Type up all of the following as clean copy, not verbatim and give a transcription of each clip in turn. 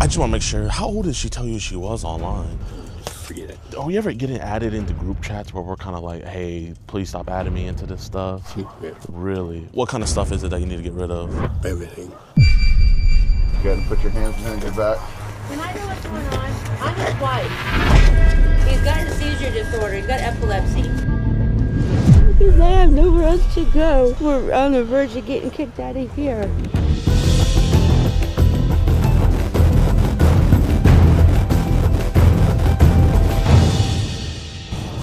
I just want to make sure, how old did she tell you she was online? Forget it. Are we ever getting added into group chats where we're kind of like, hey, please stop adding me into this stuff? Yeah. Really? What kind of stuff is it that you need to get rid of? Everything. Go ahead and put your hands behind your back. Can I know what's going on? I'm his wife. He's got a seizure disorder. He's got epilepsy. Because I have nowhere else to go. We're on the verge of getting kicked out of here.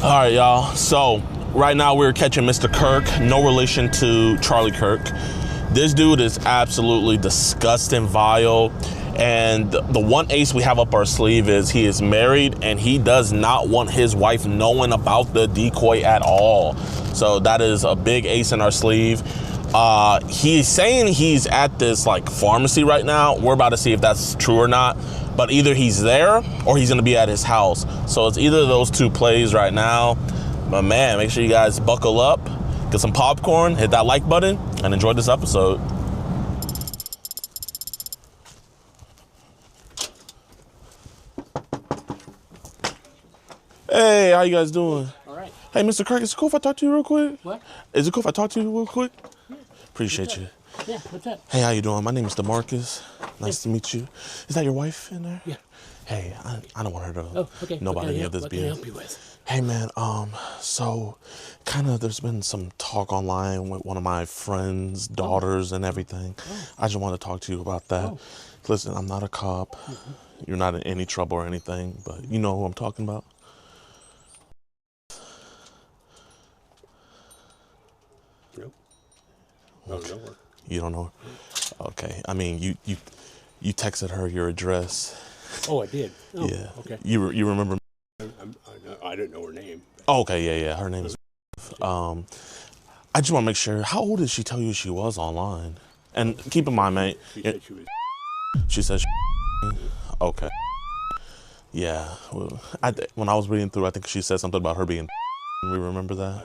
All right, y'all. So right now we're catching Mr. Kirk, no relation to Charlie Kirk. This dude is absolutely disgusting, vile. And the one ace we have up our sleeve is he is married and he does not want his wife knowing about the decoy at all. So that is a big ace in our sleeve. He's saying he's at this like pharmacy right now. We're about to see if that's true or not. But either he's there or he's gonna be at his house. So it's either of those two plays right now. But man, make sure you guys buckle up, get some popcorn, hit that like button, and enjoy this episode. Hey, how you guys doing? All right. Hey, Mr. Kirk, is it cool if I talk to you real quick? What? Is it cool if I talk to you real quick? Yeah. Appreciate you. Yeah, what's up? Hey, how you doing? My name is DeMarcus. Nice to meet you. Is that your wife in there? Yeah. Hey, I don't want her to okay. know about any of this What can I BS. help you with? Hey man, so kind of there's been some talk online with one of my friends' daughters and everything. I just want to talk to you about that. Listen, I'm not a cop. You're not in any trouble or anything, but you know who I'm talking about. Nope. I don't know her. You don't know her? Okay. I mean, you texted her your address. Oh, I did. Oh, Yeah. Okay. You remember? I didn't know her name. Oh, okay. Yeah. Her name is. I just want to make sure. How old did she tell you she was online? And keep in mind, mate. She said she was. She said. Okay. Yeah. Well, when I was reading through, I think she said something about her being. We remember that.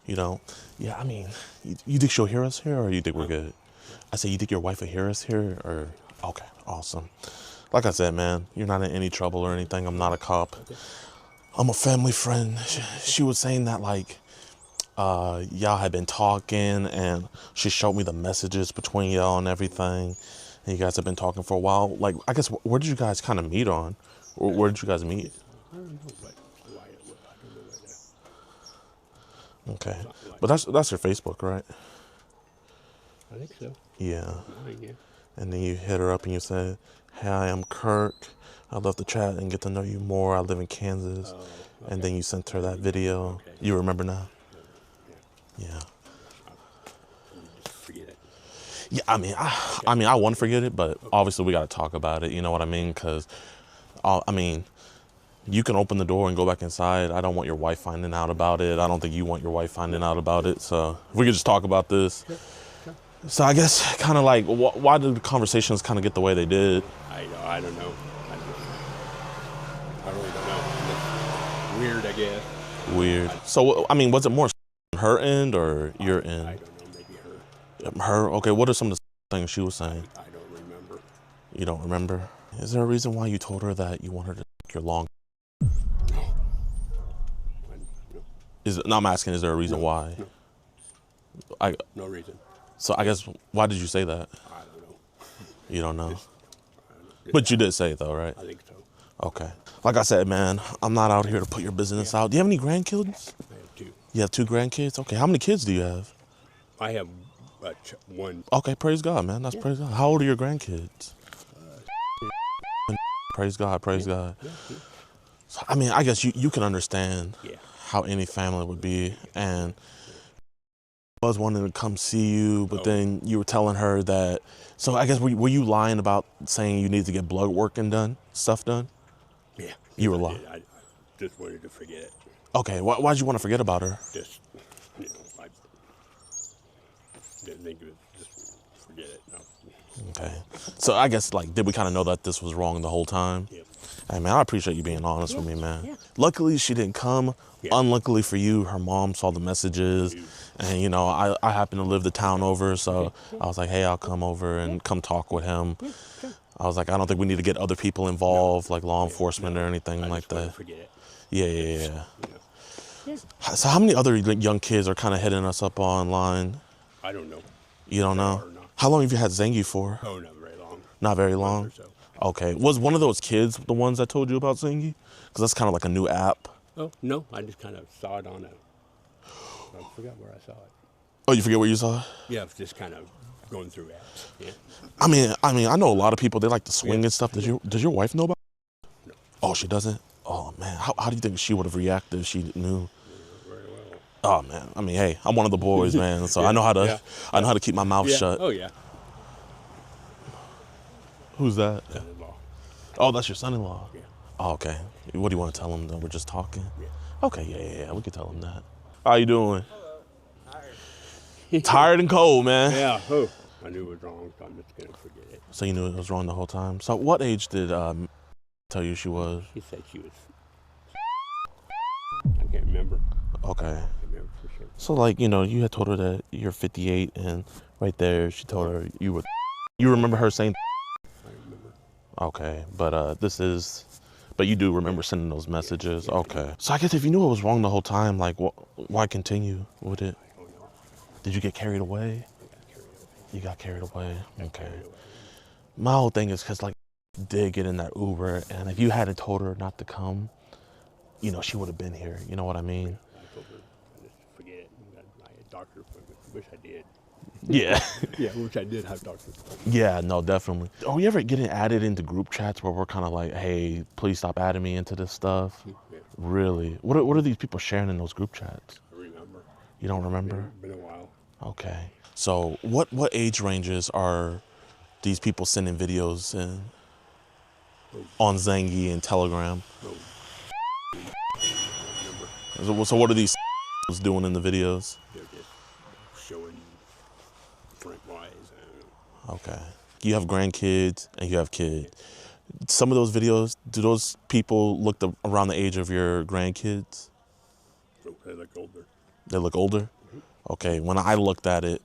You know. Yeah. I mean, you think she'll hear us here, or you think we're good? I said, you think your wife will hear us here, or okay, awesome. Like I said, man, you're not in any trouble or anything. I'm not a cop. Okay. I'm a family friend. She was saying that like y'all had been talking and she showed me the messages between y'all and everything. And you guys have been talking for a while. Like, I guess, where did you guys kind of meet on? Or where did you guys meet? I don't know, but why? I don't know. Okay. But that's your Facebook, right? I think so. Yeah. Mine, yeah. And then you hit her up and you said, "Hi, I'm Kirk. I'd love to chat and get to know you more. I live in Kansas." Okay. And then you sent her that video. Okay. You remember now? Yeah. Forget it. Yeah, I mean, I want to forget it, but obviously we got to talk about it. You know what I mean? Because, I mean, you can open the door and go back inside. I don't want your wife finding out about it. I don't think you want your wife finding out about it. So if we could just talk about this. Sure. So I guess kind of like, why did the conversations kind of get the way they did? I don't know. I really don't know. It's weird, I guess. Weird. So, I mean, was it more her end or your end? I don't know. Maybe her. Her? Okay, what are some of the things she was saying? I don't remember. You don't remember? Is there a reason why you told her that you want her to take your long? No. No, I'm asking, is there a reason why? No. No reason. So I guess, why did you say that? I don't know. You don't know? But you did say it though, right? I think so. Okay. Like I said, man, I'm not out here to put your business out. Do you have any grandkids? I have two. You have 2 grandkids? Okay, how many kids do you have? I have one. Okay, praise God, man. That's praise God. How old are your grandkids? Praise God, praise God. Yeah. So, I mean, I guess you can understand Yeah. how any family would be. And I was wanting to come see you, but then you were telling her that. So I guess, were you lying about saying you need to get blood work done? Yeah. You were lying. I just wanted to forget it. Okay, why'd you want to forget about her? Just, I didn't think of it. Just forget it. No. Okay. So I guess, like, did we kind of know that this was wrong the whole time? Yeah. Hey, man, I appreciate you being honest with me, man. Yeah. Luckily, she didn't come. Yeah. Unluckily for you, her mom saw the messages. And, you know, I happen to live the town over, so I was like, hey, I'll come over and come talk with him. I was like, I don't think we need to get other people involved, like law enforcement or anything like that. Forget it. Yeah. So how many other young kids are kind of hitting us up online? I don't know. You don't know? How long have you had Zengi for? Oh, not very long. Not very long? Or so. Okay. Was one of those kids the ones that told you about Zengi? Because that's kind of like a new app. Oh, no. I just kind of saw it on I forgot where I saw it. Oh, you forget where you saw it? Yeah, it's just kind of going through apps. Yeah. I mean, I know a lot of people, they like to swing and stuff. Does your wife know about it? No. Oh, she doesn't? Oh, man. How do you think she would have reacted if she knew? Very well. Oh, man. I mean, hey, I'm one of the boys, man. So I know how to keep my mouth shut. Oh, yeah. Who's that? Son-in-law. Oh, that's your son-in-law? Yeah. Oh, okay. What do you want to tell him, though? We're just talking? Yeah. Okay, yeah. We can tell him that. How you doing? Tired. Tired and cold, man. Yeah. Oh, I knew it was wrong, so I'm just going to forget it. So you knew it was wrong the whole time? So what age did tell you she was? She said she was... I can't remember. Okay. I can't remember for sure. So, like, you had told her that you're 58, and right there she told her you were... You remember her saying... I remember. Okay, but you do remember sending those messages? Okay. So I guess if you knew it was wrong the whole time, like, why continue with it? I don't know. Did you get carried away? I got carried away. You got carried away? Okay. Carried away. My whole thing is because, like, did get in that Uber, and if you hadn't told her not to come, she would have been here. You know what I mean? I told her, I just forget it. I had a doctor appointment. Wish I did. Yeah. Yeah, which I did have doctor appointment. Yeah, no, definitely. Are we ever getting added into group chats where we're kind of like, hey, please stop adding me into this stuff? Yeah. Really? What are these people sharing in those group chats? I remember. You don't remember? Been a while. Okay. So what age ranges are these people sending videos in on Zengi and Telegram? So what are these doing in the videos? They're just showing front-wise. Okay. You have grandkids and you have kids. Some of those videos, do those people look around the age of your grandkids? They look older. They look older? Mm-hmm. Okay. When I looked at it,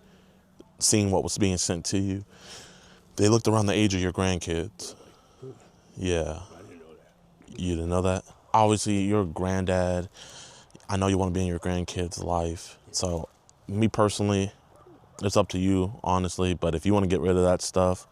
seeing what was being sent to you, they looked around the age of your grandkids. Yeah. I didn't know that. You didn't know that? Obviously, you're a granddad. I know you want to be in your grandkids' life. So, me personally, it's up to you, honestly. But if you want to get rid of that stuff,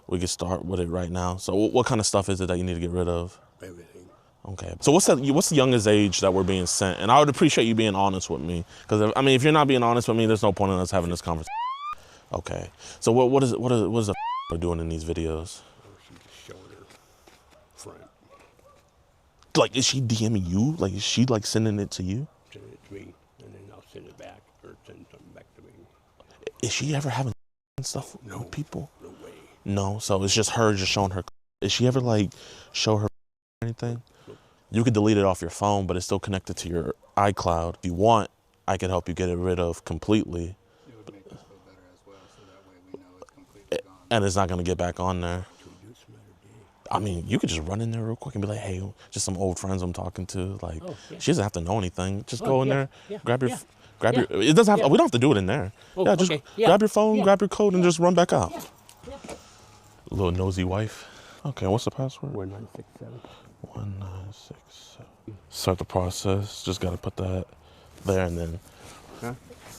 we can start with it right now. So, what kind of stuff is it that you need to get rid of? Everything. Okay. So, what's the youngest age that we're being sent? And I would appreciate you being honest with me. Because, if you're not being honest with me, there's no point in us having this conversation. Okay. So, what is the doing in these videos? She's just showing her front. Like, is she DMing you? Like, is she, like, sending it to you? Send it to me, and then I'll send it back, or send something back to me. Is she ever having stuff with people? No way. No, so it's just her just showing her. Is she ever, like, show her anything? Nope. You could delete it off your phone, but it's still connected to your iCloud. If you want, I could help you get it rid of completely. It would make us feel better as well, so that way we know it's completely gone. And it's not going to get back on there. Can we do it some other day? I mean, you could just run in there real quick and be like, hey, just some old friends I'm talking to. Like, she doesn't have to know anything. Just go in there, grab your, it doesn't have, we don't have to do it in there. Oh, yeah, just grab your phone, grab your code, and just run back out. Little nosy wife. Okay, what's the password? 1967. 1967. Start the process. Just got to put that there, and then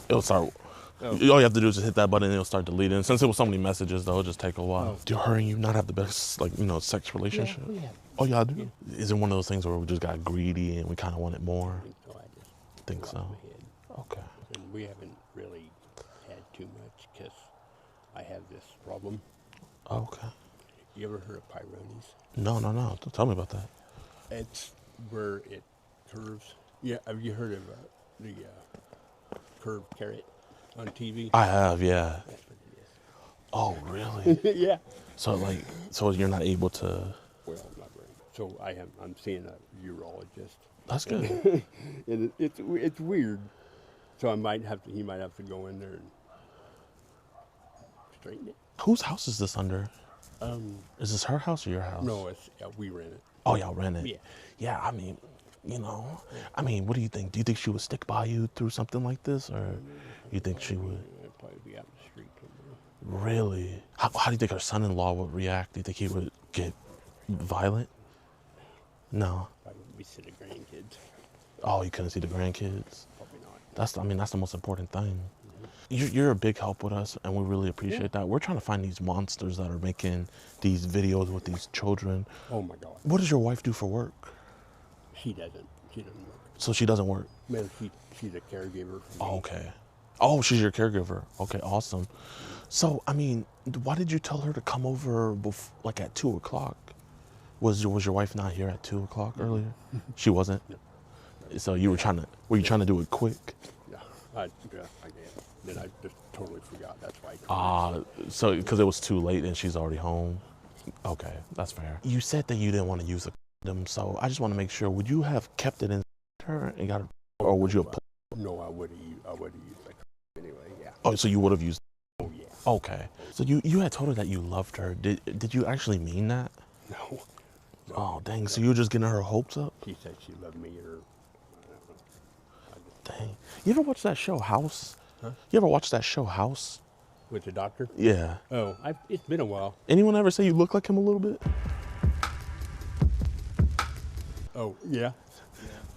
it'll start. All you have to do is just hit that button and it'll start deleting. Since it was so many messages, though, it'll just take a while. Do her and you not have the best, like, sex relationship? Yeah, we have. Oh, y'all do? Yeah. Is it one of those things where we just got greedy and we kind of want it more? So I just Think so. ahead. Okay. And we haven't really had too much because I have this problem. Okay. You ever heard of pyrones? No. Tell me about that. It's where it curves. Yeah, have you heard of the curved carrot on TV? I have, yeah. That's what it is. Oh, really? Yeah. So you're not able to. Well, not really. So I'm seeing a urologist. That's good. And it's weird. So he might have to go in there and straighten it. Whose house is this under? Is this her house or your house? No, it's we rent it. Oh, y'all rent it? Yeah. Yeah, I mean, what do you think? Do you think she would stick by you through something like this, or you think she would? I'd probably be out in the street somewhere. Really? How do you think her son-in-law would react? Do you think he would get violent? No. I would be sitting grandkids. Oh, you couldn't see the grandkids? Probably not. That's the most important thing. You're a big help with us, and we really appreciate that. We're trying to find these monsters that are making these videos with these children. Oh my God. What does your wife do for work? She doesn't. She doesn't work. So she doesn't work? Man, she's a caregiver for me. Oh, okay. Oh, she's your caregiver. Okay, awesome. So, I mean, why did you tell her to come over like at 2 o'clock? Was your wife not here at 2 o'clock earlier? She wasn't? No. So you were were you trying to do it quick? Yeah, I did. Then I just totally forgot. That's why. So because it was too late and she's already home. Okay, that's fair. You said that you didn't want to use a condom, so I just want to make sure. Would you have kept it in her and got it, or would you have? No, I would have used like anyway. Yeah. Oh, so you would have used. Oh yeah. Okay. So you had told her that you loved her. Did you actually mean that? No. Oh dang! So you were just getting her hopes up? She said she loved me, or Dang. You ever watch that show House? Huh? You ever watch that show House? with the doctor. Yeah. Oh, it's been a while. Anyone ever say you look like him a little bit? Oh yeah.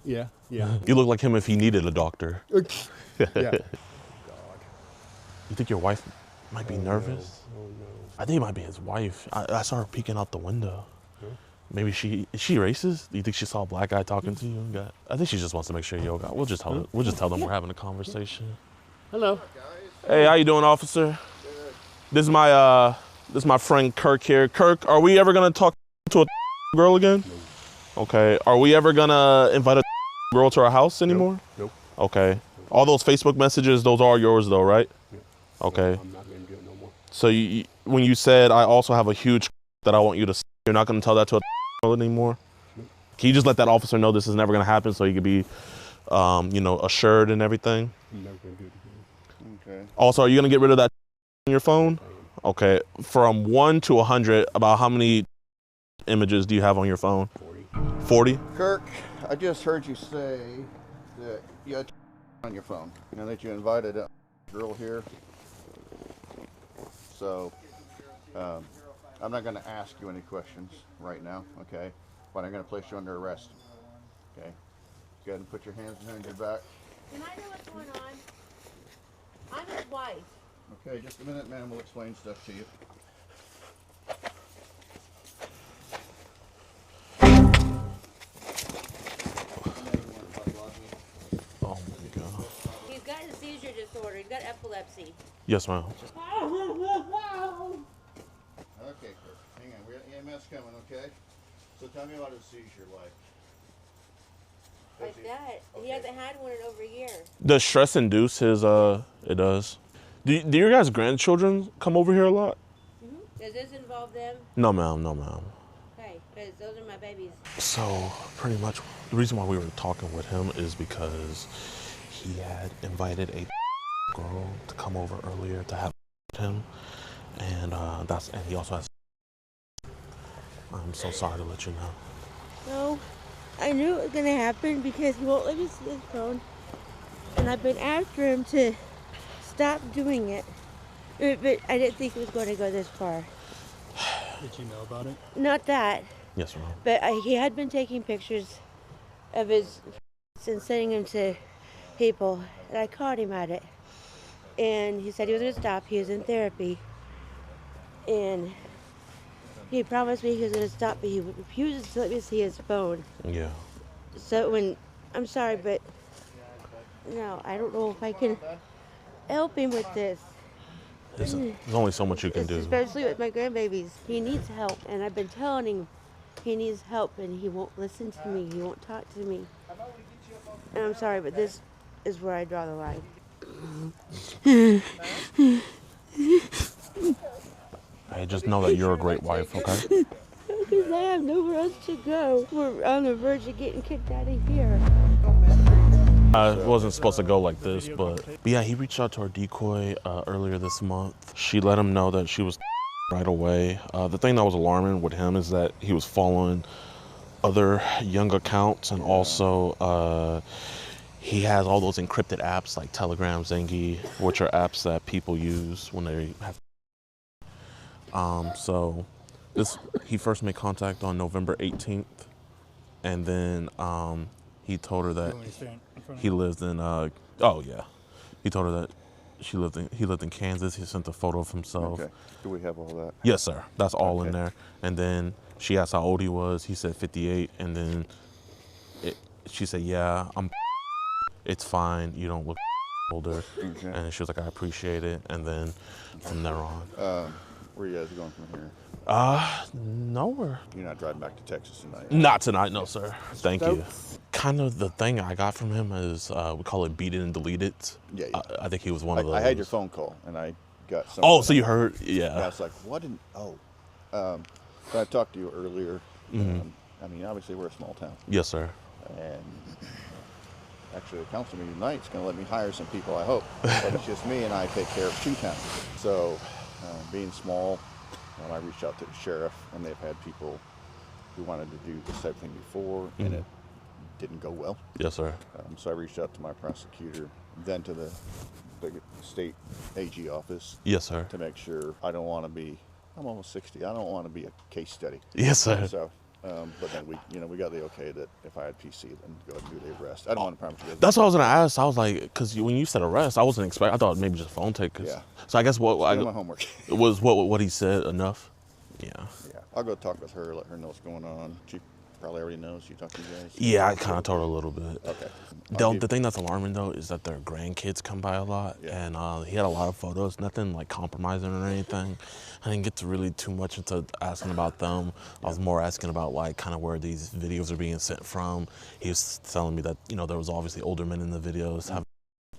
Yeah. Yeah. You look like him if he needed a doctor. Yeah. God. You think your wife might be nervous? Oh no. I think it might be his wife. I saw her peeking out the window. Huh? Maybe is she racist? Do you think she saw a black guy talking to you? I think she just wants to make sure you're okay. We'll just tell them we're having a conversation. Hello. Hey, how you doing, officer? This is my friend Kirk here. Kirk, are we ever gonna talk to a girl again? No. Okay. Are we ever gonna invite a girl to our house anymore? Nope. Okay. All those Facebook messages, those are yours though, right? Yep. Okay. I'm not gonna do it no more. So when you said I also have a huge that I want you to, you're not gonna tell that to a girl anymore? Nope. Can you just let that officer know this is never gonna happen so he could be, assured and everything? I'm never gonna do it again. Okay. Also, are you gonna get rid of that on your phone? I am. Okay. From 1 to 100, about how many images do you have on your phone? 40. 40? Kirk, I just heard you say that you had on your phone. You know that you invited a girl here. So, I'm not going to ask you any questions right now, okay? But I'm going to place you under arrest, okay? Go ahead and put your hands behind your back. Can I know what's going on? I'm his wife. Okay, just a minute, man. We'll explain stuff to you. Oh my God. He's got a seizure disorder. He's got epilepsy. Yes, ma'am. Okay, Kirk. Hang on. We got EMS coming, okay? So tell me about his seizure like. Like that. He Okay. hasn't had one in over a year. Does stress induce his, it does. Do your guys' grandchildren come over here a lot? Does this involve them? No, ma'am. No, ma'am. Okay, because those are my babies. So pretty much the reason why we were talking with him is because he had invited a girl to come over earlier to have him, and he also has. I'm so sorry to let you know. No, I knew it was gonna happen because he won't let me see his phone, and I've been after him to stop doing it, but I didn't think it was going to go this far. Did you know about it? Not that, Yes, ma'am. but he had been taking pictures of his and sending them to people, and I caught him at it. And he said he was going to stop. He was in therapy, and he promised me he was going to stop, but he refuses to let me see his phone. Yeah. So I'm sorry, but no, I don't know if I can help him with this. There's only so much you can do. Especially with my grandbabies. He needs help, and I've been telling him he needs help, and he won't listen to me. He won't talk to me. And I'm sorry, but this is where I draw the line. Hey, just know that you're a great wife, okay? Because I have nowhere else to go. We're on the verge of getting kicked out of here. It wasn't supposed to go like this, but yeah, he reached out to our decoy earlier this month. She let him know that she was right away. The thing that was alarming with him is that he was following other young accounts, and also he has all those encrypted apps like Telegram, Zengi, which are apps that people use when they have So he first made contact on November 18th, and then he told her that Want me to stand in front of he you? lived in he told her that he lived in Kansas. He sent a photo of himself. Okay. Do we have all that? Yes, sir. That's all in Okay. there. And then she asked how old he was. He said 58. And then she said, "Yeah, it's fine. You don't look older." Okay. And she was like, "I appreciate it." And then from there on, Where you guys going from here? nowhere. You're not driving back to Texas tonight. Not tonight, no, sir. Thank you. Kind of the thing I got from him is we call it beat it and delete it. Yeah. I think he was one of those. I had your phone call, and I got some. Oh, so you heard? And I Yeah. was like, what in, so I talked to you earlier. I mean, obviously we're a small town, Yes, sir. and actually the council meeting tonight is going to let me hire some people, I hope. But it's just me, and I take care of 2 towns. So being small, I reached out to the sheriff, and they've had people who wanted to do this type of thing before, and it didn't go well. Yes, sir. So I reached out to my prosecutor, then to the state AG office Yes, sir. to make sure. I don't want to be, I'm almost 60, I don't want to be a case study. Yes, sir. So, but then we got the okay that if I had PC, then go ahead and do the arrest. I don't want to promise you. That's what I was gonna ask. I was like, because when you said arrest, I wasn't expecting. I thought maybe just phone take. Yeah. So I guess what Doing my homework. was what he said enough. Yeah. Yeah, I'll go talk with her, let her know what's going on. She probably already knows. She talked to you guys. Yeah, I kind of told her a little bit. Okay. The thing that's alarming though is that their grandkids come by a lot, Yeah. and he had a lot of photos, nothing like compromising or anything. I didn't get to really too much into asking about them. I was more asking about like kind of where these videos are being sent from. He was telling me that there was obviously older men in the videos having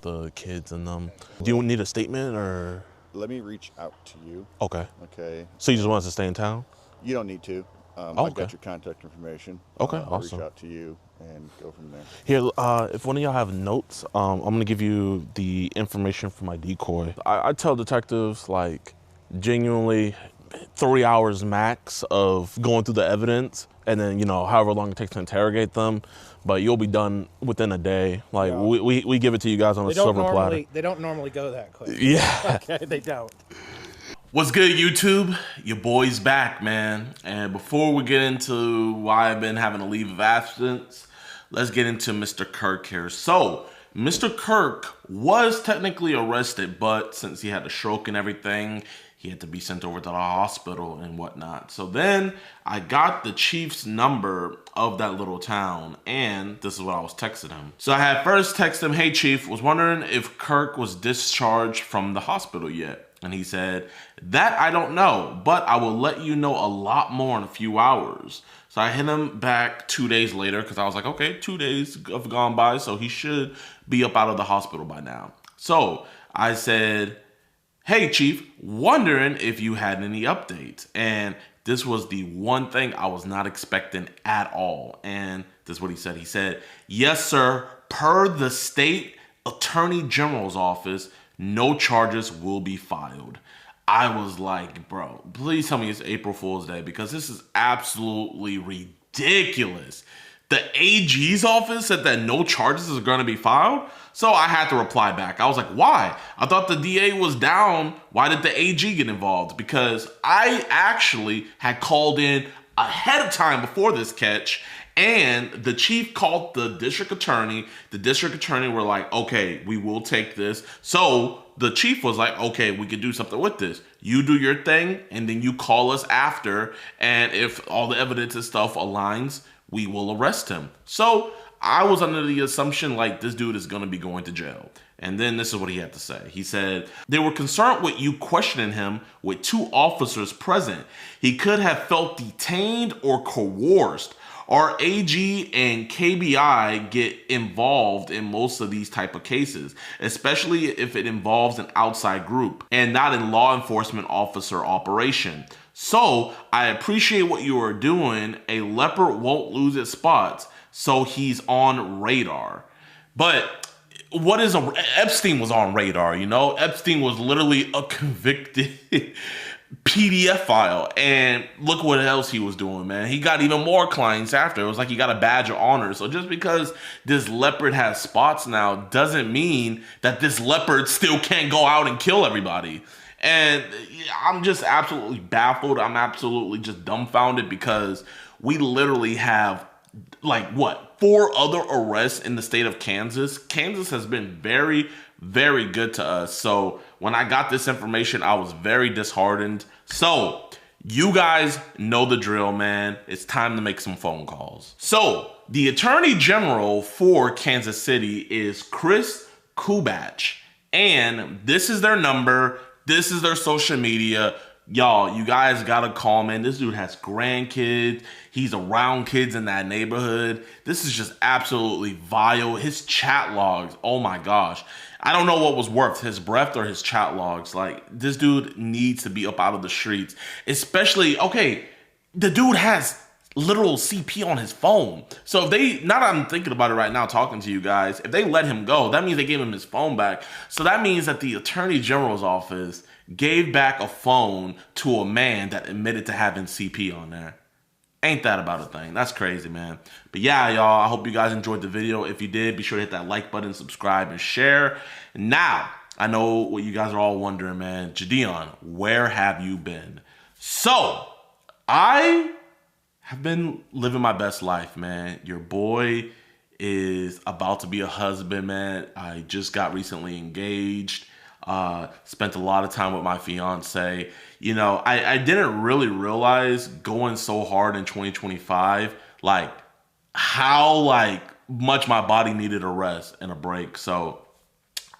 the kids in them. Do you need a statement or? Let me reach out to you. Okay. Okay. So you just want us to stay in town? You don't need to. Oh, I've okay. got your contact information. Okay, I'll awesome. reach out to you and go from there. Here, if one of y'all have notes, I'm gonna give you the information for my decoy. I tell detectives like genuinely 3 hours max of going through the evidence, and then however long it takes to interrogate them, but you'll be done within a day. Like Yeah. we give it to you guys on a silver platter. They don't normally go that quick. Yeah. Okay, they don't. What's good, YouTube? Your boy's back, man. And before we get into why I've been having a leave of absence, let's get into Mr. Kirk here. So, Mr. Kirk was technically arrested, but since he had a stroke and everything, he had to be sent over to the hospital and whatnot. So then I got the chief's number of that little town, and this is what I was texting him. So I had first texted him, "Hey chief, was wondering if Kirk was discharged from the hospital yet." And he said, "That I don't know, but I will let you know a lot more in a few hours." So I hit him back 2 days later because I was like, okay, 2 days have gone by, so he should be up out of the hospital by now. So I said, "Hey chief, wondering if you had any updates." And this was the one thing I was not expecting at all. And this is what he said. He said, "Yes, sir, per the state attorney general's office, no charges will be filed." I was like, bro, please tell me it's April Fool's Day, because this is absolutely ridiculous. The AG's office said that no charges are going to be filed. So I had to reply back. I was like, why? I thought the DA was down. Why did the AG get involved? Because I actually had called in ahead of time before this catch, and the chief called the district attorney. The district attorney were like, okay, we will take this. So the chief was like, okay, we could do something with this. You do your thing, and then you call us after. And if all the evidence and stuff aligns, we will arrest him. So I was under the assumption like this dude is going to be going to jail. And then this is what he had to say. He said, "They were concerned with you questioning him with 2 officers present. He could have felt detained or coerced. Our AG and KBI get involved in most of these type of cases, especially if it involves an outside group and not in law enforcement officer operation. So I appreciate what you are doing. A leopard won't lose its spots, so he's on radar." But what is Epstein was on radar, Epstein was literally a convicted PDF file, and look what else he was doing, man. He got even more clients after. It was like he got a badge of honor. So just because this leopard has spots now doesn't mean that this leopard still can't go out and kill everybody. And I'm just absolutely baffled. I'm absolutely just dumbfounded because we literally have, like, what, 4 other arrests in the state of Kansas. Kansas has been very, very good to us. So when I got this information, I was very disheartened. So you guys know the drill, man. It's time to make some phone calls. So the Attorney General for Kansas City is Chris Kubach. And this is their number. This is their social media. Y'all, you guys gotta call, man. This dude has grandkids. He's around kids in that neighborhood. This is just absolutely vile. His chat logs, oh my gosh. I don't know what was worse, his breath or his chat logs. Like, this dude needs to be up out of the streets. Especially, okay, the dude has literal CP on his phone. So if they, now that I'm thinking about it right now, talking to you guys, if they let him go, that means they gave him his phone back. So that means that the Attorney General's office gave back a phone to a man that admitted to having CP on there. Ain't that about a thing? That's crazy, man. But yeah, y'all, I hope you guys enjoyed the video. If you did, be sure to hit that like button, subscribe, and share. Now, I know what you guys are all wondering, man. JiDion, where have you been? So, I have been living my best life, man. Your boy is about to be a husband, man. I just got recently engaged. Spent a lot of time with my fiance. You know, I didn't really realize going so hard in 2025, like how like much my body needed a rest and a break. So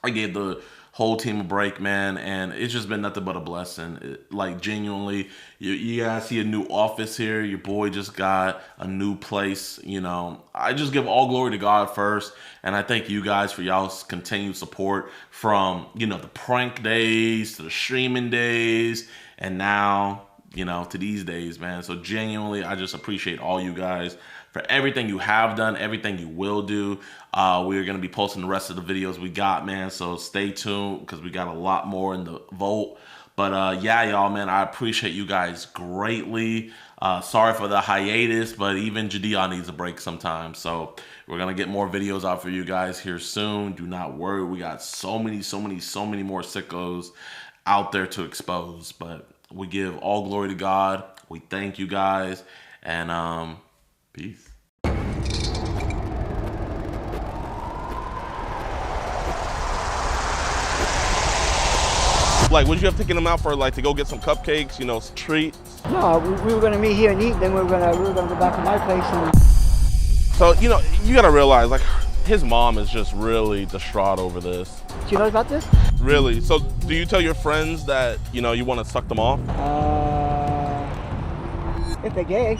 I gave the whole team a break, man, and it's just been nothing but a blessing. Like, genuinely, you guys see a new office here. Your boy just got a new place. You know, I just give all glory to God first, and I thank you guys for y'all's continued support from, you know, the prank days to the streaming days, and now, you know, to these days, man. So genuinely, I just appreciate all you guys for everything you have done, everything you will do. We're going to be posting the rest of the videos we got, man. So stay tuned because we got a lot more in the vault. But yeah, y'all, man, I appreciate you guys greatly. Sorry for the hiatus, but even JiDion needs a break sometimes. So we're going to get more videos out for you guys here soon. Do not worry. We got so many more sickos out there to expose. But we give all glory to God. We thank you guys. And peace. Like, would you have taken them out for, like, to go get some cupcakes, you know, some treats? No, we were gonna meet here and eat. Then we were gonna go back to my place. And So, you know, you gotta realize, like, his mom is just really distraught over this. do you know about this? Really? So, do you tell your friends that, you know, you want to suck them off? If they're gay.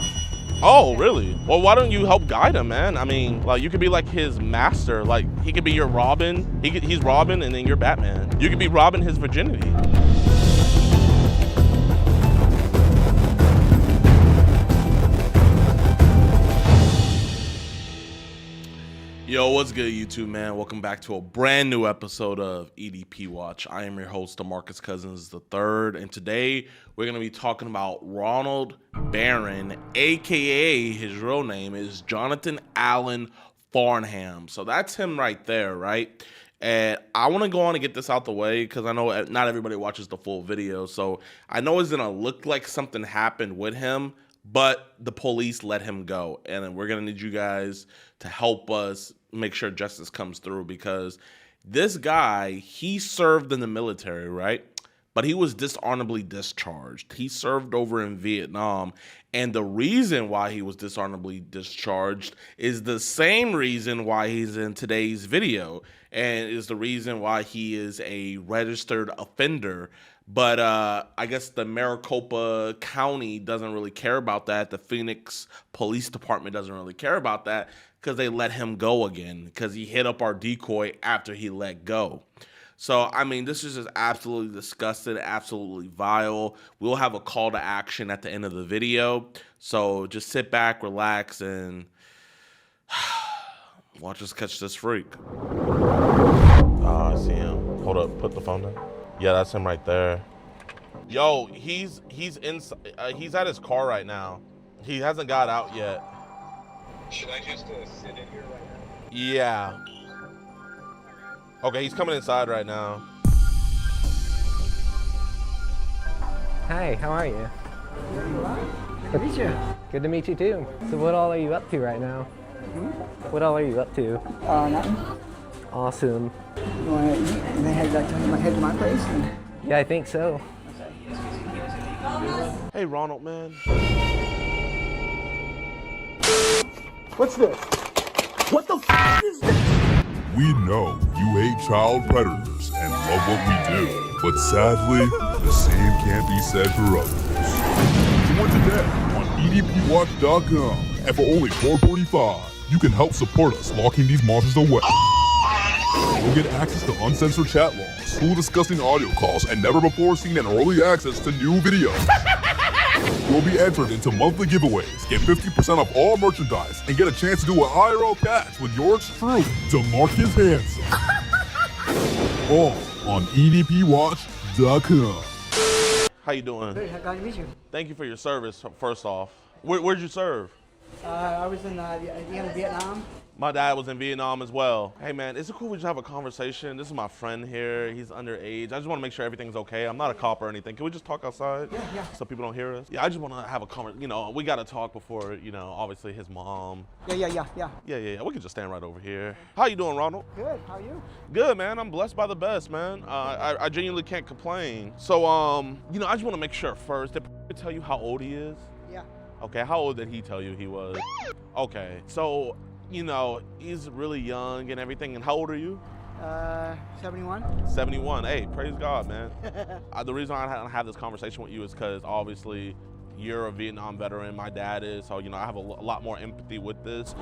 Oh, really? Well, why don't you help guide him, man? I mean, like, you could be like his master. Like, he could be your Robin. He's Robin, and then you're Batman. You could be Robin his virginity. Yo, what's good, YouTube, man? Welcome back to a brand new episode of EDP Watch. I am your host, DeMarcus Cousins III, and today we're going to be talking about Ronald Barron, aka his real name is Jonathan Allen Farnham. So that's him right there, right? And I want to go on and get this out the way because I know not everybody watches the full video. So I know it's going to look like something happened with him, but the police let him go. And we're going to need you guys to help us make sure justice comes through, because this guy, he served in the military, right? But he was dishonorably discharged. He served over in Vietnam. And the reason why he was dishonorably discharged is the same reason why he's in today's video, and is the reason why he is a registered offender. But I guess the Maricopa County doesn't really care about that. The Phoenix Police Department doesn't really care about that because they let him go again because he hit up our decoy after he let go. So, I mean, this is just absolutely disgusting, absolutely vile. We'll have a call to action at the end of the video. So just sit back, relax, and watch us catch this freak. I see him. Hold up, put the phone down. Yeah, that's him right there. Yo, he's inside. He's at his car right now. He hasn't got out yet. Should I just sit in here right now? Yeah. Okay, he's coming inside right now. Hi, how are you? Good to meet you. Good to meet you too. So what all are you up to right now? What all are you up to? Nothing. Awesome. You want to eat and then head to my place? And... Yeah, I think so. Hey, Ronald, man. What's this? What the f is this? We know you hate child predators and love what we do, but sadly, the same can't be said for others. Join today on EDPWatch.com, and for only $4.45, you can help support us locking these monsters away. You'll get access to uncensored chat logs, cool disgusting audio calls, and never before seen and early access to new videos. You'll be entered into monthly giveaways, get 50% off all merchandise, and get a chance to do an IRL catch with yours truly, DeMarcus Hanson. All on EDPWatch.com. How you doing? Good, glad to meet you. Thank you for your service, first off. Where'd you serve? I was in the end of Vietnam. My dad was in Vietnam as well. Hey man, is it cool we just have a conversation? This is my friend here. He's underage. I just want to make sure everything's okay. I'm not a cop or anything. Can we just talk outside? Yeah. So people don't hear us? Yeah, I just want to have a conversation. You know, we got to talk before, you know, obviously his mom. Yeah. Yeah. We can just stand right over here. How you doing, Ronald? Good, how are you? Good, man. I'm blessed by the best, man. I genuinely can't complain. So, you know, I just want to make sure first. Did he tell you how old he is? Yeah. Okay, how old did he tell you he was? Okay, so, you know, he's really young and everything. And how old are you? 71. 71. Hey, praise God, man. The reason I have this conversation with you is because obviously you're a Vietnam veteran, my dad is, so, you know, I have a lot more empathy with this.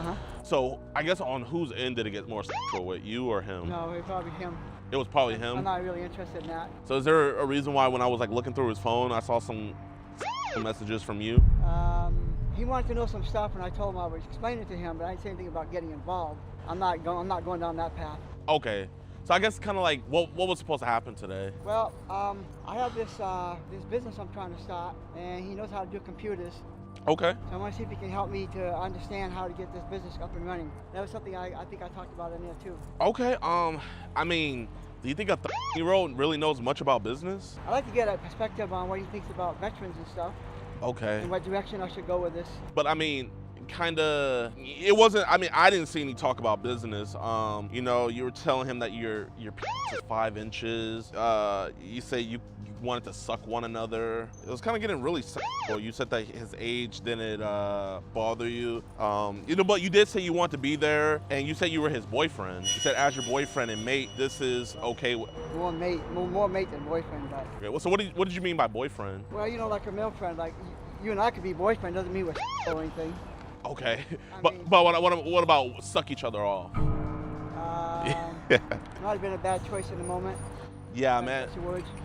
So I guess on whose end did it get more sexual, with you or him? No, it was probably him. It was probably him? I'm not really interested in that. So is there a reason why when I was like looking through his phone, I saw some messages from you? He wanted to know some stuff, and I told him I would explain it to him, but I didn't say anything about getting involved. I'm not going down that path. Okay, so I guess kind of like what was supposed to happen today? Well, I have this business I'm trying to start, and he knows how to do computers. Okay. So I want to see if he can help me to understand how to get this business up and running. That was something I think I talked about in there too. Okay. I mean, do you think a 30-year-old really knows much about business? I'd like to get a perspective on what he thinks about veterans and stuff. Okay. And what direction I should go with this. But I mean, it wasn't, I mean, I didn't see any talk about business. You know, you were telling him that your penis is 5 inches. You say you wanted to suck one another. It was kind of getting really sexual. You said that his age didn't bother you. You know, but you did say you want to be there, and you said you were his boyfriend. You said as your boyfriend and mate, this is okay. More mate than boyfriend, but. Okay, well, so what did you mean by boyfriend? Well, you know, like a male friend, like you and I could be boyfriend, doesn't mean we're or anything. Okay, but what about suck each other off? Might have been a bad choice in the moment. Yeah, man.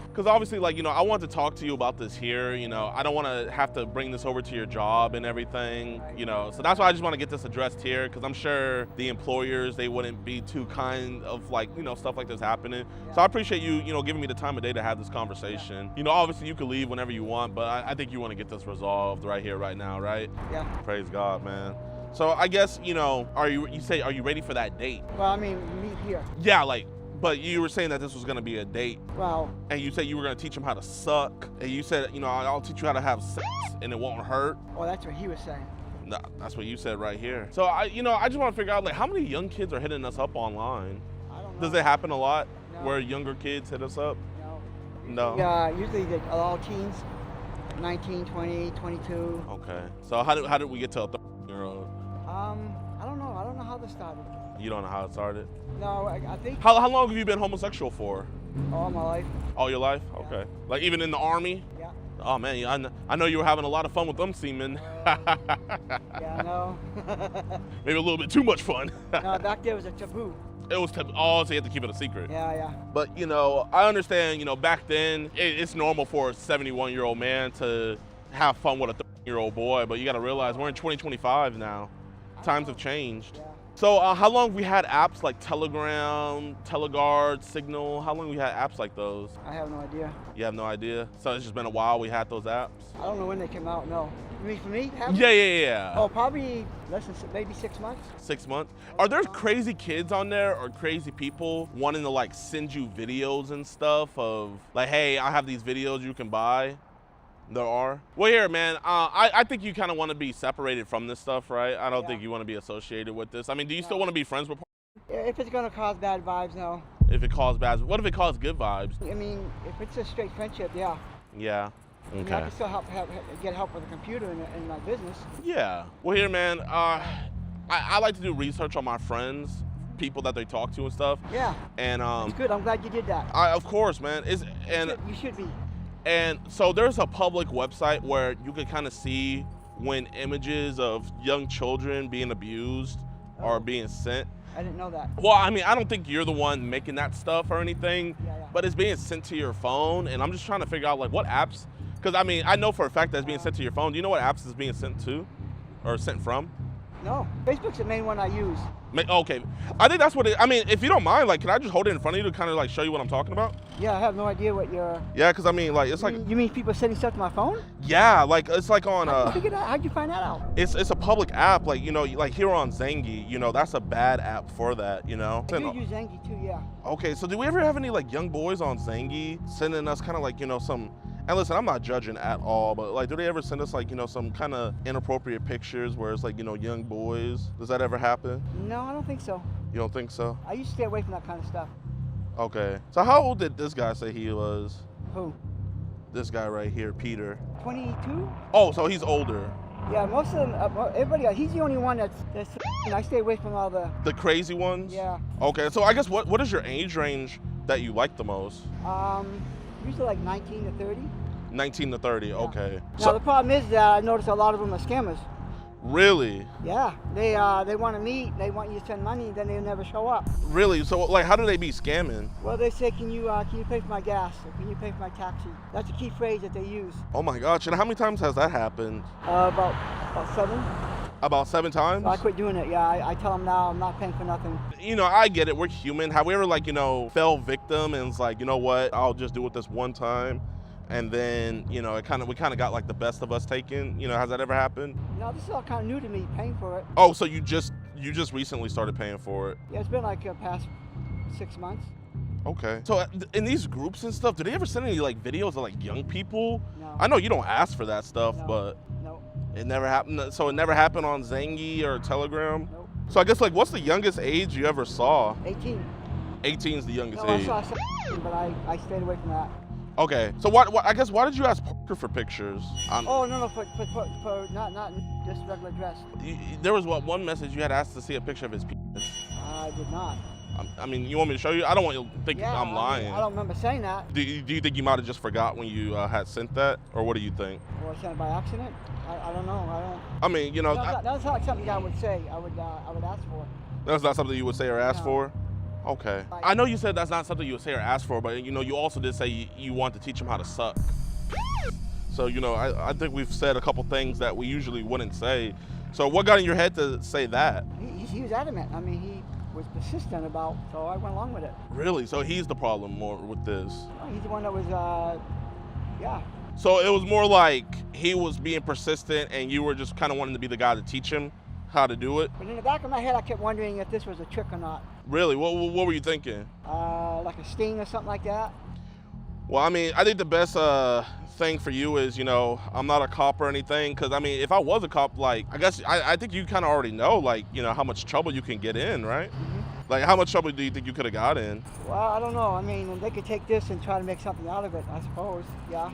Because obviously, like, you know, I want to talk to you about this here. You know, I don't want to have to bring this over to your job and everything, you know. So that's why I just want to get this addressed here, because I'm sure the employers, they wouldn't be too kind of, like, you know, stuff like this happening. Yeah. So I appreciate you, you know, giving me the time of day to have this conversation. Yeah. You know, obviously you can leave whenever you want, but I think you want to get this resolved right here, right now, right? Yeah. Praise God, man. So I guess, you know, are you ready for that date? Well, I mean, meet here. Yeah, like, but you were saying that this was going to be a date. Wow. And you said you were going to teach him how to suck. And you said, you know, I'll teach you how to have sex and it won't hurt. Oh, that's what he was saying. No, that's what you said right here. So, I just want to figure out, like, how many young kids are hitting us up online? I don't know. Does it happen a lot? No. Where younger kids hit us up? No. No? Usually all teens, 19, 20, 22. Okay. So how did we get to a 30-year-old? I don't know. I don't know how this started. You don't know how it started? No, I think. How long have you been homosexual for? All my life. All your life? Yeah. Okay. Like even in the Army? Yeah. Oh man, I know you were having a lot of fun with them seamen. Yeah, I know. Maybe a little bit too much fun. No, back there was a taboo. It was so you had to keep it a secret. Yeah. But you know, I understand. You know, back then it's normal for a 71-year-old man to have fun with a 30-year-old boy. But you got to realize we're in 2025 now. Times have changed. Yeah. So how long have we had apps like Telegram, Teleguard, Signal? How long have we had apps like those? I have no idea. You have no idea? So it's just been a while we had those apps? I don't know when they came out, no. You mean for me? Yeah. Oh, probably maybe 6 months. 6 months? Are there crazy kids on there or crazy people wanting to like send you videos and stuff of like, hey, I have these videos you can buy? There are? Well, here, man, I think you kind of want to be separated from this stuff, right? I don't Yeah. think you want to be associated with this. I mean, do you still want to be friends with If it's gonna cause bad vibes, no. if it causes bad? What if it causes good vibes? I mean, if it's a straight friendship, yeah. Yeah. I mean, I Okay. can still get help with the computer in my business. Yeah. Well, here, man, I like to do research on my friends, people that they talk to and stuff. Yeah. And It's good. I'm glad you did that. of course, man. You should be. And so there's a public website where you can kind of see when images of young children being abused are being sent. I didn't know that. Well, I mean, I don't think you're the one making that stuff or anything, but it's being sent to your phone, and I'm just trying to figure out like what apps, because I mean, I know for a fact that it's being sent to your phone. Do you know what apps it's being sent to or sent from? No, Facebook's the main one I use. Okay, I think that's what it, I mean, if you don't mind, like, can I just hold it in front of you to kind of like show you what I'm talking about? Yeah, I have no idea what you're... Yeah, because I mean, like, it's like... You mean people sending stuff to my phone? Yeah, like, it's like on... How'd you find that out? It's a public app, like, you know, like here on Zengi, you know, that's a bad app for that, you know? I do use Zengi too, yeah. Okay, so do we ever have any like young boys on Zengi sending us kind of like, you know, some, and listen, I'm not judging at all, but like, do they ever send us like, you know, some kind of inappropriate pictures where it's like, you know, young boys? Does that ever happen? No, I don't think so. You don't think so? I used to stay away from that kind of stuff. Okay. So how old did this guy say he was? Who? This guy right here, Peter. 22? Oh, so he's older. Yeah, most of them, everybody, he's the only one that's I stay away from all the... The crazy ones? Yeah. Okay, so I guess what is your age range that you like the most? Usually like 19 to 30. 19 to 30, okay. Now the problem is that I notice a lot of them are scammers. Really? Yeah, they want to meet, they want you to send money, then they never show up. Really? So like, how do they be scamming? Well, they say, can you pay for my gas? Or can you pay for my taxi? That's a key phrase that they use. Oh my gosh, and how many times has that happened? About 7. About 7 times? So I quit doing it, yeah. I tell them now I'm not paying for nothing. You know, I get it, we're human. Have we ever like, you know, fell victim and it's like, you know what, I'll just do it this one time. And then, you know, we kind of got like the best of us taken. You know, has that ever happened? No, this is all kind of new to me, paying for it. Oh, so you just recently started paying for it? Yeah, it's been like past 6 months. Okay. So in these groups and stuff, do they ever send any like videos of like young people? No. I know you don't ask for that stuff, No. but No. it never happened. So it never happened on Zengi or Telegram? Nope. So I guess like, what's the youngest age you ever saw? 18. 18 is the youngest No, age. I saw 17, but I stayed away from that. Okay, so what? I guess why did you ask Parker for pictures? Oh no, for not just regular dress. There was one message you had asked to see a picture of his penis. I did not. I mean, you want me to show you? I don't want you to think I'm lying. I don't remember saying that. Do you think you might have just forgot when you had sent that, or what do you think? Or I sent it by accident? I don't know. I don't. I mean, you know, That's not something I would say. I would ask for. that's not something you would say or ask No. for. Okay. I know you said that's not something you would say or ask for, but you know, you also did say you want to teach him how to suck. So, you know, I think we've said a couple things that we usually wouldn't say. So what got in your head to say that? He was adamant. I mean, he was persistent about, so I went along with it. Really? So he's the problem more with this? He's the one that was, yeah. So it was more like he was being persistent and you were just kind of wanting to be the guy to teach him how to do it? But in the back of my head, I kept wondering if this was a trick or not. Really? What were you thinking? Like a sting or something like that. Well, I mean, I think the best thing for you is, you know, I'm not a cop or anything, because I mean, if I was a cop, like, I guess I think you kind of already know, like, you know, how much trouble you can get in, right? Mm-hmm. Like, how much trouble do you think you could have got in? Well, I don't know. I mean, they could take this and try to make something out of it, I suppose. Yeah.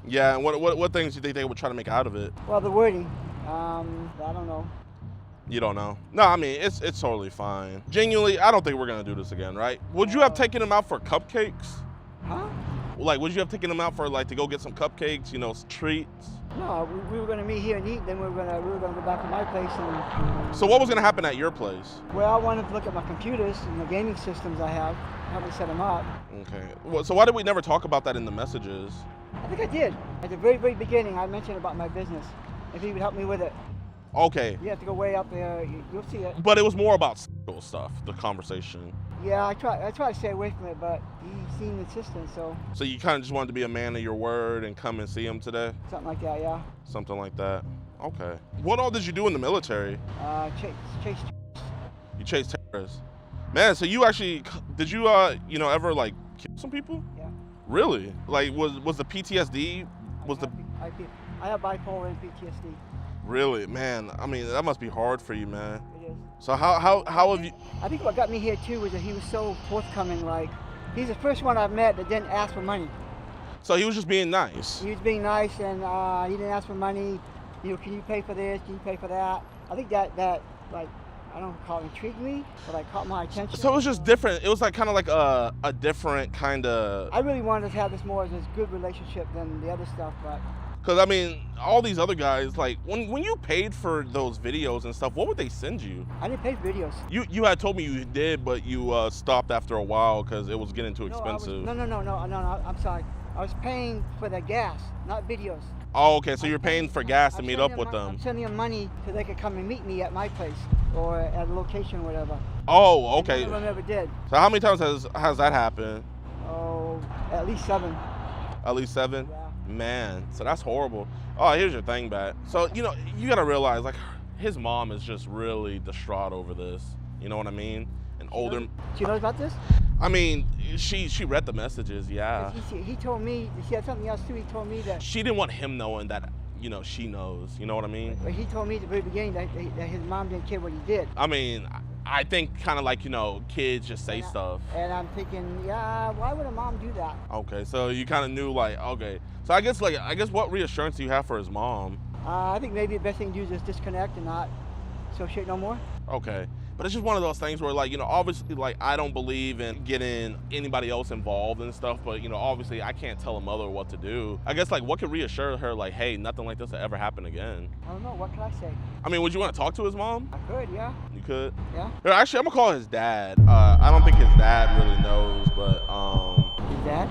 Yeah, and what things do you think they would try to make out of it? Well, the wording. I don't know. You don't know? No, I mean, it's totally fine. Genuinely, I don't think we're gonna do this again, right? Would you have taken him out for cupcakes? Huh? Like, would you have taken him out for, like, to go get some cupcakes, you know, treats? No, we were going to meet here and eat, then we were going to go back to my place. And So what was going to happen at your place? Well, I wanted to look at my computers and the gaming systems I have, help me set them up. Okay. Well, so why did we never talk about that in the messages? I think I did. At the very, very beginning, I mentioned about my business, if he would help me with it. Okay. You have to go way up there, you'll see it. But it was more about sexual stuff, the conversation. Yeah, I try to stay away from it, but he seemed insistent, so. So you kind of just wanted to be a man of your word and come and see him today? Something like that, yeah. Something like that. Okay. What all did you do in the military? Chase. You chased terrorists. Man, so you actually, did you, you know, ever like kill some people? Yeah. Really? Like, was the PTSD, I have bipolar and PTSD. Really, man. I mean, that must be hard for you, man. It is. So how have you? I think what got me here too was that he was so forthcoming. Like, he's the first one I've met that didn't ask for money. So he was just being nice. He was being nice, and he didn't ask for money. You know, can you pay for this? Can you pay for that? I think that like, I don't call it intrigued me, but like caught my attention. So it was just different. It was like kind of like a different kind of. I really wanted to have this more as a good relationship than the other stuff, but. Because, I mean, all these other guys, like, when you paid for those videos and stuff, what would they send you? I didn't pay for videos. You had told me you did, but you stopped after a while because it was getting too expensive. No, I'm sorry. I was paying for the gas, not videos. Oh, okay, so you're paying for gas to meet up with them. I'm sending them money so they could come and meet me at my place or at a location or whatever. Oh, okay. None of them ever did. So how many times has that happened? Oh, at least 7. At least 7? Yeah. Man, so that's horrible. Oh, here's your thing, Bat. So, you know, you gotta realize, like, his mom is just really distraught over this. You know what I mean? And older. She knows about this? I mean, she read the messages, yeah. He told me, she had something else too, he told me that. She didn't want him knowing that, you know, she knows. You know what I mean? But he told me at the very beginning that his mom didn't care what he did. I mean, I think kind of like, you know, kids just say stuff. And I'm thinking, yeah, why would a mom do that? Okay, so you kind of knew, like, okay. So I guess what reassurance do you have for his mom? I think maybe the best thing to do is just disconnect and not associate no more. Okay. But it's just one of those things where, like, you know, obviously, like, I don't believe in getting anybody else involved and stuff, but, you know, obviously I can't tell a mother what to do. I guess, like, what could reassure her, like, hey, nothing like this will ever happen again? I don't know, what can I say? I mean, would you want to talk to his mom? I could, yeah. You could? Yeah. Here, actually, I'm gonna call his dad. I don't think his dad really knows, but, His dad?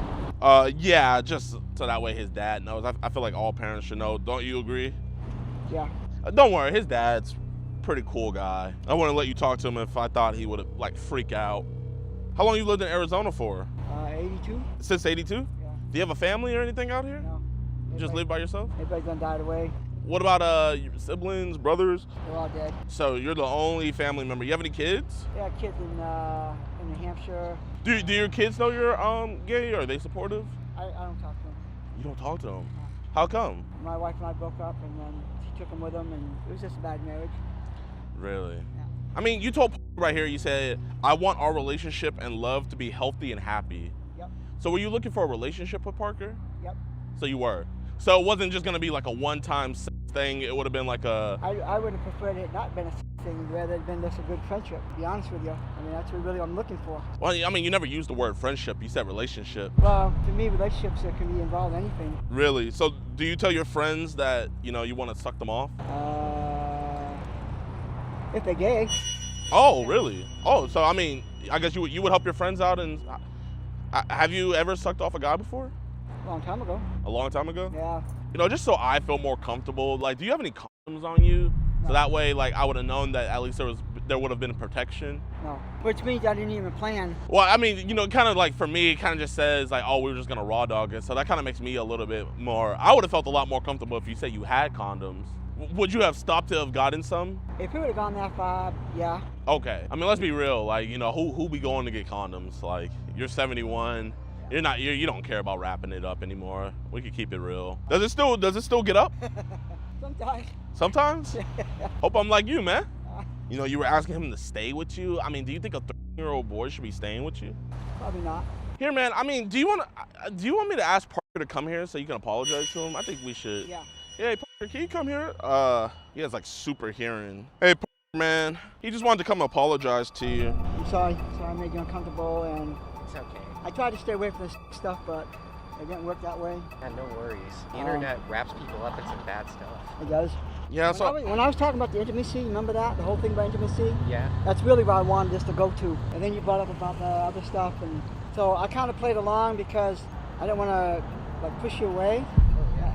yeah, just so that way his dad knows. I feel like all parents should know. Don't you agree? Yeah. Don't worry, his dad's pretty cool guy. I wouldn't let you talk to him if I thought he would like freak out. How long you lived in Arizona for? 82. Since 82? Yeah. Do you have a family or anything out here? No. You just live by yourself? Everybody's done died away. What about your siblings, brothers? They're all dead. So you're the only family member. You have any kids? Yeah, kids in New Hampshire. Do your kids know you're gay? Are they supportive? I don't talk to them. You don't talk to them? How come? My wife and I broke up, and then she took him with him, and it was just a bad marriage. Really? Yeah. I mean, you told right here, you said, I want our relationship and love to be healthy and happy. Yep. So were you looking for a relationship with Parker? Yep. So you were. So it wasn't just gonna be like a one-time thing, it would have been like a... I would have preferred it not been a thing, rather than just a good friendship, to be honest with you. I mean, that's what really I'm looking for. Well, I mean, you never used the word friendship, you said relationship. Well, to me, relationships can be involved in anything. Really? So do you tell your friends that, you know, you want to suck them off? If they're gay. Oh, really? Oh, so I mean, I guess you would help your friends out. And have you ever sucked off a guy before? A long time ago. A long time ago? Yeah. You know, just so I feel more comfortable, like, do you have any condoms on you? No. So that way, like, I would have known that at least there would have been protection. No, which means I didn't even plan. Well, I mean, you know, kind of like for me, it kind of just says like, oh, we were just gonna raw dog it. So that kind of makes me a little bit more, I would have felt a lot more comfortable if you said you had condoms. Would you have stopped to have gotten some? If it would have gone that far, yeah. Okay. I mean, let's be real. Like, you know, who be going to get condoms? Like, you're 71. You don't care about wrapping it up anymore. We could keep it real. Does it still get up? Sometimes. Sometimes? Hope I'm like you, man. You know, you were asking him to stay with you. I mean, do you think a 13-year-old boy should be staying with you? Probably not. Here, man, I mean, do you want me to ask Parker to come here so you can apologize to him? I think we should. Yeah. Hey, Parker, can you come here? He has like super hearing. Hey, Parker, man, he just wanted to come apologize to you. I'm sorry. I made you uncomfortable, and It's okay. I tried to stay away from this stuff, but it didn't work that way. Yeah, no worries. The internet wraps people up in some bad stuff. It does. Yeah, when I was talking about the intimacy, remember that? The whole thing about intimacy? Yeah. That's really what I wanted this to go to. And then you brought up about the other stuff, and so I kind of played along because I didn't want to like push you away.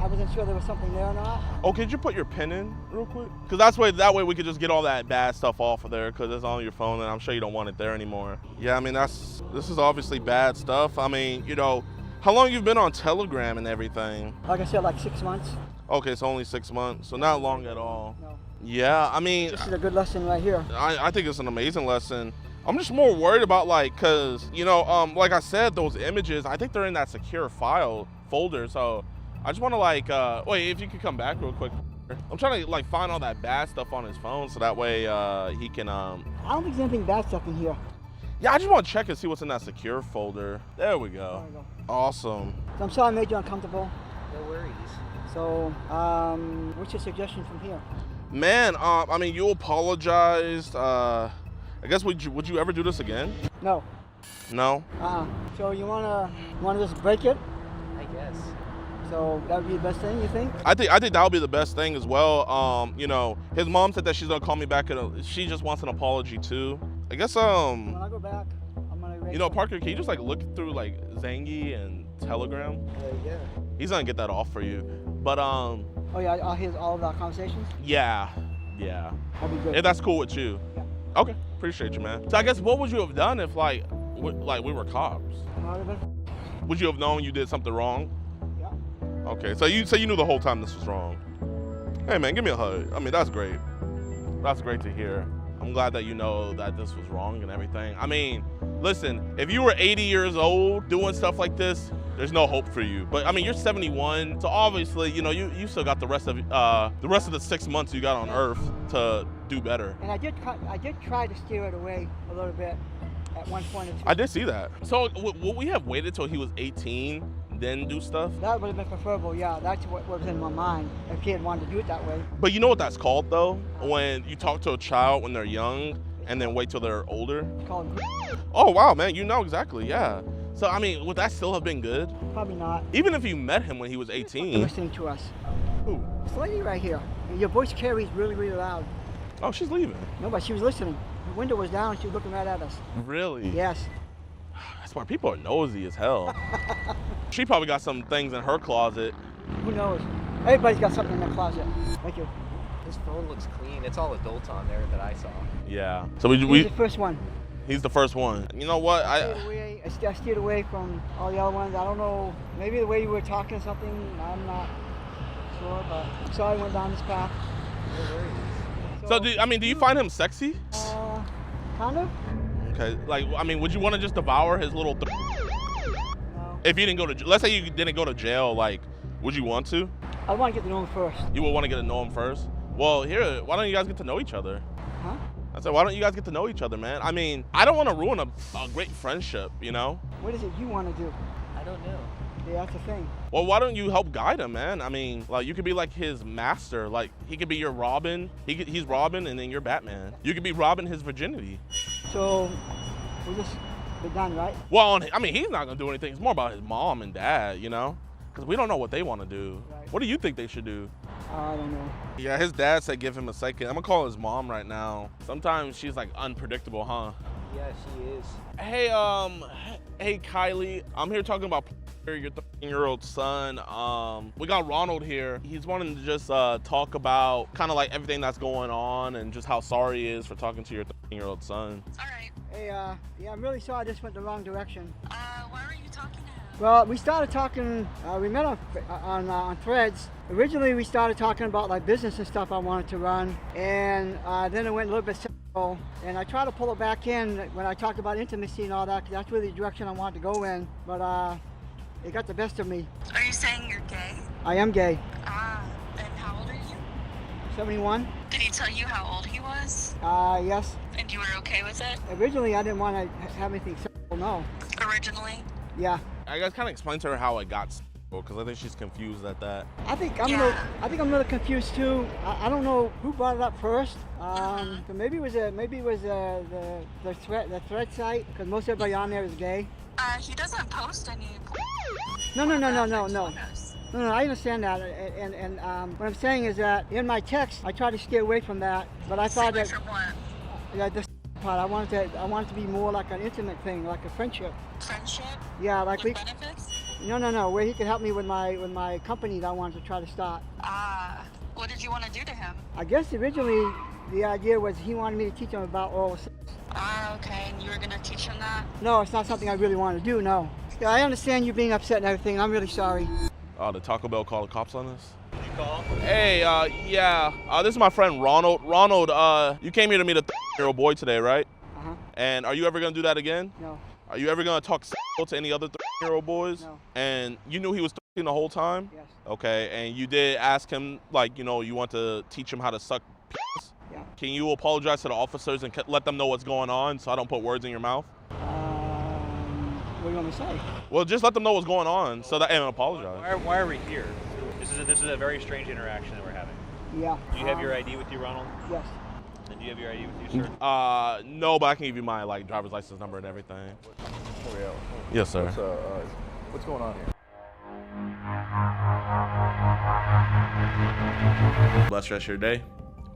I wasn't sure there was something there or not. Oh, could you put your pen in real quick? Because that way we could just get all that bad stuff off of there because it's on your phone and I'm sure you don't want it there anymore. Yeah, I mean, this is obviously bad stuff. I mean, you know, how long you've been on Telegram and everything? Like I said, like 6 months. Okay, so only 6 months, so not long at all. No. Yeah, I mean... This is a good lesson right here. I think it's an amazing lesson. I'm just more worried about, like, because, you know, like I said, those images, I think they're in that secure file folder, so I just want to like, wait, if you could come back real quick. I'm trying to like find all that bad stuff on his phone so that way he can. I don't think there's anything bad stuff in here. Yeah, I just want to check and see what's in that secure folder. There we go. There we go. Awesome. So I'm sorry I made you uncomfortable. No worries. So, what's your suggestion from here? Man, I mean, you apologized. I guess would you ever do this again? No. No. So you wanna just break it? I guess. So that would be the best thing, you think? I think that would be the best thing as well. You know, his mom said that she's gonna call me back and she just wants an apology too. I guess When I go back, I'm gonna erase you know, it. Parker, can you just like look through like Zangy and Telegram? Yeah. He's gonna get that off for you. But Oh yeah, I'll hear all of our conversations? yeah. That'd be good. If that's cool with you. Yeah. Okay, appreciate you, man. So I guess what would you have done if like we were cops? Would you have known you did something wrong? Yeah. Okay, so you knew the whole time this was wrong. Hey man, give me a hug. I mean, that's great. That's great to hear. I'm glad that you know that this was wrong and everything. I mean, listen, if you were 80 years old doing stuff like this, there's no hope for you. But I mean, you're 71, so obviously, you know, you still got the rest of the 6 months you got on Earth to do better. And I did try to steer it away a little bit at one point or two. I did see that. So would we have waited till he was 18, then do stuff? That would have been preferable, yeah. That's what was in my mind, if he had wanted to do it that way. But you know what that's called though? When you talk to a child when they're young and then wait till they're older? It's called. Oh wow, man, you know exactly, yeah. So I mean, would that still have been good? Probably not. Even if you met him when he was 18. Listening to us. Who? This lady right here. Your voice carries really, really loud. Oh, she's leaving. No, but she was listening. The window was down, she was looking right at us. Really? Yes. That's why people are nosy as hell. She probably got some things in her closet. Who knows? Everybody's got something in their closet. Thank you. His phone looks clean. It's all adults on there that I saw. Yeah. So He's the first one. He's the first one. You know what? I steered away from all the other ones. I don't know. Maybe the way you were talking or something. I'm not sure, but I'm sorry I went down this path. No worries. So do you find him sexy? Kind of. Okay. Like, I mean, would you want to just devour his little? No. If you didn't go to, let's say you didn't go to jail, like, would you want to? I want to get to know him first. You would want to get to know him first. Well, here, why don't you guys get to know each other? Huh? I said, why don't you guys get to know each other, man? I mean, I don't want to ruin a great friendship, you know? What is it you want to do? I don't know. Yeah, that's the thing. Well, why don't you help guide him, man? I mean, like, you could be like his master. Like, he could be your Robin. He's Robin, and then you're Batman. You could be Robin his virginity. So, we'll just be done, right? Well, I mean, he's not going to do anything. It's more about his mom and dad, you know? Because we don't know what they want to do. Right. What do you think they should do? I don't know. Yeah, his dad said give him a second. I'm going to call his mom right now. Sometimes she's, like, unpredictable, huh? Yeah, she is. Hey, Kylie. I'm here talking about your 13-year-old son. We got Ronald here. He's wanting to just talk about kind of like everything that's going on and just how sorry he is for talking to your 13-year-old son. All right. Hey, yeah, I'm really sorry I just went the wrong direction. Why were you talking to him? Well, we started talking, we met on Threads. Originally, we started talking about like business and stuff I wanted to run, and then it went a little bit sexual, and I tried to pull it back in when I talked about intimacy and all that, because that's really the direction I wanted to go in, but it got the best of me. Are you saying you're gay? I am gay. And how old are you? 71. Did he tell you how old he was? Yes. And you were okay with it? Originally, I didn't want to have anything sexual, no. Originally? Yeah. I guys kind of explain to her how it got sexual, because I think she's confused at that. I think I'm a little confused too. I don't know who brought it up first. So maybe it was the thread site, because most everybody on there is gay. He doesn't post any. No. I understand that, and what I'm saying is that in my text, I tried to stay away from that, but I thought that. From what? Yeah, this part I wanted to be more like an intimate thing, like a friendship. Friendship? Yeah, like with benefits? No, where he could help me with my company that I wanted to try to start. What did you want to do to him? I guess originally the idea was he wanted me to teach him about oral sex. Okay, and you were gonna teach him that? No, it's not something I really want to do, no. Yeah, I understand you being upset and everything. I'm really sorry. Oh, did Taco Bell call the cops on us? Did you call? Hey, yeah. This is my friend Ronald. Ronald, you came here to meet a 13-year-old boy today, right? Uh-huh. And are you ever gonna do that again? No. Are you ever gonna talk to any other 13-year-old boys? No. And you knew he was the whole time? Yes. Okay, and you did ask him, like, you know, you want to teach him how to suck piss? Yeah. Can you apologize to the officers and let them know what's going on so I don't put words in your mouth? What do you want me to say? Well, just let them know what's going on so that, and apologize. Why are we here? This is a very strange interaction that we're having. Yeah. Do you have your ID with you, Ronald? Yes. And do you have your ID with you, sir? No, but I can give you my like driver's license number and everything. Oh, yeah. Yes, sir. What's going on here? Bless the rest of your day.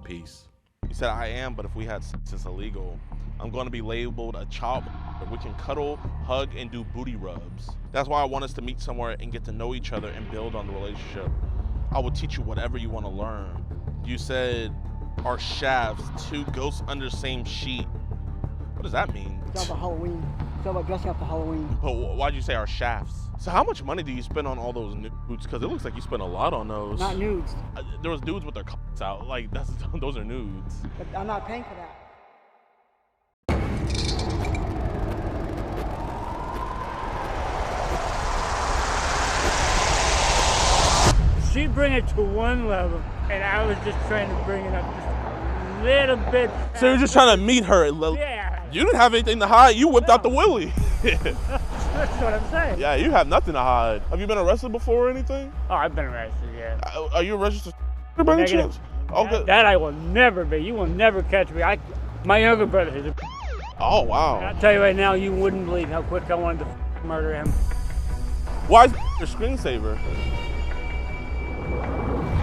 Peace. He said, I am, but if we had sex, it's illegal. I'm going to be labeled a child. We can cuddle, hug, and do booty rubs. That's why I want us to meet somewhere and get to know each other and build on the relationship. I will teach you whatever you want to learn. You said our shafts, 2 ghosts under same sheet. What does that mean? It's about Halloween. It's about dressing up for Halloween. But why'd you say our shafts? So how much money do you spend on all those nudes? Because it looks like you spend a lot on those. Not nudes. There was dudes with their cocks out. Like, those are nudes. But I'm not paying for that. She bring it to one level, and I was just trying to bring it up just a little bit. So you're just trying to meet her. Yeah. You didn't have anything to hide. You whipped out the willy. That's what I'm saying. Yeah, you have nothing to hide. Have you been arrested before or anything? Oh, I've been arrested, yeah. Are you a registered by any chance? Okay. That I will never be. You will never catch me. My younger brother is a. Oh, wow. And I'll tell you right now, you wouldn't believe how quick I wanted to murder him. Why is your screensaver?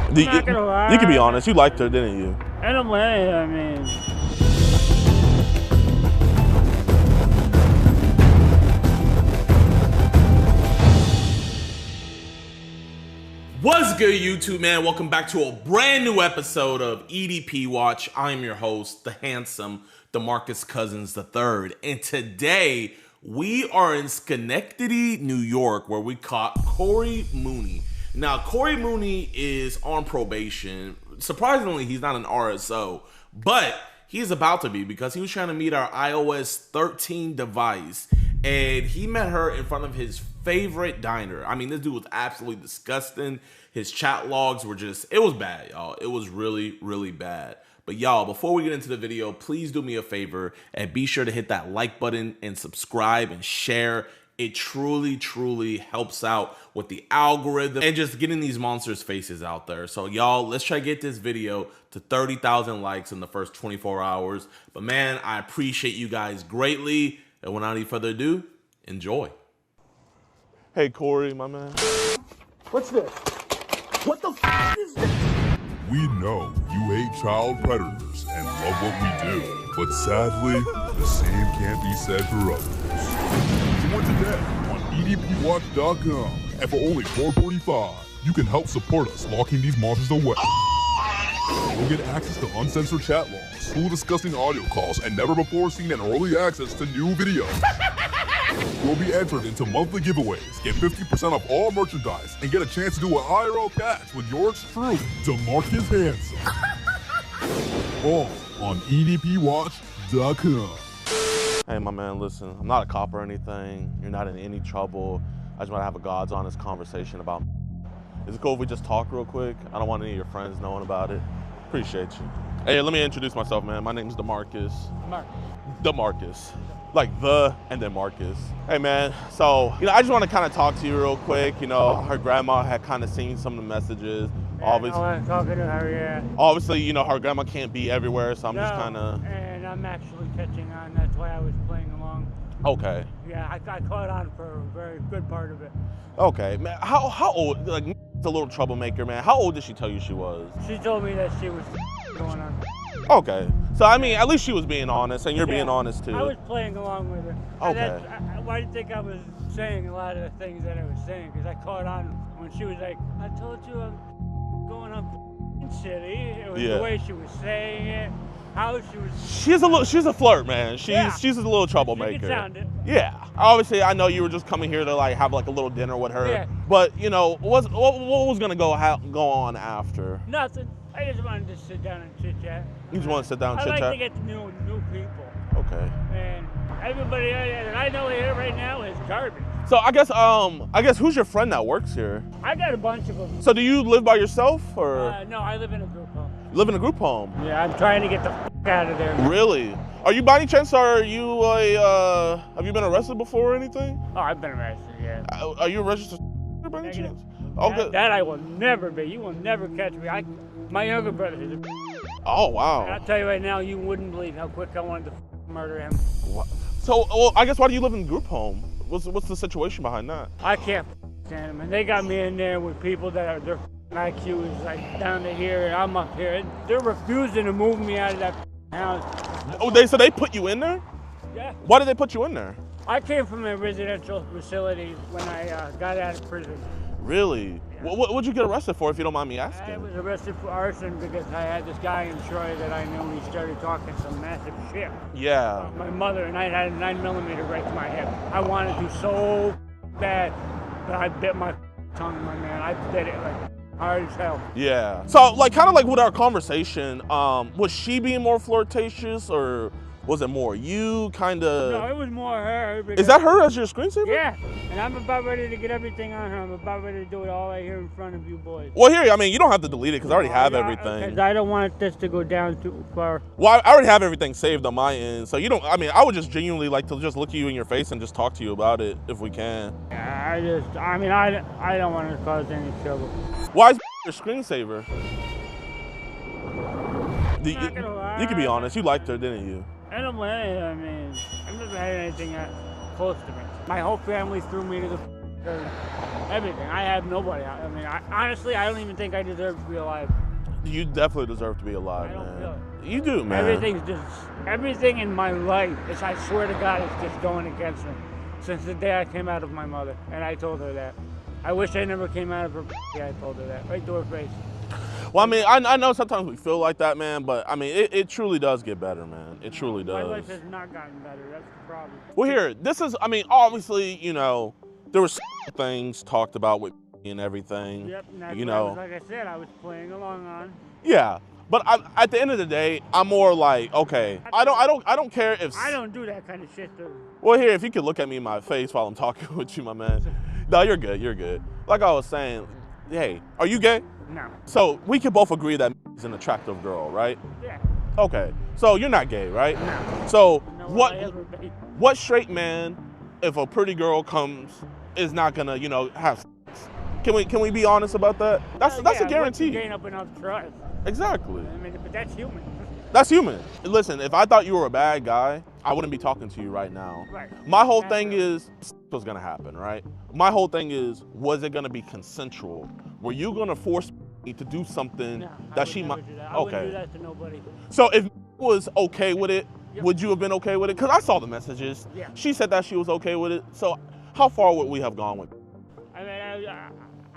I'm not gonna lie. You can be honest. You liked her, didn't you? In a way, I mean. What's good, YouTube, man? Welcome back to a brand new episode of EDP Watch. I am your host, the handsome DeMarcus Cousins III. And today, we are in Schenectady, New York, where we caught Corey Mooney. Now, Corey Mooney is on probation. Surprisingly, he's not an RSO, but he's about to be because he was trying to meet our iOS 13 device, and he met her in front of his favorite diner. I mean, this dude was absolutely disgusting. His chat logs were just, it was bad, y'all. It was really, really bad. But y'all, before we get into the video, please do me a favor and be sure to hit that like button and subscribe and share. It truly, truly helps out with the algorithm and just getting these monsters' faces out there. So y'all, let's try to get this video to 30,000 likes in the first 24 hours. But man, I appreciate you guys greatly. And without any further ado, enjoy. Hey, Corey, my man. What's this? What the f is this? We know you hate child predators and love what we do, but sadly, the same can't be said for others. Join today on EDPWatch.com, and for only $4.45, you can help support us locking these monsters away. You'll get access to uncensored chat logs, cool disgusting audio calls, and never before seen and early access to new videos. You'll be entered into monthly giveaways, get 50% off all merchandise, and get a chance to do an IRL catch with yours truly, DeMarcus Handsome. All on EDPWatch.com. Hey, my man, listen, I'm not a cop or anything. You're not in any trouble. I just want to have a God's honest conversation about. Is it cool if we just talk real quick? I don't want any of your friends knowing about it. Appreciate you. Hey, let me introduce myself, man. My name's DeMarcus. DeMarcus. Like the and then Marcus. Hey, man. So, I just want to kind of talk to you real quick. Her grandma had kind of seen some of the messages. Yeah, obviously, I was talking to her, yeah. Obviously, her grandma can't be everywhere, so I'm just kind of. And I'm actually catching on. That's why I was playing along. Okay. Yeah, I caught on for a very good part of it. Okay, man. How old? Like, it's a little troublemaker, man. How old did she tell you she was? She told me that she was going on. Okay. So, I mean, at least she was being honest, and you're being honest, too. I was playing along with her. Okay. Why do you think I was saying a lot of the things that I was saying? Because I caught on when she was like, I told you I'm going on city. It was the way she was saying it. How she was. She's a flirt, man. She's a little troublemaker. She can sound it. Yeah. Obviously, I know you were just coming here to have like a little dinner with her. Yeah. But what was gonna go on after? Nothing. I just wanted to sit down and chit chat. You just want to sit down and chit chat? I like to get to know new people. Okay. And everybody that I know here right now is garbage. So I guess who's your friend that works here? I got a bunch of them. So do you live by yourself or? No, I live in a group home. You live in a group home? Yeah, I'm trying to get the out of there. Really? Are you by any chance? Have you been arrested before or anything? Oh, I've been arrested. Yeah. Are you a registered by any chance? Okay. That I will never be. You will never catch me. My younger brother is a. Oh wow. And I'll tell you right now, you wouldn't believe how quick I wanted to murder him. What? So, well, I guess why do you live in a group home? What's the situation behind that? I can't stand them, and they got me in there with people that are their IQ is like down to here, and I'm up here. And they're refusing to move me out of that house. Oh, so they put you in there? Yeah. Why did they put you in there? I came from a residential facility when I got out of prison. Really? Yeah. What'd you get arrested for, if you don't mind me asking? I was arrested for arson because I had this guy in Troy that I knew. He started talking some massive shit. Yeah. My mother, and I had a 9mm right to my hip. I wanted to so bad, but I bit my tongue, my man. I bit it like hard as hell. Yeah. So, like, kind of like with our conversation, was she being more flirtatious, or was it more you, kind of? No, it was more her. Is that her as your screensaver? Yeah. And I'm about ready to get everything on her. I'm about ready to do it all right here in front of you boys. Well, here, I mean, you don't have to delete it because I already have everything. Because I don't want this to go down too far. Well, I already have everything saved on my end, so you don't. I mean, I would just genuinely like to just look you in your face and just talk to you about it if we can. I don't want to cause any trouble. Why is your screensaver? You can be honest. You liked her, didn't you? I don't blame you. I mean, I've never had anything close to me. My whole family threw me to the everything. I have nobody. I mean, honestly, I don't even think I deserve to be alive. You definitely deserve to be alive, man. I don't feel it. You do, man. Everything in my life is, I swear to God, is just going against me. Since the day I came out of my mother, and I told her that. I wish I never came out of her. I told her that right to her face. Well, I mean, I know sometimes we feel like that, man, but I mean, it truly does get better, man. It truly does. My life has not gotten better. That's the problem. Well, here, this is, I mean, obviously, you know, there were things talked about with and everything. Yep, and that's you what know. like I said, I was playing along on. Yeah, but at the end of the day, I'm more like, okay, I don't care if. I don't do that kind of shit, though. Well, here, if you could look at me in my face while I'm talking with you, my man. No, you're good. You're good. Like I was saying, hey, are you gay? No. So we can both agree that is an attractive girl, right? Yeah. Okay. So you're not gay, right? No. So No, what straight man, if a pretty girl comes, is not gonna, you know, have sex? Can we be honest about that? That's a guarantee. Gain up enough trust. Exactly. I mean, but that's human. That's human. Listen, if I thought you were a bad guy, I wouldn't be talking to you right now. Right. My whole thing is what's gonna happen, right? My whole thing is, was it gonna be consensual? Were you gonna force me to do something that she might? I wouldn't do that to nobody. So if was okay with it, would you have been okay with it? Because I saw the messages. Yeah. She said that she was okay with it. So how far would we have gone with it? I mean,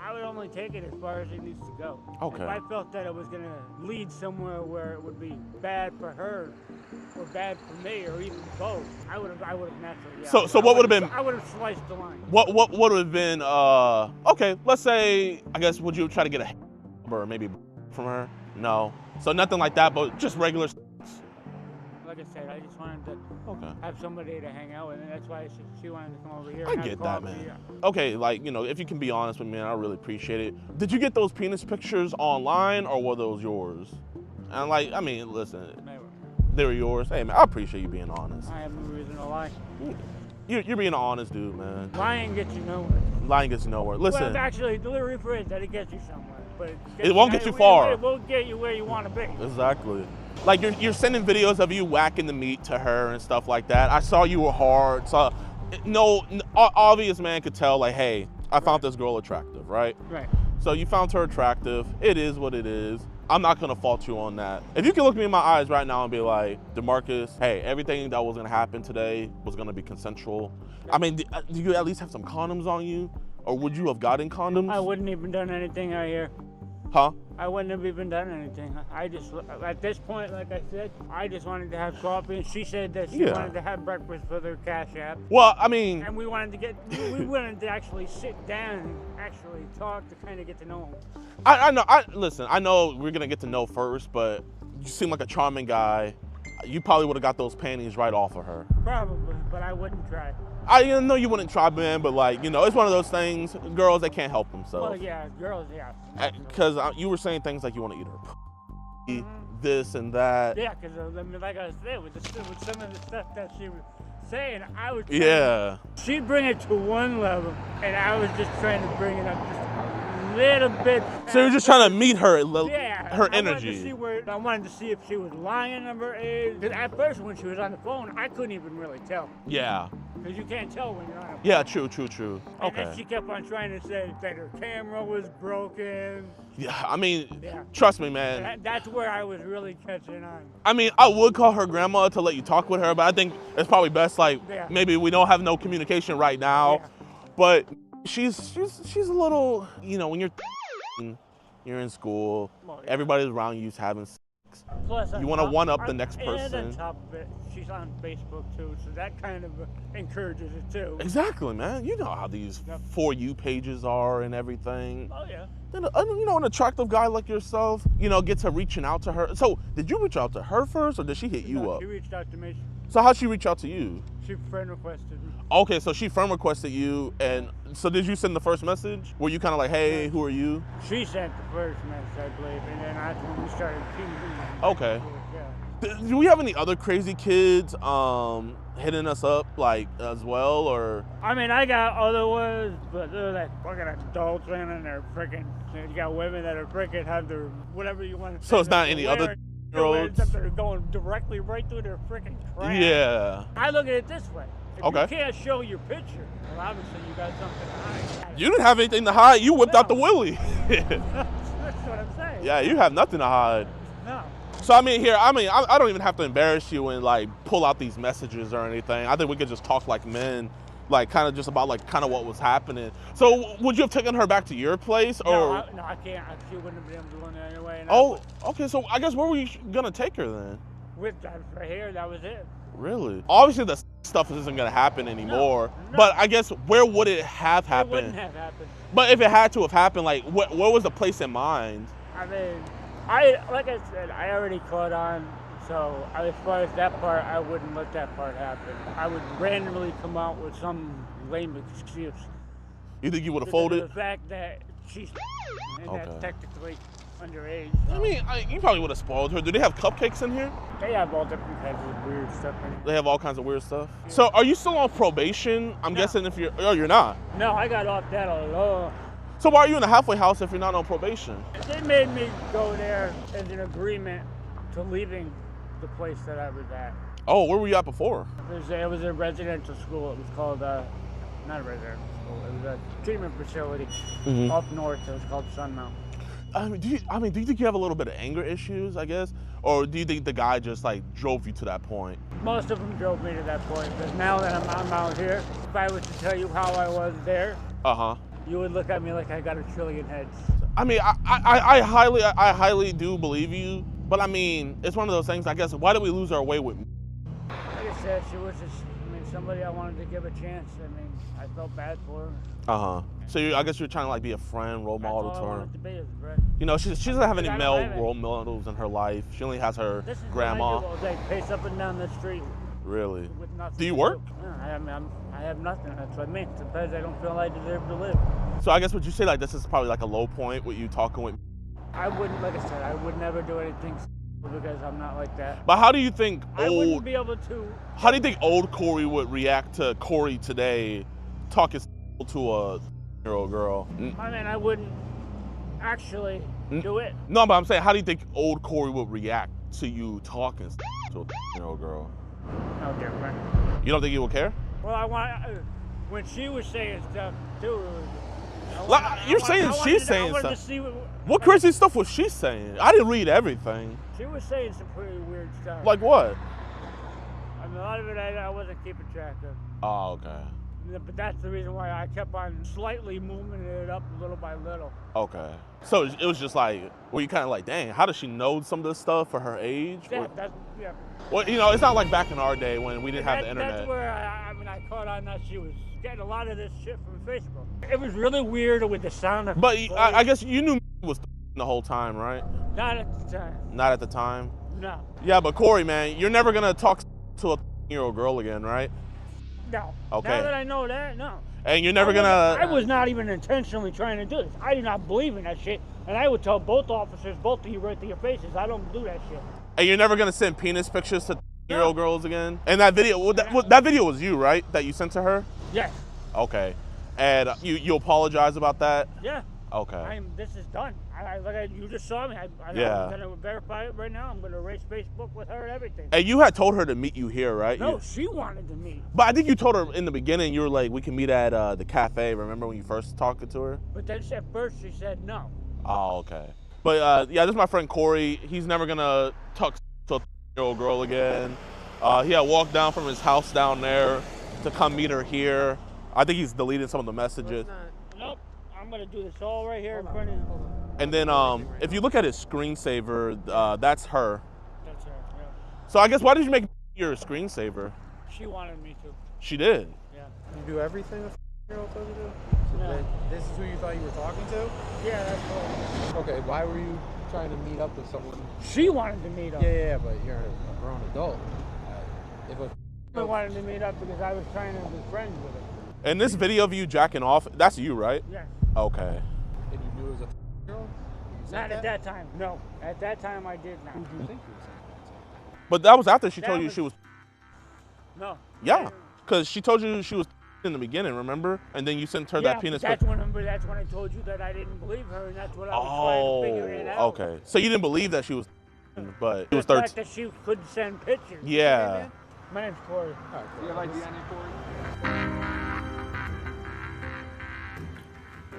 I would only take it as far as it needs to go. Okay. If I felt that it was going to lead somewhere where it would be bad for her or bad for me or even both, I would have naturally. Yeah, So what would have been? I would have sliced the line. What would have been? Okay, let's say, I guess, would you try to get a or maybe from her? No. So nothing like that, but just regular. Like I said, I just wanted to have somebody to hang out with, and that's why she wanted to come over here. I get that, man. Okay, like, you know, if you can be honest with me, I really appreciate it. Did you get those penis pictures online, or were those yours? And like, I mean, listen, they were yours. Hey, man, I appreciate you being honest. I have no reason to lie. You're being an honest dude, man. Lying gets you nowhere. Lying gets you nowhere. Listen. Well, actually, the rephrase that it gets you somewhere, but it won't get you far. It won't get you where you want to be. Exactly. Like you're sending videos of you whacking the meat to her and stuff like that. I saw you were hard. So no obvious man could tell, like, hey, I found this girl attractive, right? Right. So you found her attractive. It is what it is. I'm not gonna fault you on that. If you can look me in my eyes right now and be like, DeMarcus, hey, everything that was gonna happen today was gonna be consensual. I mean, do you at least have some condoms on you? Or would you have gotten condoms? I wouldn't even done anything out here. Huh? I wouldn't have even done anything. I just, at this point, like I said, I just wanted to have coffee, and she said that she wanted to have breakfast with her Cash App. Well, I mean... And we wanted to actually sit down and actually talk to kind of get to know him. I know, listen, I know we're gonna get to know first, but you seem like a charming guy. You probably would have got those panties right off of her. Probably, but I wouldn't try. I know you wouldn't try, man, but like, you know, it's one of those things. Girls, they can't help themselves. Well, yeah, girls, yeah. Because you were saying things like you want to eat her this and that. Yeah, because I mean, like I said, with some of the stuff that she was saying, I was she'd bring it to one level, and I was just trying to bring it up just a little bit. So you're just trying to meet her, her energy. I wanted to see if she was lying of her age. Because at first, when she was on the phone, I couldn't even really tell. Yeah. Because you can't tell when you're on a phone. Yeah, true. And Okay. then she kept on trying to say that her camera was broken. Yeah, I mean, trust me, man. That's where I was really catching on. I mean, I would call her grandma to let you talk with her, but I think it's probably best, like, maybe we don't have no communication right now. But she's a little, you know, when you're in school, everybody's around you's having sex. Plus, you want to one-up the next person. And on top of it, she's on Facebook too, so that kind of encourages it too. Exactly, man. You know how these For You pages are and everything. Oh, yeah. Then, you know, an attractive guy like yourself, you know, gets her reaching out to her. So, did you reach out to her first, or did she hit you up? She reached out to me. So, how'd she reach out to you? She friend requested me. Okay, so she friend requested you, and so did you send the first message? Were you kind of like, hey, who are you? She sent the first message, I believe, and then that's when we started pinging. Okay. Yeah. Do we have any other crazy kids hitting us up, like, as well, or? I mean, I got other ones, but they're like fucking adults, man, and they're freaking, you got women that are freaking have their, whatever you want to say. So it's not any other girls? They're going directly right through their freaking crap. Yeah. I look at it this way. If Okay. you can't show your picture, well, obviously you got something to hide. You didn't have anything to hide. You whipped out the willy. That's what I'm saying. Yeah, you have nothing to hide. No. So I mean, I don't even have to embarrass you and like pull out these messages or anything. I think we could just talk like men, like kind of just about like kind of what was happening. So would you have taken her back to your place, or? No, I can't. She wouldn't have been able to go in there anyway. And Oh, okay. So I guess where were you gonna take her then? With that right here, that was it. Really? Obviously, the stuff isn't gonna happen anymore. No. But I guess where would it have happened? It wouldn't have happened. But if it had to have happened, like what was the place in mind? I mean, like I said, I already caught on. So as far as that part, I wouldn't let that part happen. I would randomly come out with some lame excuse. You think you would have Because of folded? The fact that she's and that's Okay. technically underage. I mean, you probably would have spoiled her. Do they have cupcakes in here? They have all different kinds of weird stuff in it. They have all kinds of weird stuff. So are you still on probation? I'm guessing if you're not. No, I got off that a long. So why are you in a halfway house if you're not on probation? They made me go there as an agreement to leaving the place that I was at. Oh, where were you at before? It was a residential school. It was called, not a residential school, it was a treatment facility up north. It was called Sunmount. Do you think you have a little bit of anger issues, I guess? Or do you think the guy just like drove you to that point? Most of them drove me to that point, because now that I'm out here, if I was to tell you how I was there, you would look at me like I got a trillion heads. I mean, I highly do believe you, but I mean, it's one of those things, I guess, why did we lose our way with? Like I said, she was just, somebody I wanted to give a chance. I felt bad for her. So I guess you're trying to like be a friend, role model That's to all I her. wanted to be is a friend. You know, she doesn't have any I don't male have any. role models in her life. She only has her This is grandma. what I do all day, pace up and down the street. Really? With nothing Do you to work? No, I have nothing. That's what I mean. Sometimes I don't feel I deserve to live. So I guess would you say like this is probably like a low point with you talking with? I wouldn't, like I said, I would never do anything because I'm not like that. But how do you think I wouldn't old? be able to. How do you think old Corey would react to Corey today, talking to a year-old girl? I wouldn't actually do it. No, but I'm saying, how do you think old Corey would react to you talking to a year-old girl? No different. You don't think he would care? Well, when she was saying stuff too. You're saying she's saying stuff. What crazy stuff was she saying? I didn't read everything. She was saying some pretty weird stuff. Like what? A lot of it I wasn't keeping track of. Oh, okay. But that's the reason why I kept on slightly moving it up little by little. Okay. So it was just like, were you kind of like, dang, how does she know some of this stuff for her age? Yeah, yeah. Well, you know, it's not like back in our day when we didn't have the internet. That's where I caught on that she was getting a lot of this shit from Facebook. It was really weird with the sound of. But I guess you knew was the whole time, right? Not at the time. Not at the time? No. Yeah, but Corey, man, you're never gonna talk to a year-old girl again, right? no. Okay. Now that I know that, no. And you're never I was not even intentionally trying to do this. I do not believe in that shit. And I would tell both officers, both of you right to your faces, I don't do that shit. And you're never gonna send penis pictures to 13-year-old girls again? And that video, that video was you, right? That you sent to her? Yes. Okay. And you apologize about that? Yeah. Okay. This is done. You just saw me. I'm gonna verify it right now. I'm gonna erase Facebook with her and everything. And you had told her to meet you here, right? No, she wanted to meet. But I think you told her in the beginning, you were like, we can meet at the cafe. Remember when you first talked to her? But then at first she said no. Oh, okay. But yeah, this is my friend Corey. He's never gonna talk to a 13-year-old girl again. He had walked down from his house down there to come meet her here. I think he's deleted some of the messages. Nope. I'm gonna do this all right here in front of you. And then if you look at his screensaver, that's her. That's her, yeah. So I guess why did you make your screensaver? She wanted me to. She did? Yeah. You do everything a 13-year-old told you to? So Yeah. this is who you thought you were talking to? Yeah, that's all. Okay, why were you trying to meet up with someone? She wanted to meet up. Yeah, but you're a grown adult. If I wanted to meet up because I was trying to be friends with her. And this video of you jacking off, that's you, right? Yes. Okay. And you knew it was a 13-year-old? Not at that time, no. At that time I did not. Who do you think you was? But that was after she told you she was. No. Yeah, because she told you she was in the beginning, remember? And then you sent her that penis. That's when I told you that I didn't believe her, and that's what I was trying to figure it out. Okay. So you didn't believe that she was, but it was The 13. fact that she couldn't send pictures. Yeah. My name's Corey. Do you have ID on you, Corey?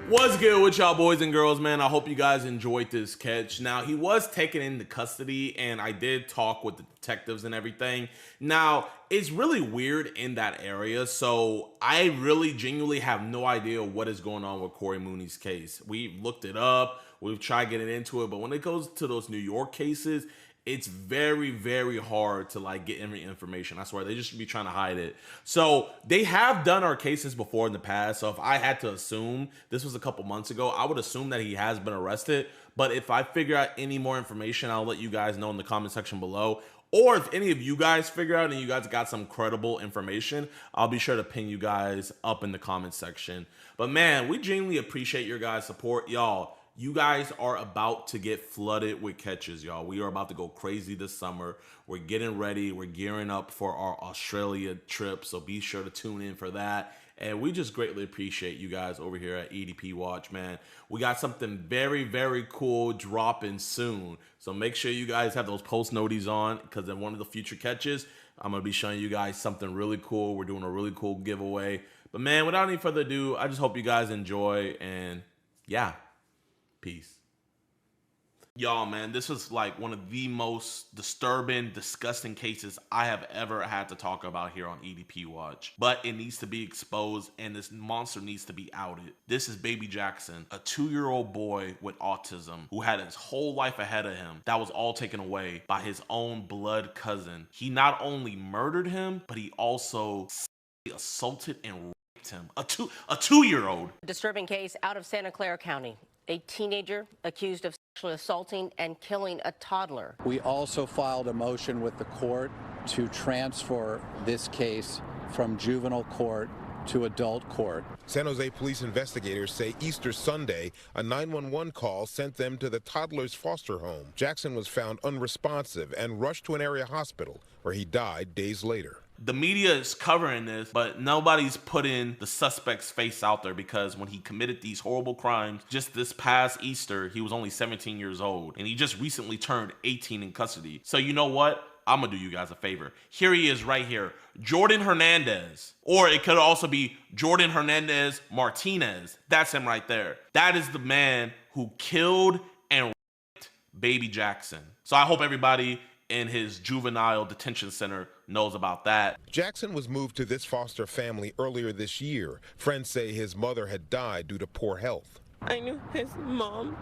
What's good with y'all boys and girls, man? I hope you guys enjoyed this catch. Now, he was taken into custody, and I did talk with the detectives and everything. Now, it's really weird in that area, so I really genuinely have no idea what is going on with Corey Mooney's case. We've looked it up, we've tried getting into it, but when it goes to those New York cases, it's very, very hard to like get any information. I swear, they just be trying to hide it. So they have done our cases before in the past. So if I had to assume, this was a couple months ago, I would assume that he has been arrested. But if I figure out any more information, I'll let you guys know in the comment section below. Or if any of you guys figure out and you guys got some credible information, I'll be sure to ping you guys up in the comment section. But man, we genuinely appreciate your guys' support. Y'all, you guys are about to get flooded with catches, y'all. We are about to go crazy this summer. We're getting ready. We're gearing up for our Australia trip, so be sure to tune in for that. And we just greatly appreciate you guys over here at EDP Watch, man. We got something very, very cool dropping soon. So make sure you guys have those post noties on, because in one of the future catches, I'm going to be showing you guys something really cool. We're doing a really cool giveaway. But man, without any further ado, I just hope you guys enjoy, and yeah. Peace. Y'all, man, this was like one of the most disturbing, disgusting cases I have ever had to talk about here on EDP Watch. But it needs to be exposed, and this monster needs to be outed. This is Baby Jackson, a 2-year-old boy with autism who had his whole life ahead of him. That was all taken away by his own blood cousin. He not only murdered him, but he also assaulted and raped him. A 2-year-old. Disturbing case out of Santa Clara County. A teenager accused of sexually assaulting and killing a toddler. We also filed a motion with the court to transfer this case from juvenile court to adult court. San Jose police investigators say Easter Sunday, a 911 call sent them to the toddler's foster home. Jackson was found unresponsive and rushed to an area hospital where he died days later. The media is covering this, but nobody's putting the suspect's face out there, because when he committed these horrible crimes just this past Easter, he was only 17 years old, and he just recently turned 18 in custody. So you know what? I'm gonna do you guys a favor. Here he is right here, Jordan Hernandez. Or it could also be Jordan Hernandez Martinez. That's him right there. That is the man who killed and raped Baby Jackson. So I hope everybody in his juvenile detention center knows about that. Jackson was moved to this foster family earlier this year. Friends say his mother had died due to poor health. I knew his mom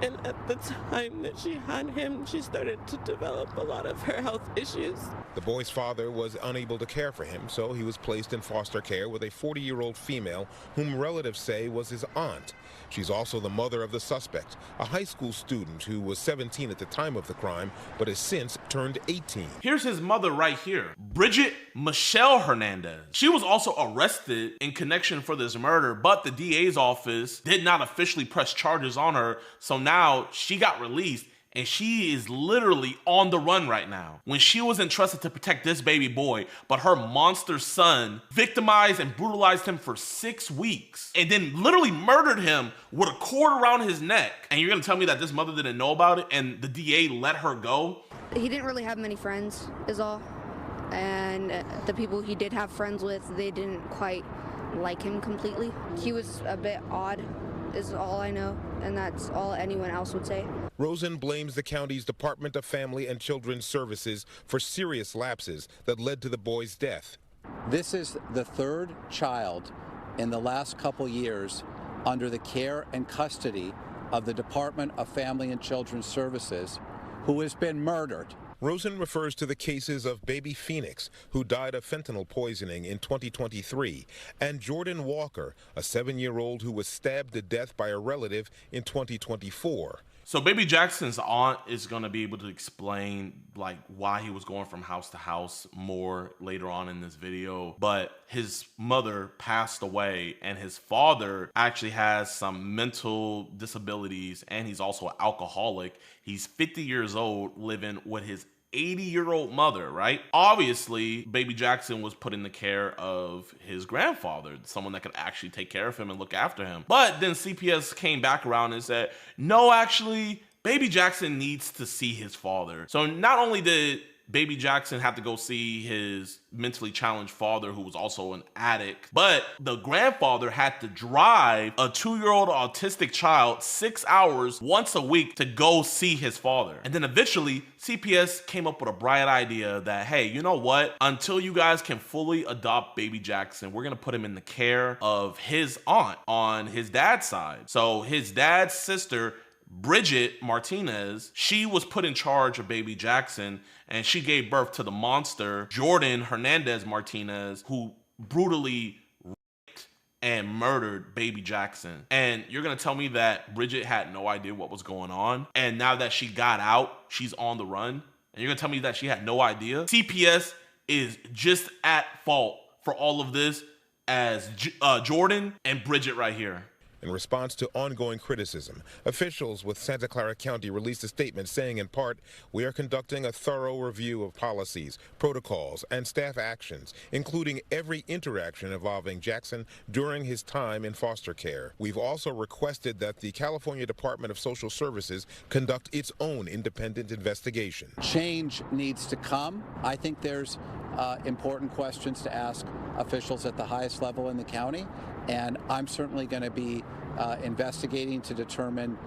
And at the time that she had him, she started to develop a lot of her health issues. The boy's father was unable to care for him, so he was placed in foster care with a 40-year-old female whom relatives say was his aunt. She's also the mother of the suspect, a high school student who was 17 at the time of the crime, but has since turned 18. Here's his mother right here, Bridget Michelle Hernandez. She was also arrested in connection for this murder, but the DA's office did not officially press charges on her, so now she got released and she is literally on the run right now. When she was entrusted to protect this baby boy, but her monster son victimized and brutalized him for 6 weeks and then literally murdered him with a cord around his neck. And you're gonna tell me that this mother didn't know about it and the DA let her go? He didn't really have many friends, is all. And the people he did have friends with, they didn't quite like him completely. He was a bit odd, is all I know, and that's all anyone else would say. Rosen blames the county's Department of Family and Children's Services for serious lapses that led to the boy's death. This is the third child in the last couple years under the care and custody of the Department of Family and Children's Services who has been murdered. Rosen refers to the cases of baby Phoenix, who died of fentanyl poisoning in 2023, and Jordan Walker, a 7-year-old who was stabbed to death by a relative in 2024. So baby Jackson's aunt is going to be able to explain like why he was going from house to house more later on in this video. But his mother passed away and his father actually has some mental disabilities and he's also an alcoholic. He's 50 years old living with his 80-year-old mother, right? Obviously, baby Jackson was put in the care of his grandfather, someone that could actually take care of him and look after him. But then CPS came back around and said, no, actually, baby Jackson needs to see his father. So not only did baby Jackson have to go see his mentally challenged father, who was also an addict, but the grandfather had to drive a 2-year-old autistic child 6 hours once a week to go see his father. And then eventually CPS came up with a bright idea that, hey, you know what? Until you guys can fully adopt baby Jackson, we're gonna put him in the care of his aunt on his dad's side. So his dad's sister, Bridget Martinez, she was put in charge of baby Jackson and she gave birth to the monster, Jordan Hernandez Martinez, who brutally raped and murdered baby Jackson. And you're gonna tell me that Bridget had no idea what was going on? And now that she got out, she's on the run? And you're gonna tell me that she had no idea? CPS is just at fault for all of this as Jordan and Bridget right here. In response to ongoing criticism, officials with Santa Clara County released a statement saying, in part, we are conducting a thorough review of policies, protocols, and staff actions, including every interaction involving Jackson during his time in foster care. We've also requested that the California Department of Social Services conduct its own independent investigation. Change needs to come. I think there's important questions to ask officials at the highest level in the county, and I'm certainly going to be investigating to determine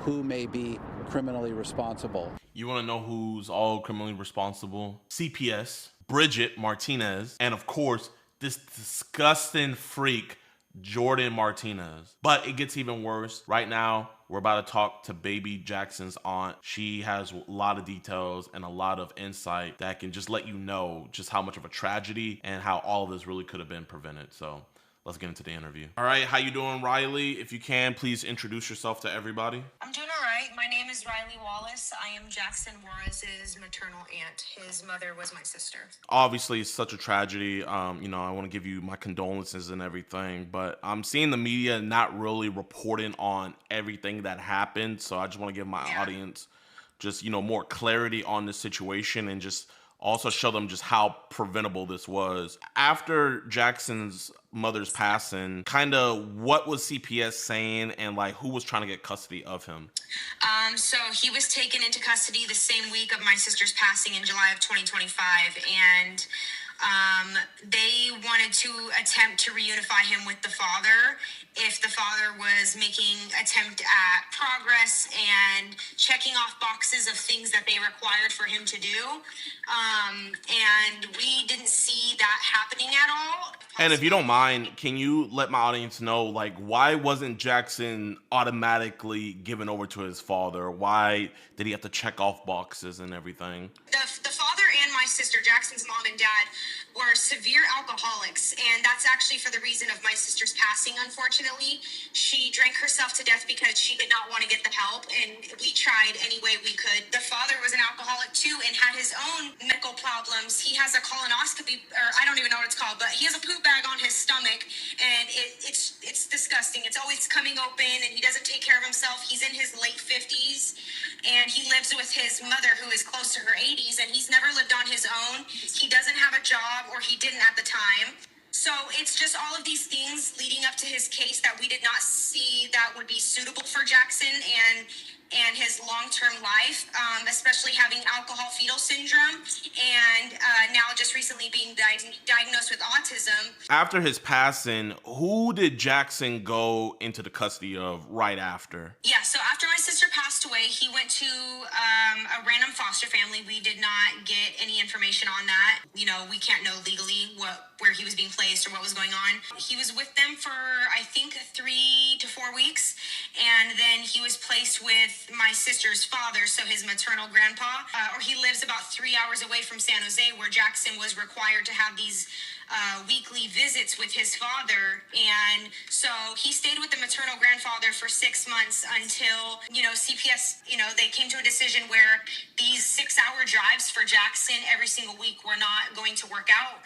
who may be criminally responsible. You want to know who's all criminally responsible? CPS, Bridget Martinez, and of course, this disgusting freak, Jordan Martinez. But it gets even worse. Right now, we're about to talk to baby Jackson's aunt. She has a lot of details and a lot of insight that can just let you know just how much of a tragedy and how all of this really could have been prevented. So let's get into the interview. All right, how you doing, Riley? If you can, please introduce yourself to everybody. I'm doing all right. My name is Riley Wallace. I am Jackson Juarez's maternal aunt. His mother was my sister. Obviously, it's such a tragedy. You know, I want to give you my condolences and everything, but I'm seeing the media not really reporting on everything that happened. So I just want to give my audience just, you know, more clarity on the situation and just also show them just how preventable this was. After Jackson's mother's passing, kind of what was CPS saying and like who was trying to get custody of him? So he was taken into custody the same week of my sister's passing in July of 2025. And They wanted to attempt to reunify him with the father if the father was making attempt at progress and checking off boxes of things that they required for him to do. And we didn't see that happening at all. And if you don't mind, can you let my audience know, like, why wasn't Jackson automatically given over to his father? Why did he have to check off boxes and everything? The father and my sister, Jackson's mom and dad, were severe alcoholics, and that's actually for the reason of my sister's passing, unfortunately. She drank herself to death because she did not want to get the help, and we tried any way we could. The father was an alcoholic too and had his own medical problems. He has a colonoscopy, or I don't even know what it's called, but he has a poop bag on his stomach, and it's disgusting. It's always coming open, and he doesn't take care of himself. He's in his late 50s, and he lives with his mother, who is close to her 80s, and he's never lived on his own. He doesn't have a job, or he didn't at the time. So it's just all of these things leading up to his case that we did not see that would be suitable for Jackson and his long-term life, especially having alcohol fetal syndrome and now just recently being diagnosed with autism. After his passing, who did Jackson go into the custody of right after? Yeah, so after my sister passed away, he went to a random foster family. We did not get any information on that. You know, we can't know legally where he was being placed or what was going on. He was with them for, I think, 3 to 4 weeks, and then he was placed with my sister's father, so his maternal grandpa, or he lives about 3 hours away from San Jose, where Jackson was required to have these weekly visits with his father. And so he stayed with the maternal grandfather for 6 months until, CPS, they came to a decision where these 6-hour drives for Jackson every single week were not going to work out,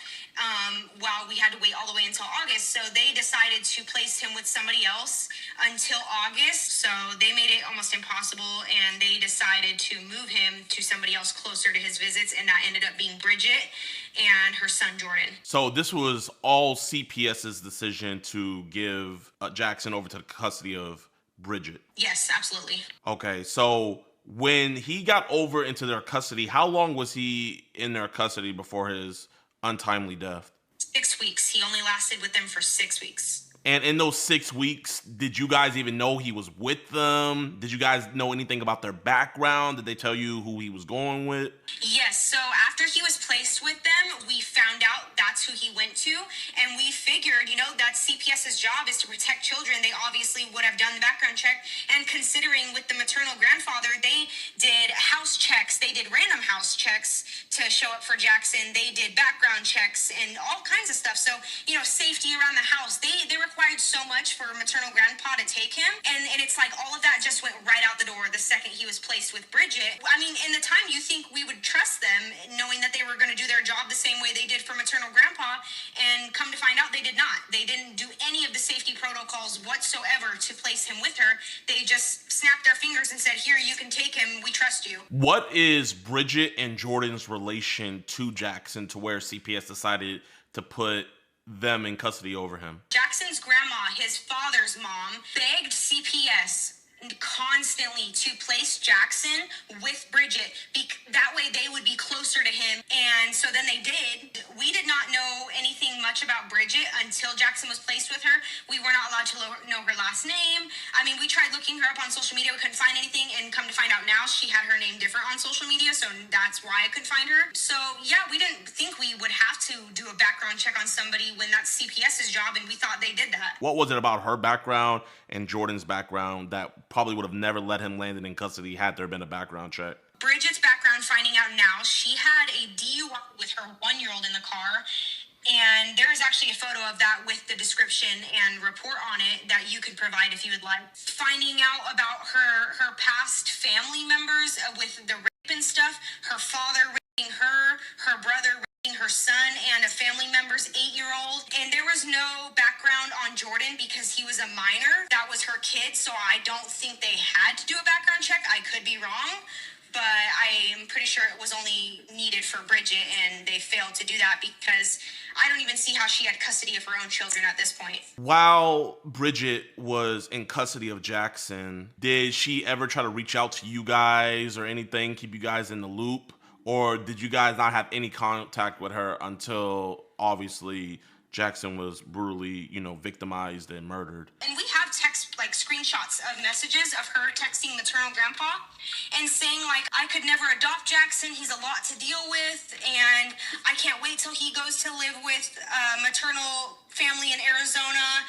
while we had to wait all the way until August. So they decided to place him with somebody else until August. So they made it almost impossible, and they decided to move him to somebody else closer to his visits, and that ended up being Bridget and her son Jordan. So this was all CPS's decision to give Jackson over to the custody of Bridget? Yes, absolutely. Okay, so when he got over into their custody, how long was he in their custody before his untimely death? 6 weeks. He only lasted with them for 6 weeks. And in those 6 weeks, did you guys even know he was with them? Did you guys know anything about their background? Did they tell you who he was going with? Yes, so after he was placed with them, we found out that's who he went to, and we figured, that CPS's job is to protect children. They obviously would have done the background check, and considering with the maternal grandfather, they did house checks, they did random house checks to show up for Jackson, they did background checks and all kinds of stuff. So, safety around the house, they required so much for maternal grandpa to take him, and it's like all of that just went right out the door the second he was placed with Bridget. I mean, in the time you think we would trust them, knowing that they were going to do their job the same way they did for maternal grandpa, and come to find out they did not. They didn't do any of the safety protocols whatsoever to place him with her. They just snapped their fingers and said, here, you can take him, we trust you. What is Bridget and Jordan's relation to Jackson to where CPS decided to put them in custody over him? Jackson's grandma, his father's mom, begged CPS constantly to place Jackson with Bridget. That way they would be closer to him. And so then they did. We did not know anything much about Bridget until Jackson was placed with her. We were not allowed to know her last name. I mean, we tried looking her up on social media. We couldn't find anything. And come to find out now, she had her name different on social media. So that's why I couldn't find her. So yeah, we didn't think we would have to do a background check on somebody when that's CPS's job. And we thought they did that. What was it about her background and Jordan's background that probably would have never let him land in custody had there been a background check? Bridget's background, finding out now, she had a DUI with her 1-year-old in the car. And there is actually a photo of that with the description and report on it that you could provide if you would like. Finding out about her past family members with the rape and stuff, her father raping her brother raping her son, and a family member's 8-year-old. And there was no background on Jordan because he was a minor. That was her kid, so I don't think they had to do a background check. I could be wrong, but I am pretty sure it was only needed for Bridget, and they failed to do that because I don't even see how she had custody of her own children at this point. While Bridget was in custody of Jackson, did she ever try to reach out to you guys or anything, keep you guys in the loop? Or did you guys not have any contact with her until obviously Jackson was brutally, you know, victimized and murdered? And we have text, like screenshots of messages of her texting maternal grandpa and saying like, I could never adopt Jackson. He's a lot to deal with. And I can't wait till he goes to live with maternal family in Arizona.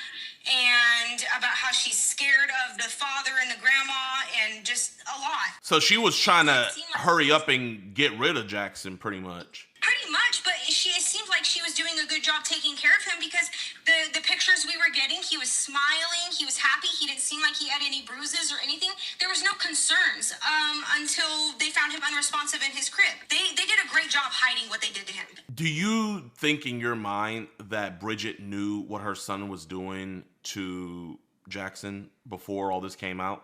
And about how she's scared of the father and the grandma and just a lot. So she was trying to hurry up and get rid of Jackson pretty much. Pretty much, but it seemed like she was doing a good job taking care of him because the pictures we were getting, he was smiling, he was happy, he didn't seem like he had any bruises or anything. There was no concerns until they found him unresponsive in his crib. They did a great job hiding what they did to him. Do you think in your mind that Bridget knew what her son was doing to Jackson before all this came out?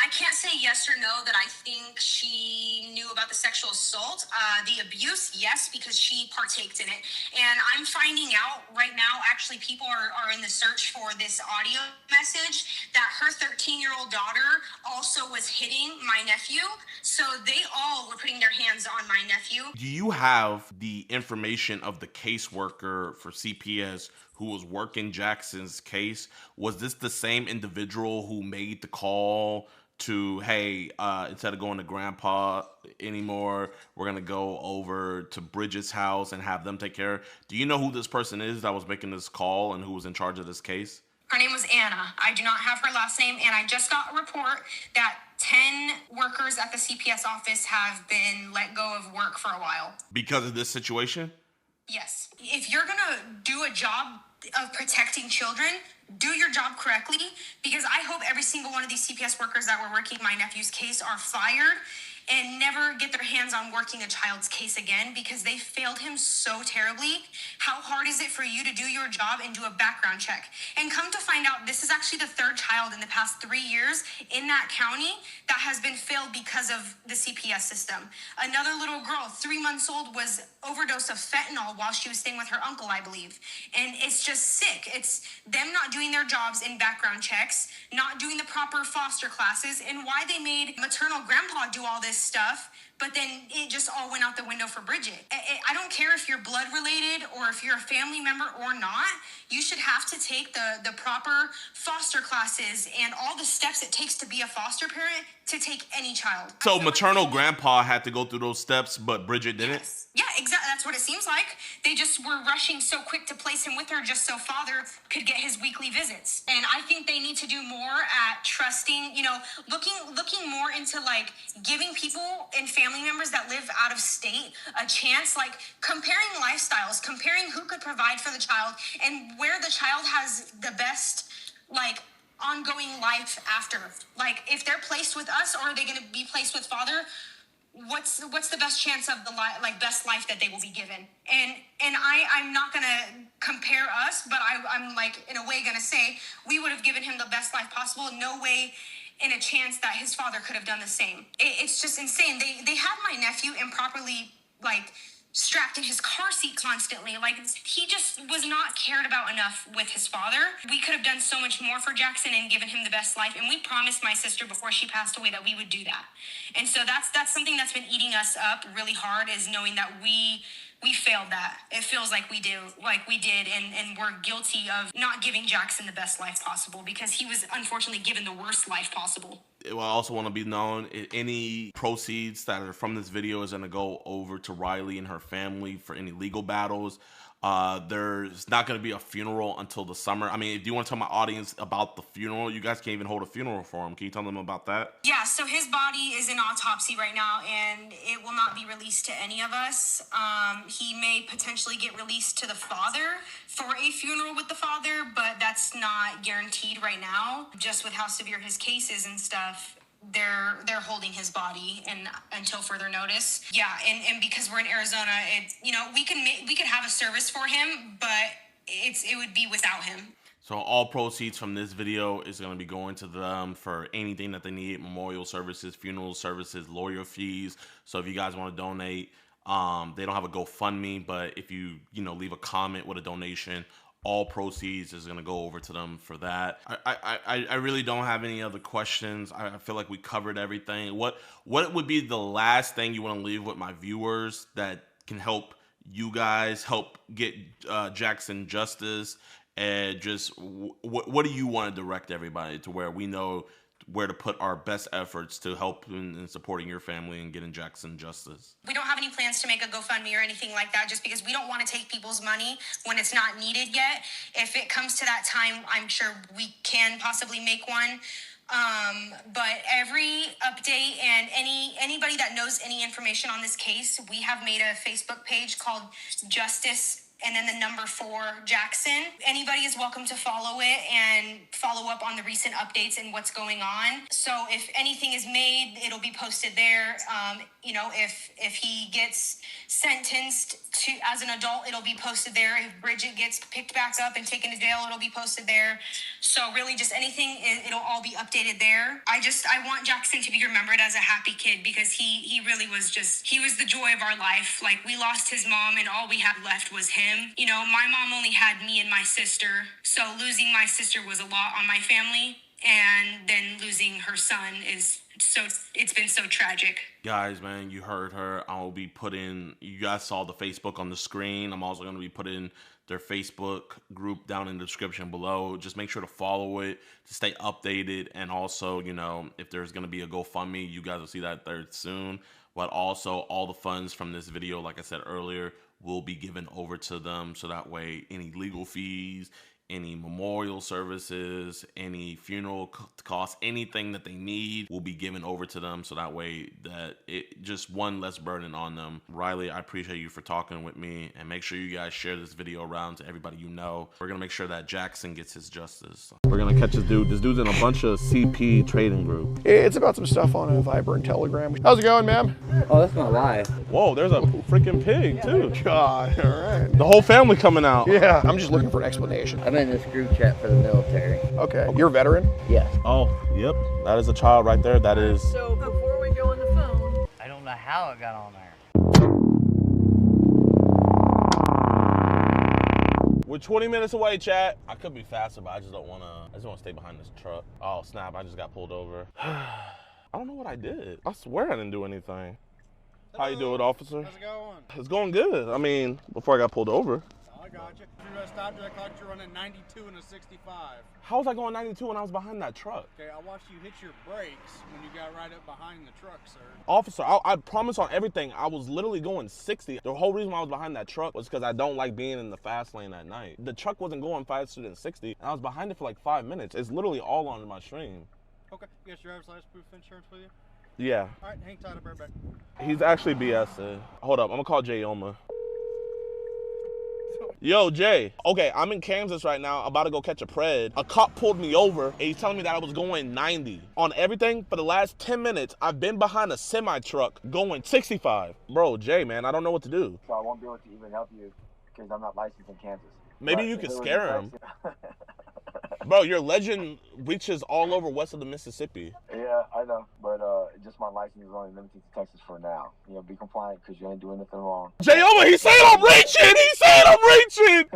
I can't say yes or no that I think she knew about the sexual assault. The abuse, yes, because she partaked in it. And I'm finding out right now, actually, people are in the search for this audio message that her 13-year-old daughter also was hitting my nephew. So they all were putting their hands on my nephew. Do you have the information of the caseworker for CPS who was working Jackson's case? Was this the same individual who made the call to, hey, instead of going to grandpa anymore, we're going to go over to Bridget's house and have them take care? Do you know who this person is that was making this call and who was in charge of this case? Her name was Anna. I do not have her last name, and I just got a report that 10 workers at the CPS office have been let go of work for a while. Because of this situation? Yes. If you're going to do a job of protecting children, do your job correctly, because I hope every single one of these CPS workers that were working my nephew's case are fired and never get their hands on working a child's case again, because they failed him so terribly. How hard is it for you to do your job and do a background check? And come to find out, this is actually the third child in the past 3 years in that county that has been failed because of the CPS system. Another little girl, 3 months old, was overdosed of fentanyl while she was staying with her uncle, I believe. And it's just sick. It's them not doing their jobs in background checks, not doing the proper foster classes, and why they made maternal grandpa do all this stuff, but then it just all went out the window for Bridget. I don't care if you're blood related or if you're a family member or not. You should have to take the proper foster classes and all the steps it takes to be a foster parent to take any child. So maternal grandpa had to go through those steps, but Bridget didn't? Yes. Yeah, exactly. That's what it seems like. They just were rushing so quick to place him with her just so father could get his weekly visits. And I think they need to do more at trusting, you know, looking more into like giving people and family members that live out of state a chance, like comparing lifestyles, comparing who could provide for the child and where the child has the best, like, ongoing life after. Like, if they're placed with us, or are they going to be placed with father? What's the best chance of the best life that they will be given? And I'm not gonna compare us, but I'm like in a way gonna say we would have given him the best life possible. No way in a chance that his father could have done the same. It's just insane. They had my nephew improperly like strapped in his car seat constantly. Like, he just was not cared about enough with his father. We could have done so much more for Jackson and given him the best life. And we promised my sister before she passed away that we would do that. And so that's something that's been eating us up really hard, is knowing that we failed that. It feels like we did, and we're guilty of not giving Jackson the best life possible, because he was unfortunately given the worst life possible. I also want to be known, any proceeds that are from this video is going to go over to Riley and her family for any legal battles. There's not going to be a funeral until the summer. I mean, if you want to tell my audience about the funeral, you guys can't even hold a funeral for him. Can you tell them about that? Yeah, so his body is in autopsy right now, and it will not be released to any of us. He may potentially get released to the father for a funeral with the father, but that's not guaranteed right now. Just with how severe his case is and stuff, they're holding his body and until further notice. Yeah, and because we're in Arizona, we could have a service for him, but it would be without him. So all proceeds from this video is going to be going to them for anything that they need: memorial services, funeral services, lawyer fees. So if you guys want to donate, they don't have a GoFundMe, but if you leave a comment with a donation, All proceeds is gonna go over to them for that. I really don't have any other questions. I feel like we covered everything. What would be the last thing you want to leave with my viewers that can help you guys help get Jackson justice? And just what do you want to direct everybody to where we know where to put our best efforts to help in supporting your family and getting Jackson justice? We don't have any plans to make a GoFundMe or anything like that, just because we don't want to take people's money when it's not needed yet. If it comes to that time, I'm sure we can possibly make one. But every update and anybody that knows any information on this case, we have made a Facebook page called Justice and then the number 4 Jackson. Anybody is welcome to follow it and follow up on the recent updates and what's going on. So if anything is made, it'll be posted there. You know, if he gets sentenced to as an adult, it'll be posted there. If Bridget gets picked back up and taken to jail, it'll be posted there. So really just anything, it'll all be updated there. I want Jackson to be remembered as a happy kid, because he really was he was the joy of our life. Like, we lost his mom and all we had left was him. You know, my mom only had me and my sister, so losing my sister was a lot on my family, and then losing her son it's been so tragic. Guys, man, you heard her. I'll be putting, you guys saw the Facebook on the screen. I'm also going to be putting their Facebook group down in the description below. Just make sure to follow it to stay updated. And also, you know, if there's going to be a GoFundMe, you guys will see that there soon. But also, all the funds from this video, like I said earlier, will be given over to them. So that way, any legal fees, any memorial services, any funeral costs, anything that they need will be given over to them. So that way that it just one less burden on them. Riley, I appreciate you for talking with me, and make sure you guys share this video around to everybody you know. We're gonna make sure that Jackson gets his justice. We're gonna catch this dude. This dude's in a bunch of CP trading group. It's about some stuff on a Viber and Telegram. How's it going, ma'am? Oh, that's not live. Whoa, there's a freaking pig too. God, all right. The whole family coming out. Yeah, I'm just looking for an explanation. I'm in this group chat for the military. Okay, you're a veteran? Yes. Oh, yep. That is a child right there. That is. So before we go on the phone, I don't know how it got on there. We're 20 minutes away, chat. I could be faster, but I just don't want to stay behind this truck. Oh, snap. I just got pulled over. I don't know what I did. I swear I didn't do anything. Hello. How you doing, officer? How's it going? It's going good. I mean, before I got pulled over. Oh, I got you. You stopped you. I caught you running 92 and a 65. How was I going 92 when I was behind that truck? Okay, I watched you hit your brakes when you got right up behind the truck, sir. Officer, I promise on everything, I was literally going 60. The whole reason why I was behind that truck was because I don't like being in the fast lane at night. The truck wasn't going faster than 60, and I was behind it for like 5 minutes. It's literally all on my stream. Okay, you got your driver's license, proof of insurance with you? Yeah. All right, hang tight, I'll be right back. He's actually BSing. Hold up, I'm gonna call Jayoma. Yo, Jay. Okay, I'm in Kansas right now, about to go catch a pred. A cop pulled me over, and he's telling me that I was going 90. On everything, for the last 10 minutes, I've been behind a semi-truck going 65. Bro, Jay, man, I don't know what to do. So I won't be able to even help you because I'm not licensed in Kansas. Maybe you could scare him. Bro, your legend reaches all over west of the Mississippi. Yeah, I know, but just my license is only limited to Texas for now. You know, be compliant because you ain't doing anything wrong. Jayoma, he said I'm reaching! He said I'm reaching!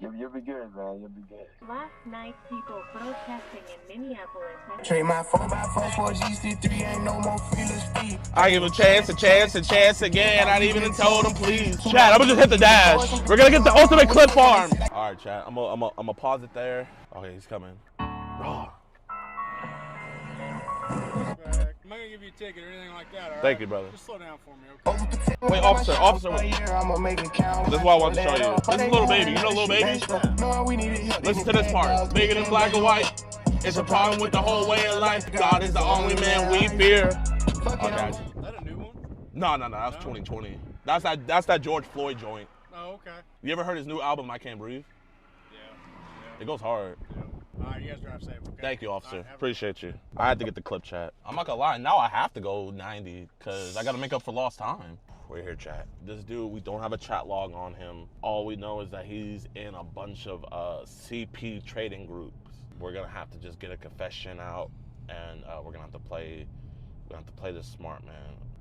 You'll be good, man. You'll be good. Last night, people protesting in Minneapolis. Trade my 4x4 for GC3, ain't no more feelers free. I give him a chance again. I even told him, please. Chat, I'm gonna just hit the dash. We're gonna get the ultimate clip farm. All right, chat, I'm gonna pause it there. Okay, he's coming. Oh. I'm not gonna give you a ticket or anything like that, all right? Thank you, brother. Just slow down for me, okay? Wait, officer. This is what I want to show you. This is Little Baby. You know Little Baby? Listen to this part. Bigger than black and white. It's a problem with the whole way of life. God is the only man we fear. Okay. Is that a new one? No. That's 2020. That's that George Floyd joint. Oh, okay. You ever heard his new album, I Can't Breathe? It goes hard. Yeah. All right, you guys drive safe, okay? Thank you, officer. Appreciate you. I had to get the clip, chat. I'm not gonna lie, now I have to go 90 because I gotta make up for lost time. We're here, chat. This dude, we don't have a chat log on him. All we know is that he's in a bunch of CP trading groups. We're gonna have to just get a confession out, and we're gonna have to play We have to play this smart, man.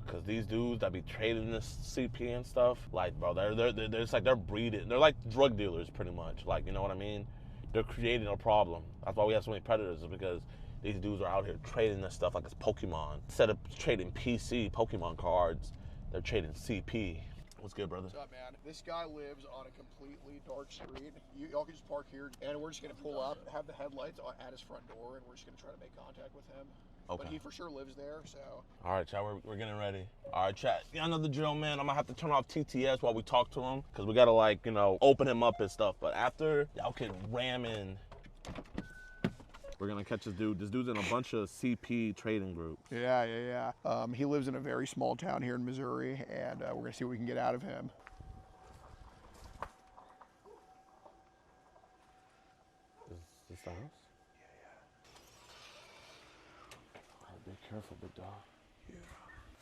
Because these dudes that be trading this CP and stuff, like, bro, they're breeding. They're like drug dealers, pretty much. Like, you know what I mean? They're creating a problem. That's why we have so many predators, is because these dudes are out here trading this stuff like it's Pokemon. Instead of trading PC Pokemon cards, they're trading CP. What's good, brother? What's up, man? This guy lives on a completely dark street. Y'all can just park here, and we're just gonna pull up, have the headlights at his front door, and we're just gonna try to make contact with him. Okay. But he for sure lives there, so. All right, chat, we're getting ready. All right, chat. Yeah, I know the drill, man. I'm gonna have to turn off TTS while we talk to him, because we gotta, like, you know, open him up and stuff. But after, y'all can ram in. We're gonna catch this dude. This dude's in a bunch of CP trading groups. Yeah. He lives in a very small town here in Missouri, and we're gonna see what we can get out of him. Is this the house? All right, be careful, big dog. Yeah.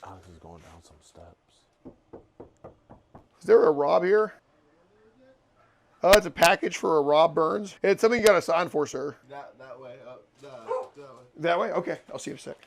Alex is going down some steps. Is there a Rob here? Oh, it's a package for a Rob Burns. It's something you got to sign for, sir. That way. That way. That way? Okay. I'll see you in a sec.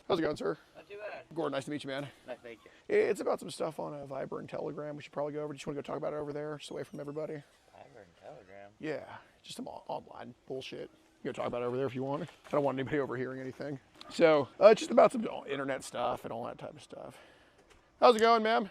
How's it going, sir? Not too bad. Gordon, nice to meet you, man. Nice to meet you. It's about some stuff on Viber and Telegram. We should probably go over. Just want to go talk about it over there, just away from everybody. Viber and Telegram? Yeah. Just some online bullshit. You go talk about it over there if you want. I don't want anybody overhearing anything. So, it's just about some internet stuff and all that type of stuff. How's it going, ma'am?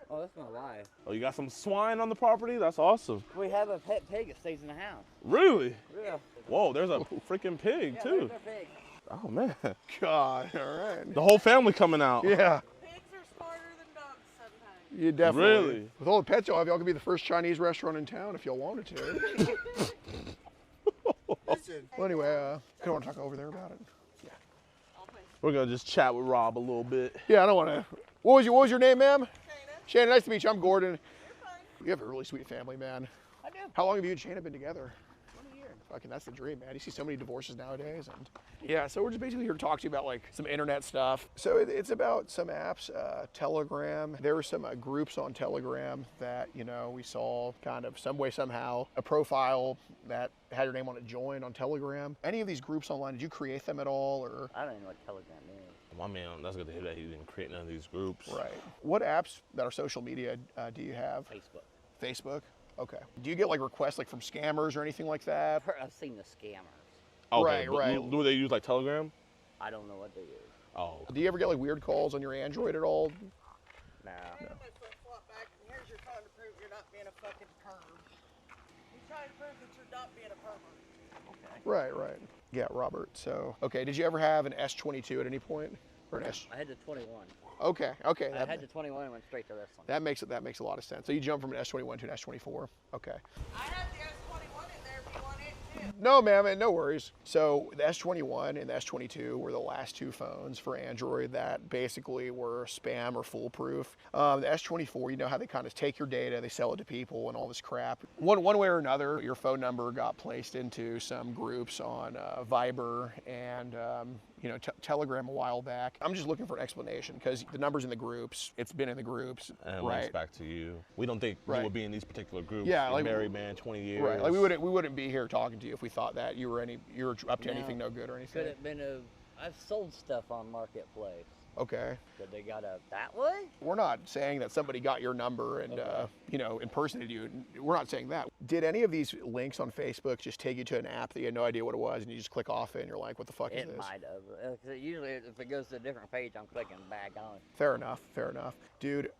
Oh, that's not a lie. Oh, you got some swine on the property? That's awesome. We have a pet pig that stays in the house. Really? Yeah. Whoa, there's a freaking pig, too. There's our pig. Oh, man. God, all right. The whole family coming out. Yeah. Pigs are smarter than dogs sometimes. You definitely. Really? With all the pets y'all have, y'all could be the first Chinese restaurant in town if y'all wanted to. Well, anyway, I don't want to talk over there about it. Yeah. We're going to just chat with Rob a little bit. Yeah, I don't want to. What was your name, ma'am? Shannon, nice to meet you. I'm Gordon. You have a really sweet family, man. I do. How long have you and Shannon been together? 20 years. Fucking, that's the dream, man. You see so many divorces nowadays, and yeah. So we're just basically here to talk to you about like some internet stuff. So it's about some apps, Telegram. There were some groups on Telegram that we saw kind of some way somehow a profile that had your name on it joined on Telegram. Any of these groups online? Did you create them at all, or? I don't even know what Telegram is. My man, that's good to hear that he didn't create none of these groups. Right. What apps that are social media do you have? Facebook. Facebook? Okay. Do you get like requests like from scammers or anything like that? I've seen the scammers. Okay, right. Do they use like Telegram? I don't know what they use. Oh. Do you ever get like weird calls on your Android at all? No. Here's your time to prove you're not being a fucking perv. He's trying to prove that you're not being a pervert. Okay. Right. Yeah, Robert. So, okay. Did you ever have an S22 at any point, or an S? I had the 21. Okay. I had the 21 and went straight to this one. That makes a lot of sense. So you jumped from an S21 to an S24. Okay. I have the S21 in there if you want it too. No, ma'am, no worries. So the S21 and the S22 were the last two phones for Android that basically were spam or foolproof. The S24, you know how they kind of take your data, they sell it to people and all this crap. One way or another, your phone number got placed into some groups on Viber and Telegram a while back. I'm just looking for an explanation because the number's in the groups. It's been in the groups. And it right. links back to you. We don't think you would be in these particular groups. Yeah, You're like married man, 20 years. Right, like we wouldn't be here talking to you if we thought that you were up to anything no good or anything. Could have been I've sold stuff on Marketplace. Okay. Could they got that way? We're not saying that somebody got your number and impersonated you. We're not saying that. Did any of these links on Facebook just take you to an app that you had no idea what it was and you just click off it and you're like, what the fuck is this? It might have. Usually if it goes to a different page, I'm clicking back on. Fair enough. Dude,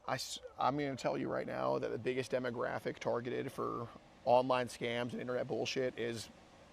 I'm going to tell you right now that the biggest demographic targeted for online scams and internet bullshit is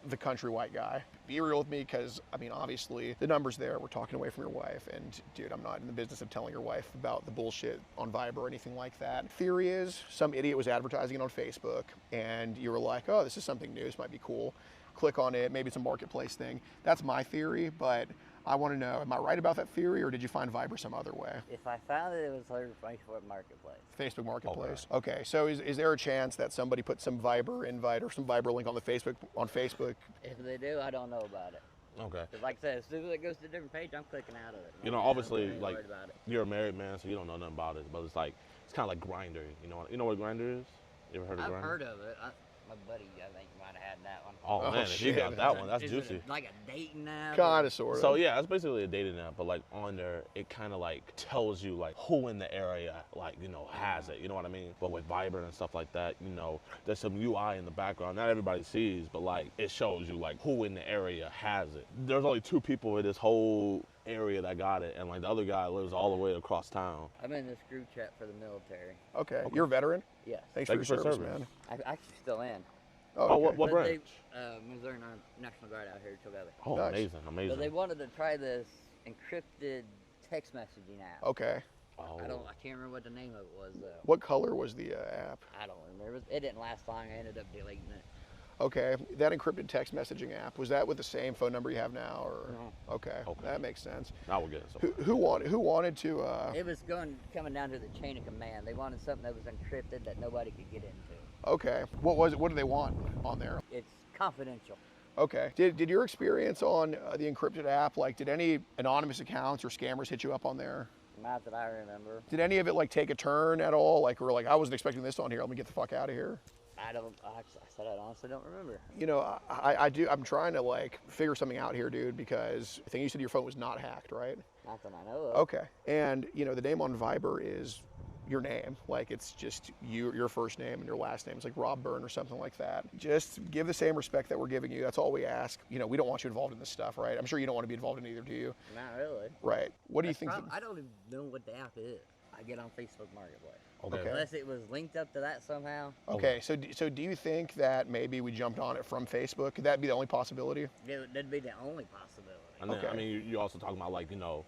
the country white guy. Be real with me, because obviously the number's there. We're talking away from your wife, and dude, I'm not in the business of telling your wife about the bullshit on Viber or anything like that. Theory is some idiot was advertising it on Facebook and you were like, oh, this is something new, this might be cool. Click on it, maybe it's a marketplace thing. That's my theory, but I want to know, am I right about that theory, or did you find Viber some other way? If I found it, it was through Facebook Marketplace. Facebook Marketplace. Okay. So is there a chance that somebody put some Viber invite or some Viber link on Facebook? If they do, I don't know about it. Okay. Like I said, as soon as it goes to a different page, I'm clicking out of it. Obviously, I'm like, worried about it. you're a married man, so you don't know nothing about it. But it's kind of like Grindr. You know what Grindr is? You ever heard of Grindr? I've heard of it. My buddy, I think, might have had that one. Oh, man, if you got that one, that's Is it juicy. like a dating app? Kind of, sort of. So yeah, it's basically a dating app, but like on there, it kind of like tells you like who in the area like, you know, has it, you know what I mean? But with Viber and stuff like that, you know, there's some UI in the background, not everybody sees, but like it shows you like who in the area has it. There's only 2 people in this whole area that got it, and like the other guy lives all the way across town. I'm in this group chat for the military. Okay. You're a veteran? Yes. Thanks for your service, man. I actually still am. Oh, okay. What branch? Missouri National Guard out here together. Oh, nice. Amazing. But they wanted to try this encrypted text messaging app. Okay. Oh. I can't remember what the name of it was though. What color was the app? I don't remember. It didn't last long. I ended up deleting it. Okay, that encrypted text messaging app, was that with the same phone number you have now, or? No. Okay, that makes sense. Now we'll get it. Who wanted to? It was coming down to the chain of command. They wanted something that was encrypted that nobody could get into. Okay, what was it? What do they want on there? It's confidential. Okay, did your experience on the encrypted app, like, did any anonymous accounts or scammers hit you up on there? Not that I remember. Did any of it like take a turn at all? Like, we're like, I wasn't expecting this on here. Let me get the fuck out of here. I said I honestly don't remember. You know, I'm trying to like figure something out here, dude, because I think you said your phone was not hacked, right? Not that I know of. Okay, and you know, the name on Viber is your name. Like, it's just your first name and your last name. It's like Rob Byrne or something like that. Just give the same respect that we're giving you. That's all we ask. You know, we don't want you involved in this stuff, right? I'm sure you don't want to be involved in either, do you? Not really. Right. What do you think? I don't even know what the app is. I get on Facebook Marketplace. Okay. Unless it was linked up to that somehow. Okay, so do you think that maybe we jumped on it from Facebook? Could that be the only possibility? That'd be the only possibility. And then, I mean, you're also talking about like, you know,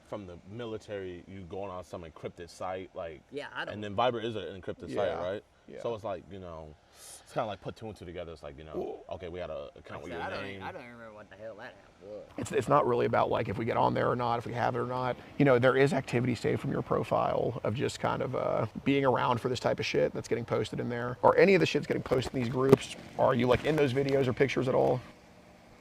from the military, you going on some encrypted site, like, yeah, I don't. And then Viber is an encrypted site, right? Yeah. So it's like, you know, it's kind of like put 2 and 2 together. It's like, you know, okay, we had an account with your name. I don't remember what the hell that app was. It's not really about like if we get on there or not, if we have it or not. You know, there is activity saved from your profile of just kind of being around for this type of shit that's getting posted in there. Or any of the shit's getting posted in these groups. Are you like in those videos or pictures at all?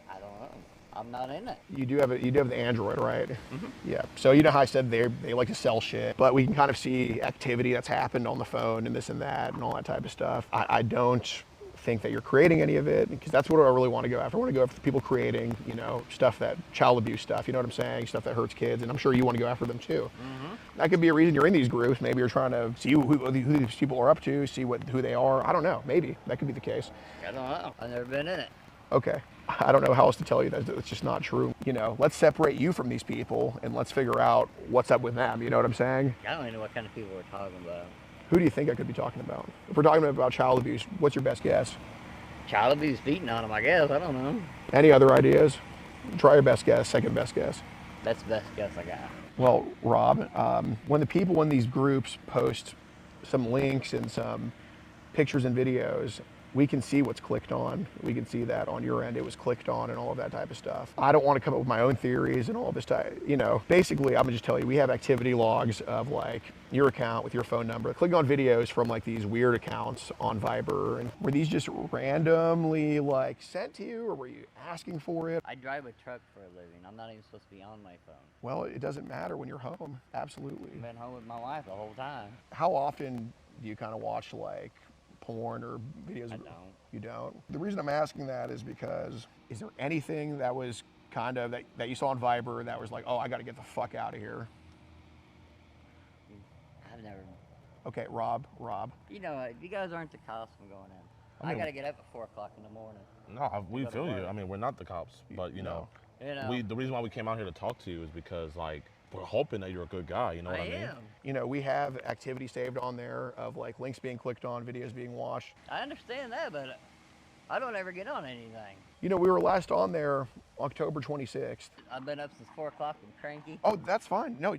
I don't know. I'm not in it. You do have the Android, right? Mm-hmm. Yeah. So you know how I said they like to sell shit, but we can kind of see activity that's happened on the phone and this and that and all that type of stuff. I don't think that you're creating any of it, because that's what I really want to go after. I want to go after people creating, you know, stuff that child abuse stuff, you know what I'm saying? Stuff that hurts kids, and I'm sure you want to go after them too. Mm-hmm. That could be a reason you're in these groups. Maybe you're trying to see who these people are up to, see who they are. I don't know. Maybe that could be the case. I don't know. I've never been in it. Okay. I don't know how else to tell you that. It's just not true. You know, let's separate you from these people and let's figure out what's up with them. You know what I'm saying? I don't even know what kind of people we're talking about. Who do you think I could be talking about? If we're talking about child abuse, what's your best guess? Child abuse, beating on them, I guess. I don't know. Any other ideas? Try your best guess, second best guess. That's the best guess I got. Well, Rob, when the people in these groups post some links and some pictures and videos, we can see what's clicked on. We can see that on your end it was clicked on and all of that type of stuff. I don't want to come up with my own theories and all of this type, you know. Basically, I'm gonna just tell you, we have activity logs of like your account with your phone number. Clicking on videos from like these weird accounts on Viber, and were these just randomly like sent to you, or were you asking for it? I drive a truck for a living. I'm not even supposed to be on my phone. Well, it doesn't matter when you're home, absolutely. I've been home with my wife the whole time. How often do you kind of watch like porn or videos? I don't. You don't? The reason I'm asking that is because, is there anything that was kind of, that you saw on Viber that was like, oh, I got to get the fuck out of here? I've never. Okay, Rob. You know, if you guys aren't the cops, I'm going in. I got to get up at 4 o'clock in the morning. No, we feel you. I mean, we're not the cops, but you know, the reason why we came out here to talk to you is because like, we're hoping that you're a good guy, you know what I mean? You know, we have activity saved on there of like links being clicked on, videos being watched. I understand that, but I don't ever get on anything. You know, we were last on there October 26th. I've been up since 4 o'clock and cranky. Oh, that's fine. No,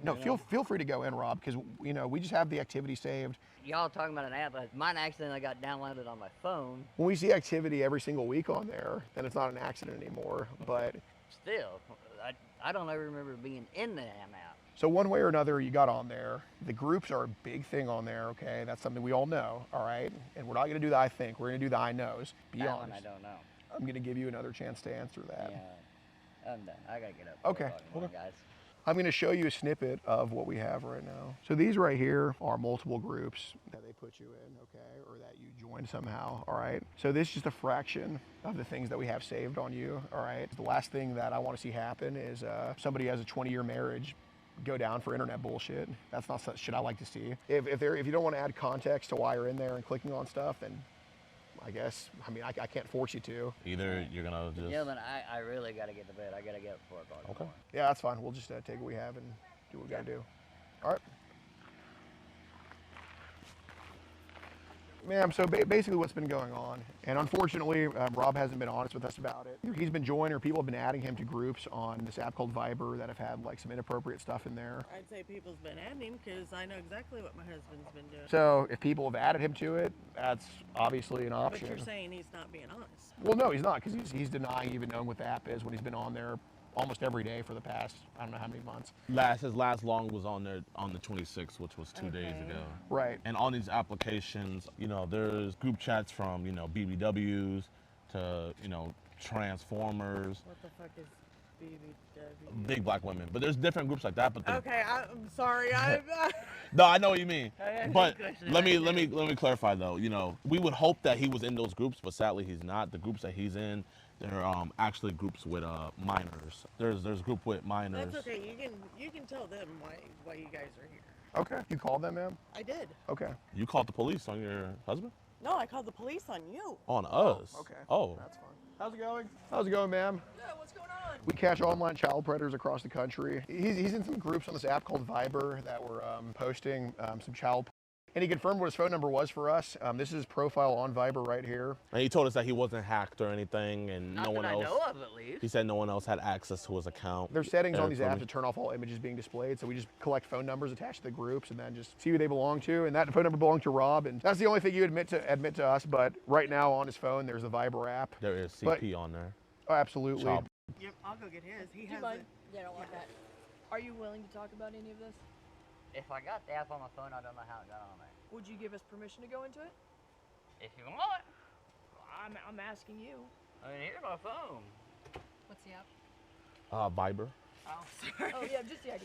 feel free to go in, Rob, because, you know, we just have the activity saved. Y'all talking about an app, mine accidentally got downloaded on my phone. When we see activity every single week on there, then it's not an accident anymore, but... Still, I don't ever remember being in the damn app. So one way or another, you got on there. The groups are a big thing on there, okay? That's something we all know, all right? And we're not gonna do the I think, we're gonna do the I knows. Be honest. One I don't know. I'm gonna give you another chance to answer that. Yeah, I'm done. I gotta get up. Okay. Guys. I'm going to show you a snippet of what we have right now. So these right here are multiple groups that they put you in, okay, or that you join somehow, all right? So this is just a fraction of the things that we have saved on you, all right? The last thing that I want to see happen is somebody has a 20-year marriage go down for internet bullshit. That's not such shit I like to see. If you don't want to add context to why you're in there and clicking on stuff, then I guess, I mean, I can't force you to. Either you're gonna just... Yeah, but I really gotta get to bed. I gotta get up before I go. Okay. Yeah, that's fine. We'll just take what we have and do what we gotta do. All right. Ma'am, so basically what's been going on, and unfortunately, Rob hasn't been honest with us about it. He's been joining, or people have been adding him to groups on this app called Viber that have had like some inappropriate stuff in there. I'd say people's been adding him because I know exactly what my husband's been doing. So if people have added him to it, that's obviously an option. But you're saying he's not being honest. Well, no, he's not, because he's denying even knowing what the app is when he's been on there almost every day for the past, I don't know how many months. His last long was on there on the 26th, which was 2 days ago. Right. And on these applications, you know, there's group chats from, you know, BBWs to, you know, Transformers. What the fuck is BBW? Big black women. But there's different groups like that. But Okay, I'm sorry. No, I know what you mean. But let me me clarify though. You know, we would hope that he was in those groups, but sadly he's not. The groups that he's in, they're actually groups with minors. There's a group with minors. That's okay. You can tell them why you guys are here. Okay. You called them, ma'am? I did. Okay. You called the police on your husband? No, I called the police on you. On us? Okay. Oh. That's fine. How's it going? How's it going, ma'am? Yeah, what's going on? We catch online child predators across the country. He's in some groups on this app called Viber that were posting some child. And he confirmed what his phone number was for us. This is his profile on Viber right here. And he told us that he wasn't hacked or anything, and no one else. Not that I know of, at least. He said no one else had access to his account. There's settings on these apps to turn off all images being displayed, so we just collect phone numbers attached to the groups and then just see who they belong to. And that phone number belonged to Rob, and that's the only thing you admit to us. But right now on his phone, there's the Viber app. There is CP on there. Oh, absolutely. Child. Yep, I'll go get his. He has mind? it. Yeah, I don't want that. Are you willing to talk about any of this? If I got the app on my phone, I don't know how it got on there. Would you give us permission to go into it? If you want. I'm asking you. I mean, here's my phone. What's the app? Viber. Oh, sorry. Oh, yeah, just the ID.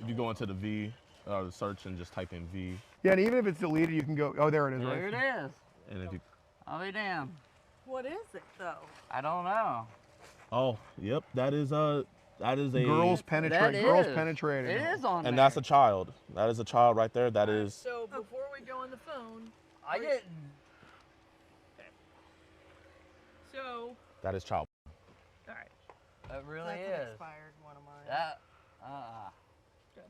If you go into the V, the search and just type in V. Yeah, and even if it's deleted, you can go, oh, there it is, There right? it is. And if you... I'll be damned. What is it, though? I don't know. Oh, yep, that is a... Girls penetrating. Girls penetrating. It is on there. And that's a child. That is a child right there. That is... So before we go on the phone, I didn't. So. That is child. All right. It really That's is. an expired one of mine. That. Good.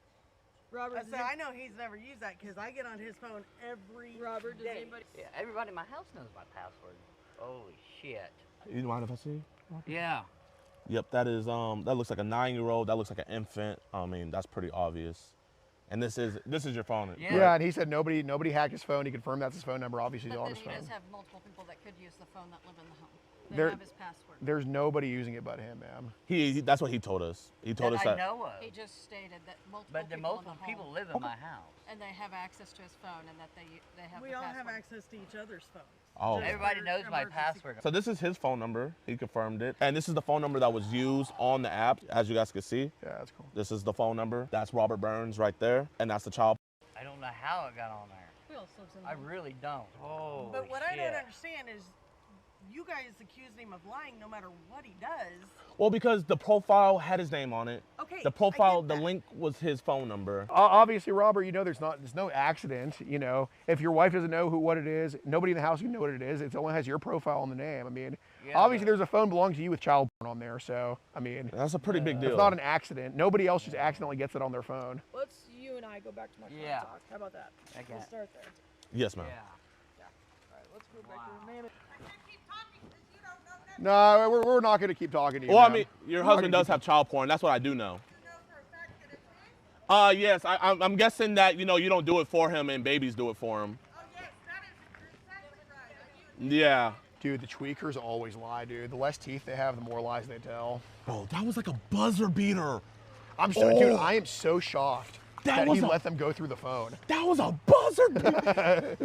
Robert, I know he's never used that because I get on his phone every Robert, does day. anybody? Yeah, everybody in my house knows my password. Holy shit. You mind if I see? Yeah. Yep, that is that looks like a 9-year-old. That looks like an infant. I mean, that's pretty obvious. And this is your phone. Yeah, and he said nobody hacked his phone. He confirmed that's his phone number. Obviously, he's But on then his he phone. does have multiple people that could use the phone that live in the home. They have his password. There's nobody using it but him, ma'am. He that's what he told us. He told us that. I know of. He just stated that multiple But the people multiple in the people home, live in my house. and they have access to his phone, and that they have. We the all password. have access to each other's phones. Oh. Everybody knows my password. So this is his phone number. He confirmed it. And this is the phone number that was used on the app, as you guys can see. Yeah, that's cool. This is the phone number. That's Robert Burns right there. And that's the child. I don't know how it got on there. Who else lives in the I home? really don't. Oh. But what I don't understand is you guys accused him of lying no matter what he does. Well, because the profile had his name on it. Okay, The profile, the link was his phone number. Obviously, Robert, you know there's no accident. You know, if your wife doesn't know what it is, nobody in the house can know what it is. It only has your profile on the name. I mean, obviously there's a phone belonging to you with child porn on there. So I mean, that's a pretty big deal. It's not an accident. Nobody else just accidentally gets it on their phone. Let's you and I go back to my phone talk. How about that? Okay. We'll start there. Yes, ma'am. Yeah. All right, let's go back to the man. No, we're not going to keep talking to you. Well, I ma'am. mean, your We're not husband gonna does have child porn. That's what I do know. Yes, I'm guessing that, you know, you don't do it for him and babies do it for him. Yeah. Dude, the tweakers always lie, dude. The less teeth they have, the more lies they tell. Bro, that was like a buzzer beater. Dude, I am so shocked. that he let them go through the phone. That was a buzzer.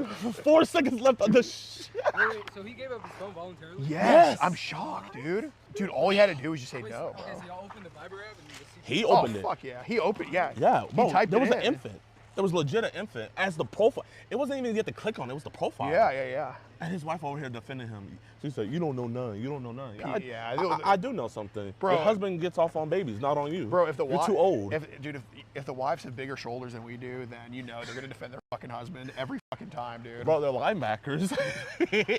4 seconds left on the shit. Wait, so he gave up his phone voluntarily? Yes. I'm shocked, dude. Dude, all he had to do was just say no, bro. Okay, so y'all opened the Viber app and He opened it. Oh, fuck yeah. He opened, yeah. Yeah, He bro, typed there it was an in. infant. There was legit an infant as the profile. It wasn't even you had to click on it, it was the profile. Yeah. And his wife over here defending him. She said, you don't know none, you don't know none. Yeah, I do know something. Bro. Your husband gets off on babies, not on you. Bro, if You're too old. If the wives have bigger shoulders than we do, then you know they're gonna defend their fucking husband every fucking time, dude. Bro, they're linebackers.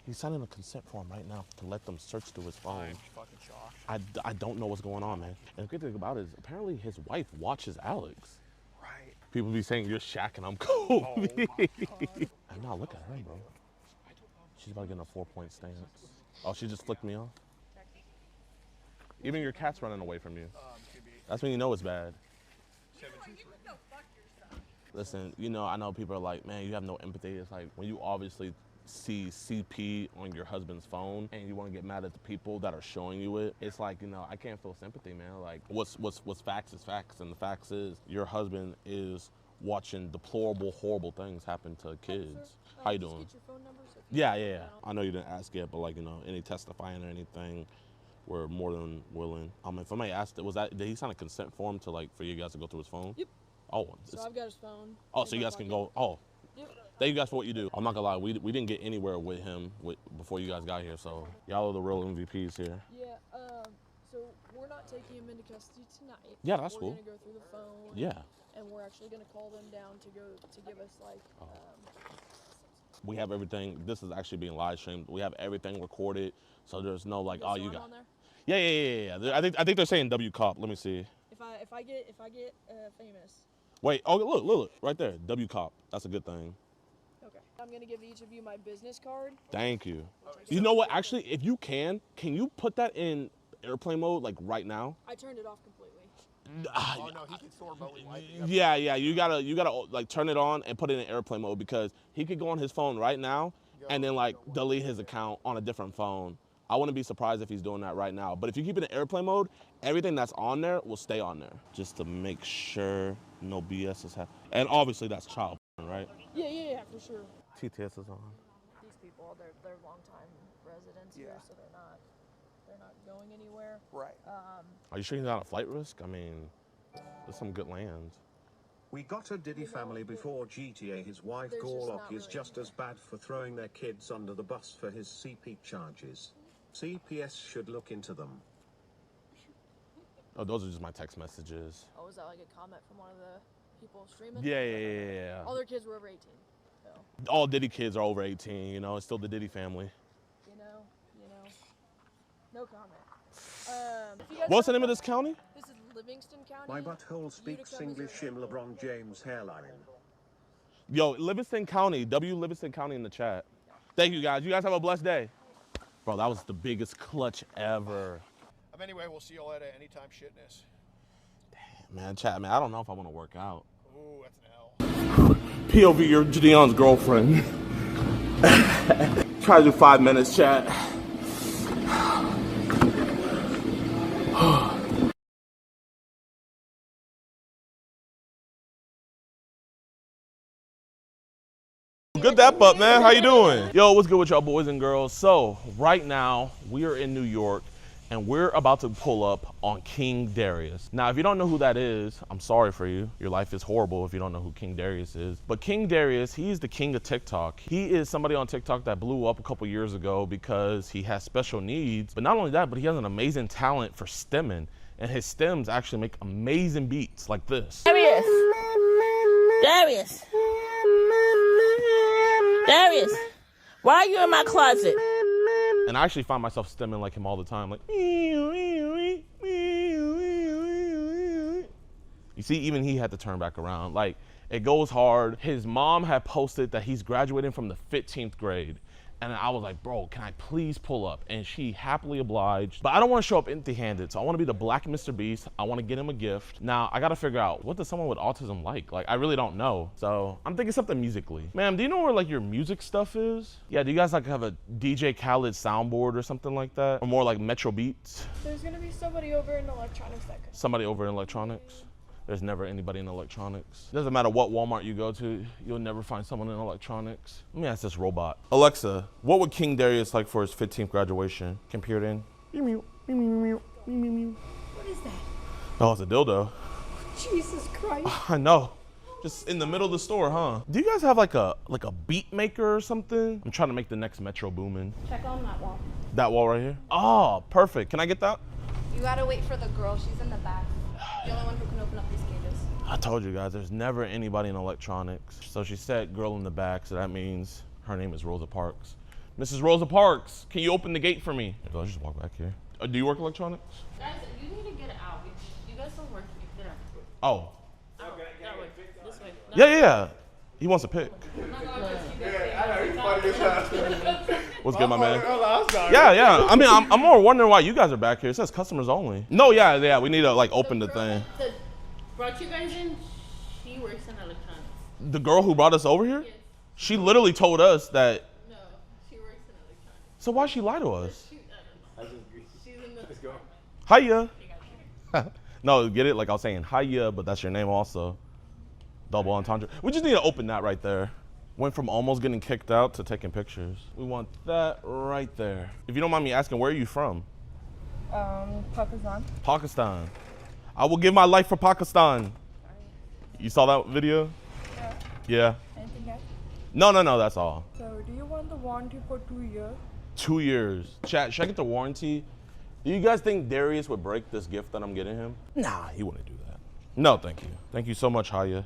He's signing a consent form right now to let them search through his phone. I'm fucking shocked. I don't know what's going on, man. And the good thing about it is apparently his wife watches Alex. Right. People be saying you're Shaq and I'm Kobe. Oh my God. And now look at her, bro. She's about to get in a 4-point stance. Oh, she just flicked me off. Even your cat's running away from you. That's when you know it's bad. Listen, you know, I know people are like, man, you have no empathy. It's like when you obviously see CP on your husband's phone and you want to get mad at the people that are showing you it. It's like, you know, I can't feel sympathy, man. Like what's facts is facts, and the facts is your husband is watching deplorable, horrible things happen to kids. How you doing? Yeah. I know you didn't ask yet, but like, you know, any testifying or anything, we're more than willing. If I may ask, did he sign a consent form to like for you guys to go through his phone? Yep. Oh, so I've got his phone. Oh, so you guys can go. Oh. Yep. Thank you guys for what you do. I'm not gonna lie, we didn't get anywhere with him before you guys got here, so y'all are the real MVPs here. Yeah, so we're not taking him into custody tonight. Yeah, that's cool. We're gonna go through the phone. Yeah. And we're actually gonna call them down to give us like, We have everything. This is actually being live streamed. We have everything recorded, so there's no like, oh, you got. On there? Yeah. I think they're saying W Cop. Let me see. If I get famous. Wait. Oh, look, right there. W Cop. That's a good thing. Okay. I'm gonna give each of you my business card. Thank you. You know what? Actually, if you can you put that in airplane mode like right now? I turned it off completely. Oh no, he can store remotely wipe it. Yeah. You gotta like turn it on and put it in airplane mode because he could go on his phone right now and then like delete his account on a different phone. I wouldn't be surprised if he's doing that right now. But if you keep it in airplane mode, everything that's on there will stay on there. Just to make sure no BS is happening. And obviously that's child, right? Yeah, for sure. TTS is on. These people, they're longtime residents here, so they're not going anywhere. Right. Are you sure he's not a flight risk? I mean, there's some good land. We got a Diddy family before GTA. His wife Gorlock is just as bad for throwing their kids under the bus for his CP charges. CPS should look into them. Oh, those are just my text messages. Oh, was that like a comment from one of the people streaming? Yeah. All their kids were over 18. So. All Diddy kids are over 18, you know, it's still the Diddy family. You know, no comment. What's the name of this county? This is Livingston County. My butthole speaks English in LeBron James hairline. Yo, Livingston County, Livingston County in the chat. Thank you guys. You guys have a blessed day. Bro, that was the biggest clutch ever. Anyway, we'll see y'all at Anytime Shitness. Man, chat, man, I don't know if I want to work out. Ooh, that's an L. POV, you're JiDion's girlfriend. Try to do 5 minutes, chat. Good that butt, man. How you doing? Yo, what's good with y'all boys and girls? So, right now, we are in New York, and we're about to pull up on King Darius. Now, if you don't know who that is, I'm sorry for you. Your life is horrible if you don't know who King Darius is. But King Darius, he's the king of TikTok. He is somebody on TikTok that blew up a couple years ago because he has special needs. But not only that, but he has an amazing talent for stemming. And his stems actually make amazing beats like this. Darius! Why are you in my closet? And I actually find myself stemming like him all the time, like. You see, even he had to turn back around. Like, it goes hard. His mom had posted that he's graduating from the 15th grade. And I was like, bro, can I please pull up? And she happily obliged. But I don't want to show up empty-handed, so I want to be the black MrBeast. I want to get him a gift. Now, I got to figure out, what does someone with autism like? Like, I really don't know. So I'm thinking something musically. Ma'am, do you know where, like, your music stuff is? Yeah, do you guys, like, have a DJ Khaled soundboard or something like that? Or more like Metro Beats? There's going to be somebody over in electronics that could. Somebody over in electronics? There's never anybody in electronics. Doesn't matter what Walmart you go to, you'll never find someone in electronics. Let me ask this robot. Alexa, what would King Darius like for his 15th graduation? Computer in. What is that? Oh, it's a dildo. Jesus Christ. I know. Just in the middle of the store, huh? Do you guys have like a beat maker or something? I'm trying to make the next Metro Boomin. Check on that wall. That wall right here? Oh, perfect. Can I get that? You gotta wait for the girl. She's in the back. The only one who can open up these cages. I told you guys, there's never anybody in electronics. So she said girl in the back, so that means her name is Rosa Parks. Mrs. Rosa Parks, can you open the gate for me? I'll just walk back here. Do you work electronics? Guys, you need to get out. You guys don't work. Get out. Oh. That way. This way. Yeah. He wants a pic. What's good, my man? Yeah. I mean, I'm more wondering why you guys are back here. It says customers only. No, yeah. We need to like open the thing. That brought you guys in, she works in electronics. The girl who brought us over here? Yes. She literally told us that. No, she works in electronics. So why'd she lie to us? She's in the. Let's go. Hiya. No, get it? Like I was saying, hiya, but that's your name also. Double entendre. We just need to open that right there. Went from almost getting kicked out to taking pictures. We want that right there. If you don't mind me asking, where are you from? Pakistan. Pakistan. I will give my life for Pakistan. You saw that video? Yeah. Anything else? No, that's all. So, do you want the warranty for 2 years? 2 years. Chat, should I get the warranty? Do you guys think Darius would break this gift that I'm getting him? Nah, he wouldn't do that. No, thank you. Thank you so much, Haya.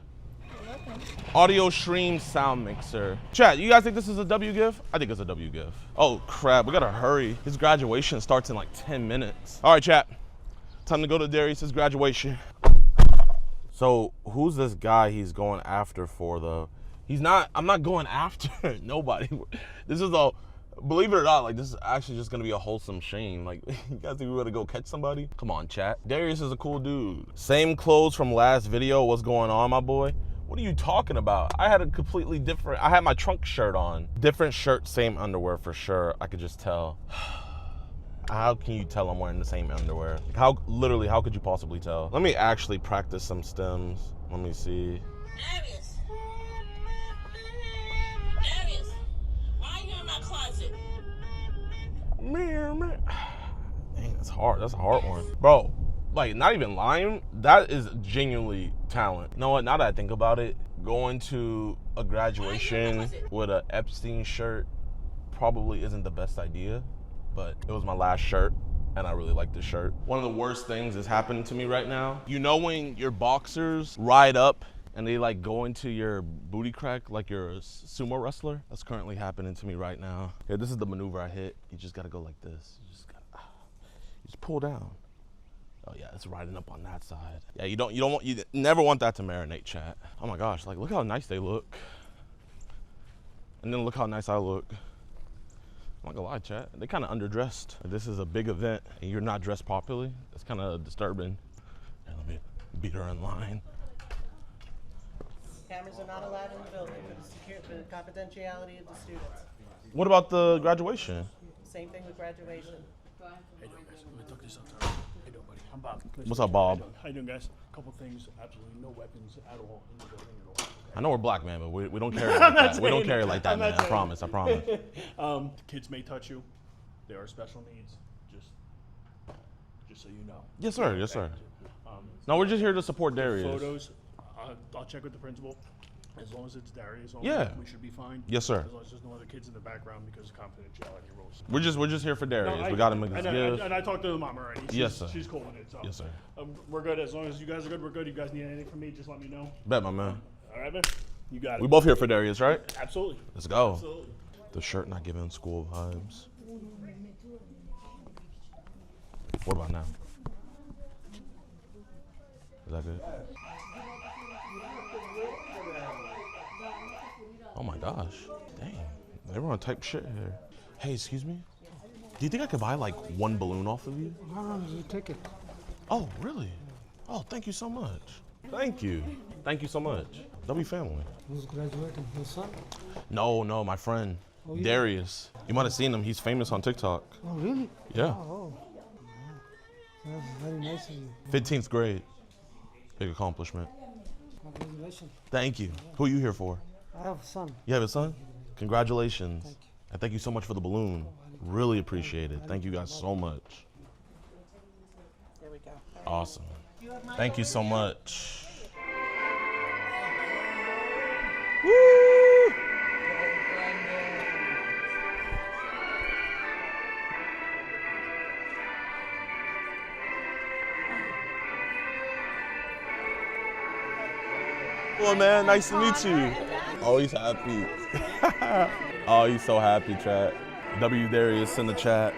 Audio stream sound mixer. Chat, you guys think this is a W gift? I think it's a W gift. Oh crap, we gotta hurry. His graduation starts in like 10 minutes. All right, chat. Time to go to Darius's graduation. So who's this guy he's going after for though? I'm not going after nobody. This is believe it or not, like this is actually just gonna be a wholesome shame. Like, you guys think we gotta go catch somebody? Come on, chat. Darius is a cool dude. Same clothes from last video. What's going on, my boy? What are you talking about? I had a completely different, I had my trunk shirt on. Different shirt, same underwear for sure. I could just tell. How can you tell I'm wearing the same underwear? How could you possibly tell? Let me actually practice some stems. Let me see. Darius, why are you in my closet? Man. Dang, that's hard. That's a hard one. Bro, like, not even lying, that is genuinely talent. You know what, now that I think about it, going to a graduation with an Epstein shirt probably isn't the best idea, but it was my last shirt, and I really like this shirt. One of the worst things is happening to me right now. You know when your boxers ride up and they like go into your booty crack like you're a sumo wrestler? That's currently happening to me right now. Yeah, this is the maneuver I hit. You just gotta go like this. You just pull down. Oh yeah, it's riding up on that side. Yeah, you never want that to marinate, chat. Oh my gosh, like look how nice they look. And then look how nice I look. I'm not gonna lie, chat. They kind of underdressed. This is a big event and you're not dressed properly. That's kind of disturbing. Here, let me beat her in line. Cameras are not allowed in the building for the confidentiality of the students. What about the graduation? Same thing with graduation. Hey, guys. Let me talk this up. Hey, buddy. I'm Bob. What's up, Bob? How you doing, guys? A couple things. Absolutely no weapons at all in the building at all. I know we're black, man, but we don't carry like that. We don't carry like that, man. I promise. Kids may touch you. They are special needs. Just so you know. Yes, sir. Yes, sir. No, we're just here to support Darius. Photos. I'll check with the principal. As long as it's Darius, we should be fine. Yes, sir. As long as there's no other kids in the background because of confidentiality rules. We're just here for Darius. We got him a gift. And I talked to the mom already. Yes, sir. She's cool with it. So. Yes, sir. We're good. As long as you guys are good, we're good. You guys need anything from me, just let me know. Bet, my man. All right, man. You got it. We both here for Darius, right? Absolutely. Let's go. Absolutely. The shirt not giving school vibes. What about now? Is that good? Oh my gosh. Dang. Everyone type shit here. Hey, excuse me? Do you think I could buy like one balloon off of you? No, you take it. Oh, really? Oh, thank you so much. Thank you. Thank you so much. W family. Who's graduating? Your son? No, my friend. Oh, yeah. Darius. You might have seen him. He's famous on TikTok. Oh, really? Yeah. Oh. That's very nice of you. 15th grade. Big accomplishment. Congratulations. Thank you. Who are you here for? I have a son. You have a son? Congratulations. Thank you. And thank you so much for the balloon. Really appreciate it. Thank you guys so much. There we go. Awesome. Thank you so much. Woo! Well, man, nice to meet you. Oh, he's happy. Oh, he's so happy, chat. W Darius in the chat.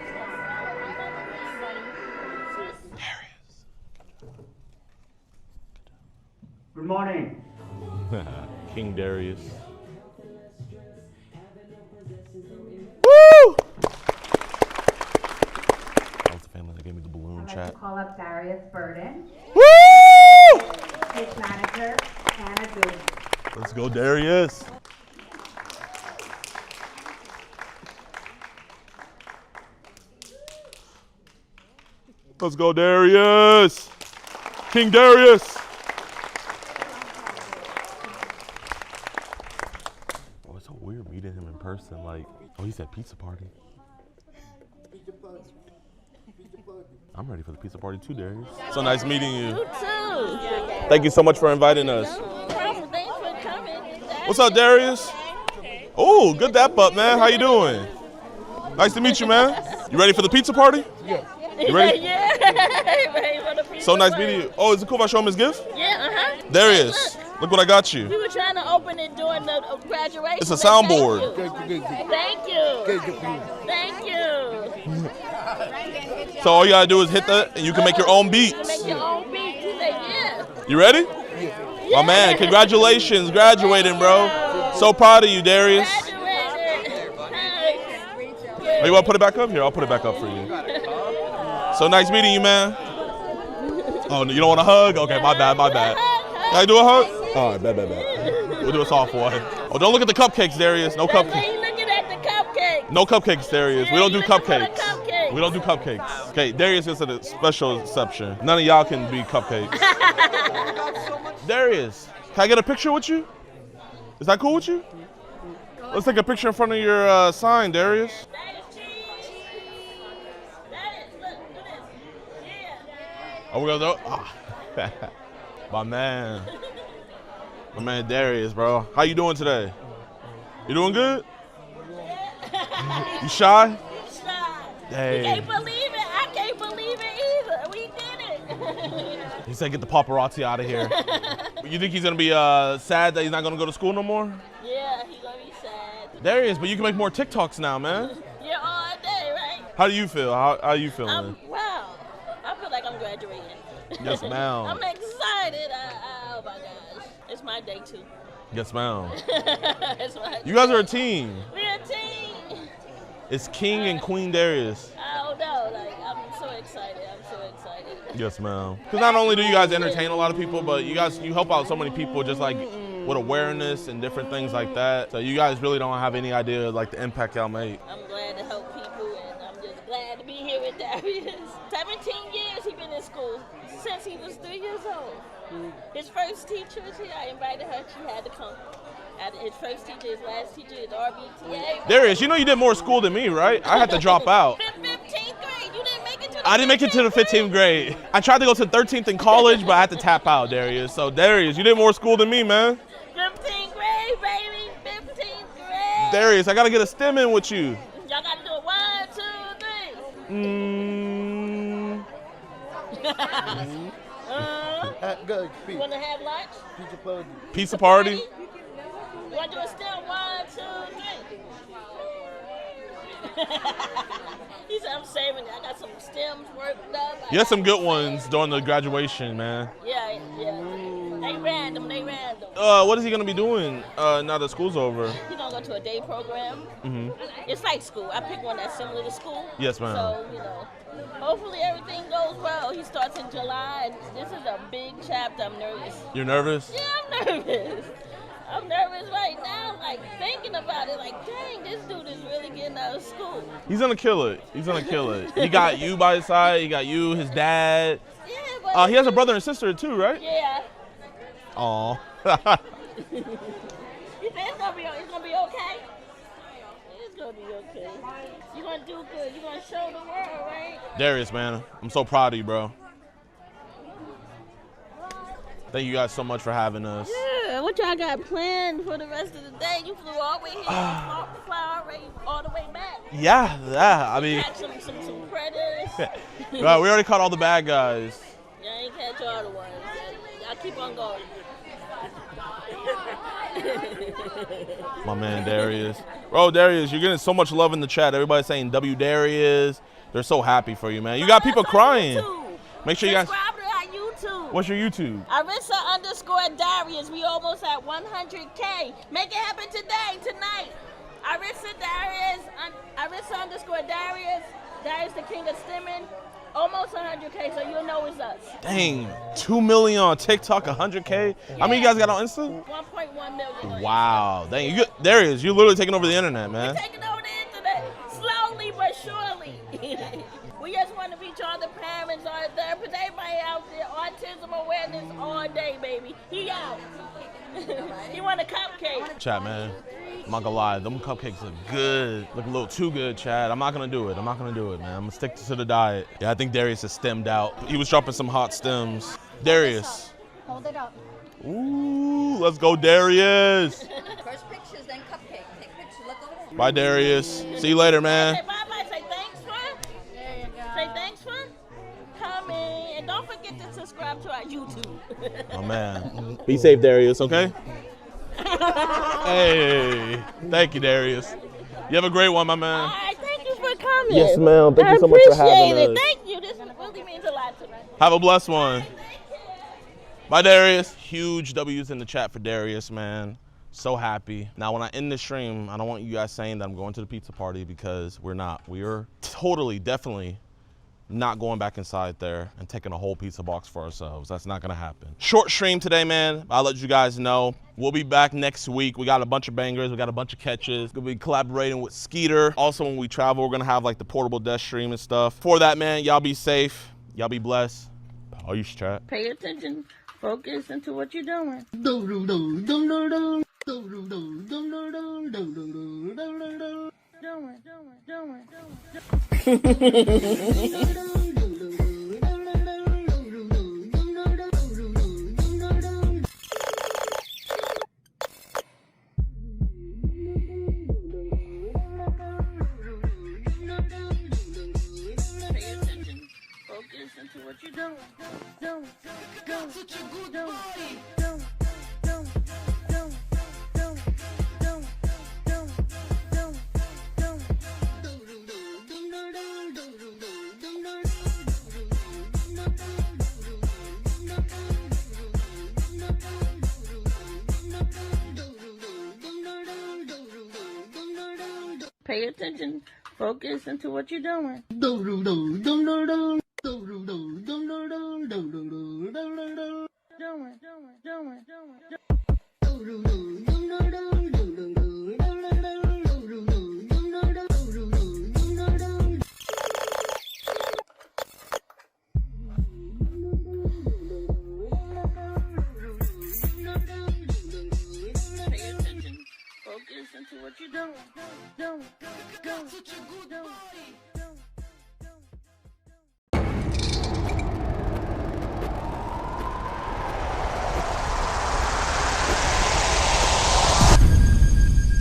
Good morning. King Darius. Woo! That was the family that gave me the balloon I'd chat. like to call up Darius Burden. Woo! His manager, Hannah Goose. Let's go, Darius. Let's go, Darius. King Darius. Oh, it's so weird meeting him in person. Like, oh, he said pizza party. I'm ready for the pizza party too, Darius. So nice meeting you. You too. Thank you so much for inviting us. No problem. Thanks for coming. What's up, Darius? Oh, good that butt, man. How you doing? Nice to meet you, man. You ready for the pizza party? Yeah. You ready? Yeah. Ready for the pizza So nice party. meeting you. Oh, is it cool if I show him his gift? Yeah, Darius, look what I got you. We were trying to open it during the graduation. It's a soundboard. Thank you. Thank you. So all you gotta do is hit that, and you can make your own beats. You make your own beats. You say, yeah. You ready? My man, congratulations, graduating, bro. So proud of you, Darius. Oh, you wanna put it back up? Here, I'll put it back up for you. So nice meeting you, man. Oh, you don't want a hug? Okay, my bad, my bad. Can I do a hug? All right, bad. We'll do a soft one. Oh, don't look at the cupcakes, Darius. No cupcakes. You looking at the cupcakes. No cupcakes, Darius. We don't do you looking for the cupcakes. cupcakes. We don't do cupcakes. Okay, Darius is a special exception. None of y'all can be cupcakes. Darius, can I get a picture with you? Is that cool with you? Let's take a picture in front of your sign, Darius. Oh, we're gonna do it? My man Darius, bro. How you doing today? You doing good? You shy? Hey. You can't believe it. I can't believe it either. We did it. He said get the paparazzi out of here. You think he's gonna be sad that he's not gonna go to school no more? Yeah, he's gonna be sad. Darius, but you can make more TikToks now, man. Yeah, all day, right? How do you feel? How are you feeling? Wow. I feel like I'm graduating. Yes, ma'am. I'm excited. Oh my gosh. It's my day too. Yes, ma'am. It's my You guys are a team. We're a team. It's King and Queen Darius. I don't know. Like, I'm so excited. I'm so excited. Yes, ma'am. Because not only do you guys entertain a lot of people, but you help out so many people just like with awareness and different things like that. So you guys really don't have any idea like the impact y'all make. I'm glad to help people, and I'm just glad to be here with Darius. 17 years he's been in school since he was 3 years old. His first teacher, I invited her. She had to come. His first teacher, his last teacher is RBTA. Darius, you know you did more school than me, right? I had to drop out. 15th grade, you didn't make it to the I didn't make it to the 15th grade. I tried to go to 13th in college, but I had to tap out, Darius. So Darius, you did more school than me, man. 15th grade, baby, 15th grade. Darius, I gotta get a stem in with you. Y'all gotta do it 1, 2, 3. Good. You wanna have lunch? Pizza party. You wanna do a stem? 1, 2, 3. He said, I'm saving it. I got some stems worked up. You had some good ones during the graduation, man. Yeah. They random. What is he gonna be doing now that school's over? He's gonna go to a day program. Mm-hmm. It's like school. I picked one that's similar to school. Yes, ma'am. So, hopefully everything goes well. He starts in July, and this is a big chapter. I'm nervous. You're nervous? Yeah, I'm nervous. I'm nervous right now, like thinking about it, like, dang, this dude is really getting out of school. He's gonna kill it. He got you by his side. He got you, his dad. Yeah, but He has a brother and sister too, right? Yeah. Aw. You think it's gonna be okay? It's gonna be okay. You're gonna do good. You're gonna show the world, right? Darius, man, I'm so proud of you, bro. Thank you guys so much for having us. Yeah, what y'all got planned for the rest of the day? You flew all the way here, fly all the way back. Yeah, I mean. Catch some predators. Right, we already caught all the bad guys. Y'all ain't catch all the ones. Y'all keep on going. My man Darius. Bro, Darius, you're getting so much love in the chat. Everybody's saying W Darius. They're so happy for you, man. You got people crying. Make sure you guys. Subscribe to our YouTube. What's your YouTube? Arissa_Darius. We almost at 100K. Make it happen today, tonight. Arissa_Darius. Darius the King of Stimming. Almost 100K, so you'll know it's us. Dang, 2 million on TikTok, 100K. Yeah. How many you guys got on Insta? 1.1 million. Wow, dang, Darius, you're literally taking over the internet, man. We're taking over the internet, slowly but surely. We just want to reach all the parents, all the therapists, everybody out there. Autism awareness all day, baby. He out. He want a cupcake. Chat, man, I'm not gonna lie, them cupcakes look good. Look a little too good, Chad. I'm not gonna do it, man. I'm gonna stick to the diet. Yeah, I think Darius is stemmed out. He was dropping some hot stems. Darius. Hold it up. Ooh, let's go, Darius. First pictures, then cupcake. Take pictures, look over there. Bye, Darius. See you later, man. Say bye-bye, say thanks for. There you go. Say thanks for coming. And don't forget to subscribe to our YouTube. Oh, man. Be safe, Darius, okay? Hey, thank you, Darius. You have a great one, my man. All right, thank you for coming. Yes, ma'am. Thank you so much for having I appreciate it. us. Thank you. This really means a lot to me. Have a blessed one. Bye, Darius. Huge W's in the chat for Darius, man. So happy. Now, when I end the stream, I don't want you guys saying that I'm going to the pizza party, because we're not. We are totally, definitely not going back inside there and taking a whole pizza box for ourselves. That's not gonna happen. Short stream today, man. I'll let you guys know. We'll be back next week. We got a bunch of bangers. We got a bunch of catches. We'll be collaborating with Skeeter. Also, when we travel, we're gonna have like the portable desk stream and stuff. For that, man, y'all be safe. Y'all be blessed. Are you chat? Pay attention. Focus into what you're doing. Pay attention. Focus into what you're doing.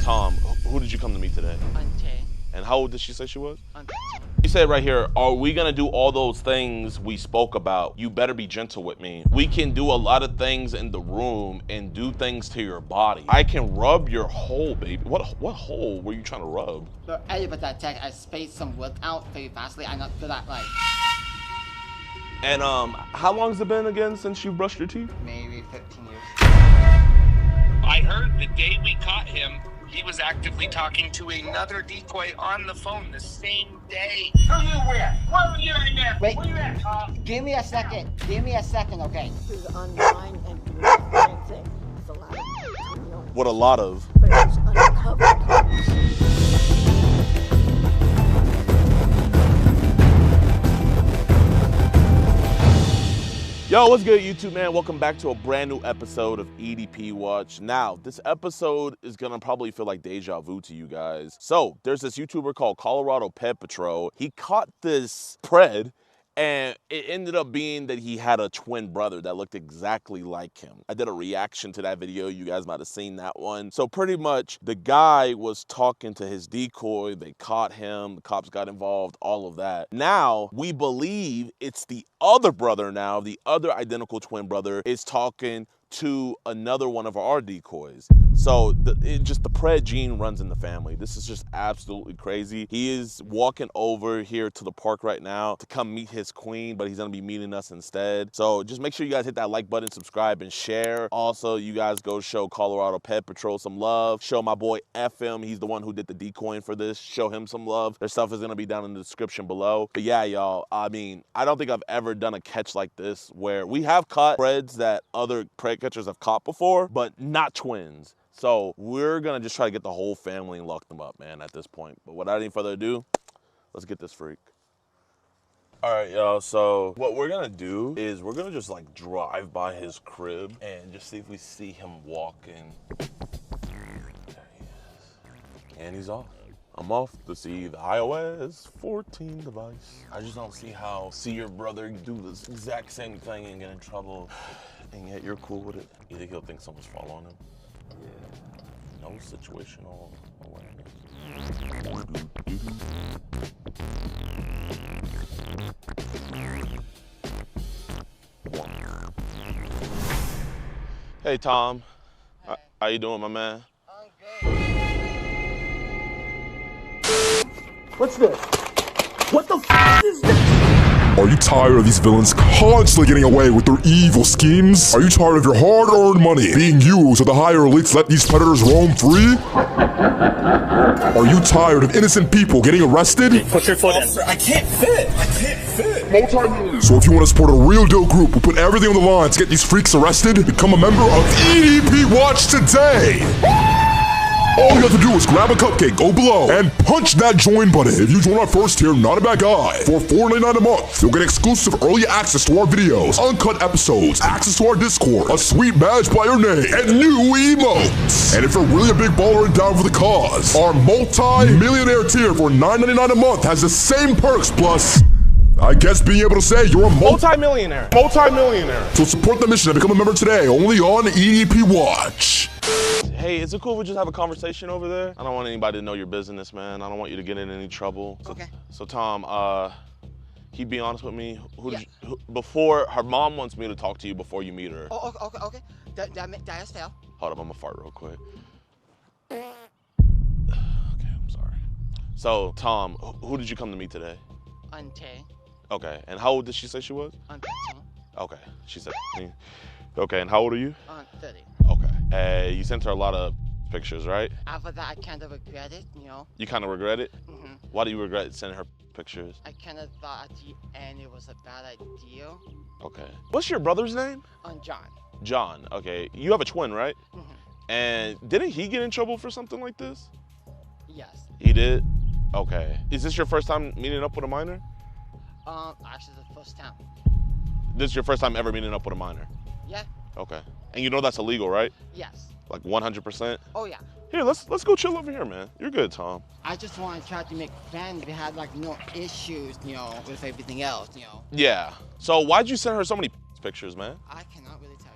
Tom, who did you come to meet today? Auntie. And how old did she say she was? Auntie. You said right here, are we gonna do all those things we spoke about? You better be gentle with me. We can do a lot of things in the room and do things to your body. I can rub your hole, baby. What hole were you trying to rub? The area that I spaced some work out very fastly. I not feel that like And how long has it been again since you brushed your teeth? maybe 15 years. I heard the day we caught him, he was actively talking to another decoy on the phone the same day. Who you with? Where were you in there? Wait. Where you at, Tom? Give me a second. Give me a second, okay? Who's online and doing the same thing. It's a lot of, you know, What a lot of. but it's undercover. Yo, what's good, YouTube, man? Welcome back to a brand new episode of EDP Watch. Now, this episode is gonna probably feel like deja vu to you guys. So, there's this YouTuber called Colorado Pet Patrol. He caught this pred, and it ended up being that he had a twin brother that looked exactly like him. I did a reaction to that video. You guys might have seen that one. So pretty much the guy was talking to his decoy. They caught him. The cops got involved, all of that. Now we believe it's the other brother now. The other identical twin brother is talking to another one of our decoys. So just the pred gene runs in the family. This is just absolutely crazy. He is walking over here to the park right now to come meet his queen, but he's gonna be meeting us instead. So just make sure you guys hit that like button, subscribe, and share. Also, you guys go show Colorado Pet Patrol some love. Show my boy FM, he's the one who did the decoying for this. Show him some love. Their stuff is gonna be down in the description below. But yeah, y'all, I mean, I don't think I've ever done a catch like this where we have caught preds that other pred catchers have caught before, but not twins. So we're gonna just try to get the whole family and lock them up, man, at this point. But without any further ado, let's get this freak. All right, y'all, so what we're gonna do is we're gonna just like drive by his crib and just see if we see him walking. There he is. And he's off. I'm off to see the iOS 14 device. I just don't see how see your brother do this exact same thing and get in trouble, and yet you're cool with it. You think he'll think someone's following him? Yeah. No situational awareness. Hey, Tom. Hey. How you doing, my man? What's this? What the f is this? Are you tired of these villains constantly getting away with their evil schemes? Are you tired of your hard-earned money being used so the higher elites let these predators roam free? Are you tired of innocent people getting arrested? Put your foot in. I can't fit. I can't fit. So if you want to support a real deal group who put everything on the line to get these freaks arrested, become a member of EDP Watch today! All you have to do is grab a cupcake, go below, and punch that join button. If you join our first tier, not a bad guy, for $4.99 a month, you'll get exclusive early access to our videos, uncut episodes, access to our Discord, a sweet badge by your name, and new emotes. And if you're really a big baller and down for the cause, our multi-millionaire tier for $9.99 a month has the same perks, plus I guess being able to say you're a multi-millionaire. So support the mission and become a member today, only on EDP Watch. Hey, is it cool if we just have a conversation over there? I don't want anybody to know your business, man. I don't want you to get in any trouble. Okay. So Tom, can you be honest with me? Before, her mom wants me to talk to you before you meet her. Oh, okay. That is fair. Hold up, I'm gonna fart real quick. Okay, I'm sorry. So, Tom, who did you come to meet today? Auntie. Okay, and how old did she say she was? 13. Okay, she said 13. Okay, and how old are you? 30. Okay, you sent her a lot of pictures, right? After that, I kind of regret it, you know. You kind of regret it? Mm-hmm. Why do you regret sending her pictures? I kind of thought at the end it was a bad idea. Okay. What's your brother's name? John. John, okay. You have a twin, right? Mm-hmm. And didn't he get in trouble for something like this? Yes. He did? Okay. Is this your first time meeting up with a minor? Actually the first time. This is your first time ever meeting up with a minor? Yeah. Okay. And you know that's illegal, right? Yes. Like 100%? Oh yeah. Here, let's go chill over here, man. You're good, Tom. I just want to try to make friends. We had like no issues, you know, with everything else, you know. Yeah. So why'd you send her so many pictures, man? I cannot really tell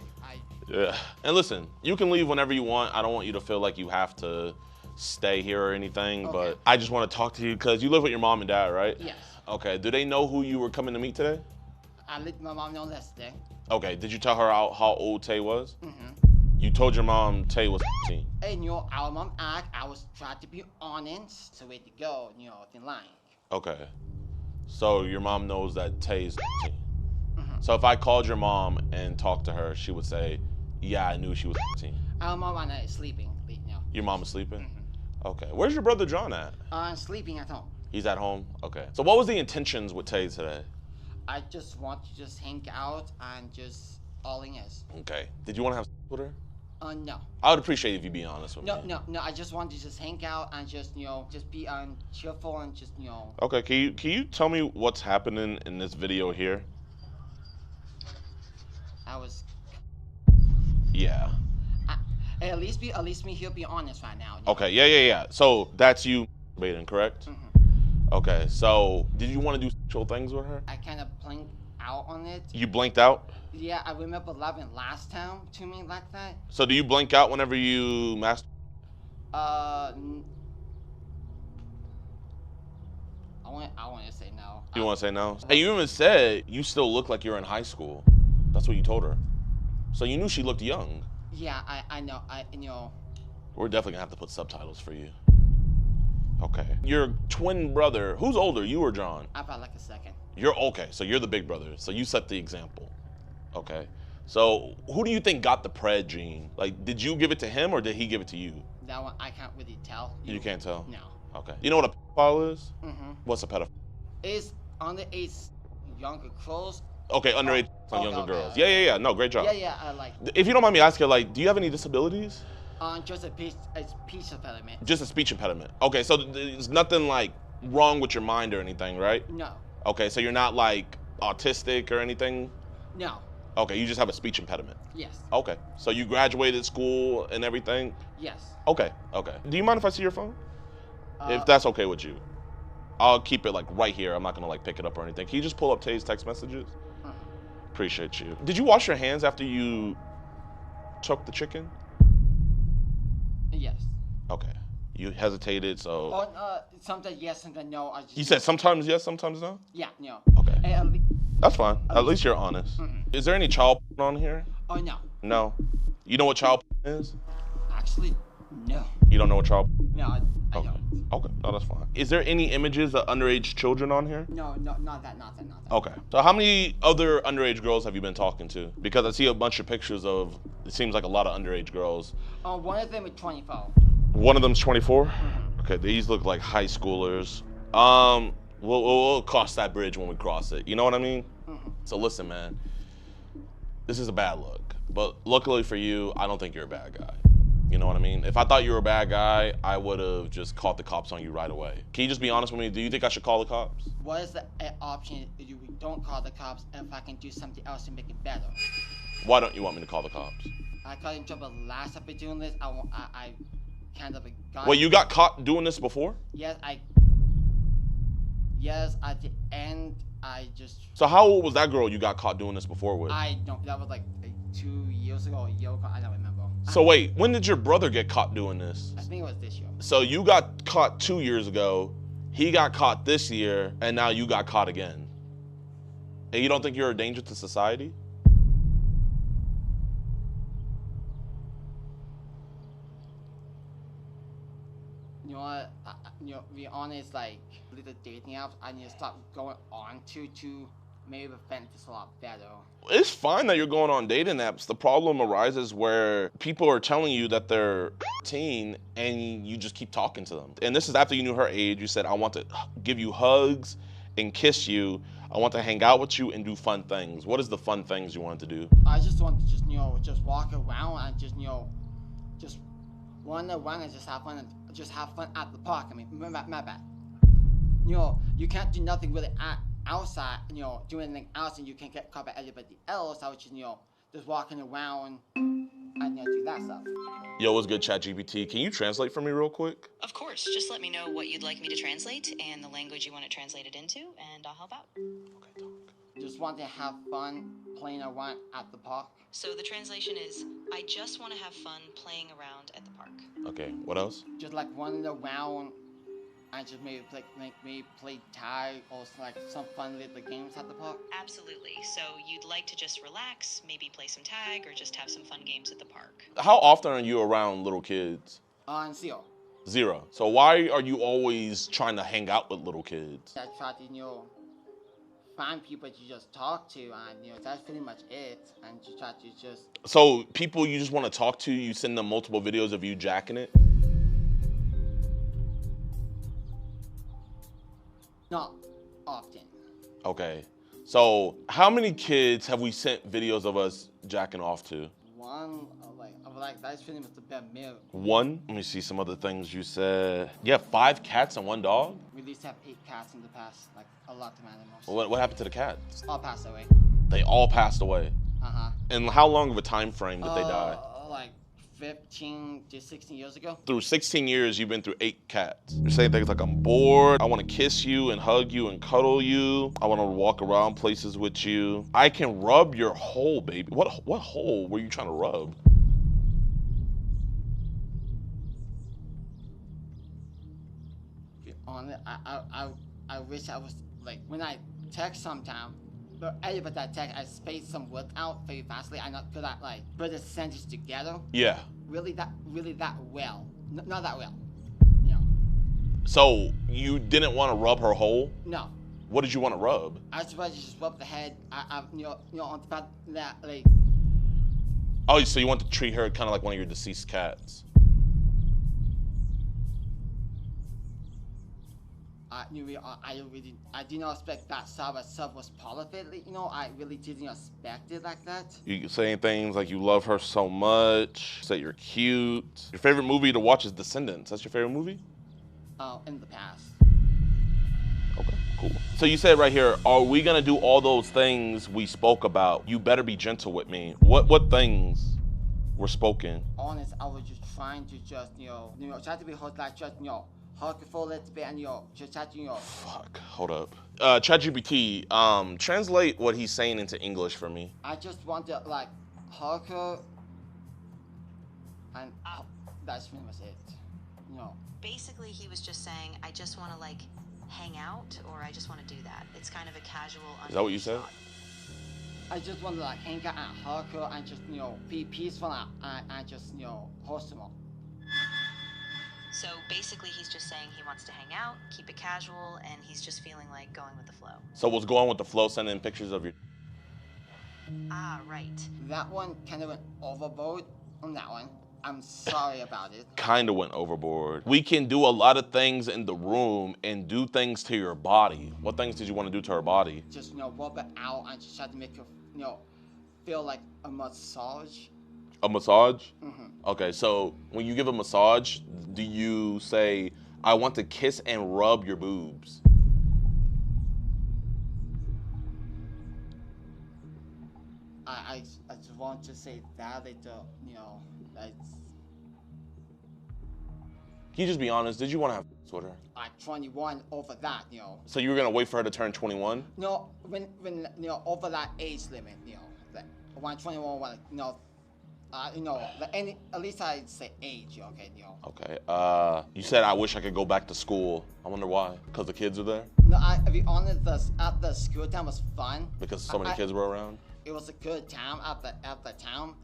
you. Yeah. And listen, you can leave whenever you want. I don't want you to feel like you have to stay here or anything, but I just want to talk to you because you live with your mom and dad, right? Yes. Okay. Do they know who you were coming to meet today? I let my mom know yesterday. Okay. Did you tell her how old Tay was? Mm-hmm. You told your mom Tay was 15. And you know, our mom act, I was trying to be honest, so way to go, you know, in line. Okay. So your mom knows that Tay's 15. Mm-hmm. So if I called your mom and talked to her, she would say, yeah, I knew she was 15. Our mom is sleeping, you know. Your mom is sleeping? Mm-hmm. Okay. Where's your brother John at? Sleeping at home. He's at home? Okay. So what was the intentions with Tay today? I just want to just hang out and just all in is. Okay. Did you want to have sex with her? No. I would appreciate if you be honest with me. No. I just want to just hang out and just, you know, just be cheerful and just, you know. Okay. Can you tell me what's happening in this video here? I was. Yeah. At least me. He'll be honest right now. Okay. Yeah. So that's you masturbating, correct? Mm-hmm. Okay. So did you want to do sexual things with her? I kind of blinked out on it. You blinked out? Yeah, I remember loving last time to me like that. So do you blink out whenever you masturbate? I want to say no. You want to say no? Hey, you even said you still look like you're in high school. That's what you told her. So you knew she looked young. Yeah, I know. We're definitely gonna have to put subtitles for you. Okay. Your twin brother, who's older, you or John? About like a second. You're okay, so you're the big brother. So you set the example. Okay. So who do you think got the pred gene? Like, did you give it to him or did he give it to you? That one, I can't really tell. You can't tell? No. Okay. You know what a pedophile is? Mm-hmm. What's a pedophile? It's underage younger girls. Okay, underage on younger girls. Yeah. No, great job. Yeah, I like. If you don't mind me asking, like, do you have any disabilities? Just a speech impediment. Just a speech impediment. Okay, so there's nothing like wrong with your mind or anything, right? No. Okay, so you're not like autistic or anything? No. Okay, you just have a speech impediment? Yes. Okay, so you graduated school and everything? Yes. Okay. Do you mind if I see your phone? If that's okay with you. I'll keep it like right here. I'm not gonna like pick it up or anything. Can you just pull up Tay's text messages? Appreciate you. Did you wash your hands after you took the chicken? Yes. Okay. You hesitated, so. Oh, sometimes yes, sometimes no. You said sometimes yes, sometimes no? Yeah, no. Okay. That's fine. At least you're honest. Is there any child porn on here? Oh, no. No. You know what child porn is? Actually, no. You don't know what child porn is? No, I don't. Okay, no, that's fine. Is there any images of underage children on here? No, not that. Okay. So how many other underage girls have you been talking to? Because I see a bunch of pictures of, it seems like a lot of underage girls. One of them is 24. One of them's 24? Okay, these look like high schoolers. We'll cross that bridge when we cross it. You know what I mean? So listen, man, this is a bad look. But luckily for you, I don't think you're a bad guy. You know what I mean? If I thought you were a bad guy, I would have just called the cops on you right away. Can you just be honest with me? Do you think I should call the cops? What is the option if you don't call the cops if I can do something else to make it better? Why don't you want me to call the cops? I got in trouble last time for doing this. I kind of got... Wait, you got caught doing this before? Yes, at the end, I just... So how old was that girl you got caught doing this before with? I don't, that was like 2 years ago, a year ago, I don't remember. So wait, when did your brother get caught doing this? I think it was this year. So you got caught 2 years ago, he got caught this year, and now you got caught again. And you don't think you're a danger to society? You know what, to be honest, like, with the dating apps, I need to stop going on to maybe prevent this a lot better. It's fine that you're going on dating apps. The problem arises where people are telling you that they're 18 and you just keep talking to them. And this is after you knew her age. You said, I want to give you hugs and kiss you. I want to hang out with you and do fun things. What is the fun things you want to do? I just want to just walk around and just run around and just have fun at the park. I mean, my bad. You can't do nothing really outside, doing anything else, and you can't get caught by anybody else. I was just walking around and do that stuff. Yo, what's good, ChatGPT? Can you translate for me real quick? Of course. Just let me know what you'd like me to translate and the language you want it translated into, and I'll help out. Okay, talk. Just want to have fun playing around at the park. So the translation is, I just want to have fun playing around at the park. Okay, what else? Just like running around and just maybe play tag or like some fun little games at the park. Absolutely. So you'd like to just relax, maybe play some tag or just have some fun games at the park. How often are you around little kids? Zero. Zero. So why are you always trying to hang out with little kids? I try to, find people to just talk to, and that's pretty much it. And you try to just... So people you just want to talk to, you send them multiple videos of you jacking it? Not often. Okay. So how many kids have we sent videos of us jacking off to? One, like that's pretty much the bare minimum. One? Let me see some other things you said. You have 5 cats and 1 dog? We at least have 8 cats in the past, like a lot of animals. What happened to the cats? All passed away. They all passed away. And how long of a time frame did they die? Like 15 to 16 years ago. Through 16 years, you've been through 8 cats. You're saying things like, I'm bored, I wanna kiss you and hug you and cuddle you. I wanna walk around places with you. I can rub your hole, baby. What hole were you trying to rub? I wish I was, like, when I text sometime, but every that text, I space some words out very fastly. I not could I like put a sentence together. Yeah. Really that well. Not that well. So you didn't want to rub her hole? No. What did you want to rub? I was supposed to just rub the head. On the fact that like. Oh, so you want to treat her kind of like one of your deceased cats? I did not expect that side itself was part of it. I really didn't expect it like that. You saying things like you love her so much, that you're cute. Your favorite movie to watch is Descendants. That's your favorite movie? In the past. Okay, cool. So you said right here, are we gonna do all those things we spoke about? You better be gentle with me. What things were spoken? Honest, I was just trying to just, try to be like just, hug for a little bit and just try to, Fuck, hold up. ChatGPT, translate what he's saying into English for me. I just want to like hug her and that's pretty much it. Basically he was just saying, I just want to like hang out, or I just want to do that. It's kind of a casual. Is that what you said? I just want to like hang out and hug her and just, be peaceful and just, host them all. So basically he's just saying he wants to hang out, keep it casual, and he's just feeling like going with the flow. So what's going with the flow, sending pictures of your... Ah, right. That one kind of went overboard on that one. I'm sorry about it. Kind of went overboard. We can do a lot of things in the room and do things to your body. What things did you want to do to her body? Just, rub it out and just try to make her, feel like a massage. A massage? Mm-hmm. Okay, so when you give a massage, do you say, I want to kiss and rub your boobs? I just want to say that that's... Can you just be honest? Did you want to have sex with her? Like 21 over that, So you were gonna wait for her to turn 21? No, when over that age limit, like when 21, at least I'd say age, okay, Okay, you said I wish I could go back to school. I wonder why? Because the kids are there? No, I'll be honest, at the school time was fun. Because so many kids were around? It was a good time at the time.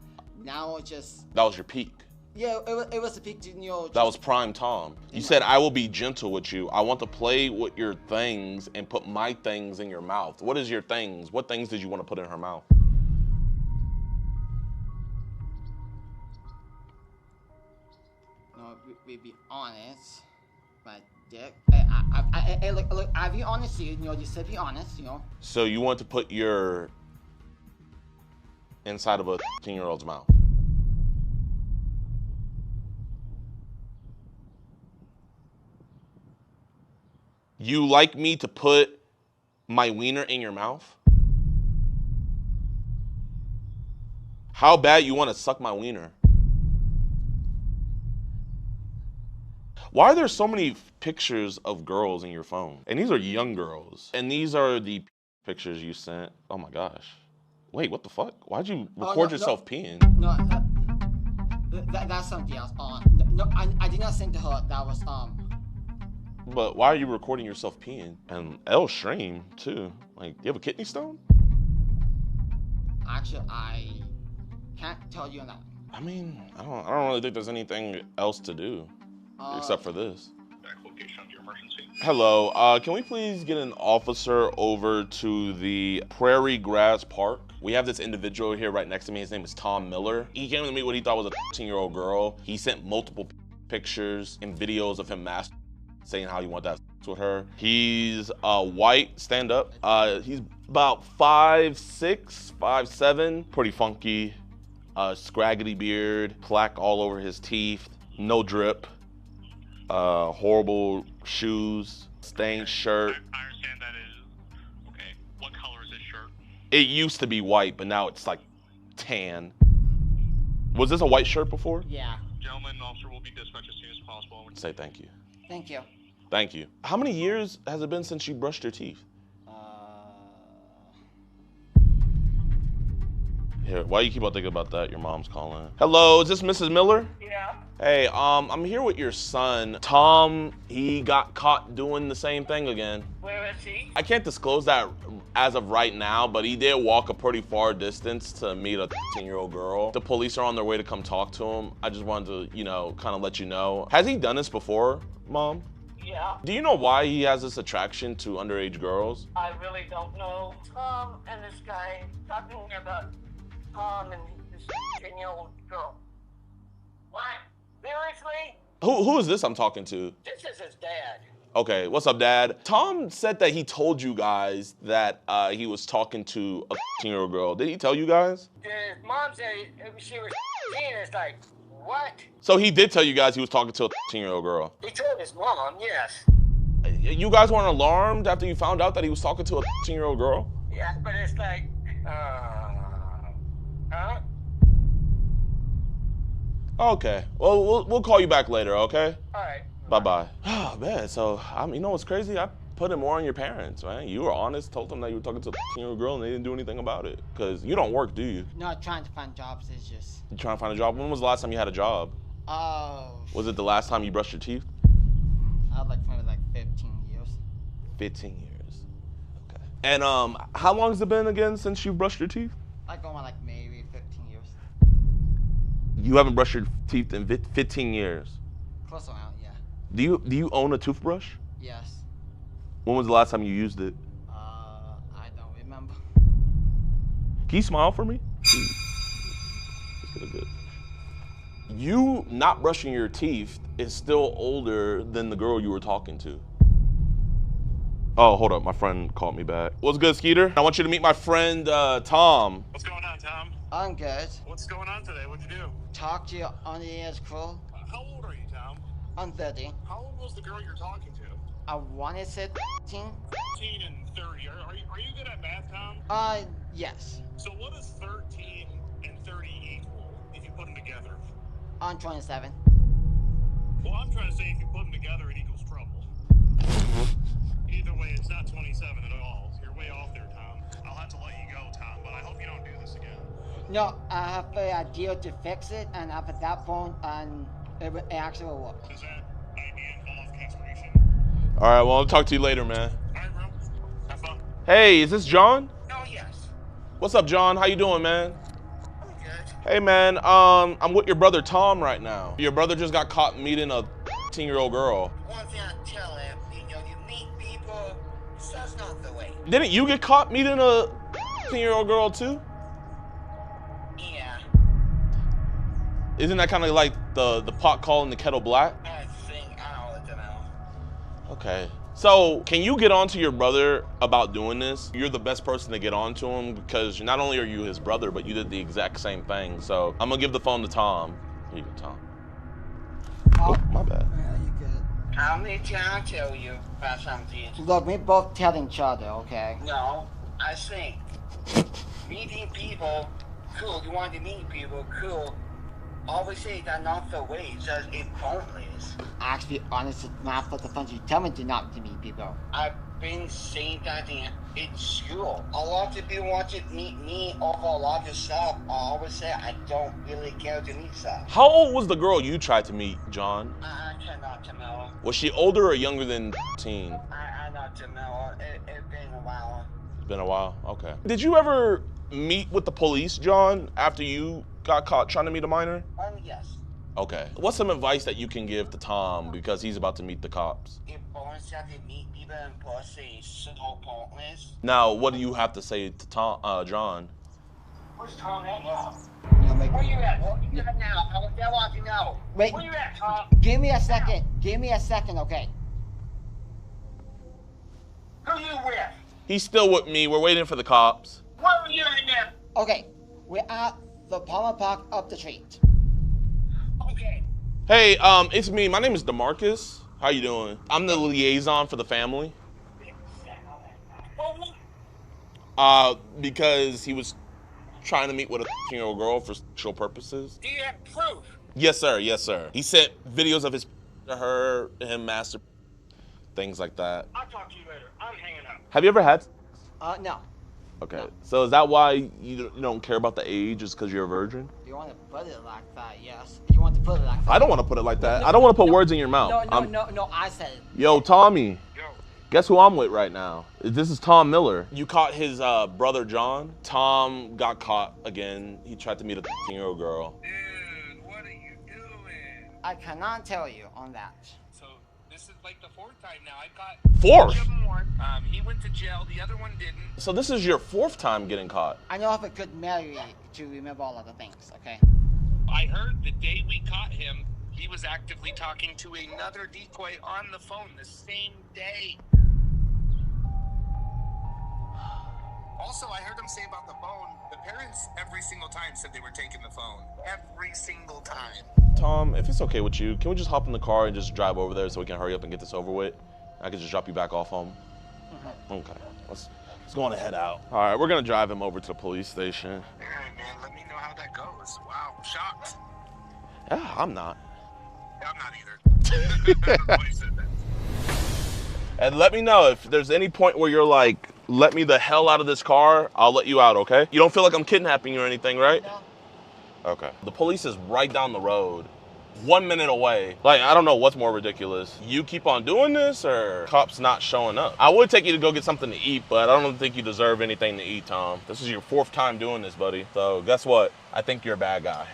Now it's just... That was your peak? Yeah, it was a peak, That was prime time. You said, I will be gentle with you. I want to play with your things and put my things in your mouth. What is your things? What things did you want to put in her mouth? No, we be honest. My dick. Look, I'll be honest with you. You said be honest, So you want to put your inside of a 15-year-old's mouth? You like me to put my wiener in your mouth? How bad you want to suck my wiener? Why are there so many pictures of girls in your phone? And these are young girls. And these are the pictures you sent. Oh my gosh. Wait, what the fuck? Why'd you record yourself peeing? No, that's something else. No, I did not send to her. That was But why are you recording yourself peeing? And L stream too. Like, do you have a kidney stone? Actually, I can't tell you that. I mean, I don't really think there's anything else to do except for this. Hello, can we please get an officer over to the Prairie Grass Park? We have this individual here right next to me. His name is Tom Miller. He came to me what he thought was a 13-year-old girl. He sent multiple pictures and videos of him saying how he wanted to have sex with her. He's white, stand up. He's about 5'6", 5'7", pretty funky. Scraggly beard, plaque all over his teeth, no drip. Horrible shoes, stained shirt. I understand that is, okay. What color is his shirt? It used to be white, but now it's like tan. Was this a white shirt before? Yeah. Gentlemen, officer will be dispatched as soon as possible. Say thank you. Thank you. Thank you. How many years has it been since you brushed your teeth? Here, why you keep on thinking about that? Your mom's calling. Hello, is this Mrs. Miller? Yeah. Hey, I'm here with your son. Tom, he got caught doing the same thing again. Where is he? I can't disclose that as of right now, but he did walk a pretty far distance to meet a 13-year-old girl. The police are on their way to come talk to him. I just wanted to, you know, kind of let you know. Has he done this before, Mom? Yeah. Do you know why he has this attraction to underage girls? I really don't know. Tom and this guy talking about Tom and this 10-year-old girl. What? Seriously? Who is this I'm talking to? This is his dad. Okay, what's up, Dad? Tom said that he told you guys that he was talking to a 13-year-old girl. Did he tell you guys? His mom said she was 13. It's like, what? So he did tell you guys he was talking to a 13-year-old girl. He told his mom, yes. You guys weren't alarmed after you found out that he was talking to a 13-year-old girl? Yeah, but it's like, huh? Okay. Well, we'll call you back later, okay? All right. Bye-bye. Oh, man, so, you know what's crazy? I put it more on your parents, man. You were honest, told them that you were talking to a 13-year-old girl, and they didn't do anything about it. Because you don't work, do you? Not trying to find jobs, it's just... You trying to find a job? When was the last time you had a job? Was it the last time you brushed your teeth? Maybe like 15 years. 15 years. Okay. And how long has it been again since you brushed your teeth? Like maybe 15 years. You haven't brushed your teeth in 15 years? Close around, yeah. Do you own a toothbrush? Yes. When was the last time you used it? I don't remember. Can you smile for me? Good. You not brushing your teeth is still older than the girl you were talking to. Oh, hold up, my friend called me back. What's good, Skeeter? I want you to meet my friend, Tom. What's going on, Tom? I'm good. What's going on today? What'd you do? Talk to your underage crew. How old are you, Tom? I'm 30. How old was the girl you're talking to? I want to say 13. 13 and 30. Are you good at math, Tom? Yes. So what does 13 and 30 equal if you put them together? I'm 27. Well, I'm trying to say if you put them together, it equals trouble. Either way, it's not 27 at all. You're way off there, Tom. I'll have to let you go, Tom, but I hope you don't do this again. No, I have an idea to fix it, and after that point, it actually will work. Does that idea involve castration? All right, well, I'll talk to you later, man. All right, bro. Have fun. Hey, is this John? Oh, yes. What's up, John? How you doing, man? I'm good. Hey, man, I'm with your brother Tom right now. Your brother just got caught meeting a 13-year-old girl. One thing I tell him, you meet people, that's not the way. Didn't you get caught meeting a 13-year-old girl, too? Yeah. Isn't that kind of like the pot calling the kettle black? I don't know. Okay. So, can you get on to your brother about doing this? You're the best person to get on to him because not only are you his brother, but you did the exact same thing. So, I'm going to give the phone to Tom. Here you go, Tom. Oh, my bad. Yeah, you good. How many times I tell you about something? Look, we both tell each other, okay? No, I think meeting people, cool. You want to meet people, cool. Always say that's not the way, it's just it's pointless. Actually, honestly, not for the fun. You tell me to not to meet people. I've been saying that in school. A lot of people want to meet me over a lot of stuff. I always say I don't really care to meet stuff. How old was the girl you tried to meet, John? I cannot tell. Was she older or younger than 13? I not to know. It's been a while. It's been a while, okay. Did you ever meet with the police, John, after you got caught trying to meet a minor? Yes. Okay. What's some advice that you can give to Tom because he's about to meet the cops? If boys have to meet people in person, it's so pointless. Now, what do you have to say to Tom, John? Where's Tom at now? Where you at? Where you at now? I want to know. Wait. Where you at, Tom? Give me a second. Give me a second, okay? Who you with? He's still with me. We're waiting for the cops. Where are you at now? Okay. We're at the Palmer Park up the street. Okay. Hey, it's me. My name is DeMarcus. How you doing? I'm the liaison for the family. Oh, Because he was trying to meet with a 13-year-old girl for sexual purposes? Do you have proof? Yes, sir. Yes, sir. He sent videos of his to her, him master, things like that. I'll talk to you later. I'm hanging up. Have you ever had? No. Okay. So is that why you don't care about the age? Is because you're a virgin? If you want to put it like that, yes. If you want to put it like that. I don't want to put it like that. I don't want to put words in your mouth. No, I said it. Yo, Tommy. Guess who I'm with right now? This is Tom Miller. You caught his brother John. Tom got caught again. He tried to meet a 13-year-old girl. Dude, what are you doing? I cannot tell you on that. So this is like the 4th time now. I got Fourth? He went to jail. The other one didn't. So this is your 4th time getting caught. I know of a good memory to remember all of the things, okay? I heard the day we caught him, he was actively talking to another decoy on the phone the same day. Also, I heard him say about the phone, the parents every single time said they were taking the phone. Every single time. Tom, if it's okay with you, can we just hop in the car and just drive over there so we can hurry up and get this over with? I can just drop you back off home. Okay, let's go on and head out. All right, we're gonna drive him over to the police station. All right, man, let me know how that goes. Wow, I'm shocked. Yeah, I'm not. Yeah, I'm not either. Nobody said that. And let me know if there's any point where you're like, let me the hell out of this car, I'll let you out, okay? You don't feel like I'm kidnapping you or anything, right? No. Okay. The police is right down the road, 1 minute away. Like, I don't know what's more ridiculous. You keep on doing this or cops not showing up? I would take you to go get something to eat, but I don't think you deserve anything to eat, Tom. This is your 4th time doing this, buddy. So guess what? I think you're a bad guy.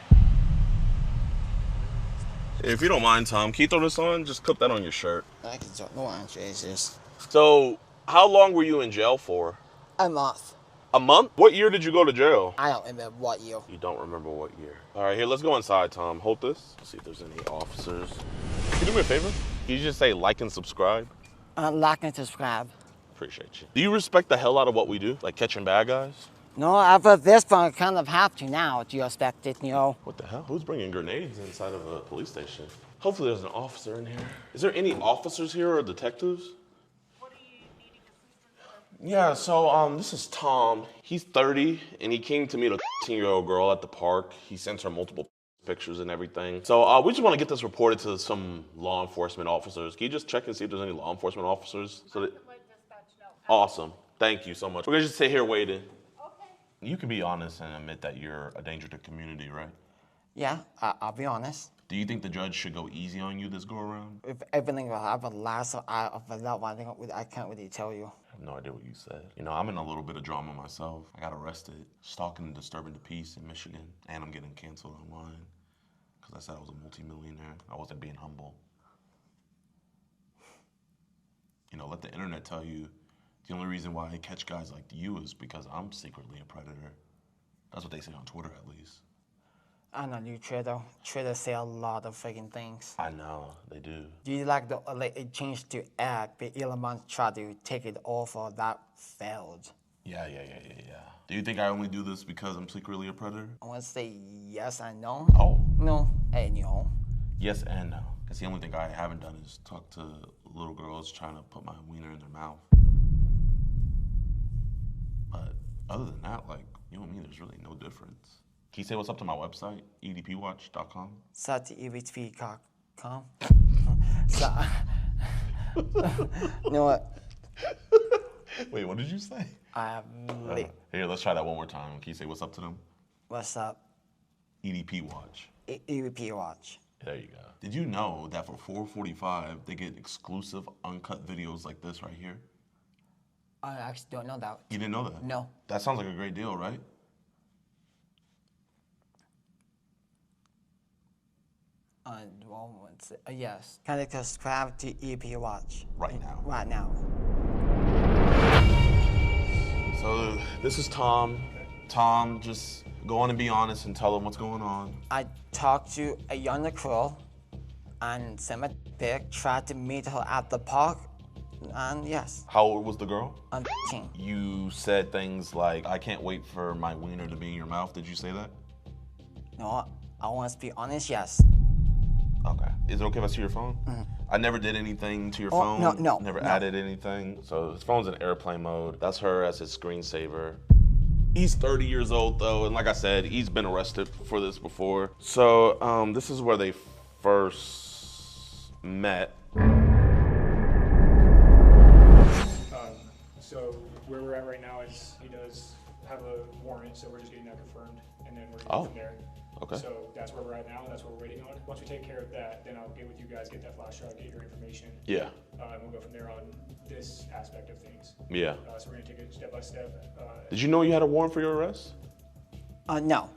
If you don't mind, Tom, can you throw this on? Just clip that on your shirt. I can talk. No one, Jesus. So, how long were you in jail for? A month. A month? What year did you go to jail? I don't remember what year. You don't remember what year. All right, here, let's go inside, Tom. Hold this. See if there's any officers. Can you do me a favor? Can you just say like and subscribe? Like and subscribe. Appreciate you. Do you respect the hell out of what we do? Like catching bad guys? No, after this one, I kind of have to now. Do you expect it, you know? What the hell? Who's bringing grenades inside of a police station? Hopefully there's an officer in here. Is there any officers here or detectives? Yeah, so this is Tom. He's 30, and he came to meet a 13-year-old girl at the park. He sent her multiple pictures and everything. So we just want to get this reported to some law enforcement officers. Can you just check and see if there's any law enforcement officers? Awesome. Thank you so much. We're going to just sit here waiting. Okay. You can be honest and admit that you're a danger to the community, right? Yeah, I'll be honest. Do you think the judge should go easy on you this go around? If everything will happen last of that one, I can't really tell you. I have no idea what you said. You know, I'm in a little bit of drama myself. I got arrested, stalking and disturbing the peace in Michigan, and I'm getting canceled online because I said I was a multimillionaire. I wasn't being humble. You know, let the internet tell you the only reason why I catch guys like you is because I'm secretly a predator. That's what they say on Twitter, at least. I know you Twitter say a lot of freaking things. I know, they do. Do you like it changed to ad, but Elon Musk tried to take it off or that failed? Yeah. Do you think I only do this because I'm secretly a predator? I want to say yes and no. Oh. No and no. Yes and no. Because the only thing I haven't done is talk to little girls trying to put my wiener in their mouth. But other than that, like, you and me, there's really no difference. Can you say what's up to my website, edpwatch.com? edpwatch.com. You know what? Wait, what did you say? Here, let's try that one more time. Can you say what's up to them? What's up? EDP Watch. EDP Watch. There you go. Did you know that for $4.45 they get exclusive uncut videos like this right here? I actually don't know that. You didn't know that? No. That sounds like a great deal, right? Yes. Can you subscribe to EDP Watch? Right now. Right now. So this is Tom. Tom, just go on and be honest and tell him what's going on. I talked to a younger girl and sent a pic, tried to meet her at the park, and yes. How old was the girl? I'm 15. You said things like, I can't wait for my wiener to be in your mouth. Did you say that? No, I want to be honest, yes. Okay. Is it okay if I see your phone? Mm-hmm. I never did anything to your phone. Never added anything. So his phone's in airplane mode. That's her as his screensaver. He's 30 years old though, and like I said, he's been arrested for this before. So this is where they first met. So where we're at right now is he does have a warrant, so we're just getting that confirmed, and then we're going to go from there. Okay. So that's where we're at now, that's what we're waiting on. Once we take care of that, then I'll get with you guys, get that flash drive, get your information. Yeah. And we'll go from there on this aspect of things. Yeah. So we're going to take it step by step. Did you know you had a warrant for your arrest? No.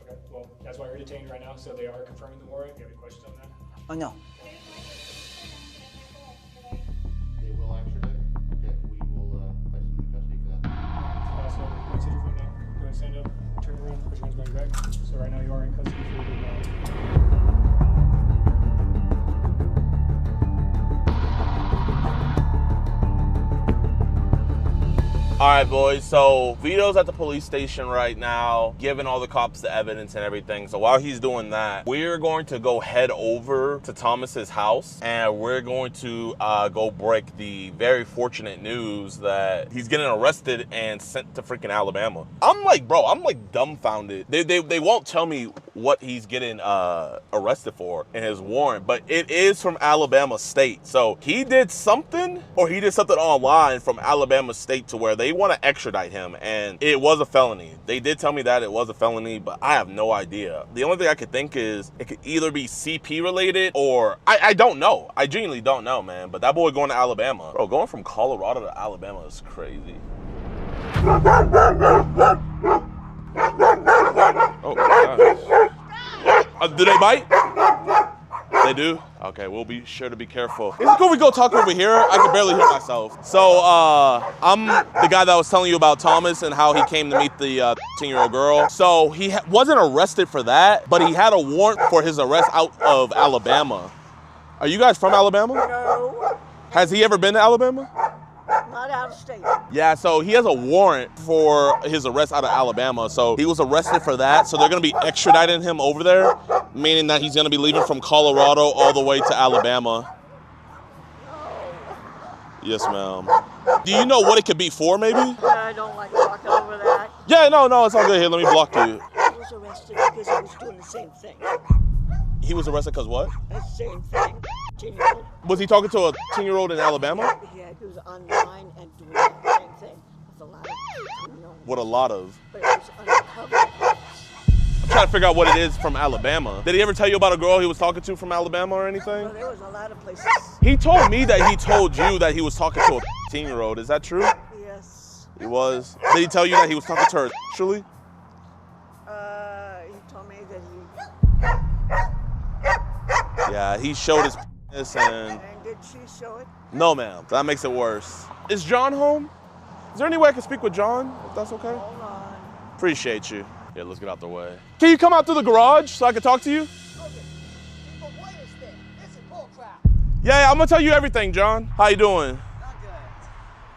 Okay, well, that's why you're detained right now, so they are confirming the warrant. Do you have any questions on that? Oh, no. They will extradite? Okay, we will place them in custody for that. So, consider for now. Go ahead and stand up, turn around, put your hands behind your back. So right now you are in custody for the All right, boys, so Vito's at the police station right now, giving all the cops the evidence and everything. So while he's doing that, we're going to go head over to Thomas's house, and we're going to go break the very fortunate news that he's getting arrested and sent to freaking Alabama. I'm like, bro, I'm like dumbfounded. They won't tell me what he's getting arrested for in his warrant, but it is from Alabama State. So he did something, or he did something online from Alabama State to where they want to extradite him, and it was a felony. They did tell me that it was a felony, but I have no idea. The only thing I could think is it could either be CP related, or I don't know. I genuinely don't know, man. But that boy going to Alabama. Bro, going from Colorado to Alabama is crazy. Oh, gosh. Do they bite? They do? Okay, we'll be sure to be careful. Is it cool we go talk over here? I can barely hear myself. So, I'm the guy that was telling you about Thomas and how he came to meet the 10-year-old girl. So, he wasn't arrested for that, but he had a warrant for his arrest out of Alabama. Are you guys from Alabama? No. Has he ever been to Alabama? Not out of state. Yeah, so he has a warrant for his arrest out of Alabama. So he was arrested for that. So they're going to be extraditing him over there, meaning that he's going to be leaving from Colorado all the way to Alabama. Yes, ma'am. Do you know what it could be for, maybe? I don't like talking over that. Yeah, no, it's all good. Here, let me block you. He was arrested because he was doing the same thing. He was arrested because what? The same thing. 10-year-old. Was he talking to a 10-year-old in Alabama? Yeah, he was online and doing the same thing with a lot of 10-year-olds. What a lot of? But it was undercover. I'm trying to figure out what it is from Alabama. Did he ever tell you about a girl he was talking to from Alabama or anything? Well, there was a lot of places. He told me that he told you that he was talking to a 10-year-old. Is that true? Yes. He was? Did he tell you that he was talking to her sexually? He told me that he... Yeah, he showed his penis and... And did she show it? No, ma'am. That makes it worse. Is John home? Is there any way I can speak with John, if that's okay? Hold on. Appreciate you. Yeah, let's get out the way. Can you come out through the garage so I can talk to you? Yeah, I'm gonna tell you everything, John. How you doing?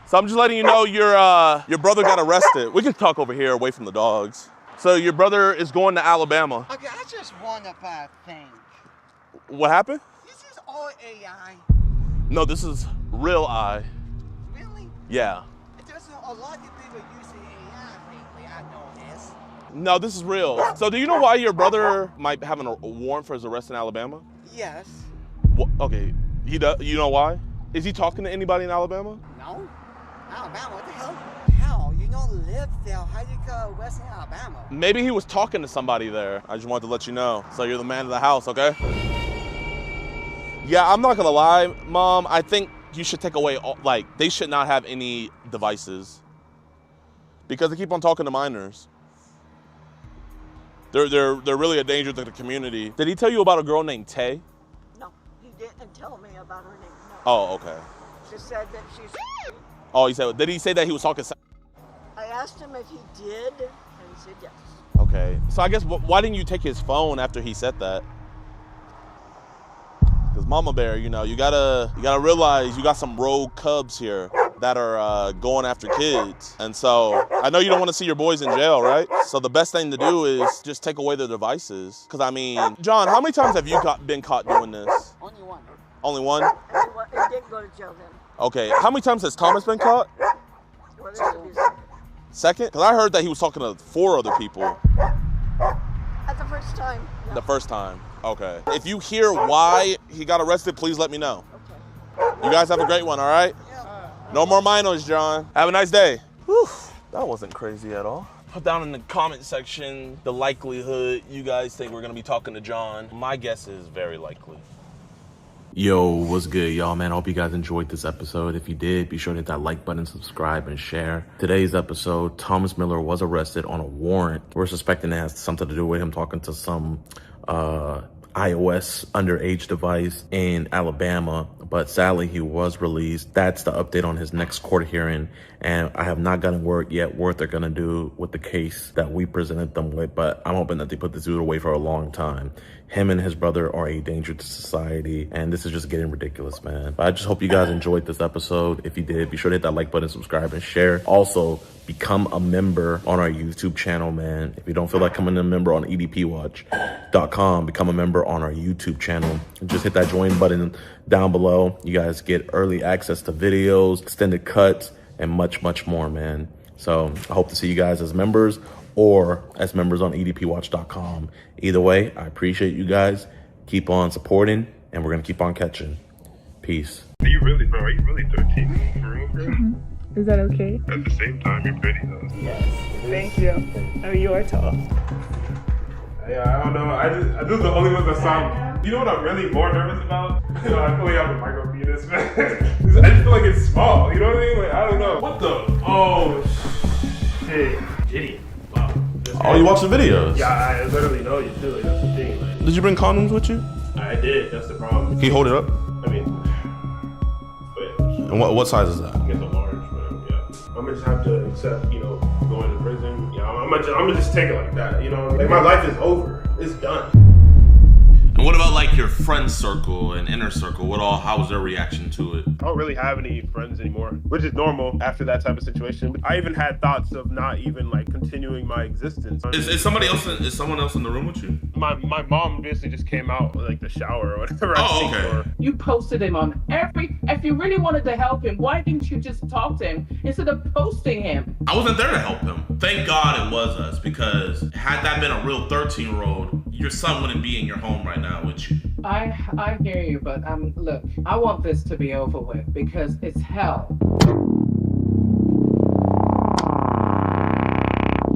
So I'm just letting you know your brother got arrested. We can talk over here away from the dogs. So your brother is going to Alabama. Okay, I just wonder about a thing. What happened? This is all AI. No, this is real eye. Really? Yeah. There's a lot of people using AI lately, I know this. No, this is real. So do you know why your brother might have a warrant for his arrest in Alabama? Yes. Okay, he does. You know why? Is he talking to anybody in Alabama? No. Alabama, what the hell? Hell, you don't live there. How do you go west in Alabama? Maybe he was talking to somebody there. I just wanted to let you know. So you're the man of the house, okay? Yeah, I'm not gonna lie, Mom. I think you should take away all, they should not have any devices because they keep on talking to minors. They're really a danger to the community. Did he tell you about a girl named Tay? No, he didn't tell me about her name. No. Oh, okay. She said that she's... Oh, did he say that he was talking? I asked him if he did, and he said yes. Okay. So I guess why didn't you take his phone after he said that? Because Mama Bear, you gotta realize you got some rogue cubs here that are going after kids. And so I know you don't want to see your boys in jail, right? So the best thing to do is just take away their devices. Because I mean, John, how many times have you been caught doing this? Only one. Only one? And he didn't go to jail then. Okay. How many times has Thomas been caught? Well, this will be Second? Because I heard that he was talking to 4 other people. That's the first time. No. The first time. Okay. If you hear why he got arrested, please let me know. Okay. You guys have a great one, all right? Yeah. No more minors, John. Have a nice day. Whew. That wasn't crazy at all. Put down in the comment section the likelihood you guys think we're going to be talking to John. My guess is very likely. Yo, what's good, y'all, man? I hope you guys enjoyed this episode. If you did, be sure to hit that like button, subscribe, and share. Today's episode, Thomas Miller was arrested on a warrant. We're suspecting it has something to do with him talking to some iOS underage device in Alabama, but sadly he was released. That's the update on his next court hearing, and I have not gotten word yet what they're gonna do with the case that we presented them with, but I'm hoping that they put this dude away for a long time. Him and his brother are a danger to society, and this is just getting ridiculous, man. But I just hope you guys enjoyed this episode. If you did, be sure to hit that like button, subscribe, and share. Also, become a member on our YouTube channel, man. If you don't feel like becoming a member on EDPWatch.com, become a member on our YouTube channel. Just hit that join button down below. You guys get early access to videos, extended cuts, and much, much more, man. So I hope to see you guys as members or as members on EDPWatch.com. Either way, I appreciate you guys. Keep on supporting, and we're going to keep on catching. Peace. Are you really 13? For real, bro? Is that okay? At the same time, you're pretty, though. Yes. Thank you. Oh, you are tall. Yeah, I don't know. I just the only ones that sound. You know what I'm really more nervous about? I feel like I have a micro penis, man. I just feel like it's small. You know what I mean? Like, I don't know. What the? Oh, shit. JiDion. Wow. Oh, you watch the videos? Yeah, I literally know you too. Like, that's the thing. Like, did you bring condoms with you? I did. That's the problem. Can you hold it up? I mean, and what size is that? It's a large, man. Yeah. I'm gonna just have to accept, you know, going to prison. Yeah, I'm gonna just take it like that. You know, like my life is over. It's done. And what about like your friend circle and inner circle? How was their reaction to it? I don't really have any friends anymore, which is normal after that type of situation. I even had thoughts of not even like continuing my existence. Is someone else in the room with you? My mom basically just came out like the shower or whatever. Oh, okay. You posted him on if you really wanted to help him, why didn't you just talk to him instead of posting him? I wasn't there to help him. Thank God it was us, because had that been a real 13-year-old, your son wouldn't be in your home right now with you. I hear you, but look, I want this to be over with because it's hell.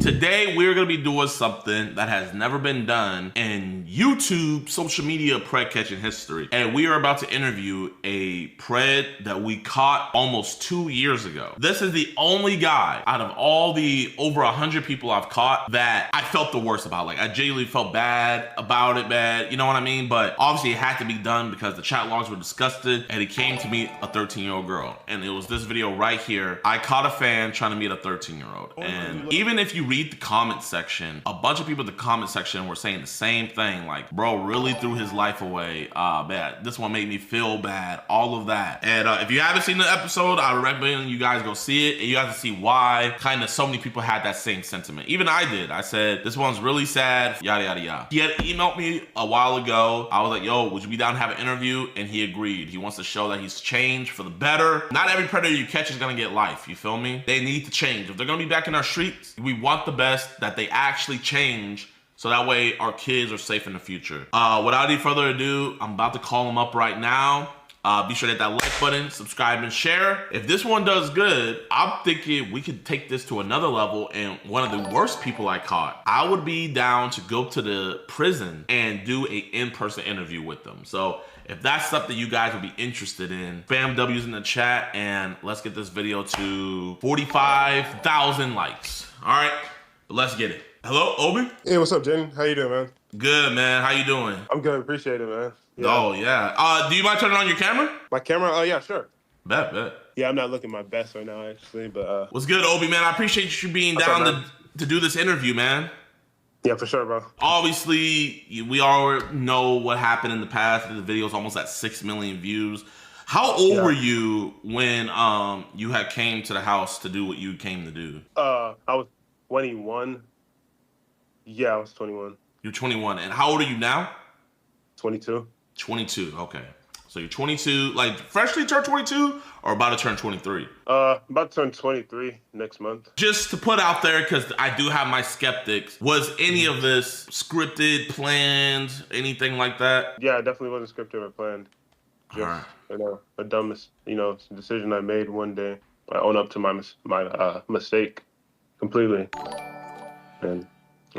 Today, we're going to be doing something that has never been done in YouTube social media pred catching history. And we are about to interview a pred that we caught almost 2 years ago. This is the only guy out of all the over 100 people I've caught that I felt the worst about. Like, I genuinely felt bad about it, you know what I mean? But obviously it had to be done because the chat logs were disgusted, and he came to meet a 13-year-old girl. And it was this video right here. I caught a fan trying to meet a 13-year-old. And even if you read the comment section, a bunch of people in the comment section were saying the same thing, like, bro really threw his life away, man, this one made me feel bad, all of that. And if you haven't seen the episode, I would recommend you guys go see it, and you guys to see why kind of so many people had that same sentiment. Even I did. I said, this one's really sad, yada yada yada. He had emailed me a while ago. I was like, yo, would you be down to have an interview? And he agreed. He wants to show that he's changed for the better. Not every predator you catch is gonna get life, you feel me? They need to change. If they're gonna be back in our streets, we want the best, that they actually change, so that way our kids are safe in the future. Without any further ado, I'm about to call him up right now. Be sure to hit that like button, subscribe, and share. If this one does good, I'm thinking we could take this to another level, and one of the worst people I caught, I would be down to go to the prison and do an in-person interview with them. So if that's something you guys would be interested in, spam W's in the chat, and let's get this video to 45,000 likes. All right, let's get it. Hello, Obi? Hey, what's up, Jen? How you doing, man? Good, man. How you doing? I'm good. Appreciate it, man. Yeah. Oh, yeah. Do you mind turning on your camera? My camera? Oh, yeah, sure. Bet. Yeah, I'm not looking my best right now, actually, but... What's good, Obi, man? I appreciate you being down to do this interview, man. Yeah, for sure, bro. Obviously, we all know what happened in the past. The video's almost at 6 million views. How old were you when you had came to the house to do what you came to do? I was 21. Yeah, I was 21. You're 21. And how old are you now? 22. 22, okay. So you're 22, like freshly turned 22 or about to turn 23? About to turn 23 next month. Just to put out there, because I do have my skeptics, was any of this scripted, planned, anything like that? Yeah, it definitely wasn't scripted or planned. Just, a dumb, decision I made one day. I own up to my mistake completely. And,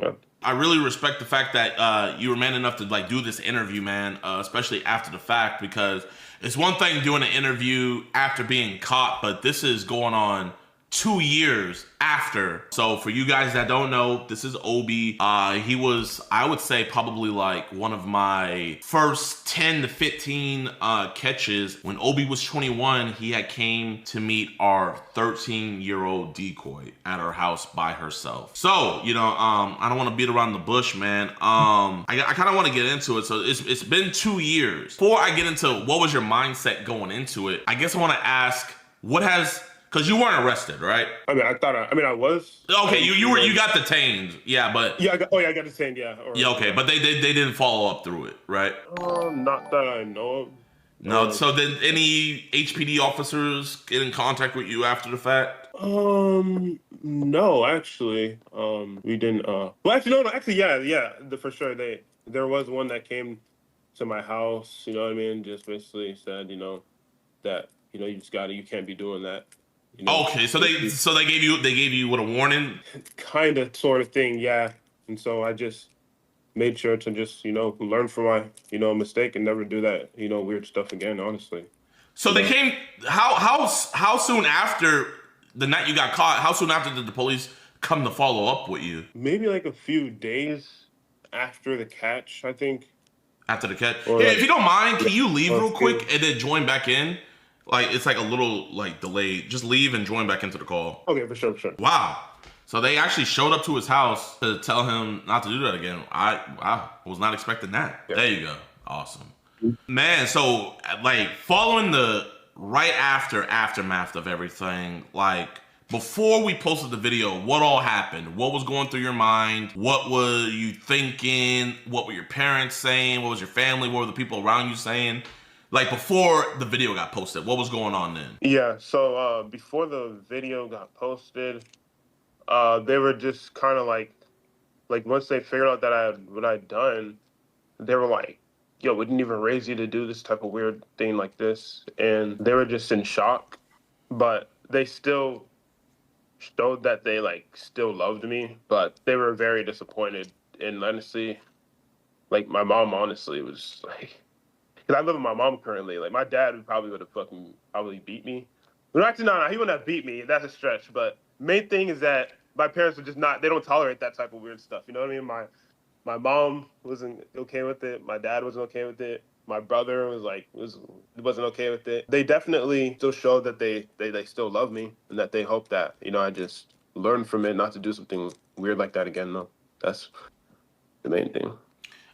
yeah. I really respect the fact that you were man enough to like do this interview, man, especially after the fact, because it's one thing doing an interview after being caught, but this is going on 2 years after. So for you guys that don't know, this is Obi. He was, I would say, probably like one of my first 10 to 15 catches. When Obi was 21, he had came to meet our 13-year-old decoy at our house by herself. So, I don't want to beat around the bush, man. I kind of want to get into it. So it's been 2 years. Before I get into what was your mindset going into it, I guess I want to ask, because you weren't arrested, right? I was. Okay, you got detained, yeah, but I got detained, yeah. Okay, but they didn't follow up through it, right? Not that I know of. No. So did any HPD officers get in contact with you after the fact? No, actually, we didn't. Well, actually, no. Actually, yeah. For sure, there was one that came to my house. You know what I mean? Just basically said, that you can't be doing that. Okay, so they gave you what, a warning? Kind of, sort of thing, yeah. And so I just made sure to just learn from my mistake and never do that weird stuff again. Honestly. So they came. How soon after the night you got caught? How soon after did the police come to follow up with you? Maybe like a few days after the catch, I think. After the catch. Hey, if you don't mind, can you leave real quick and then join back in? Like, it's like a little delayed. Just leave and join back into the call. Okay, for sure. Wow. So they actually showed up to his house to tell him not to do that again. I was not expecting that. Yeah. There you go. Awesome. Man, so following the aftermath of everything, before we posted the video, what all happened? What was going through your mind? What were you thinking? What were your parents saying? What was your family? What were the people around you saying? Before the video got posted, what was going on then? Yeah, so before the video got posted, they were just kind of like once they figured out that what I'd done, they were like, yo, we didn't even raise you to do this type of weird thing like this. And they were just in shock, but they still showed that they still loved me, but they were very disappointed. And honestly, my mom honestly was because I live with my mom currently. My dad probably would have beat me. Well, actually, no, he wouldn't have beat me. That's a stretch. But main thing is that my parents are just they don't tolerate that type of weird stuff. You know what I mean? My mom wasn't okay with it. My dad wasn't okay with it. My brother wasn't okay with it. They definitely still showed that they still love me and that they hope that, I just learn from it, not to do something weird like that again, though. That's the main thing.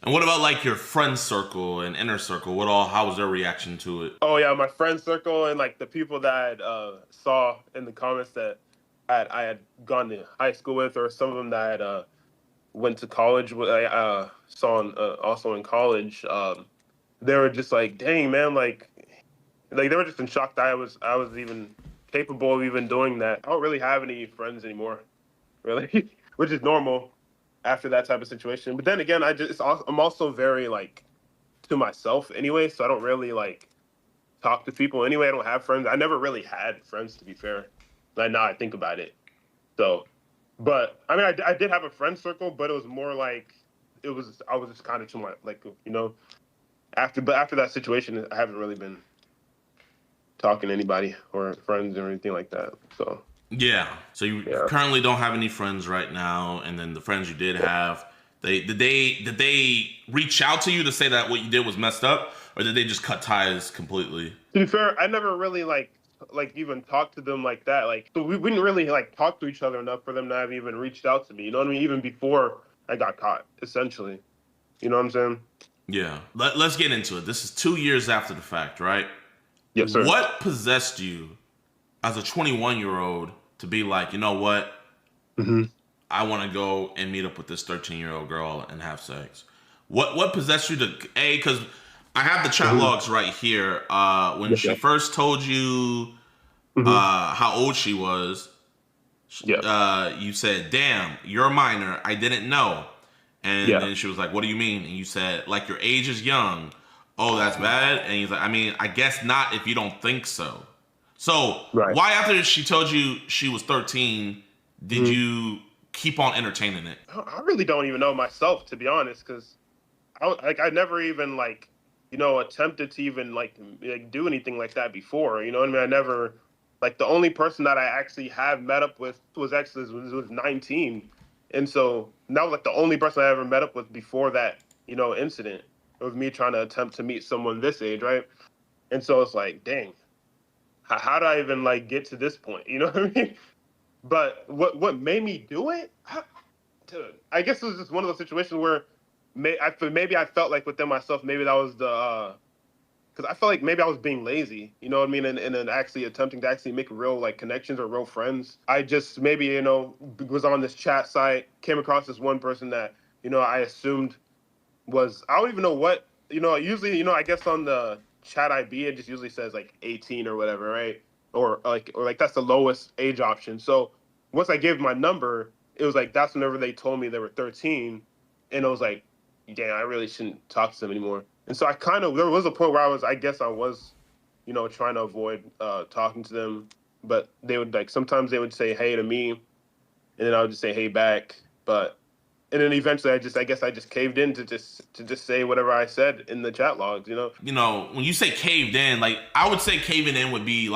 And what about your friend circle and inner circle? How was their reaction to it? Oh yeah, my friend circle and the people that I saw in the comments that I had gone to high school with, or some of them that I went to college with, I saw also in college. They were just dang man, they were just in shock that I was even capable of even doing that. I don't really have any friends anymore, really, which is normal after that type of situation. But then again, I'm also very to myself anyway, so I don't really talk to people anyway. I don't have friends. I never really had friends, to be fair. Now I think about it. So, but I mean, I did have a friend circle, but it was more I was just kind of too much, after that situation, I haven't really been talking to anybody or friends or anything like that. So. Yeah. So you currently don't have any friends right now, and then the friends you did have, did they reach out to you to say that what you did was messed up, or did they just cut ties completely? To be fair, I never really even talked to them like that. So we didn't really talk to each other enough for them to have even reached out to me. You know what I mean? Even before I got caught, essentially. You know what I'm saying? Yeah. Let's get into it. This is 2 years after the fact, right? Yes, sir. What possessed you as a 21-year-old to be you know what? Mm-hmm. I want to go and meet up with this 13-year-old girl and have sex. What possessed you to, because I have the chat logs right here. When she first told you how old she was, you said, "Damn, you're a minor. I didn't know." And then she was like, "What do you mean?" And you said, "Like your age is young." Oh, that's bad. And he's like, "I mean, I guess not if you don't think so." So why, after she told you she was 13, did you keep on entertaining it? I really don't even know myself, to be honest, because I never even attempted to even do anything like that before. You know what I mean? I never, the only person that I actually have met up with was 19, and so that was the only person I ever met up with before that incident. It was me trying to attempt to meet someone this age, right? And so it's like, dang, how did I even get to this point? You know what I mean? But what made me do it? I guess it was just one of those situations where maybe I felt like within myself, maybe that was because I felt like maybe I was being lazy, you know what I mean? And then actually attempting to actually make real connections or real friends. I just maybe, was on this chat site, came across this one person that, I assumed was, I don't even know what, usually, I guess on the chat IB, it just usually says 18 or whatever, right? Or that's the lowest age option. So once I gave my number, it was that's whenever they told me they were 13. And it was like, damn, I really shouldn't talk to them anymore. And so there was a point where I was trying to avoid talking to them, but they would sometimes they would say hey to me, and then I would just say hey back. And then eventually I guess I just caved in to just say whatever I said in the chat logs, When you say caved in, I would say caving in would be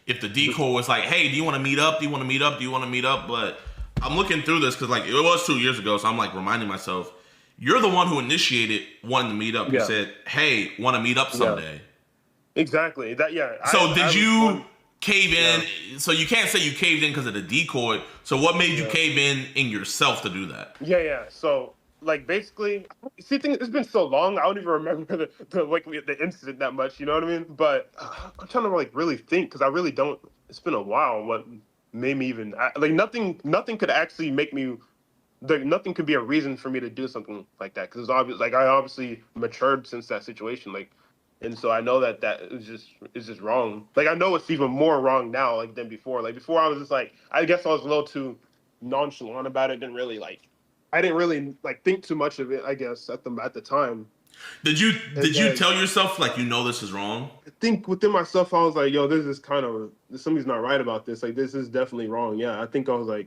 if the decoy was hey, do you want to meet up? Do you want to meet up? Do you want to meet up? But I'm looking through this because it was 2 years ago, so I'm reminding myself, you're the one who initiated wanting to meet up. You said, hey, want to meet up someday. Exactly. So did you cave in? So you can't say you caved in because of the decoy. So what made you cave in yourself to do that? Yeah. So basically, see, it's been so long, I don't even remember the incident that much. You know what I mean? But I'm trying to really think, because I really don't. It's been a while. What made me even nothing could actually make me. Nothing could be a reason for me to do something like that, because it's obvious. I obviously matured since that situation. And so I know that is just wrong. I know it's even more wrong now than before. Before I was just I guess I was a little too nonchalant about it. I didn't really think too much of it, I guess, at the time. Did you tell yourself this is wrong? I think within myself I was yo, this is something's not right about this. This is definitely wrong. Yeah, I think I was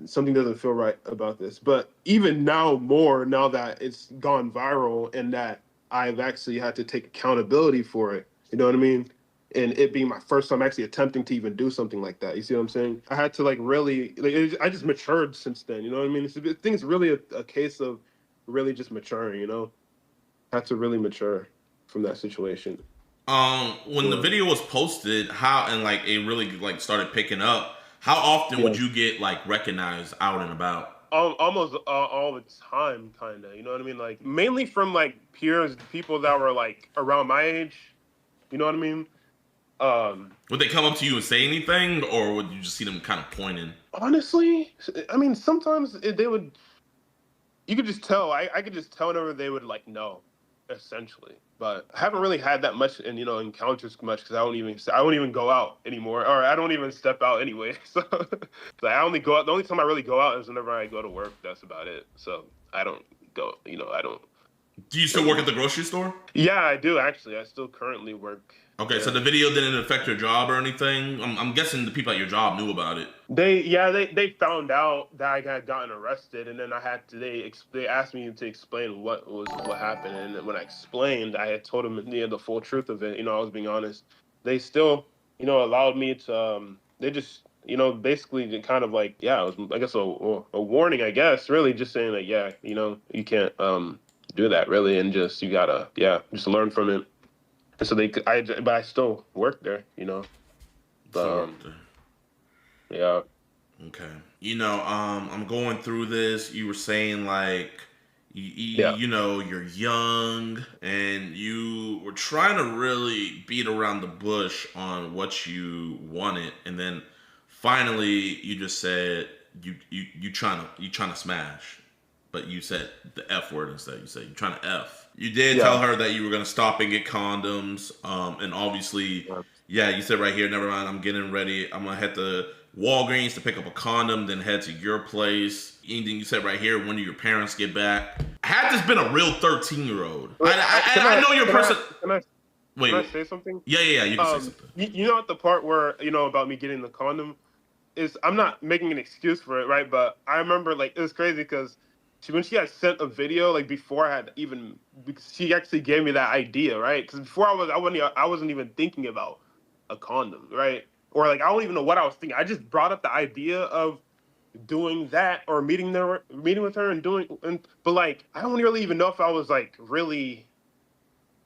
something doesn't feel right about this. But even now that it's gone viral and that I've actually had to take accountability for it, you know what I mean? And it being my first time actually attempting to even do something like that. You see what I'm saying? I had to really, I just matured since then, you know what I mean? I think it's really a case of really just maturing, I had to really mature from that situation. When the video was posted, it really like started picking up, how often would you get like recognized out and about? Almost all the time, kind of. You know what I mean? Like mainly from like peers, people that were like around my age. You know what I mean? Would they come up to you and say anything, or would you just see them kind of pointing? Honestly, I mean, sometimes they would. You could just tell. I could just tell whenever they would like know, essentially. But I haven't really had that much, and encounters much because I don't even go out anymore, or I don't even step out anyway. So I only go out. The only time I really go out is whenever I go to work. That's about it. So I don't go. I don't. Do you still work at the grocery store? Yeah, I do actually. I still currently work. Okay, so the video didn't affect your job or anything? I'm guessing the people at your job knew about it. They found out that I had gotten arrested, and then they asked me to explain what happened, and when I explained, I had told them the full truth of it. I was being honest. They still allowed me to. They just basically kind of like it was I guess a warning, I guess, really just saying like you can't do that really, and just you gotta just learn from it. And so but I still work there, But, yeah. Okay. I'm going through this. You were saying like, you're young and you were trying to really beat around the bush on what you wanted, and then finally you just said you trying to smash, but you said the F word instead. You said you're trying to F. You did tell her that you were going to stop and get condoms. And obviously, you said right here, never mind, I'm getting ready. I'm going to head to Walgreens to pick up a condom, then head to your place. Anything you said right here, when do your parents get back? Had this been a real 13-year-old, I know you're a person. Can I say something? Yeah, you can say something. You know, at the part where, about me getting the condom, I'm not making an excuse for it, right? But I remember, like, it was crazy because when she had sent a video, like, before I had even, because she actually gave me that idea, right? Because before I wasn't even thinking about a condom, right? Or, like, I don't even know what I was thinking. I just brought up the idea of doing that or meeting with her but, like, I don't really even know if I was, like, really.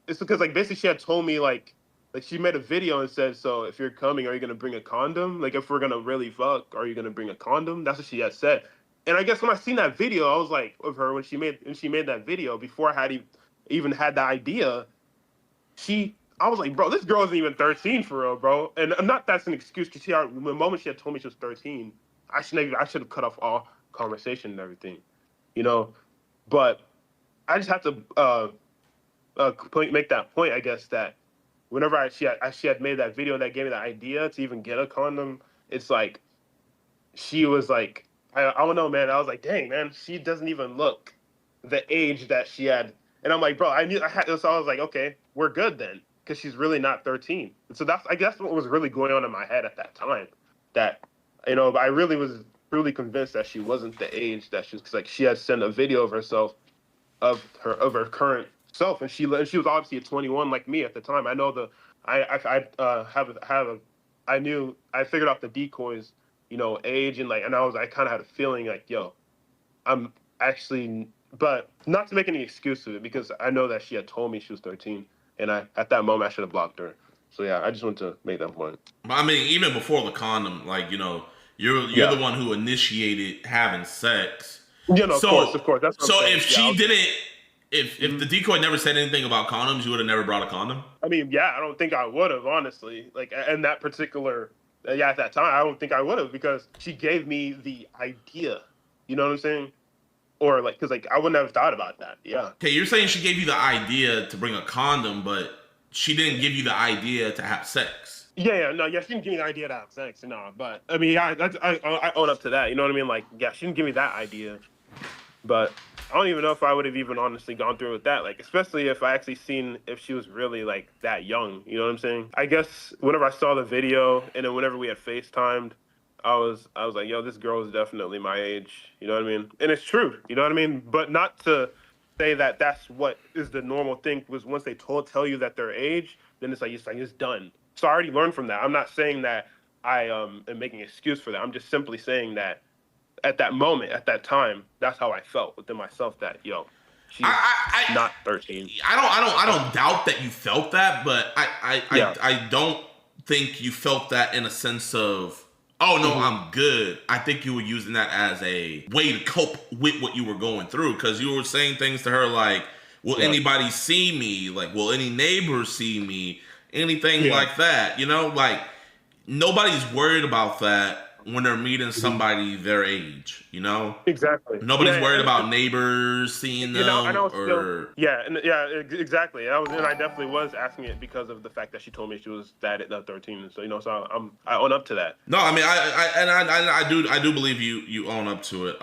It's because, like, basically she had told me, like she made a video and said, so if you're coming, are you going to bring a condom? Like, if we're going to really fuck, are you going to bring a condom? That's what she had said. And I guess when I seen that video, I was like, of her, when she made that video, before I had even had the idea, I was like, bro, this girl isn't even 13 for real, bro. And not that's an excuse, because the moment she had told me she was 13, I should have cut off all conversation and everything, But I just have to make that point, I guess, that whenever she had made that video that gave me the idea to even get a condom, it's like she was like, I don't know, man. I was like, dang, man, she doesn't even look the age that she had. And I'm like, bro, so I was like, okay, we're good then, because she's really not 13. And so I guess what was really going on in my head at that time, that, but I really was truly convinced that she wasn't the age that she was, because, like, she had sent a video of herself, of her current self, and she was obviously at 21 like me at the time. I know I figured out the decoys, age, and I kind of had a feeling like, yo, I'm actually, but not to make any excuse of it, because I know that she had told me she was 13, and at that moment I should have blocked her. So yeah, I just wanted to make that point. I mean, even before the condom, like, you're the one who initiated having sex. Yeah, no, of course. That's what I'm saying. If she didn't. If the decoy never said anything about condoms, you would have never brought a condom? I mean, yeah, I don't think I would have, honestly. Like, in that particular, at that time, I don't think I would have, because she gave me the idea. You know what I'm saying? Or, like, because, like, I wouldn't have thought about that, yeah. Okay, you're saying she gave you the idea to bring a condom, but she didn't give you the idea to have sex. She didn't give me the idea to have sex, no. But, I mean, I own up to that, you know what I mean? Like, yeah, she didn't give me that idea. But I don't even know if I would have even honestly gone through with that. Like, especially if I actually seen if she was really, like, that young. You know what I'm saying? I guess whenever I saw the video, and then whenever we had FaceTimed, I was like, yo, this girl is definitely my age. You know what I mean? And it's true. You know what I mean? But not to say that that's what is the normal thing, was once they tell you that their age, then it's done. So I already learned from that. I'm not saying that I am making an excuse for that. I'm just simply saying that at that moment, at that time, that's how I felt within myself, that, yo, she's not 13. I don't doubt that you felt that, but I don't think you felt that in a sense of, oh no, I'm good. I think you were using that as a way to cope with what you were going through, because you were saying things to her like, will anybody see me? Like, will any neighbors see me? Anything like that, like, nobody's worried about that when they're meeting somebody their age, Exactly. Nobody's worried about neighbors seeing them. Exactly. I definitely was asking it because of the fact that she told me she was that at 13. So so I own up to that. No, I mean I do believe you own up to it.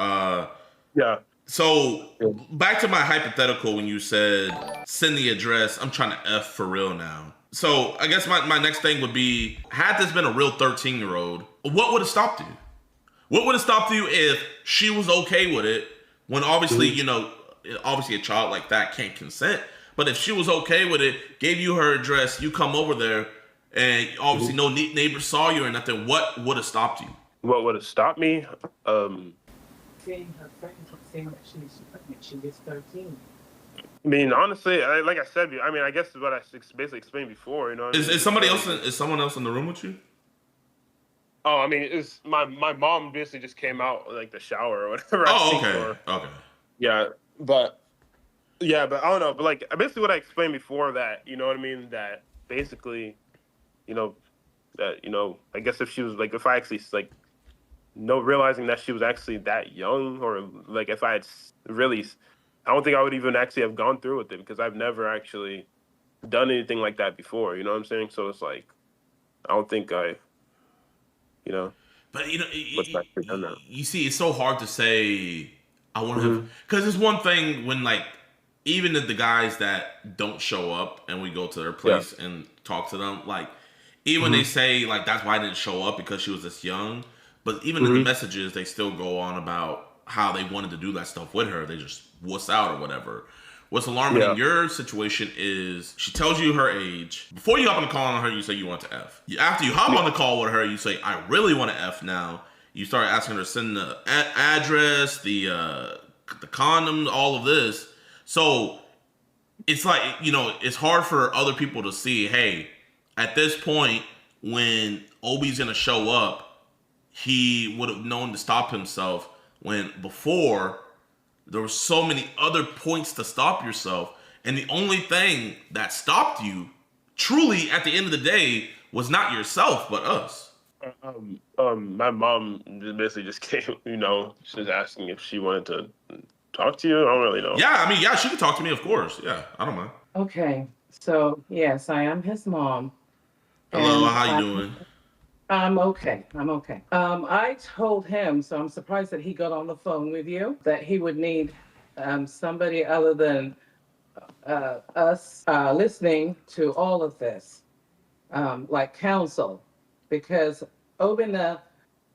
So back to my hypothetical when you said send the address. I'm trying to F for real now. So I guess my next thing would be, had this been a real 13-year-old, what would have stopped you? What would have stopped you if she was okay with it, when obviously, obviously a child like that can't consent, but if she was okay with it, gave you her address, you come over there, and obviously no neighbors saw you or nothing, what would have stopped you? What would have stopped me? Seeing her friends saying that she's pregnant, she gets 13. I mean, honestly, like I said, I guess what I basically explained before, Is somebody else? Is someone else in the room with you? Oh, I mean, it's my mom basically just came out like the shower or whatever. Okay. Yeah, but I don't know. But like, basically, what I explained before, that that basically, I guess if she was like, if I actually like, realizing that she was actually that young, or like if I had really I don't think I would even actually have gone through with it because I've never actually done anything like that before. You know what I'm saying? So it's like, I don't think I, you know. But you know, done that. you see, it's so hard to say. I want to, because it's one thing when like even the guys that don't show up and we go to their place and talk to them, like even when they say like that's why I didn't show up because she was this young, but even in the messages they still go on about how they wanted to do that stuff with her. They just wuss out or whatever. What's alarming in your situation is she tells you her age. Before you hop on the call on her, you say you want to F. After you hop on the call with her, you say, I really want to F now. You start asking her to send the address, the condom, all of this. So it's like, you know, it's hard for other people to see, hey, at this point, when Obi's going to show up, he would have known to stop himself when before there were so many other points to stop yourself. And the only thing that stopped you, truly, at the end of the day, was not yourself, but us. My mom basically just came, you know, she's asking if she wanted to talk to you. I don't really know. Yeah, I mean, yeah, she could talk to me, of course. Yeah, I don't mind. Okay, so yes, I am his mom. Hello, how you doing? I'm okay. I told him, so I'm surprised that he got on the phone with you, that he would need somebody other than us listening to all of this, like counsel, because Obina,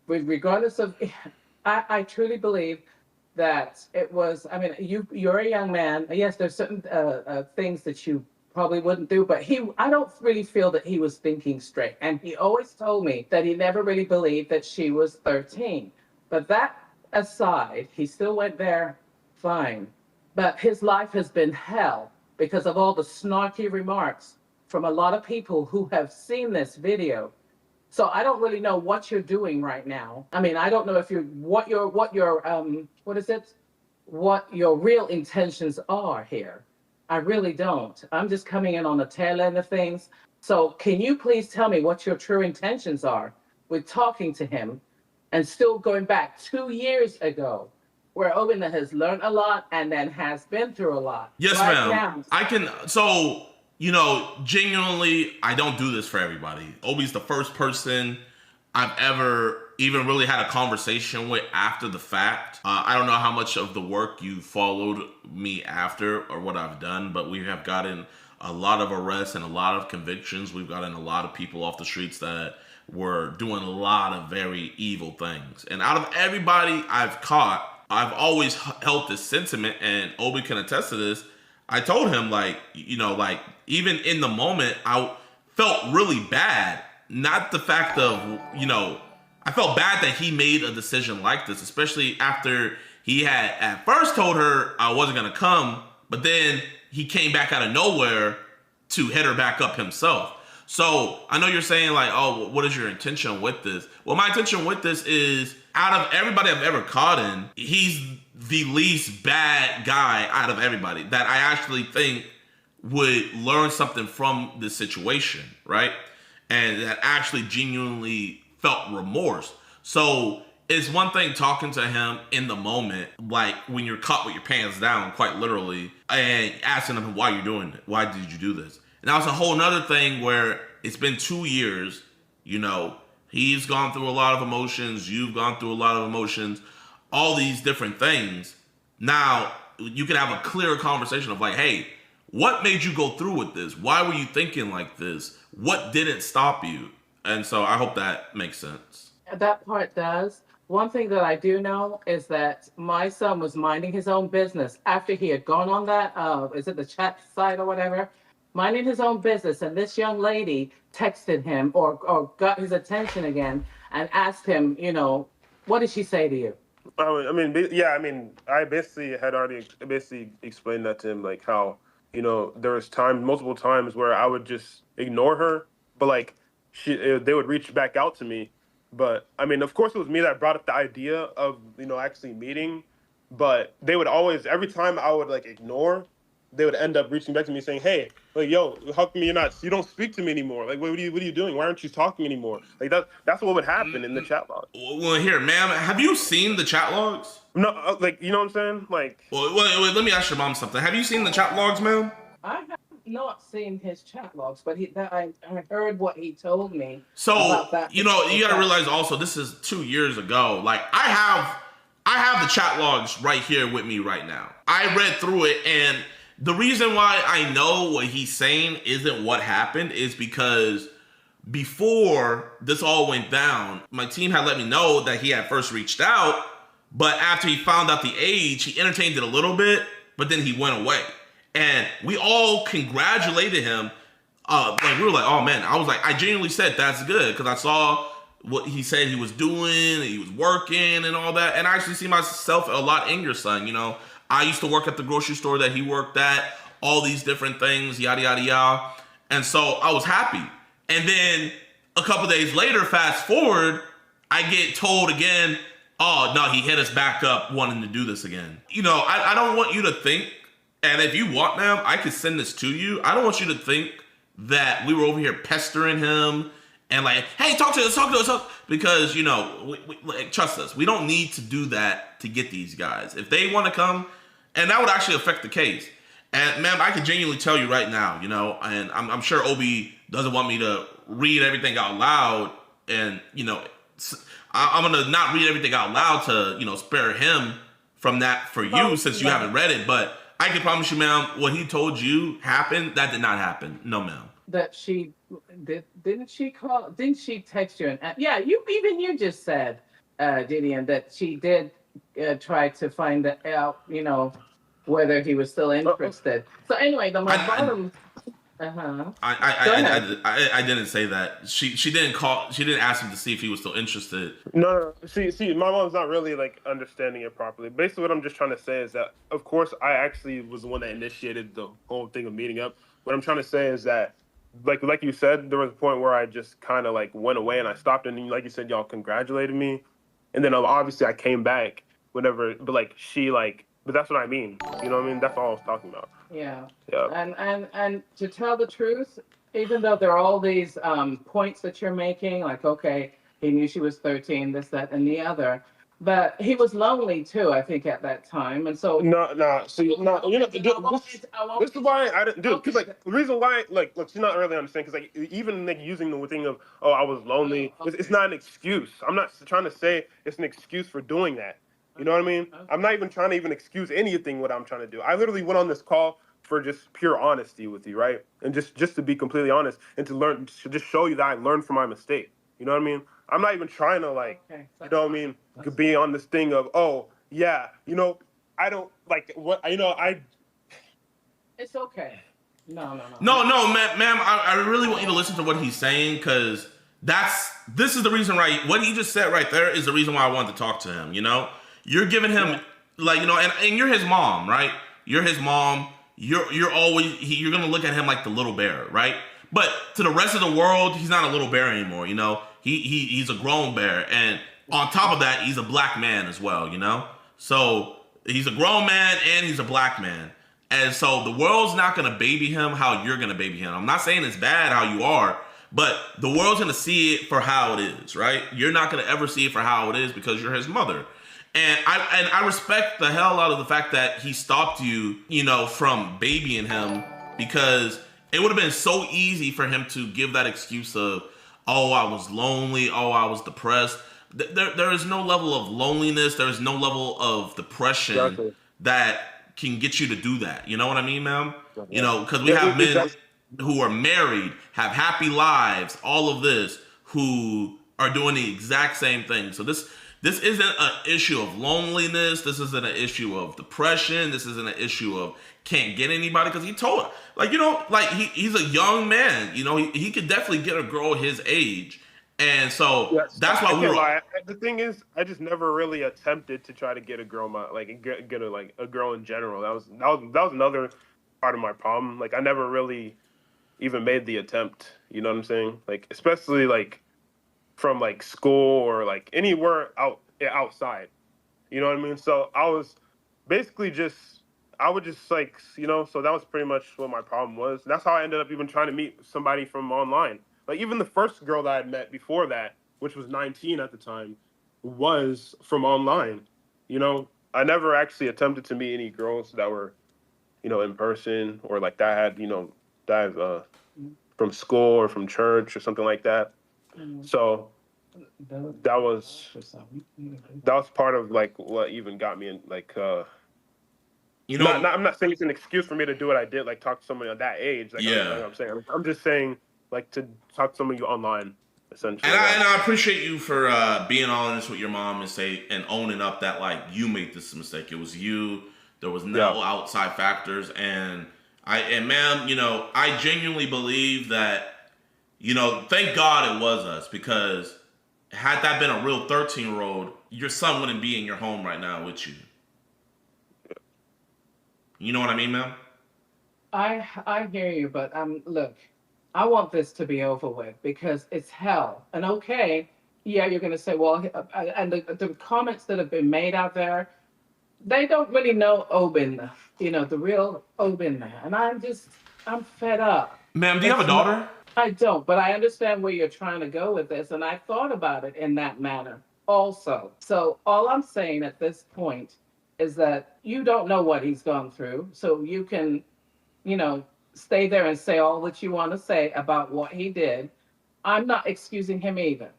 regardless of, I truly believe that it was, I mean, you're a young man. Yes, there's certain things that you probably wouldn't do, but I don't really feel that he was thinking straight. And he always told me that he never really believed that she was 13. But that aside, he still went there fine. But his life has been hell because of all the snarky remarks from a lot of people who have seen this video. So I don't really know what you're doing right now. I mean, I don't know if what your real intentions are here. I really don't. I'm just coming in on the tail end of things. So can you please tell me what your true intentions are with talking to him and still going back 2 years ago where Obina has learned a lot and then has been through a lot? Yes, right ma'am. Now. So, you know, genuinely, I don't do this for everybody. Obi's the first person I've ever even really had a conversation with after the fact. I don't know how much of the work you followed me after or what I've done, but we have gotten a lot of arrests and a lot of convictions. We've gotten a lot of people off the streets that were doing a lot of very evil things. And out of everybody I've caught, I've always held this sentiment, and Obi can attest to this. I told him, like, you know, like, even in the moment, I felt really bad. Not the fact of, you know, I felt bad that he made a decision like this, especially after he had at first told her I wasn't going to come, but then he came back out of nowhere to hit her back up himself. So I know you're saying like, oh, what is your intention with this? Well, my intention with this is, out of everybody I've ever caught in, he's the least bad guy out of everybody that I actually think would learn something from this situation, right? And that actually genuinely felt remorse. So it's one thing talking to him in the moment, like when you're caught with your pants down, quite literally, and asking him why you're doing it. Why did you do this? And that was a whole nother thing where it's been 2 years, you know, he's gone through a lot of emotions, you've gone through a lot of emotions, all these different things. Now, you can have a clearer conversation of like, hey, what made you go through with this? Why were you thinking like this? What didn't stop you? And so I hope that makes sense. That part does. One thing that I do know is that my son was minding his own business after he had gone on that, is it the chat site or whatever, minding his own business. And this young lady texted him or got his attention again and asked him, you know, what did she say to you? I mean, I basically had already explained that to him, like how, you know, there was multiple times where I would just ignore her, but like they would reach back out to me. But I mean, of course it was me that brought up the idea of, you know, actually meeting, but they would always, every time I would like ignore, they would end up reaching back to me saying, "Hey, like, yo, how come you don't speak to me anymore? Like, what are you doing? Why aren't you talking anymore?" Like that's what would happen in the chat log. Well, here, ma'am, have you seen the chat logs? No, like, you know what I'm saying? Like, well, let me ask your mom something. Have you seen the chat logs, ma'am? I have not seen his chat logs, but I heard what he told me. So, about that you gotta realize also, this is 2 years ago. Like, I have the chat logs right here with me right now. I read through it, and the reason why I know what he's saying isn't what happened is because before this all went down, my team had let me know that he had first reached out, but after he found out the age, he entertained it a little bit, but then he went away. And we all congratulated him. Like, we were like, oh man, I genuinely said that's good, because I saw what he said he was doing, he was working and all that. And I actually see myself a lot in your son. I used to work at the grocery store that he worked at, all these different things, yada, yada, yada. And so I was happy. And then a couple days later, fast forward, I get told again, oh no, he hit us back up wanting to do this again. I don't want you to think, and if you want, ma'am, I could send this to you. I don't want you to think that we were over here pestering him and like, hey, talk to us, because, like, trust us, we don't need to do that to get these guys. If they want to come, and that would actually affect the case. And ma'am, I can genuinely tell you right now, and I'm sure Obi doesn't want me to read everything out loud, and, I'm going to not read everything out loud to, spare him from that for you, since you haven't read it. But I can promise you, ma'am, what he told you happened, that did not happen. No, ma'am. That she didn't she text you? And yeah, you just said, JiDion, that she did try to find out, whether he was still interested. So anyway, bottom. I didn't say that. She didn't call. She didn't ask him to see if he was still interested. No. See, my mom's not really like understanding it properly. Basically, what I'm just trying to say is that, of course, I actually was the one that initiated the whole thing of meeting up. What I'm trying to say is that, like you said, there was a point where I just kind of like went away and I stopped, and like you said, y'all congratulated me, and then obviously I came back whenever. But but that's what I mean. You know what I mean? That's all I was talking about. Yeah. Yeah. And to tell the truth, even though there are all these points that you're making, like, okay, he knew she was 13, this, that, and the other, but he was lonely too, I think, at that time, and so. See, this is why I didn't do it, because like the reason why, like, look, she's not really understanding, because like even like using the thing of, oh, I was lonely, it's not an excuse. I'm not trying to say it's an excuse for doing that. You know what I mean? I'm not even trying to even excuse anything what I'm trying to do. I literally went on this call for just pure honesty with you, right? And just to be completely honest, and to just show you that I learned from my mistake. You know what I mean? I'm not even trying to like, you know what I mean, be on this thing of, oh yeah, I don't like what, It's okay. No, ma'am. I really want you to listen to what he's saying, because this is the reason, right? What he just said right there is the reason why I wanted to talk to him. You're giving him like, and you're his mom, right? You're his mom. You're always, you're gonna look at him like the little bear, right? But to the rest of the world, he's not a little bear anymore. He's a grown bear, and on top of that, he's a black man as well. So he's a grown man and he's a black man, and so the world's not gonna baby him how you're gonna baby him. I'm not saying it's bad how you are, but the world's gonna see it for how it is, right? You're not gonna ever see it for how it is because you're his mother. And I respect the hell out of the fact that he stopped you, from babying him, because it would have been so easy for him to give that excuse of, oh, I was lonely, oh, I was depressed. There is no level of loneliness, there is no level of depression that can get you to do that. You know what I mean, ma'am? Because we have men who are married, have happy lives, all of this, who are doing the exact same thing. So this isn't an issue of loneliness. This isn't an issue of depression. This isn't an issue of can't get anybody, because he told, he's a young man. He could definitely get a girl his age. And so that's why we were. The thing is, I just never really attempted to try to get a girl, get a girl in general. That was another part of my problem. Like, I never really even made the attempt. You know what I'm saying? Like, especially like from like school or like anywhere outside. You know what I mean? So I was basically just I would just like, you know, so that was pretty much what my problem was. And that's how I ended up even trying to meet somebody from online. Like even the first girl that I met before that, which was 19 at the time, was from online. You know, I never actually attempted to meet any girls that were, you know, in person or like that had, you know, that from school or from church or something like that. So that was part of like what even got me in like you know, I'm not saying it's an excuse for me to do what I did, like talk to somebody at that age. Like, I'm saying, I'm just saying, like, to talk to somebody online, essentially. And I appreciate you for being honest with your mom and owning up that like you made this mistake. It was you. There was no outside factors, and ma'am, you know, I genuinely believe that, you know, thank God it was us, because had that been a real 13-year-old, your son wouldn't be in your home right now with you. You know what I mean, ma'am? I hear you, but look, I want this to be over with because it's hell. And okay, yeah, you're gonna say, well, and the comments that have been made out there, they don't really know Obin, you know, the real Obin, and I'm fed up. Ma'am, do you have a daughter? I don't, but I understand where you're trying to go with this, and I thought about it in that manner also. So all I'm saying at this point is that you don't know what he's gone through, so you can, you know, stay there and say all that you want to say about what he did. I'm not excusing him either.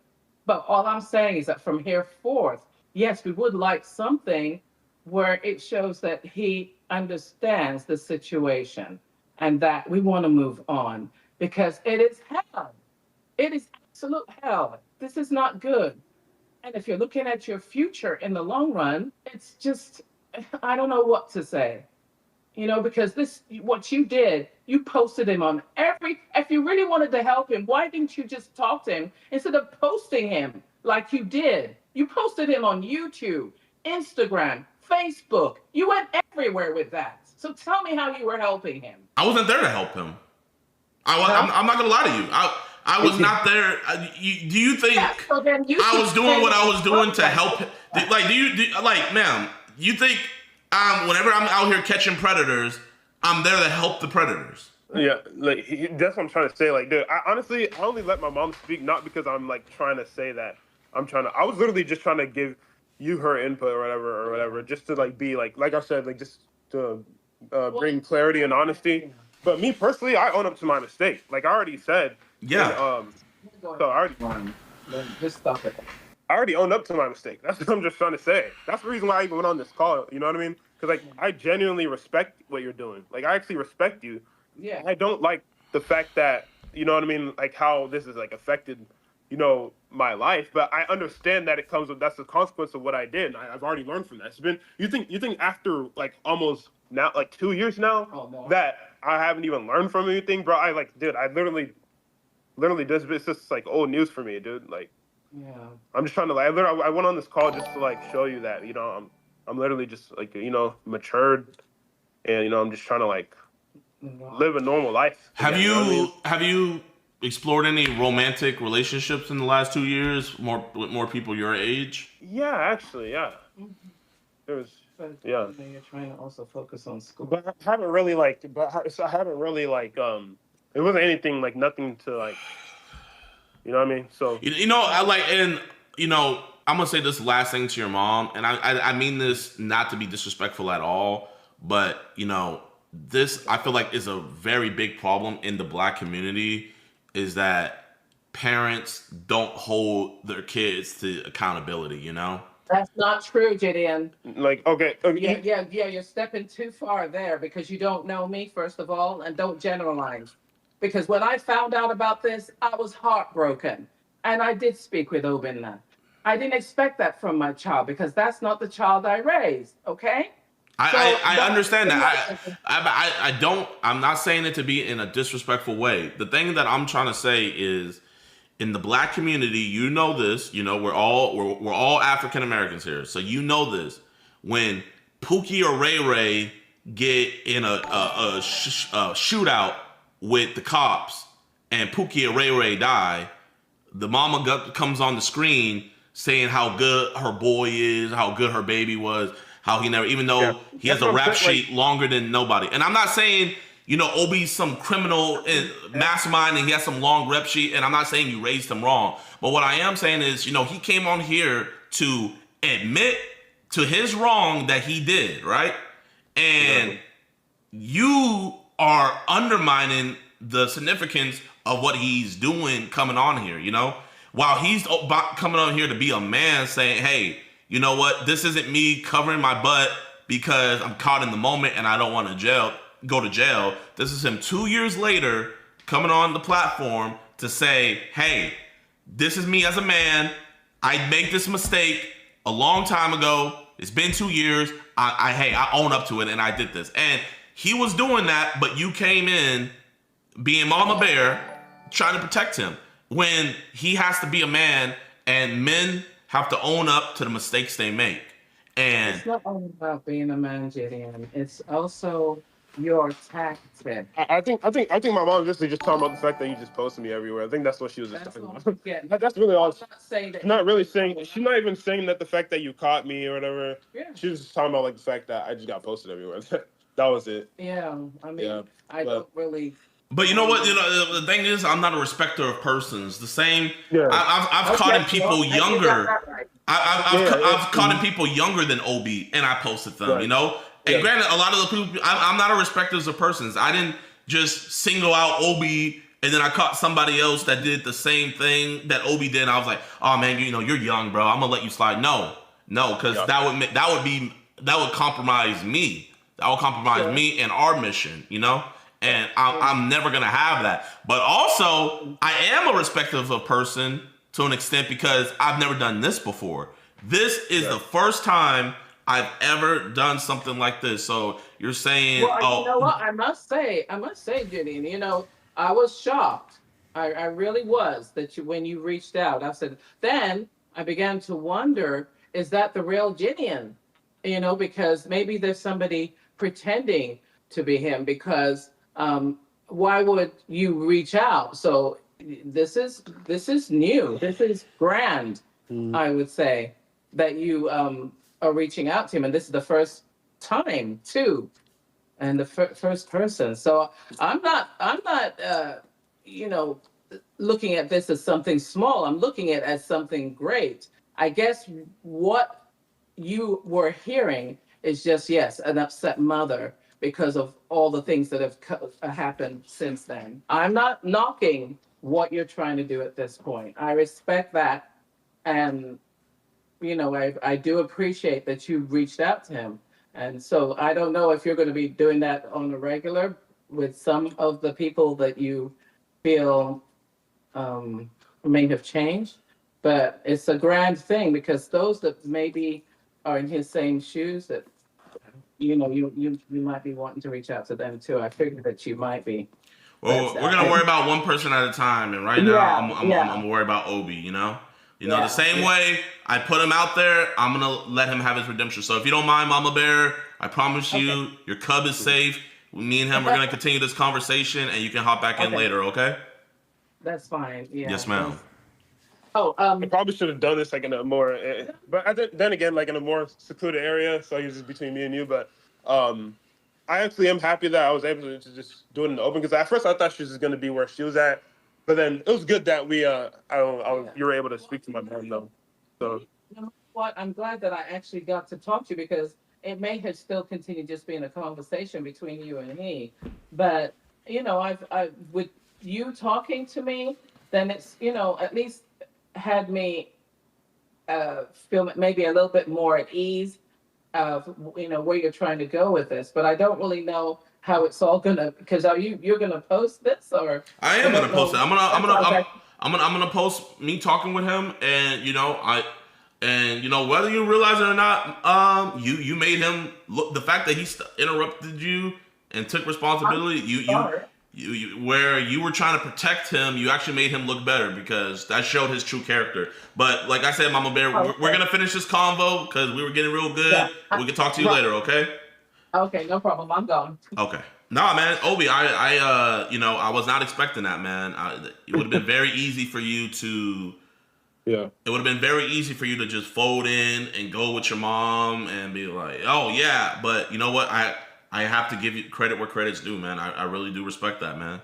But all I'm saying is that from here forth, yes, we would like something where it shows that he understands the situation and that we want to move on, because it is hell. It is absolute hell. This is not good. And if you're looking at your future in the long run, it's just, I don't know what to say. You know, because what you did, you posted him on if you really wanted to help him, why didn't you just talk to him instead of posting him like you did? You posted him on YouTube, Instagram, Facebook. You went everywhere with that. So tell me how you were helping him. I wasn't there to help him. I'm not going to lie to you. I was not there. Do you think I was doing what I was doing to help? Like, ma'am, you think whenever I'm out here catching predators, I'm there to help the predators? Yeah, like that's what I'm trying to say. Like, dude, I only let my mom speak, not because I'm like trying to say that I was literally just trying to give you her input or whatever, just to like be like I said, like just to bring clarity and honesty. But me personally, I own up to my mistake. Like I already said. Yeah. Just stop it. I already owned up to my mistake. That's what I'm just trying to say. That's the reason why I even went on this call. You know what I mean? Because like I genuinely respect what you're doing. Like I actually respect you. Yeah. I don't like the fact that, you know what I mean, like how this has like affected, you know, my life. But I understand that that's the consequence of what I did. And I've already learned from that. It's been you think after like almost now like 2 years now that I haven't even learned from anything, bro. I literally it's just like old news for me, dude. Like. Yeah. I'm just trying to like. I went on this call just to like show you that, you know, I'm literally just like, you know, matured, and you know I'm just trying to like live a normal life. Have you explored any romantic relationships in the last 2 years? With more people your age? Yeah, actually, yeah. There was. Yeah. You're trying to also focus on school. But I haven't really like. It wasn't anything like nothing to like. You know what I mean? So you know, I'm gonna say this last thing to your mom, and I mean this not to be disrespectful at all, but you know, this I feel like is a very big problem in the Black community, is that parents don't hold their kids to accountability. You know? That's not true, JiDion. Like, okay. Yeah, you're stepping too far there because you don't know me, first of all, and don't generalize. Because when I found out about this, I was heartbroken. And I did speak with Obinna. I didn't expect that from my child because that's not the child I raised, okay? I understand that. I'm not saying it to be in a disrespectful way. The thing that I'm trying to say is, in the Black community, you know this, you know, we're all African Americans here. So you know this. When Pookie or Ray Ray get in a shootout with the cops and Pookie or Ray Ray die, the mama comes on the screen saying how good her boy is, how good her baby was, How he never, even though he has a rap sheet longer than nobody. And I'm not saying, you know, Obi's some criminal mastermind and he has some long rep sheet, and I'm not saying you raised him wrong. But what I am saying is, you know, he came on here to admit to his wrong that he did, right? And you are undermining the significance of what he's doing coming on here, you know? While he's coming on here to be a man saying, hey, you know what? This isn't me covering my butt because I'm caught in the moment and I don't want to go to jail. This is him 2 years later coming on the platform to say, hey, this is me as a man. I made this mistake a long time ago. It's been 2 years. I own up to it and I did this. And he was doing that, but you came in being Mama Bear trying to protect him when he has to be a man, and men have to own up to the mistakes they make. And it's not only about being a man, JiDion. It's also your tactic. I think my mom just talking about the fact that you just posted me everywhere. I think that's what she was just talking about. That's really all. She's not really saying. She's not even saying that the fact that you caught me or whatever. Yeah. She was just talking about like the fact that I just got posted everywhere. That was it. Yeah, I mean, I don't really. But you know what? You know, the thing is, I'm not a respecter of persons. The same. Yeah. I've caught in people younger. I've caught in people younger than Obi, and I posted them. Right. You know. And granted, a lot of the people, I'm not a respecter of persons. I didn't just single out Obi, and then I caught somebody else that did the same thing that Obi did. And I was like, oh man, you know, you're young, bro. I'm gonna let you slide. No, because that would compromise me. That would compromise me and our mission. You know. And I'm never going to have that. But also, I am a respecter of a person to an extent because I've never done this before. This is the first time I've ever done something like this. So you're saying, well, you know what? I must say, JiDion, you know, I was shocked. I really was when you reached out. I said, then I began to wonder, is that the real JiDion? You know, because maybe there's somebody pretending to be him because why would you reach out? So this is new. This is grand, I would say, that you are reaching out to him. And this is the first time too. And the first person. So I'm not you know, looking at this as something small. I'm looking at it as something great. I guess what you were hearing is just, yes, an upset mother because of all the things that have happened since then. I'm not knocking what you're trying to do at this point. I respect that. And, you know, I do appreciate that you reached out to him. And so I don't know if you're going to be doing that on a regular with some of the people that you feel may have changed. But it's a grand thing because those that maybe are in his same shoes that, you know, you might be wanting to reach out to them too. I figured that you might be. Well, we're gonna worry about one person at a time, and right now I'm worried about Obi. You know, the same way I put him out there, I'm gonna let him have his redemption. So if you don't mind, Mama Bear, I promise you, your cub is safe. Me and him, we're gonna continue this conversation, and you can hop back in later. Okay? That's fine. Yeah. Yes, ma'am. Oh, I probably should have done this like in a more, but then again, like in a more secluded area, so it's just between me and you. But I actually am happy that I was able to just do it in the open because at first I thought she was just gonna be where she was at, but then it was good that we you were able to speak to my mom though. So you know what? I'm glad that I actually got to talk to you because it may have still continued just being a conversation between you and me, but you know, I with you talking to me, then it's, you know, at least had me feel maybe a little bit more at ease of, you know, where you're trying to go with this. But I don't really know how it's all gonna, because you're gonna post this, or I am gonna post it. I'm gonna post me talking with him, and you know, whether you realize it or not, you made him look. The fact that he interrupted you and took responsibility, where you were trying to protect him, you actually made him look better because that showed his true character. But like I said, Mama Bear, we're gonna finish this convo because we were getting real good. Yeah. We can talk to you later, okay? Okay, no problem. I'm gone. Okay. Nah, man, Obi, I was not expecting that, man. It would have been very easy for you to Yeah. It would have been very easy for you to just fold in and go with your mom and be like, oh yeah, but you know what? I have to give you credit where credit's due, man. I really do respect that, man.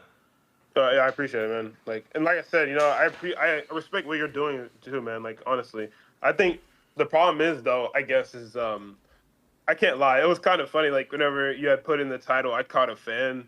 Yeah, I appreciate it, man. Like, and like I said, you know, I respect what you're doing too, man. Like, honestly, I think the problem is though, I guess, is I can't lie. It was kind of funny. Like, whenever you had put in the title, I caught a fan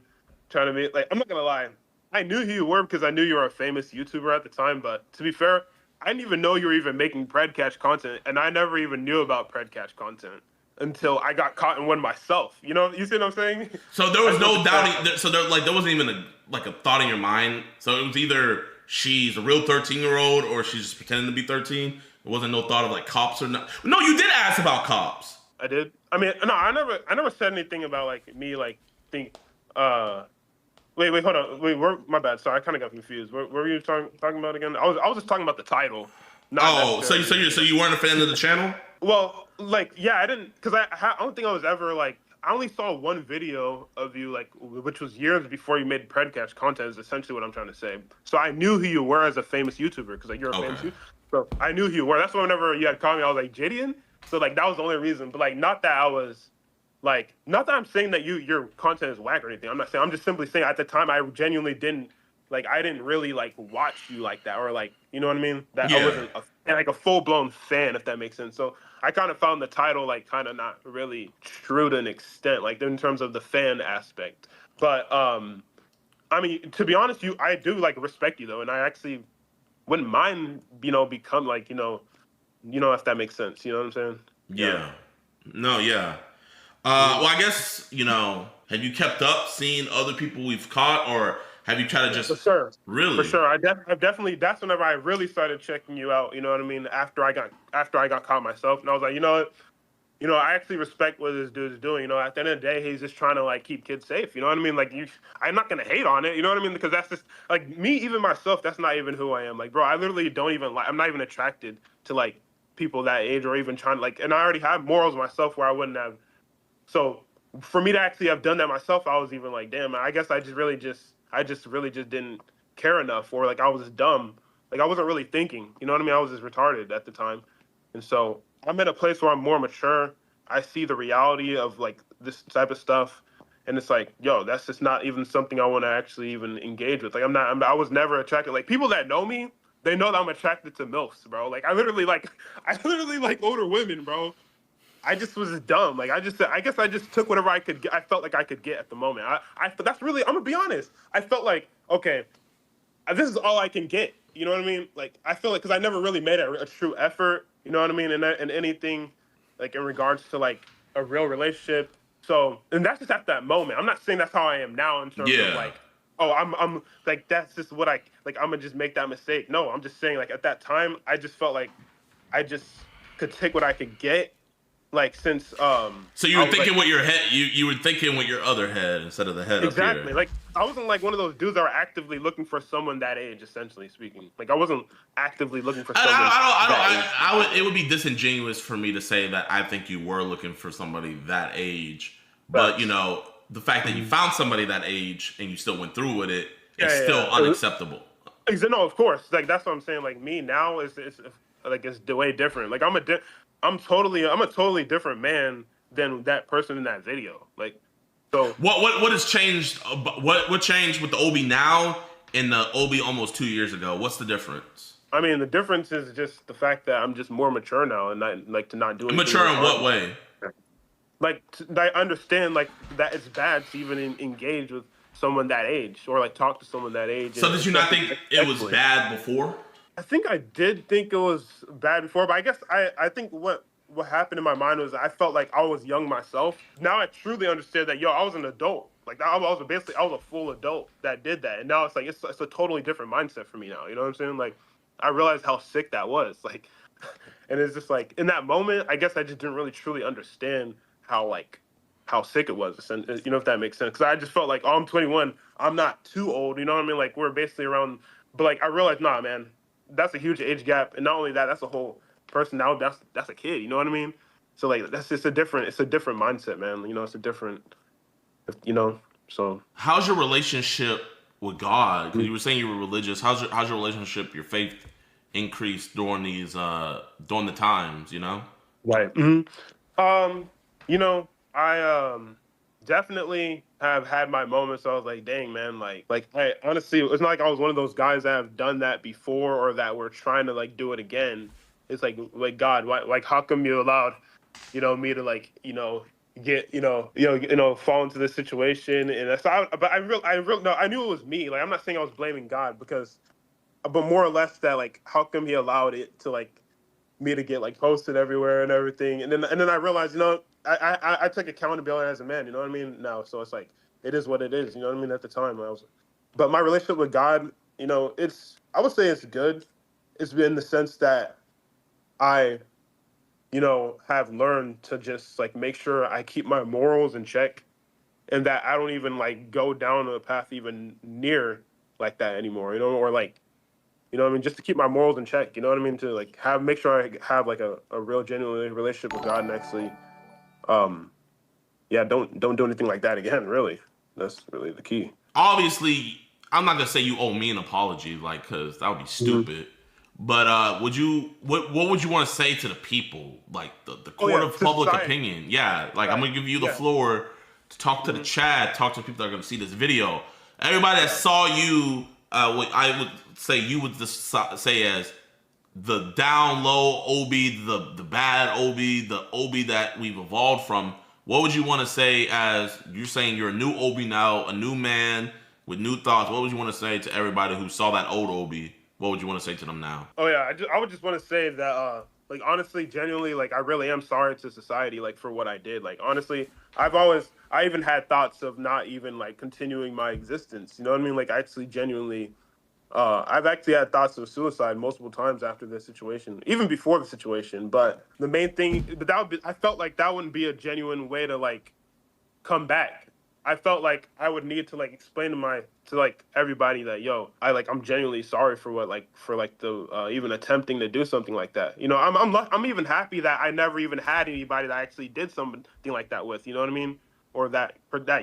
trying to be like, I'm not gonna lie, I knew who you were because I knew you were a famous YouTuber at the time. But to be fair, I didn't even know you were even making Predcatch content, and I never even knew about Predcatch content until I got caught in one myself. You know, you see what I'm saying? So there was no doubting. So there wasn't even a thought in your mind. So it was either she's a real 13-year-old or she's just pretending to be 13. There wasn't no thought of like cops or not. No, you did ask about cops. I did. I mean, no, I never said anything about like me like think. Wait, hold on. Wait, my bad. Sorry, I kind of got confused. What were you talking about again? I was just talking about the title. So you weren't a fan of the channel? Well, like, yeah, I didn't, because I don't think I was ever like, I only saw one video of you, like, which was years before you made Predcatch content, is essentially what I'm trying to say. So I knew who you were as a famous YouTuber, because like you're a famous YouTuber. So I knew who you were. That's why whenever you had called me, I was like, JiDion? So like that was the only reason. But like, not that I was like, not that I'm saying that your content is whack or anything. I'm not saying, I'm just simply saying at the time I genuinely didn't, like, I didn't really like watch you like that, or like, you know what I mean? That I wasn't like a full-blown fan, if that makes sense. So I kind of found the title like kind of not really true to an extent, like in terms of the fan aspect. But I mean, to be honest, I do like respect you though, and I actually wouldn't mind, you know, become like, you know, if that makes sense. You know what I'm saying? Yeah. No, yeah. Well, I guess, you know, have you kept up seeing other people we've caught, or have you tried to just... For sure. Really? For sure. I've definitely, that's whenever I really started checking you out, you know what I mean? After I got caught myself, and I was like, you know what? You know, I actually respect what this dude's doing. You know, at the end of the day, he's just trying to like keep kids safe. You know what I mean? Like, I'm not gonna hate on it. You know what I mean? Because that's just like me, even myself. That's not even who I am. Like, bro, I literally don't even like. I'm not even attracted to like people that age, or even trying to like. And I already have morals myself where I wouldn't have. So for me to actually have done that myself, I was even like, damn. I guess I just really didn't care enough, or like I was just dumb. Like I wasn't really thinking. You know what I mean? I was just retarded at the time, and so. I'm at a place where I'm more mature. I see the reality of like this type of stuff, and it's like, yo, that's just not even something I want to actually even engage with. Like I was never attracted. Like people that know me, they know that I'm attracted to MILFs, bro. Like I literally like older women, bro. I just was dumb. Like I guess I just took whatever I could get. I felt like I could get at the moment. That's really, I'm gonna be honest. I felt like, okay, this is all I can get. You know what I mean? Like I feel like, because I never really made a true effort. You know what I mean? And anything, like in regards to like a real relationship. So, and that's just at that moment. I'm not saying that's how I am now in terms of like, oh, I'm like, that's just what I'm gonna just make that mistake. No, I'm just saying like at that time, I just felt like I just could take what I could get. Like since so you were thinking with your head, you were thinking with your other head instead of the head. Exactly. Up here. Like I wasn't like one of those dudes that were actively looking for someone that age, essentially speaking. Like I wasn't actively looking for someone. It would be disingenuous for me to say that I think you were looking for somebody that age, but you know the fact that you found somebody that age and you still went through with it is still unacceptable. No, of course. Like that's what I'm saying. Like me now is like it's way different. Like I'm a totally different man than that person in that video. Like, so what has changed? What changed with the Obi now and the Obi almost 2 years ago? What's the difference? I mean, the difference is just the fact that I'm just more mature now, and not like to not do anything. Mature in what way? Like I understand like that it's bad to even engage with someone that age, or like talk to someone that age. So did you not think it was bad before? I think I did think it was bad before, but I guess I think what happened in my mind was I felt like I was young myself. Now I truly understand that, I was an adult. Like I was a full adult that did that. And now it's like, it's a totally different mindset for me now. You know what I'm saying? Like I realized how sick that was. Like, and it's just like in that moment, I guess I just didn't really truly understand how sick it was. And you know, if that makes sense. Cause I just felt like, oh, I'm 21. I'm not too old. You know what I mean? Like we're basically around, but like I realized, nah, man, that's a huge age gap. And not only that, that's a whole person now, that's a kid, you know what I mean? So like it's a different mindset, man. You know, it's a different, you know. So how's your relationship with God? Because you were saying you were religious. How's your relationship, your faith increased during the times, you know? Right. You know, I definitely have had my moments. I was like, dang man, like I honestly, it's not like I was one of those guys that have done that before or that were trying to like do it again. It's like God, why, like how come you allowed, me to like, get, fall into this situation? And that's but no, I knew it was me. Like I'm not saying I was blaming God but more or less that like how come he allowed it to like me to get like posted everywhere and everything, and then I realized, I took accountability as a man, you know what I mean? Now, so it's like it is what it is, you know what I mean? At the time, but my relationship with God, I would say it's good. It's been in the sense that I, have learned to just like make sure I keep my morals in check, and that I don't even like go down a path even near like that anymore, or like. You know what I mean? Just to keep my morals in check. You know what I mean? To like make sure I have like a real genuine relationship with God and actually, don't do anything like that again. Really, that's really the key. Obviously, I'm not gonna say you owe me an apology, like, cause that would be stupid. But what would you want to say to the people, like the court of public opinion? Yeah, like I'm gonna give you the floor to talk to the chat, talk to the people that are gonna see this video. Everybody that saw you, I would say you would just say as the down low OB, the bad OB, the OB that we've evolved from. What would you want to say as you're saying you're a new OB now, a new man with new thoughts? What would you want to say to everybody who saw that old OB? What would you want to say to them now? Oh yeah, I would just want to say that like honestly, genuinely, like I really am sorry to society like for what I did. Like honestly, I even had thoughts of not even like continuing my existence. You know what I mean? Like actually genuinely I've actually had thoughts of suicide multiple times after this situation, even before the situation. But the main thing, I felt like that wouldn't be a genuine way to like come back. I felt like I would need to like explain to like everybody that I'm genuinely sorry for the even attempting to do something like that. I'm even happy that I never even had anybody that I actually did something like that with. You know what I mean? Or that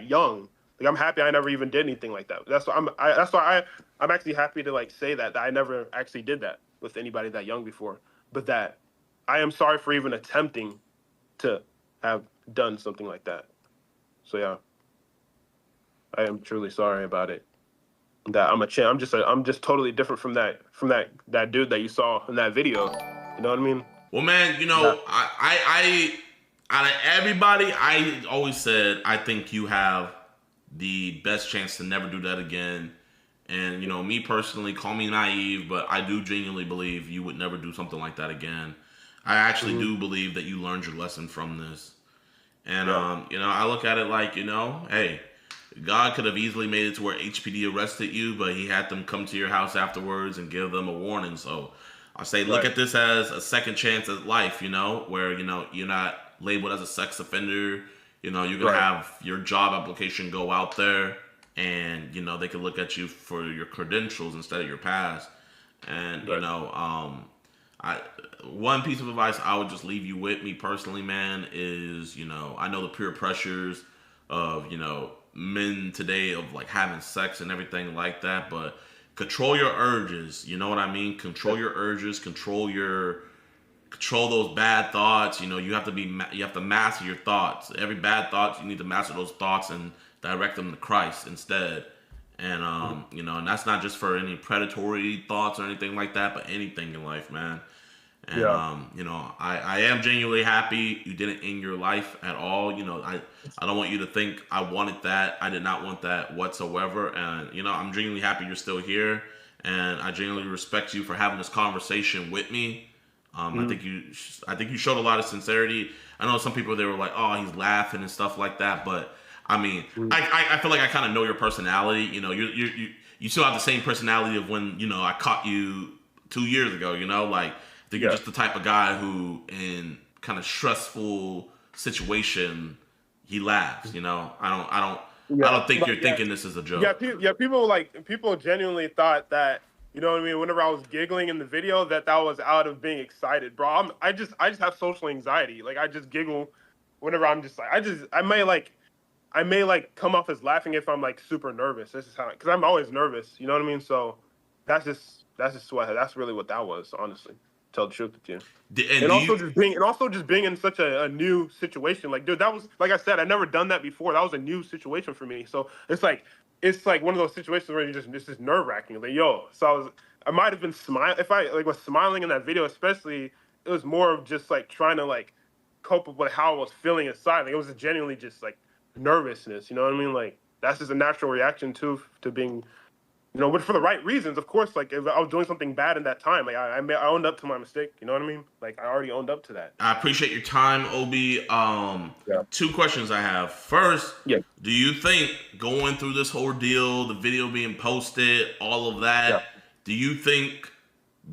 young. Like I'm happy I never even did anything like that. That's why I'm actually happy to like say that I never actually did that with anybody that young before. But that I am sorry for even attempting to have done something like that. So yeah, I am truly sorry about it. That I'm just totally different from that dude that you saw in that video. You know what I mean? Well, man, I out of everybody, I always said I think you have the best chance to never do that again. And, me personally, call me naive, but I do genuinely believe you would never do something like that again. I actually do believe that you learned your lesson from this. And, I look at it like, hey, God could have easily made it to where HPD arrested you, but he had them come to your house afterwards and give them a warning. So I say, look at this as a second chance at life, where, you're not labeled as a sex offender. You're going to have your job application go out there and, they can look at you for your credentials instead of your past. And, one piece of advice I would just leave you with, me personally, man, is, I know the peer pressures of, men today of like having sex and everything like that, but control your urges. You know what I mean? Control your urges, control those bad thoughts. You have to master your thoughts. Every bad thought, you need to master those thoughts and direct them to Christ instead. And and that's not just for any predatory thoughts or anything like that, but anything in life, man. And I am genuinely happy you didn't end your life at all. I don't want you to think I wanted that. I did not want that whatsoever. And I'm genuinely happy you're still here, and I genuinely respect you for having this conversation with me. I think you showed a lot of sincerity. I know some people, they were like, oh, he's laughing and stuff like that, but I mean, I feel like I kind of know your personality. You still have the same personality of when I caught you 2 years ago. I think you're just the type of guy who, in kind of stressful situation, he laughs. I don't think you're thinking this is a joke. People genuinely thought that, you know what I mean, whenever I was giggling in the video, that was out of being excited, bro. I just have social anxiety. Like I just giggle whenever I'm just like I may come off as laughing if I'm like super nervous. This is how, because I'm always nervous. You know what I mean? So that's That's really what that was, honestly. Tell the truth with you. And also just being in such a new situation. Like, dude, that was, like I said, I'd never done that before. That was a new situation for me. So it's like one of those situations where it's just nerve wracking. Like, yo, so I might have been smiling. If I was smiling in that video, especially, it was more of just like trying to like cope with how I was feeling inside. Like, it was genuinely just like nervousness. You know what I mean? Like, that's just a natural reaction to being, but for the right reasons, of course. Like, if I was doing something bad in that time, like I owned up to my mistake. You know what I mean? Like, I already owned up to that. I appreciate your time, Obi. 2 questions I have. First, do you think going through this ordeal, the video being posted, all of that, do you think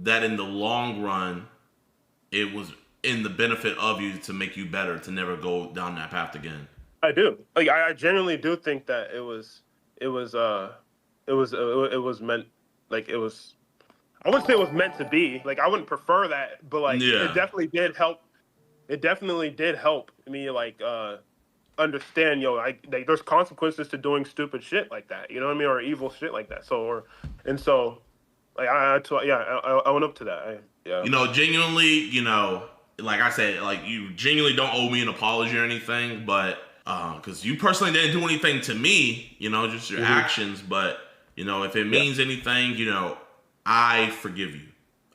that in the long run, it was in the benefit of you to make you better, to never go down that path again? I do. Like, I genuinely do think that it was meant, like, it was, I wouldn't say it was meant to be. Like, I wouldn't prefer that, but like, it definitely did help. It definitely did help me, like, understand, like, there's consequences to doing stupid shit like that, you know what I mean, or evil shit like that. So, like, I own up to that. Genuinely, like I said, like, you genuinely don't owe me an apology or anything, but because you personally didn't do anything to me, just your actions, but if it means anything, I forgive you.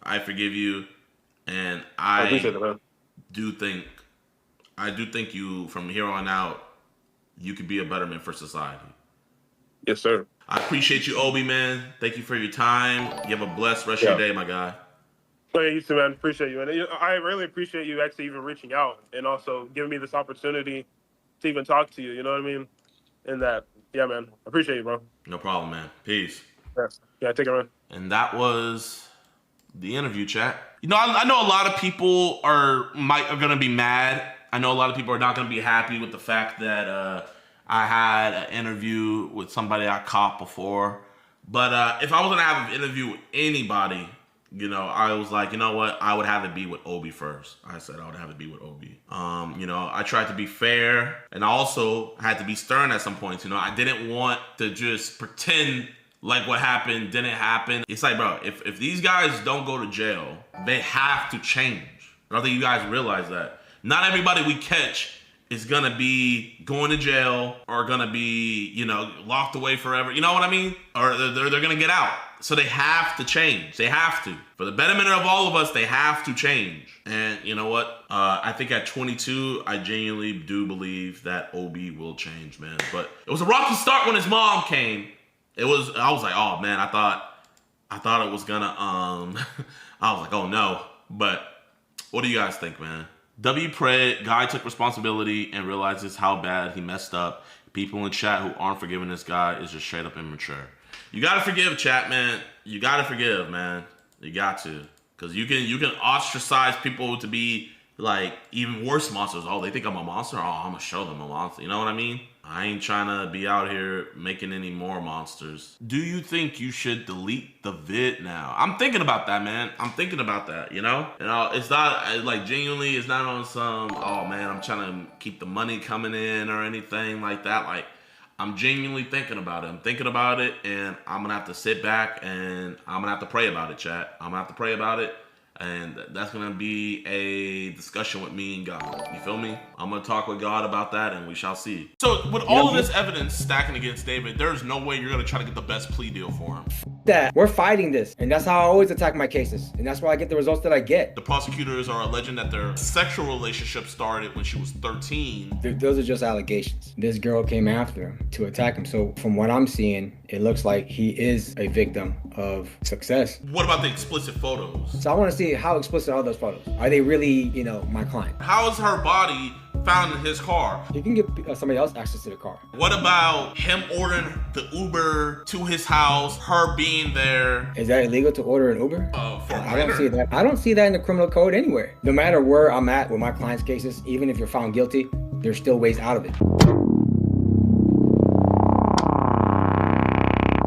I forgive you, and I appreciate it, man. do think you, from here on out, you could be a betterment for society. Yes, sir. I appreciate you, Obi, man. Thank you for your time. You have a blessed rest of your day, my guy. Oh, yeah, you too, man. Appreciate you. And I really appreciate you actually even reaching out and also giving me this opportunity to even talk to you. You know what I mean? And that, yeah, man. I appreciate you, bro. No problem, man. Peace. Yeah, take care, man. And that was the interview, chat. I know a lot of people are gonna be mad. I know a lot of people are not gonna be happy with the fact that I had an interview with somebody I caught before. But if I was gonna have an interview with anybody, I was like, you know what? I would have it be with Obi first. I said I would have it be with Obi. I tried to be fair, and I also had to be stern at some points. I didn't want to just pretend like what happened didn't happen. It's like, bro, if these guys don't go to jail, they have to change. I don't think you guys realize that. Not everybody we catch is gonna be going to jail or gonna be, locked away forever. You know what I mean? Or they're gonna get out. So they have to change. They have to. For the betterment of all of us, they have to change. And you know what? I think at 22, I genuinely do believe that Obi will change, man. But it was a rocky start when his mom came. I was like, oh man, I thought it was gonna, I was like, oh no. But what do you guys think, man? Guy took responsibility and realizes how bad he messed up. People in chat who aren't forgiving this guy is just straight up immature. You gotta forgive, chat, man. You gotta forgive, man. You got to. Because you can ostracize people to be like even worse monsters. Oh, they think I'm a monster? Oh, I'm gonna show them a monster. You know what I mean? I ain't trying to be out here making any more monsters. Do you think you should delete the vid now? I'm thinking about that, man. I'm thinking about that, it's not, like, genuinely, it's not on some, oh, man, I'm trying to keep the money coming in or anything like that. Like, I'm genuinely thinking about it. I'm thinking about it, and I'm going to have to sit back, and I'm going to have to pray about it, chat. I'm going to have to pray about it. And that's going to be a discussion with me and God. You feel me? I'm going to talk with God about that, and we shall see. So with all of this evidence stacking against David, there's no way you're going to try to get the best plea deal for him. That we're fighting this, and that's how I always attack my cases, and that's why I get the results that I get. The prosecutors are alleging that their sexual relationship started when she was 13. Those are just allegations. This girl came after him to attack him. So from what I'm seeing, it looks like he is a victim of success. What about the explicit photos? So I want to see how explicit are those photos. Are they really, my client? How is her body found in his car? You can give somebody else access to the car. What about him ordering the Uber to his house, her being there? Is that illegal to order an Uber? I don't see that. I don't see that in the criminal code anywhere. No matter where I'm at with my client's cases, even if you're found guilty, there's still ways out of it.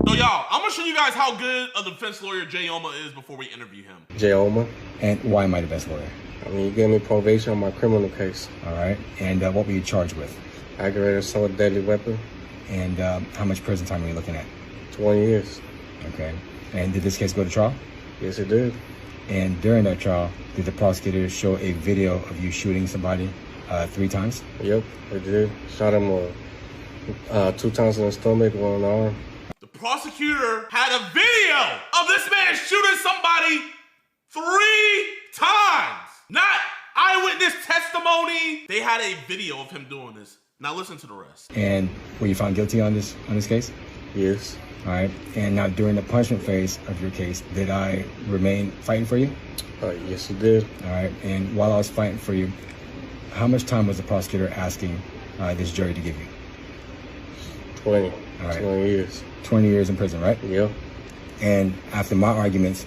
So y'all, I'm gonna show you guys how good a defense lawyer Jayoma is before we interview him. Jayoma. And why am I the best lawyer? I mean, you gave me probation on my criminal case. All right. And what were you charged with? Aggravated assault with deadly weapon. And how much prison time are you looking at? 20 years. Okay. And did this case go to trial? Yes, it did. And during that trial, did the prosecutor show a video of you shooting somebody 3 times? Yep, it did. Shot him 2 times in the stomach, 1 in the arm. The prosecutor had a video of this man shooting somebody 3 times. Not eyewitness testimony. They had a video of him doing this. Now listen to the rest. And were you found guilty on this case? Yes. All right. And now during the punishment phase of your case, did I remain fighting for you? Yes, you did. All right. And while I was fighting for you, how much time was the prosecutor asking this jury to give you? 20. All right. 20 years. 20 years in prison, right? Yep. And after my arguments,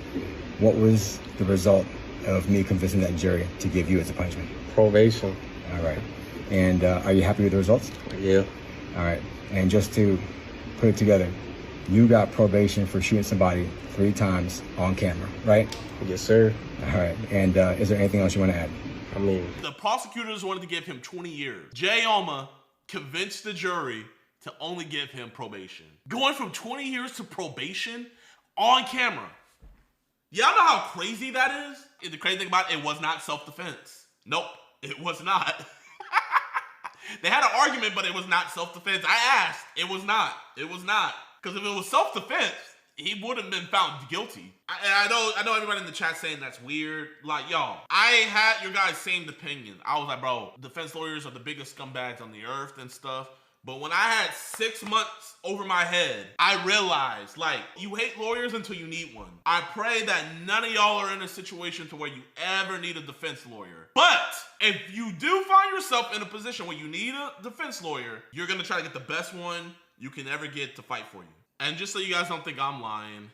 what was the result of me convincing that jury to give you as a punishment? Probation. All right. And are you happy with the results? Yeah. All right. And just to put it together, you got probation for shooting somebody 3 times on camera, right? Yes, sir. All right. And is there anything else you want to add? I mean, the prosecutors wanted to give him 20 years. Jayoma convinced the jury to only give him probation. Going from 20 years to probation on camera. Y'all know how crazy that is? And the crazy thing about it was not self-defense. Nope, it was not. They had an argument, but it was not self-defense. I asked. It was not. It was not. Because if it was self-defense, he would have been found guilty. I know everybody in the chat saying that's weird. Like, y'all, I had your guys' same opinion. I was like, bro, defense lawyers are the biggest scumbags on the earth and stuff. But when I had 6 months over my head, I realized, like, you hate lawyers until you need one. I pray that none of y'all are in a situation to where you ever need a defense lawyer. But if you do find yourself in a position where you need a defense lawyer, you're going to try to get the best one you can ever get to fight for you. And just so you guys don't think I'm lying.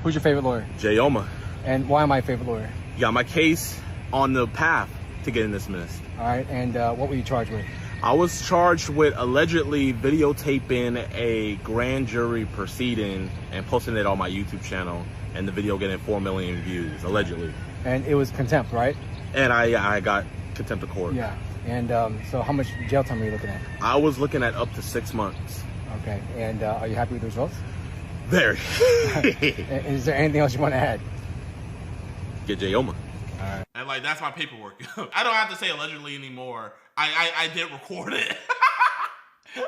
Who's your favorite lawyer? Jayoma. And why am I a favorite lawyer? You got my case on the path to getting dismissed. All right, and what were you charged with? I was charged with allegedly videotaping a grand jury proceeding and posting it on my YouTube channel, and the video getting 4 million views, allegedly. And it was contempt, right? And I got contempt of court. Yeah. And so how much jail time are you looking at? I was looking at up to 6 months. Okay. And are you happy with the results? Very. Is there anything else you want to add? Get Jayoma. Right. And like, that's my paperwork. I don't have to say allegedly anymore. I did record it.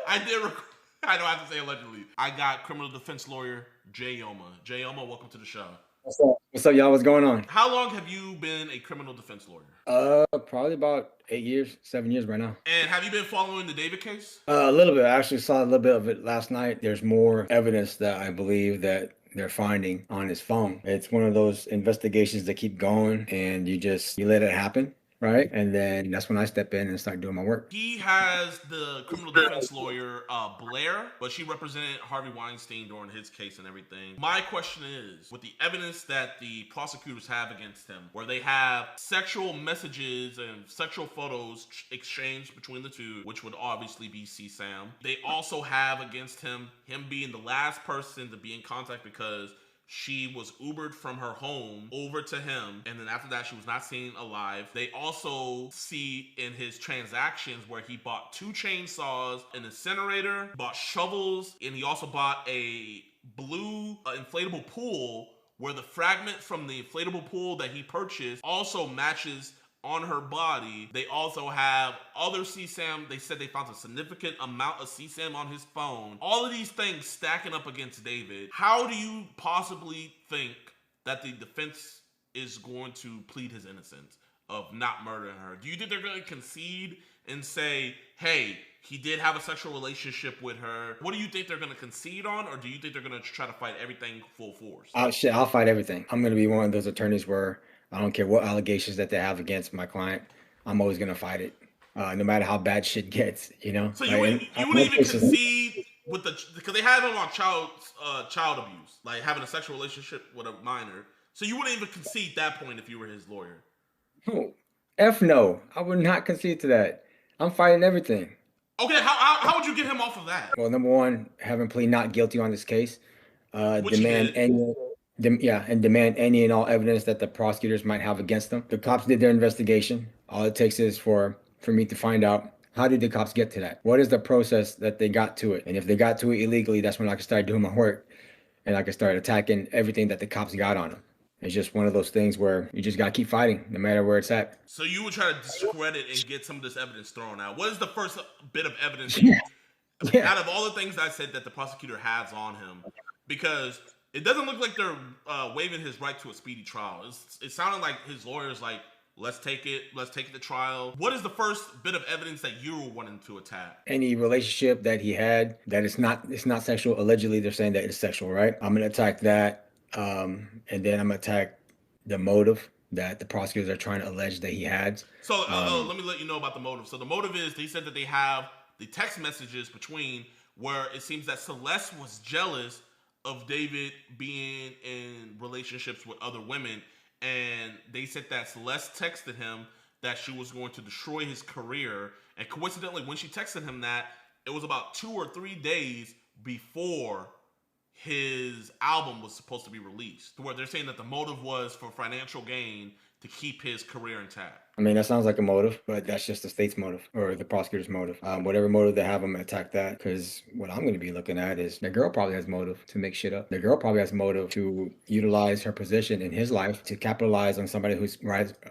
I don't have to say allegedly. I got criminal defense lawyer Jayoma. Jayoma, welcome to the show. What's up? What's up, y'all? What's going on? How long have you been a criminal defense lawyer? Probably about 8 years, 7 years right now. And have you been following the David case? A little bit. I actually saw a little bit of it last night. There's more evidence that I believe that they're finding on his phone. It's one of those investigations that keep going, and you let it happen. Right? And then that's when I step in and start doing my work. He has the criminal defense lawyer, Blair, but she represented Harvey Weinstein during his case and everything. My question is, with the evidence that the prosecutors have against him, where they have sexual messages and sexual photos exchanged between the two, which would obviously be CSAM. They also have against him being the last person to be in contact because she was Ubered from her home over to him, and then after that she was not seen alive. They also see in his transactions where he bought 2 chainsaws, an incinerator, bought shovels, and he also bought a blue inflatable pool where the fragment from the inflatable pool that he purchased also matches on her body. They also have other CSAM. They said they found a significant amount of CSAM on his phone. All of these things stacking up against David. How do you possibly think that the defense is going to plead his innocence of not murdering her? Do you think they're going to concede and say, hey, he did have a sexual relationship with her? What do you think they're going to concede on, or do you think they're going to try to fight everything full force? I'll fight everything. I'm going to be one of those attorneys where I don't care what allegations that they have against my client. I'm always going to fight it, no matter how bad shit gets, you know? So you wouldn't even concede with because they have him on child abuse, like having a sexual relationship with a minor. So you wouldn't even concede that point if you were his lawyer? Oh, F no. I would not concede to that. I'm fighting everything. Okay, how would you get him off of that? Well, number one, have him plead not guilty on this case. Demand any and all evidence that the prosecutors might have against them. The cops did their investigation. All it takes is for me to find out, how did the cops get to that? What is the process that they got to it? And if they got to it illegally, that's when I can start doing my work and I can start attacking everything that the cops got on them. It's just one of those things where you just got to keep fighting no matter where it's at. So you would try to discredit and get some of this evidence thrown out. What is the first bit of evidence out of all the things I said that the prosecutor has on him? Because it doesn't look like they're waiving his right to a speedy trial. It sounded like his lawyer's like, let's take it to trial. What is the first bit of evidence that you were wanting to attack? Any relationship that he had that it's not sexual. Allegedly, they're saying that it's sexual, right? I'm gonna attack that, and then I'm gonna attack the motive that the prosecutors are trying to allege that he had. So let me let you know about the motive. So the motive is they said that they have the text messages between where it seems that Celeste was jealous of David being in relationships with other women. And they said that Celeste texted him that she was going to destroy his career. And coincidentally, when she texted him that, it was about 2 or 3 days before his album was supposed to be released. Where they're saying that the motive was for financial gain to keep his career intact. I mean, that sounds like a motive, but that's just the state's motive or the prosecutor's motive. Whatever motive they have, I'm gonna attack that, because what I'm gonna be looking at is the girl probably has motive to make shit up. The girl probably has motive to utilize her position in his life to capitalize on somebody who's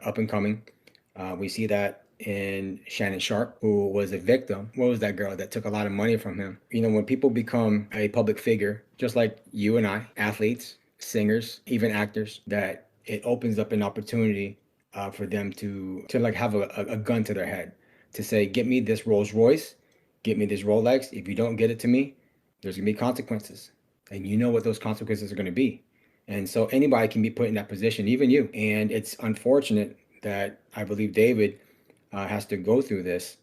up and coming. We see that in Shannon Sharp, who was a victim. What was that girl that took a lot of money from him? You know, when people become a public figure, just like you and I, athletes, singers, even actors, that it opens up an opportunity for them to like have a gun to their head to say, get me this Rolls Royce, get me this Rolex. If you don't get it to me, there's gonna be consequences. And you know what those consequences are gonna be. And so anybody can be put in that position, even you. And it's unfortunate that I believe David has to go through this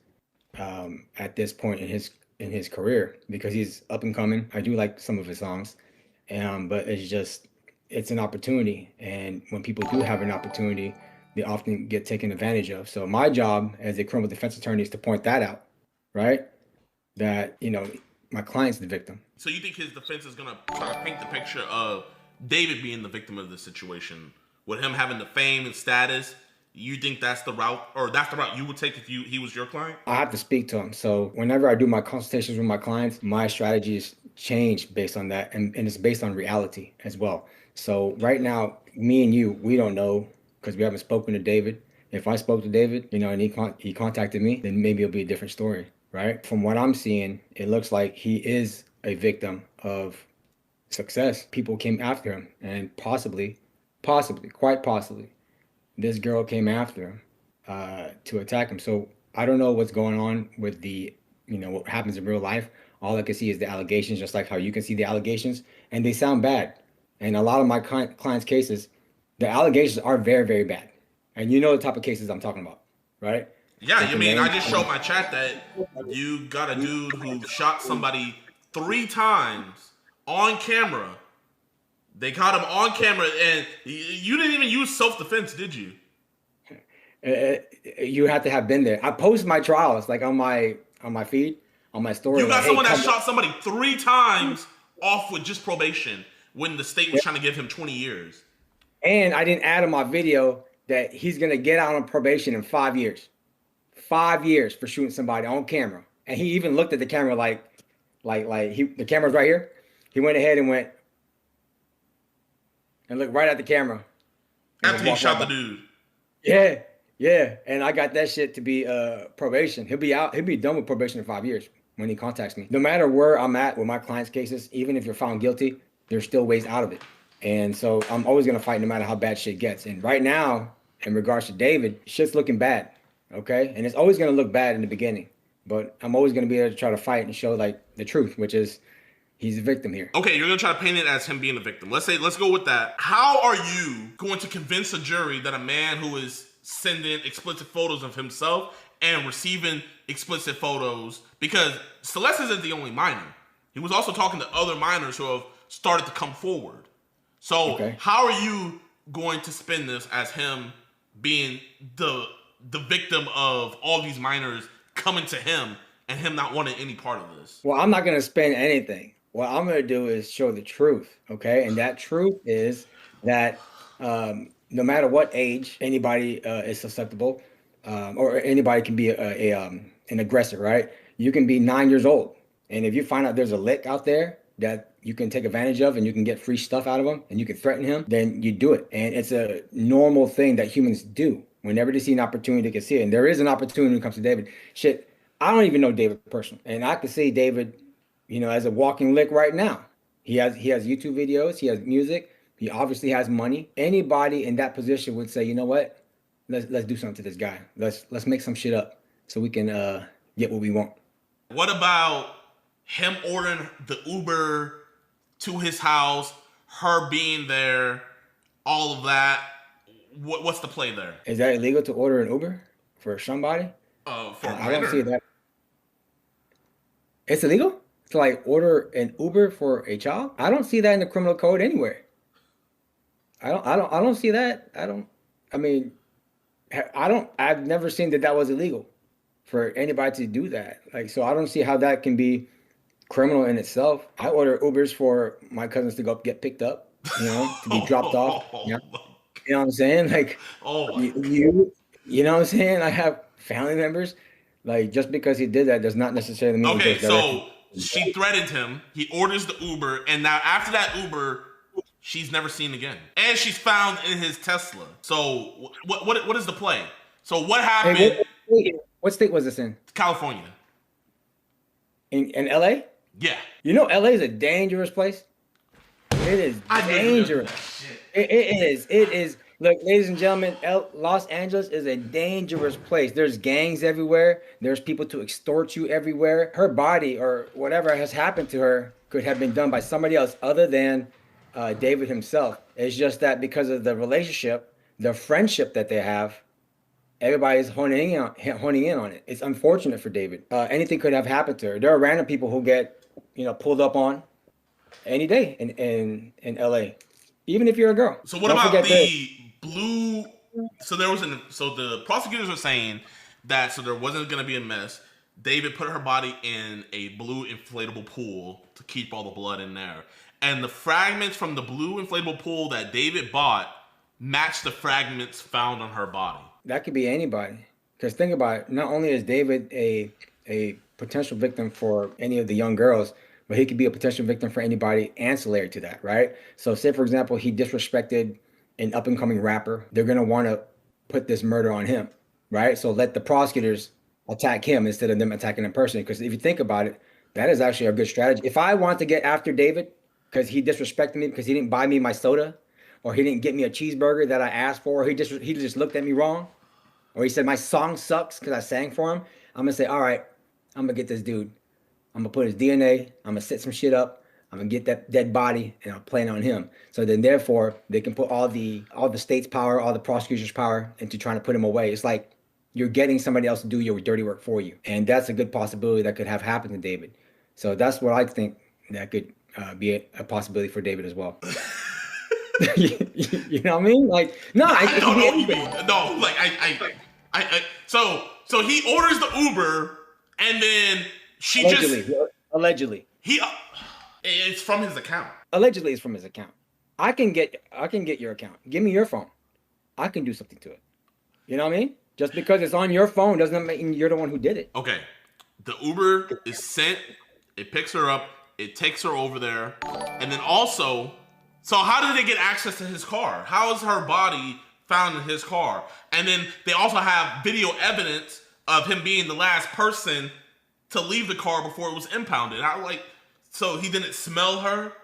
at this point in his career, because he's up and coming. I do like some of his songs, but it's an opportunity. And when people do have an opportunity, they often get taken advantage of. So my job as a criminal defense attorney is to point that out, right? That, you know, my client's the victim. So you think his defense is going to try to paint the picture of David being the victim of the situation, with him having the fame and status? You think that's the route, or that's the route you would take if he was your client? I have to speak to him. So whenever I do my consultations with my clients, my strategies change based on that, and it's based on reality as well. So right now, me and you, we don't know, because we haven't spoken to David. If I spoke to David, you know, and he contacted me, then maybe it'll be a different story, right? From what I'm seeing, it looks like he is a victim of success. People came after him, and possibly, quite possibly, this girl came after him to attack him. So I don't know what's going on with what happens in real life. All I can see is the allegations, just like how you can see the allegations, and they sound bad. And a lot of my clients' cases, the allegations are very, very bad. And you know the type of cases I'm talking about, right? Yeah, you mean, I just showed my chat that you got a dude who shot somebody 3 times on camera. They caught him on camera, and you didn't even use self-defense, did you? You have to have been there. I post my trials like on my feed, on my story. You got someone that shot somebody 3 times off with just probation when the state was trying to give him 20 years. And I didn't add in my video that he's gonna get out on probation in 5 years. 5 years for shooting somebody on camera. And he even looked at the camera like the camera's right here. He went ahead and went and looked right at the camera. After he shot the dude. Yeah. And I got that shit to be probation. He'll be out. He'll be done with probation in 5 years when he contacts me. No matter where I'm at with my clients' cases, even if you're found guilty, there's still ways out of it. And so I'm always gonna fight no matter how bad shit gets. And right now, in regards to David, shit's looking bad. Okay? And it's always gonna look bad in the beginning. But I'm always gonna be there to try to fight and show like the truth, which is he's a victim here. Okay, you're gonna try to paint it as him being a victim. Let's go with that. How are you going to convince a jury that a man who is sending explicit photos of himself and receiving explicit photos, because Celeste isn't the only minor. He was also talking to other minors who have started to come forward. So how are you going to spin this as him being the victim of all these minors coming to him and him not wanting any part of this? Well, I'm not gonna spin anything. What I'm gonna do is show the truth, okay? And that truth is that no matter what age anybody is susceptible, or anybody can be an aggressor, right? You can be 9 years old, and if you find out there's a lick out there that you can take advantage of and you can get free stuff out of him and you can threaten him, then you do it. And it's a normal thing that humans do. Whenever they see an opportunity, they can see it. And there is an opportunity when it comes to David. Shit, I don't even know David personally. And I can see David, as a walking lick right now. He has YouTube videos, he has music, he obviously has money. Anybody in that position would say, you know what? Let's do something to this guy. Let's make some shit up so we can get what we want. What about him ordering the Uber to his house, her being there, all of that? What's the play there? Is that illegal to order an Uber for somebody? I don't see that. It's illegal to like order an Uber for a child? I don't see that in the criminal code anywhere. I don't see that. I've never seen that was illegal for anybody to do that. Like, so I don't see how that can be criminal in itself. I order Ubers for my cousins to go get picked up, to be dropped off. You know what I'm saying? Like, you know what I'm saying? I have family members. Like, just because he did that does not necessarily mean. Okay, so she threatened him. He orders the Uber, and now after that Uber, she's never seen again, and she's found in his Tesla. So what is the play? So what happened? Hey, what state was this in? California. In LA? Yeah. LA is a dangerous place. It is dangerous. It is. Look, ladies and gentlemen, Los Angeles is a dangerous place. There's gangs everywhere. There's people to extort you everywhere. Her body or whatever has happened to her could have been done by somebody else other than David himself. It's just that because of the relationship, the friendship that they have, everybody's honing in on it. It's unfortunate for David. Anything could have happened to her. There are random people who get, pulled up on any day in LA, even if you're a girl. So what about the blue? So the prosecutors are saying that there wasn't going to be a mess. David put her body in a blue inflatable pool to keep all the blood in there. And the fragments from the blue inflatable pool that David bought match the fragments found on her body. That could be anybody. Because think about it. Not only is David a potential victim for any of the young girls, but he could be a potential victim for anybody ancillary to that, right? So say, for example, he disrespected an up-and-coming rapper. They're going to want to put this murder on him, right? So let the prosecutors attack him instead of them attacking him personally. Because if you think about it, that is actually a good strategy. If I want to get after David because he disrespected me, because he didn't buy me my soda, or he didn't get me a cheeseburger that I asked for, or he just looked at me wrong, or he said my song sucks because I sang for him, I'm going to say, all right, I'm going to get this dude. I'm going to put his DNA, I'm going to set some shit up, I'm going to get that dead body, and I'll plan on him. So then therefore, they can put all the state's power, all the prosecutor's power into trying to put him away. It's like you're getting somebody else to do your dirty work for you. And that's a good possibility that could have happened to David. So that's what I think that could be a possibility for David as well. You know what I mean? Like, no, I don't know what you mean. No, like so he orders the Uber, and then she allegedly it's from his account. Allegedly, it's from his account. I can get your account. Give me your phone. I can do something to it. You know what I mean? Just because it's on your phone doesn't mean you're the one who did it. Okay, the Uber is sent. It picks her up. It takes her over there, and then also. So how did they get access to his car? How is her body found in his car? And then they also have video evidence of him being the last person to leave the car before it was impounded. So he didn't smell her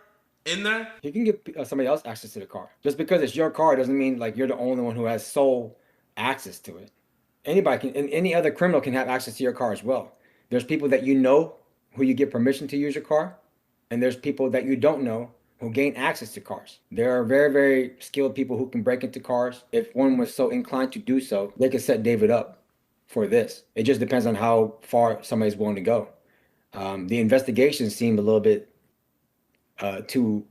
in there? He can give somebody else access to the car. Just because it's your car doesn't mean like you're the only one who has sole access to it. Anybody can, and any other criminal can have access to your car as well. There's people that who you get permission to use your car, and there's people that you don't know who gain access to cars. There are very, very skilled people who can break into cars. If one was so inclined to do so, they could set David up for this. It just depends on how far somebody's willing to go. The investigation seemed a little bit too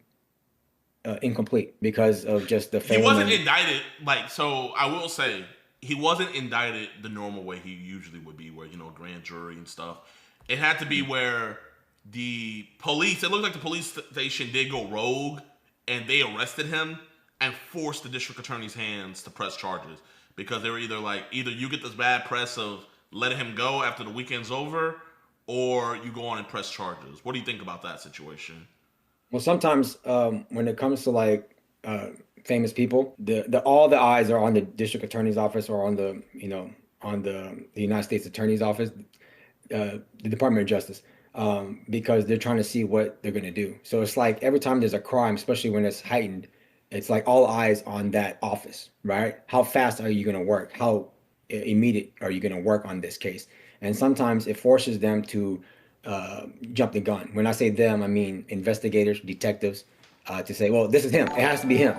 incomplete because of just the fame. He wasn't indicted, so I will say, he wasn't indicted the normal way he usually would be, where, grand jury and stuff. It had to be where the police, it looked like the police station did go rogue, and they arrested him and forced the district attorney's hands to press charges, because they were either you get this bad press of letting him go after the weekend's over, or you go on and press charges. What do you think about that situation? Well, sometimes when it comes to like famous people, the all the eyes are on the district attorney's office or on the on the United States Attorney's Office, the Department of Justice, because they're trying to see what they're going to do. So it's like every time there's a crime, especially when it's heightened, it's like all eyes on that office, right? How fast are you going to work? How immediate are you going to work on this case? And sometimes it forces them to jump the gun. When I say them, I mean investigators, detectives, to say, well, this is him. It has to be him.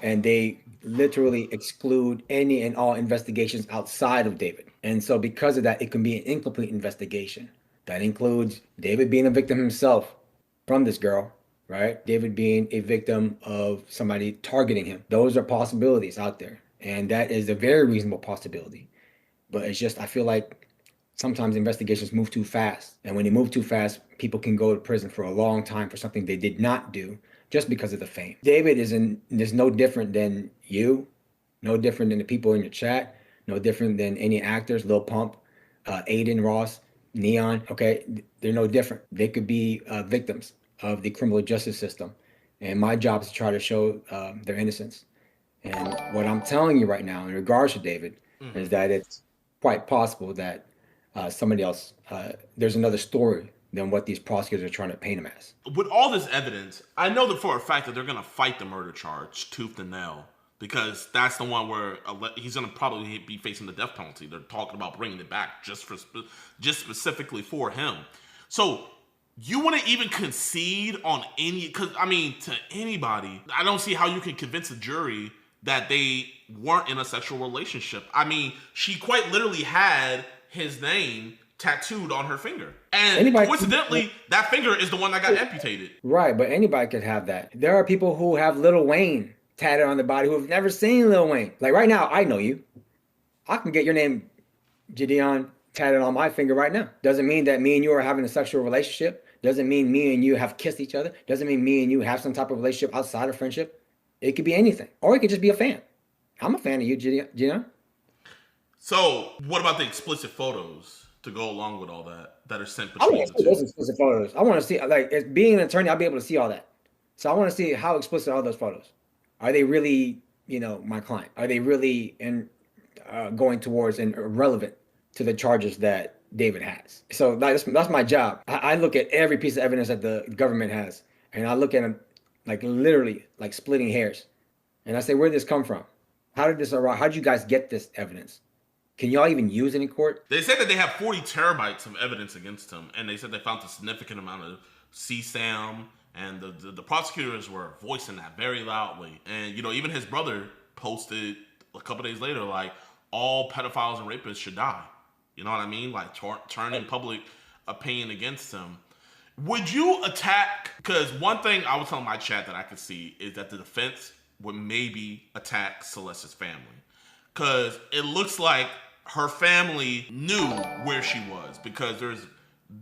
And they literally exclude any and all investigations outside of David. And so because of that, it can be an incomplete investigation. That includes David being a victim himself from this girl, right? David being a victim of somebody targeting him. Those are possibilities out there. And that is a very reasonable possibility. But it's just, I feel like sometimes investigations move too fast. And when they move too fast, people can go to prison for a long time for something they did not do just because of the fame. David is no different than you, no different than the people in your chat, no different than any actors, Lil Pump, Adin, Ross, Neon, okay? They're no different. They could be victims of the criminal justice system. And my job is to try to show their innocence. And what I'm telling you right now in regards to David is that it's quite possible that somebody else, there's another story than what these prosecutors are trying to paint him as. With all this evidence, I know that for a fact that they're going to fight the murder charge tooth and nail, because that's the one where he's going to probably be facing the death penalty. They're talking about bringing it back just specifically for him. So you wouldn't even concede on any, because I mean, to anybody, I don't see how you can convince a jury that they weren't in a sexual relationship. I mean, she quite literally had his name tattooed on her finger. And coincidentally, that finger is the one that got amputated. Right, but anybody could have that. There are people who have Lil Wayne tatted on their body who have never seen Lil Wayne. Like right now, I know you. I can get your name, JiDion, tatted on my finger right now. Doesn't mean that me and you are having a sexual relationship. Doesn't mean me and you have kissed each other. Doesn't mean me and you have some type of relationship outside of friendship. It could be anything. Or it could just be a fan. I'm a fan of you, JiDion. So what about the explicit photos to go along with all that are sent I between want to the see two? those explicit photos. I want to see, like, as being an attorney, I'll be able to see all that. So I want to see how explicit are those photos. Are they really, my client? Are they really going towards and relevant to the charges that David has? So that's my job. I look at every piece of evidence that the government has, and I look at them like literally like splitting hairs. And I say, where did this come from? How did this arrive? How did you guys get this evidence? Can y'all even use it in court? They said that they have 40 terabytes of evidence against him, and they said they found a significant amount of CSAM, and the prosecutors were voicing that very loudly. And, even his brother posted a couple days later, like, all pedophiles and rapists should die. You know what I mean? Like, turning public opinion against him. Would you attack? Because one thing I was telling my chat that I could see is that the defense would maybe attack Celeste's family. Because it looks like her family knew where she was, because there's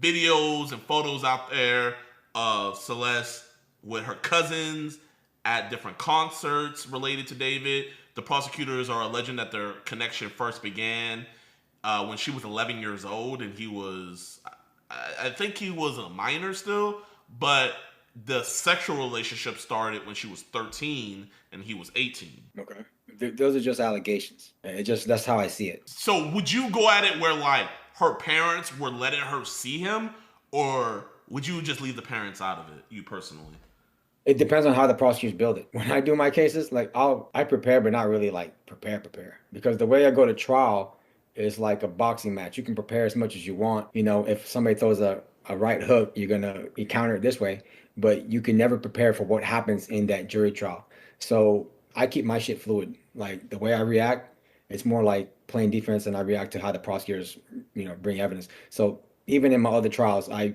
videos and photos out there of Celeste with her cousins at different concerts related to David. The prosecutors are alleging that their connection first began when she was 11 years old, and he was, I think he was a minor still, but the sexual relationship started when she was 13 and he was 18. Okay. Those are just allegations. That's how I see it. So would you go at it where like her parents were letting her see him, or would you just leave the parents out of it, you personally? It depends on how the prosecutors build it. When I do my cases, like I prepare, but not really like prepare. Because the way I go to trial is like a boxing match. You can prepare as much as you want. If somebody throws a right hook, you're gonna counter it this way, but you can never prepare for what happens in that jury trial. So I keep my shit fluid. Like the way I react, it's more like playing defense, and I react to how the prosecutors, bring evidence. So even in my other trials, I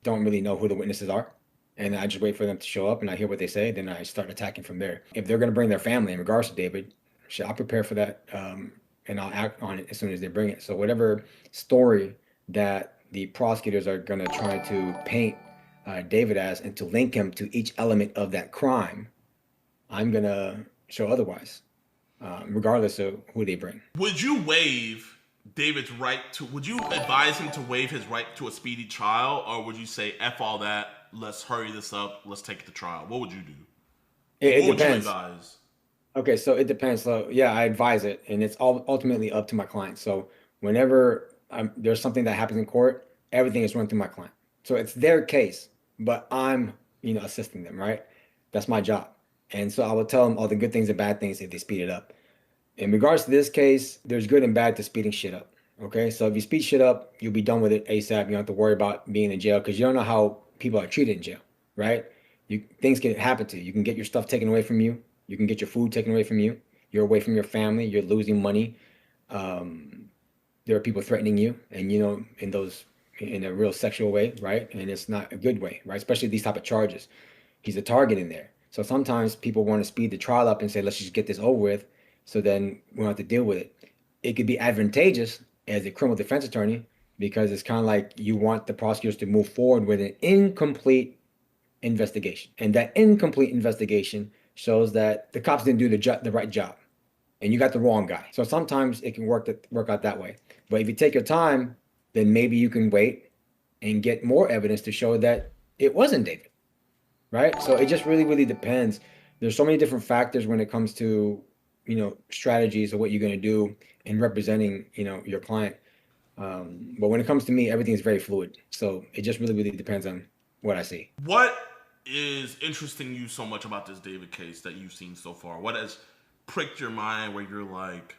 don't really know who the witnesses are, and I just wait for them to show up, and I hear what they say, then I start attacking from there. If they're going to bring their family in regards to David, I'll prepare for that, and I'll act on it as soon as they bring it. So whatever story that the prosecutors are going to try to paint David as, and to link him to each element of that crime, I'm going to show otherwise, regardless of who they bring. Would you waive would you advise him to waive his right to a speedy trial, or would you say F all that, let's hurry this up, let's take it to trial? What would you do? It What would you depends. advise? Okay, so it depends. So yeah, I advise it, and it's all ultimately up to my client. So whenever there's something that happens in court, everything is run through my client. So it's their case, but I'm, assisting them, right? That's my job. And so I will tell them all the good things and bad things if they speed it up. In regards to this case, there's good and bad to speeding shit up. Okay, so if you speed shit up, you'll be done with it ASAP. You don't have to worry about being in jail because you don't know how people are treated in jail, right? Things can happen to you. You can get your stuff taken away from you. You can get your food taken away from you. You're away from your family. You're losing money. There are people threatening you, and in a real sexual way, right? And it's not a good way, right? Especially these type of charges. He's a target in there. So sometimes people want to speed the trial up and say, let's just get this over with, so then we don't have to deal with it. It could be advantageous as a criminal defense attorney because it's kind of like you want the prosecutors to move forward with an incomplete investigation. And that incomplete investigation shows that the cops didn't do the right job and you got the wrong guy. So sometimes it can work out that way. But if you take your time, then maybe you can wait and get more evidence to show that it wasn't David, right? So it just really, really depends. There's so many different factors when it comes to, strategies of what you're going to do in representing, your client. But when it comes to me, everything is very fluid. So it just really, really depends on what I see. What is interesting you so much about this David case that you've seen so far? What has pricked your mind where you're like,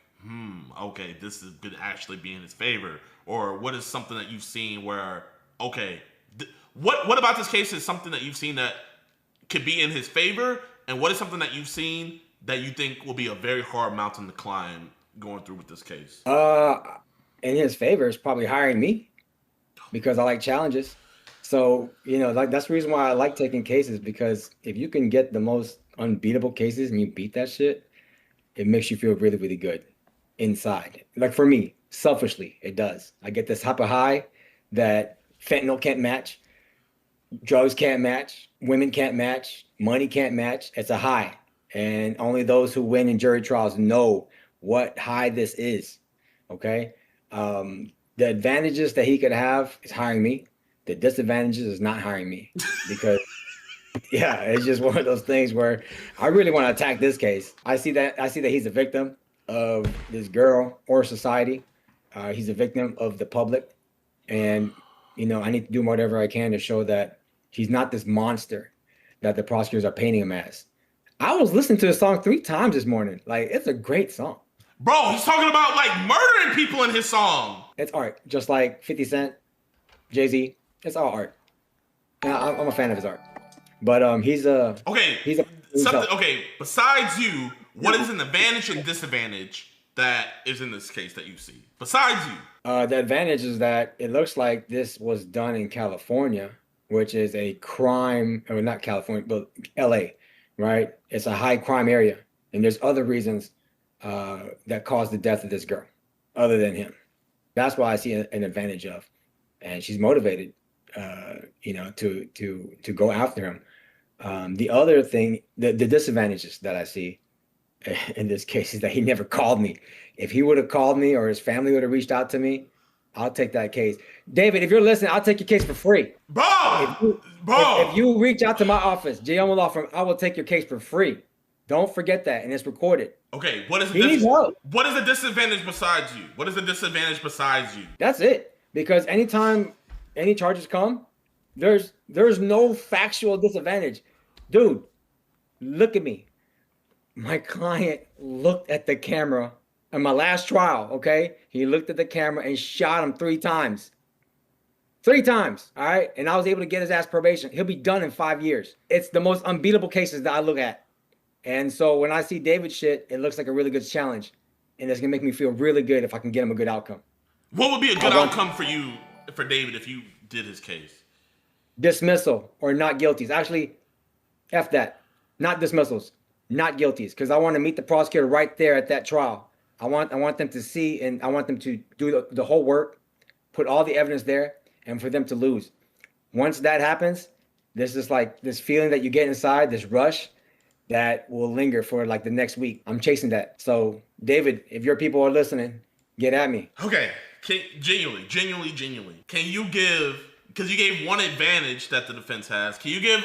okay, this could actually be in his favor? Or what is something that you've seen where, okay, what about this case is something that you've seen that could be in his favor? And what is something that you've seen that you think will be a very hard mountain to climb going through with this case? In his favor is probably hiring me because I like challenges. So, that's the reason why I like taking cases, because if you can get the most unbeatable cases and you beat that shit, it makes you feel really, really good inside. Like for me, selfishly, it does. I get this type of high that fentanyl can't match, drugs can't match, women can't match, money can't match. It's a high. And only those who win in jury trials know what high this is. Okay. The advantages that he could have is hiring me. The disadvantages is not hiring me because it's just one of those things where I really want to attack this case. I see that he's a victim of this girl or society. He's a victim of the public. And, I need to do whatever I can to show that he's not this monster that the prosecutors are painting him as. I was listening to the song 3 times this morning. Like, it's a great song. Bro, he's talking about like murdering people in his song. It's art, just like 50 Cent, Jay-Z. It's all art. And I'm a fan of his art. But he's a... Okay, besides you, what is an advantage and disadvantage that is in this case that you see? Besides you. The advantage is that it looks like this was done in California, which is a crime, or not California, but LA, right? It's a high crime area. And there's other reasons that caused the death of this girl, other than him. That's why I see an advantage of. And she's motivated, to go after him. The other thing, the disadvantages that I see in this case is that he never called me. If he would have called me or his family would have reached out to me, I'll take that case. David, if you're listening, I'll take your case for free. If you reach out to my office, Jayoma Law Firm, I will take your case for free. Don't forget that, and it's recorded. Okay, what is What is the disadvantage besides you? What is the disadvantage besides you? That's it. Because anytime any charges come, there's no factual disadvantage. Dude, look at me. My client looked at the camera in my last trial, okay? He looked at the camera and shot him 3 times. 3 times, all right? And I was able to get his ass probation. He'll be done in 5 years. It's the most unbeatable cases that I look at. And so when I see David shit, it looks like a really good challenge. And it's going to make me feel really good if I can get him a good outcome. What would be a good outcome for you, for David, if you did his case? Dismissal or not guilties. Actually, F that. Not dismissals. Not guilties. Because I want to meet the prosecutor right there at that trial. I want them to see, and I want them to do the whole work, put all the evidence there, and for them to lose. Once that happens, there's just like this feeling that you get inside, this rush that will linger for like the next week. I'm chasing that. So, David, if your people are listening, get at me. Okay. Genuinely, can because you gave one advantage that the defense has. Can you give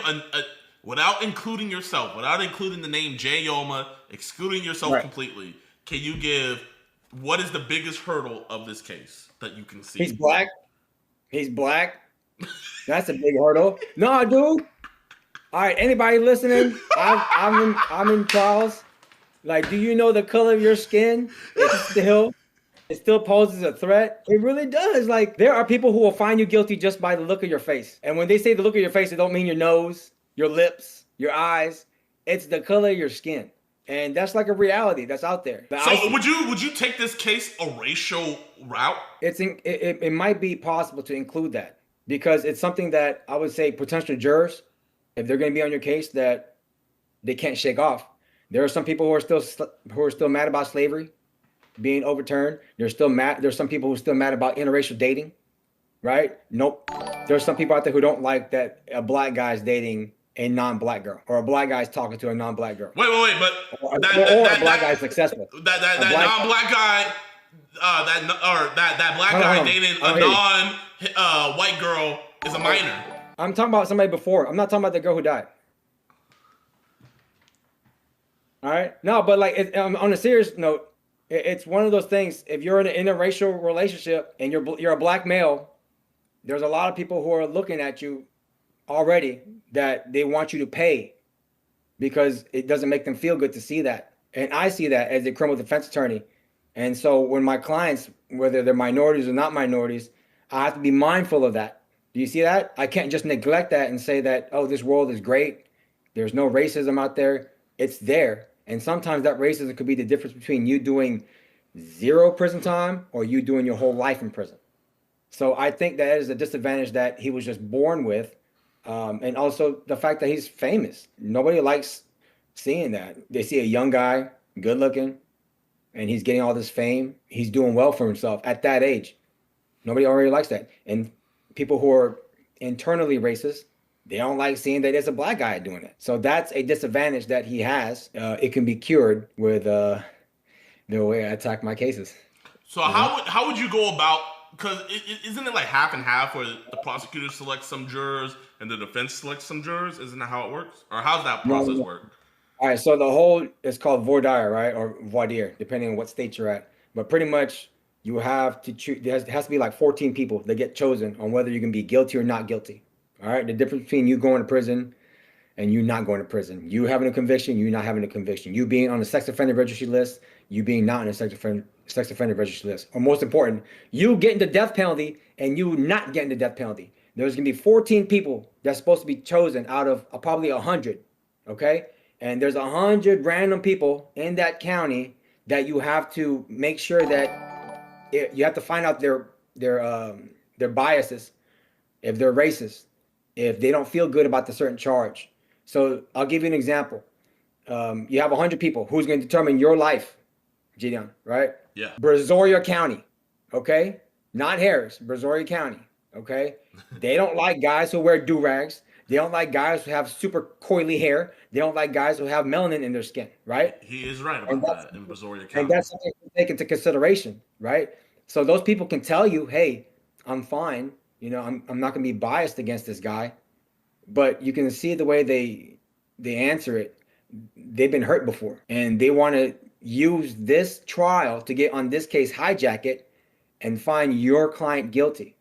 without including yourself, without including the name Jayoma, excluding yourself completely? Can you give what is the biggest hurdle of this case that you can see? He's black. He's black. That's a big hurdle. No, dude. All right, anybody listening? I'm in Charles. Like, do you know the color of your skin? It still poses a threat. It really does. Like, there are people who will find you guilty just by the look of your face. And when they say the look of your face, it don't mean your nose, your lips, your eyes. It's the color of your skin. And that's like a reality that's out there. So would you take this case a racial route? It might be possible to include that because it's something that I would say potential jurors, if they're going to be on your case, that they can't shake off. There are some people who are still mad about slavery being overturned. There's some people who are still mad about interracial dating, right? Nope. There's some people out there who don't like that a black guy's dating a non-black girl, or a black guy's talking to a non-black girl. Wait, but or a black guy's successable. That non-black guy, that black guy dating a non-white girl is a minor. I'm talking about somebody before. I'm not talking about the girl who died. All right. No, but like on a serious note, it's one of those things. If you're in an interracial relationship and you're a black male, there's a lot of people who are looking at you already that they want you to pay because it doesn't make them feel good to see that. And I see that as a criminal defense attorney. And so when my clients, whether they're minorities or not minorities, I have to be mindful of that. Do you see that? I can't just neglect that and say that, oh, this world is great. There's no racism out there. It's there. And sometimes that racism could be the difference between you doing 0 prison time or you doing your whole life in prison. So I think that is a disadvantage that he was just born with. And also the fact that he's famous. Nobody likes seeing that. They see a young guy, good looking, and he's getting all this fame. He's doing well for himself at that age. Nobody already likes that. And people who are internally racist, they don't like seeing that there's a black guy doing it. So that's a disadvantage that he has. It can be cured with the way I attack my cases. So how would you go about, because isn't it like half and half where the prosecutor selects some jurors and the defense selects some jurors? Isn't that how it works? Or how's that process work? All right, so the whole is called voir dire, right? Or voir dire, depending on what state you're at. But pretty much you have to choose, there has to be like 14 people that get chosen on whether you can be guilty or not guilty. All right, the difference between you going to prison and you not going to prison. You having a conviction, you not having a conviction. You being on the sex offender registry list, you being not on the sex offender registry list. Or most important, you getting the death penalty and you not getting the death penalty. There's going to be 14 people that's supposed to be chosen out of probably 100, okay? And there's 100 random people in that county that you have to make sure that you have to find out their biases, if they're racist, if they don't feel good about the certain charge. So I'll give you an example. You have 100 people. Who's going to determine your life, JiDion, right? Yeah. Brazoria County, okay? Not Harris, Brazoria County, okay? They don't like guys who wear do-rags. They don't like guys who have super coily hair. They don't like guys who have melanin in their skin, right? He is right about that in Brazoria County. And that's something to take into consideration, right? So those people can tell you, hey, I'm fine. You know, I'm not going to be biased against this guy. But you can see the way they answer it. They've been hurt before. And they want to use this trial to get on this case, hijack it, and find your client guilty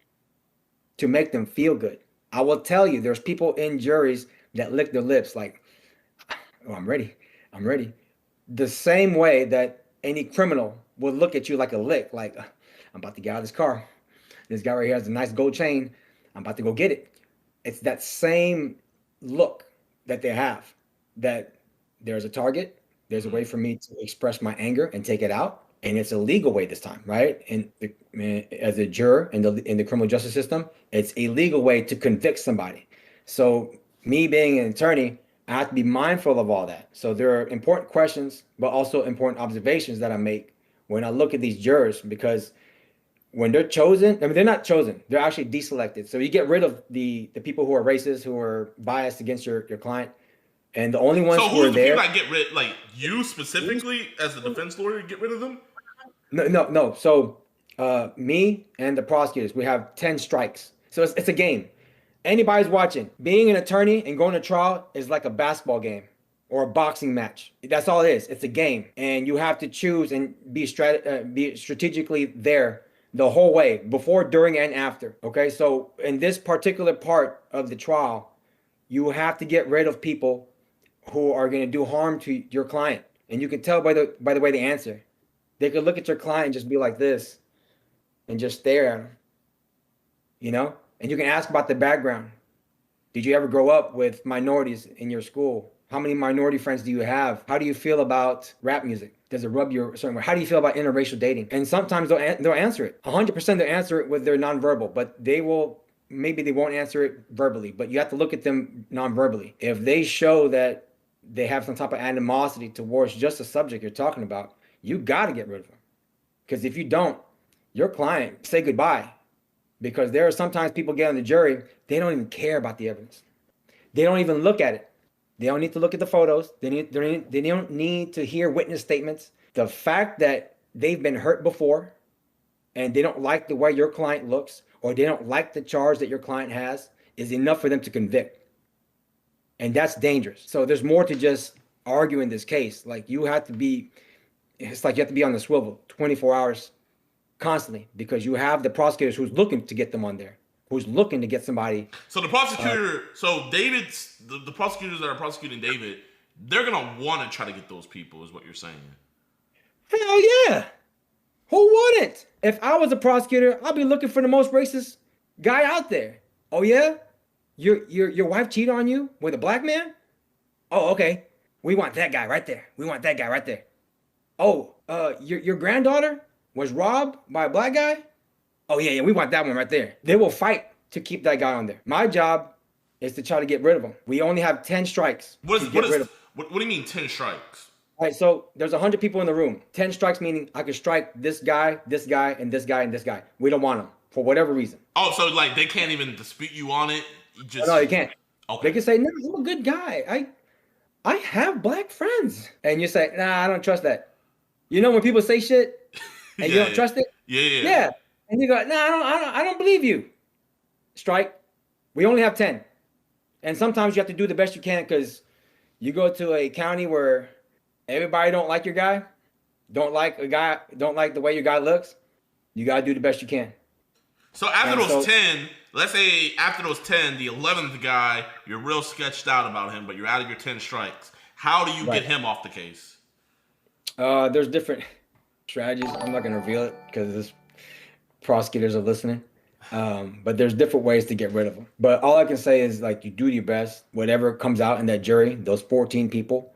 to make them feel good. I will tell you, there's people in juries that lick their lips like, oh, I'm ready. I'm ready. The same way that any criminal would look at you like a lick, like, I'm about to get out of this car. This guy right here has a nice gold chain. I'm about to go get it. It's that same look that they have, that there's a target. There's a way for me to express my anger and take it out. And it's a legal way this time, right? And as a juror in the criminal justice system, it's a legal way to convict somebody. So me being an attorney, I have to be mindful of all that. So there are important questions, but also important observations that I make when I look at these jurors, because when they're chosen, I mean, they're not chosen, they're actually deselected. So you get rid of the people who are racist, who are biased against your client. And the only ones who are there. So who's the people that get rid, like you specifically as the defense lawyer, get rid of them? No. So me and the prosecutors, we have 10 strikes. So it's a game. anybody's watching, being an attorney and going to trial is like a basketball game or a boxing match. That's all it is. It's a game, and you have to choose and be strategically there the whole way, before, during, and after. Okay, so in this particular part of the trial, you have to get rid of people who are going to do harm to your client, and you can tell by the way they answer. They could look at your client and just be like this, and just stare at them, you know. And you can ask about the background. Did you ever grow up with minorities in your school? How many minority friends do you have? How do you feel about rap music? Does it rub you a certain way? How do you feel about interracial dating? And sometimes they'll answer it. 100% they'll answer it with their nonverbal, but maybe they won't answer it verbally, but you have to look at them nonverbally. If they show that they have some type of animosity towards just the subject you're talking about, you got to get rid of them. Because if you don't, your client, say goodbye. Because there are sometimes people get on the jury, they don't even care about the evidence. They don't even look at it. They don't need to look at the photos. They don't need to hear witness statements. The fact that they've been hurt before and they don't like the way your client looks, or they don't like the charge that your client has, is enough for them to convict. And that's dangerous. So there's more to just arguing this case. Like, it's like you have to be on the swivel 24 hours constantly, because you have the prosecutors who's looking to get them on there, who's looking to get somebody. So the prosecutor, the prosecutors that are prosecuting David, they're gonna want to try to get those people, is what you're saying. Hell yeah. Who wouldn't? If I was a prosecutor, I'd be looking for the most racist guy out there. Oh yeah? Your wife cheated on you with a black man? Oh, okay. We want that guy right there. We want that guy right there. Oh, your granddaughter was robbed by a black guy? Oh yeah, we want that one right there. They will fight to keep that guy on there. My job is to try to get rid of him. We only have 10 strikes. What do you mean 10 strikes? All right, so there's 100 people in the room. 10 strikes meaning I could strike this guy, and this guy, and this guy. We don't want them for whatever reason. Oh, so like they can't even dispute you on it? No, you can't. Okay. They can say, no, I'm a good guy. I have black friends. And you say, nah, I don't trust that. You know when people say shit and you don't trust it? Yeah. And you go, nah, I don't believe you. Strike. We only have 10. And sometimes you have to do the best you can, because you go to a county where everybody don't like your guy, don't like the way your guy looks. You got to do the best you can. So after those 10, let's say after those 10, the 11th guy, you're real sketched out about him, but you're out of your 10 strikes. How do you get him off the case? There's different strategies. I'm not going to reveal it because prosecutors are listening. But there's different ways to get rid of them. But all I can say is, like, you do your best. Whatever comes out in that jury, those 14 people,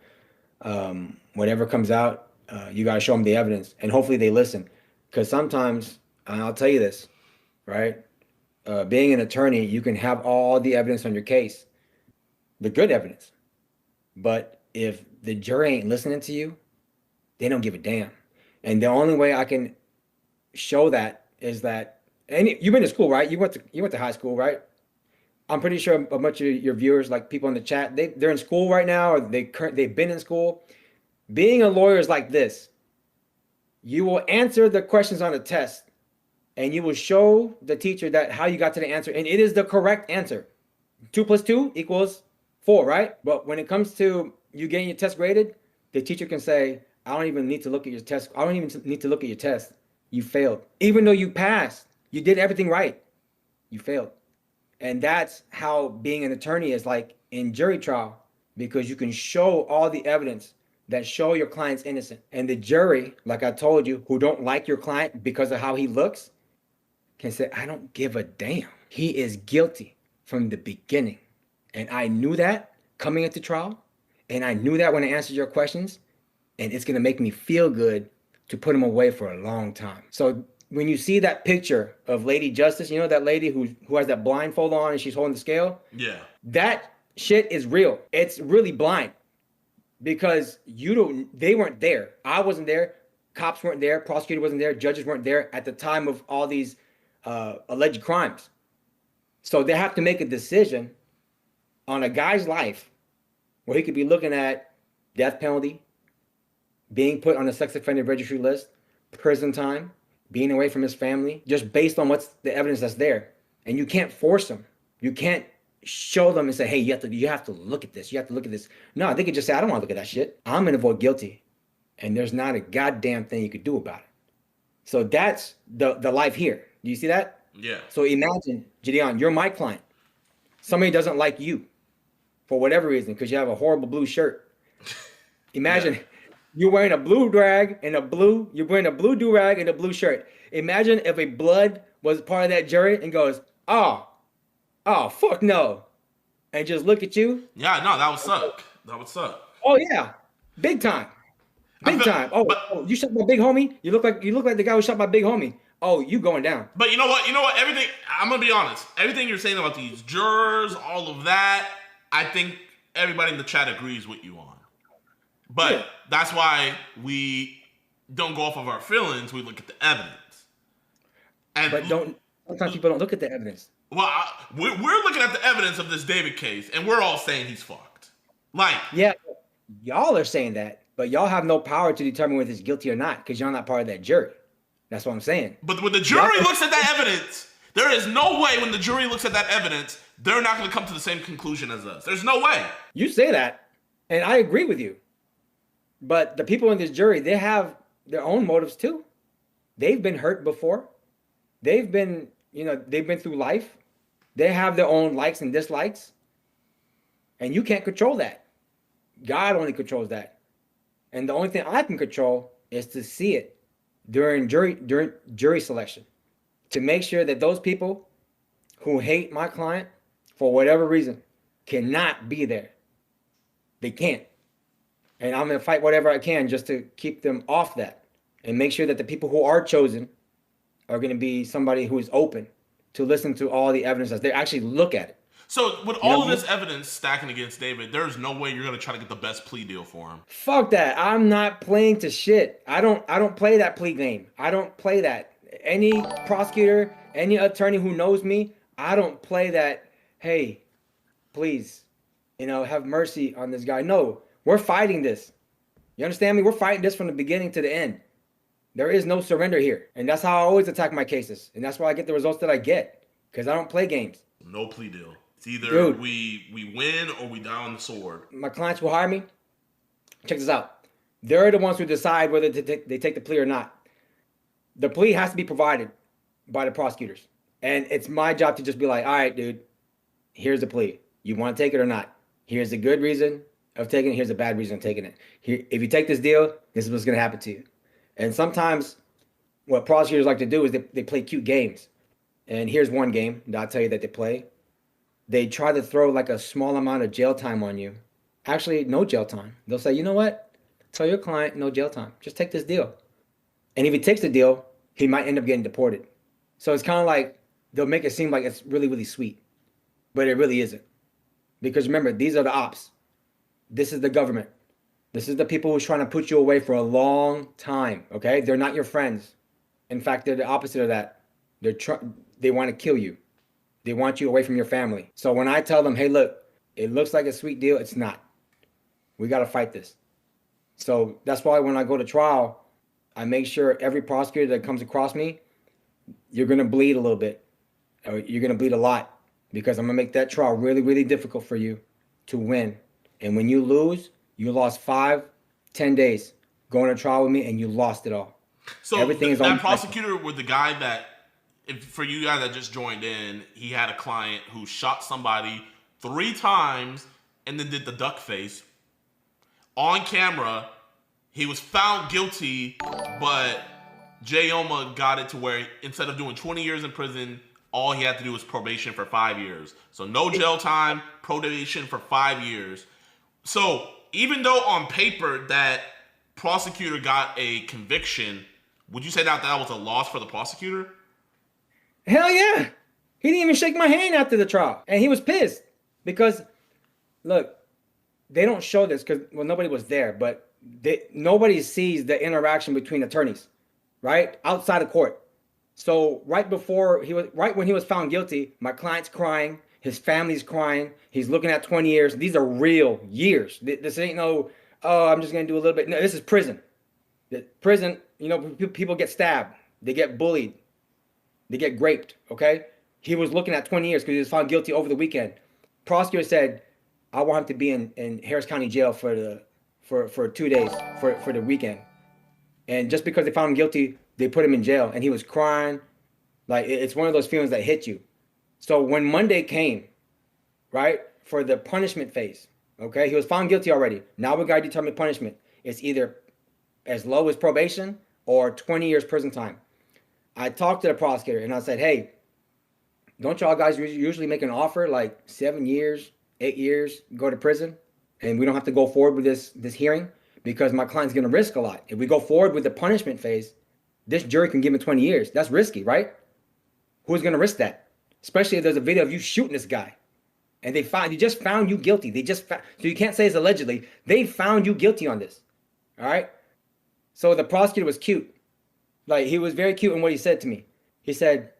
whatever comes out, you got to show them the evidence, and hopefully they listen. Because sometimes, and I'll tell you this, right? Being an attorney, you can have all the evidence on your case, the good evidence. But if the jury ain't listening to you, they don't give a damn. And the only way I can show that is that, and you've been to school, right? You went to high school, right? I'm pretty sure a bunch of your viewers, like people in the chat, they're in school right now, or they've been in school. Being a lawyer is like this. You will answer the questions on the test, and you will show the teacher that how you got to the answer, and it is the correct answer. 2 + 2 = 4, right? But when it comes to you getting your test graded, the teacher can say, I don't even need to look at your test. I don't even need to look at your test. You failed. Even though you passed, you did everything right. You failed. And that's how being an attorney is like in jury trial, because you can show all the evidence that show your client's innocent. And the jury, like I told you, who don't like your client because of how he looks, can say, I don't give a damn. He is guilty from the beginning. And I knew that coming into trial. And I knew that when I answered your questions. And it's going to make me feel good to put him away for a long time. So when you see that picture of Lady Justice, you know that lady who has that blindfold on and she's holding the scale? Yeah. That shit is real. It's really blind. Because they weren't there. I wasn't there. Cops weren't there. Prosecutor wasn't there. Judges weren't there at the time of all these alleged crimes. So they have to make a decision on a guy's life where he could be looking at death penalty, being put on the sex offender registry list, prison time, being away from his family, just based on what's the evidence that's there. And you can't force him. You can't show them and say, hey, you have to look at this. You have to look at this. No, they could just say, I don't want to look at that shit. I'm going to vote guilty. And there's not a goddamn thing you could do about it. So that's the life here. Do you see that? Yeah. So imagine, JiDion, you're my client. Somebody doesn't like you for whatever reason because you have a horrible blue shirt. Imagine you're wearing a blue drag and you're wearing a blue do-rag and a blue shirt. Imagine if a blood was part of that jury and goes, oh, fuck no. And just look at you. Yeah, no, that would suck. That would suck. Oh yeah. Big time. Big time. Oh, you shot my big homie? You look like the guy who shot my big homie. Oh, you going down. But you know what? Everything, I'm going to be honest. Everything you're saying about these jurors, all of that, I think everybody in the chat agrees with you on. But that's why we don't go off of our feelings. We look at the evidence. Sometimes people don't look at the evidence. Well, we're looking at the evidence of this David case, and we're all saying he's fucked. Yeah, y'all are saying that, but y'all have no power to determine whether he's guilty or not because y'all not part of that jury. That's what I'm saying. But when the jury looks at that evidence, there is no way when the jury looks at that evidence, they're not going to come to the same conclusion as us. There's no way. You say that, and I agree with you. But the people in this jury, they have their own motives too. They've been hurt before. They've been through life. They have their own likes and dislikes. And you can't control that. God only controls that. And the only thing I can control is to see it during jury selection, to make sure that those people who hate my client for whatever reason cannot be there. They can't. And I'm going to fight whatever I can just to keep them off that and make sure that the people who are chosen are going to be somebody who is open to listen to all the evidence as they actually look at it. So with all of this evidence stacking against David, there's no way you're going to try to get the best plea deal for him. Fuck that. I'm not playing to shit. I don't play that plea game. I don't play that. Any prosecutor, any attorney who knows me, I don't play that, hey, please, have mercy on this guy. No, we're fighting this. You understand me? We're fighting this from the beginning to the end. There is no surrender here. And that's how I always attack my cases. And that's why I get the results that I get. Because I don't play games. No plea deal. It's either we win or we die on the sword. My clients will hire me. Check this out. They're the ones who decide whether they take the plea or not. The plea has to be provided by the prosecutors. And it's my job to just be like, all right, dude, here's the plea. You want to take it or not? Here's a good reason of taking it. Here's a bad reason of taking it. If you take this deal, this is what's going to happen to you. And sometimes what prosecutors like to do is they play cute games. And here's one game that I'll tell you that they play. They try to throw like a small amount of jail time on you. Actually, no jail time. They'll say, you know what? Tell your client no jail time. Just take this deal. And if he takes the deal, he might end up getting deported. So it's kind of like they'll make it seem like it's really, really sweet. But it really isn't. Because remember, these are the ops. This is the government. This is the people who's trying to put you away for a long time, okay? They're not your friends. In fact, they're the opposite of that. They want to kill you. They want you away from your family. So when I tell them, hey, look, it looks like a sweet deal, it's not. We got to fight this. So that's why when I go to trial, I make sure every prosecutor that comes across me, you're going to bleed a little bit. Or you're going to bleed a lot. Because I'm going to make that trial really, really difficult for you to win. And when you lose, you lost 5-10 days going to trial with me, and you lost it all. So everything is that prosecutor with the guy that, for you guys that just joined in, he had a client who shot somebody 3 times and then did the duck face. On camera, he was found guilty, but Jayoma got it to where instead of doing 20 years in prison, all he had to do was probation for 5 years. So no jail time, probation for 5 years. So even though on paper that prosecutor got a conviction, would you say that was a loss for the prosecutor? Hell yeah. He didn't even shake my hand after the trial. And he was pissed because, look, they don't show this because, well, nobody was there, but nobody sees the interaction between attorneys, right? Outside of court. So right when he was found guilty, my client's crying, his family's crying, he's looking at 20 years. These are real years. This ain't no, oh, I'm just going to do a little bit. No, this is prison. Prison, people get stabbed. They get bullied. They get raped, okay? He was looking at 20 years because he was found guilty over the weekend. prosecutor said, I want him to be in Harris County Jail for 2 days for the weekend. And just because they found him guilty, they put him in jail, and he was crying. Like, it's one of those feelings that hit you. So when Monday came, right, for the punishment phase, okay, he was found guilty already. Now we got to determine punishment. It's either as low as probation or 20 years prison time. I talked to the prosecutor, and I said, hey, don't y'all guys usually make an offer like 7 years, 8 years, go to prison, and we don't have to go forward with this hearing because my client's going to risk a lot. If we go forward with the punishment phase, this jury can give him 20 years. That's risky, right? Who's going to risk that? Especially if there's a video of you shooting this guy, and they just found you guilty. So you can't say it's allegedly. They found you guilty on this. All right. So the prosecutor was cute. Like, he was very cute in what he said to me. He said,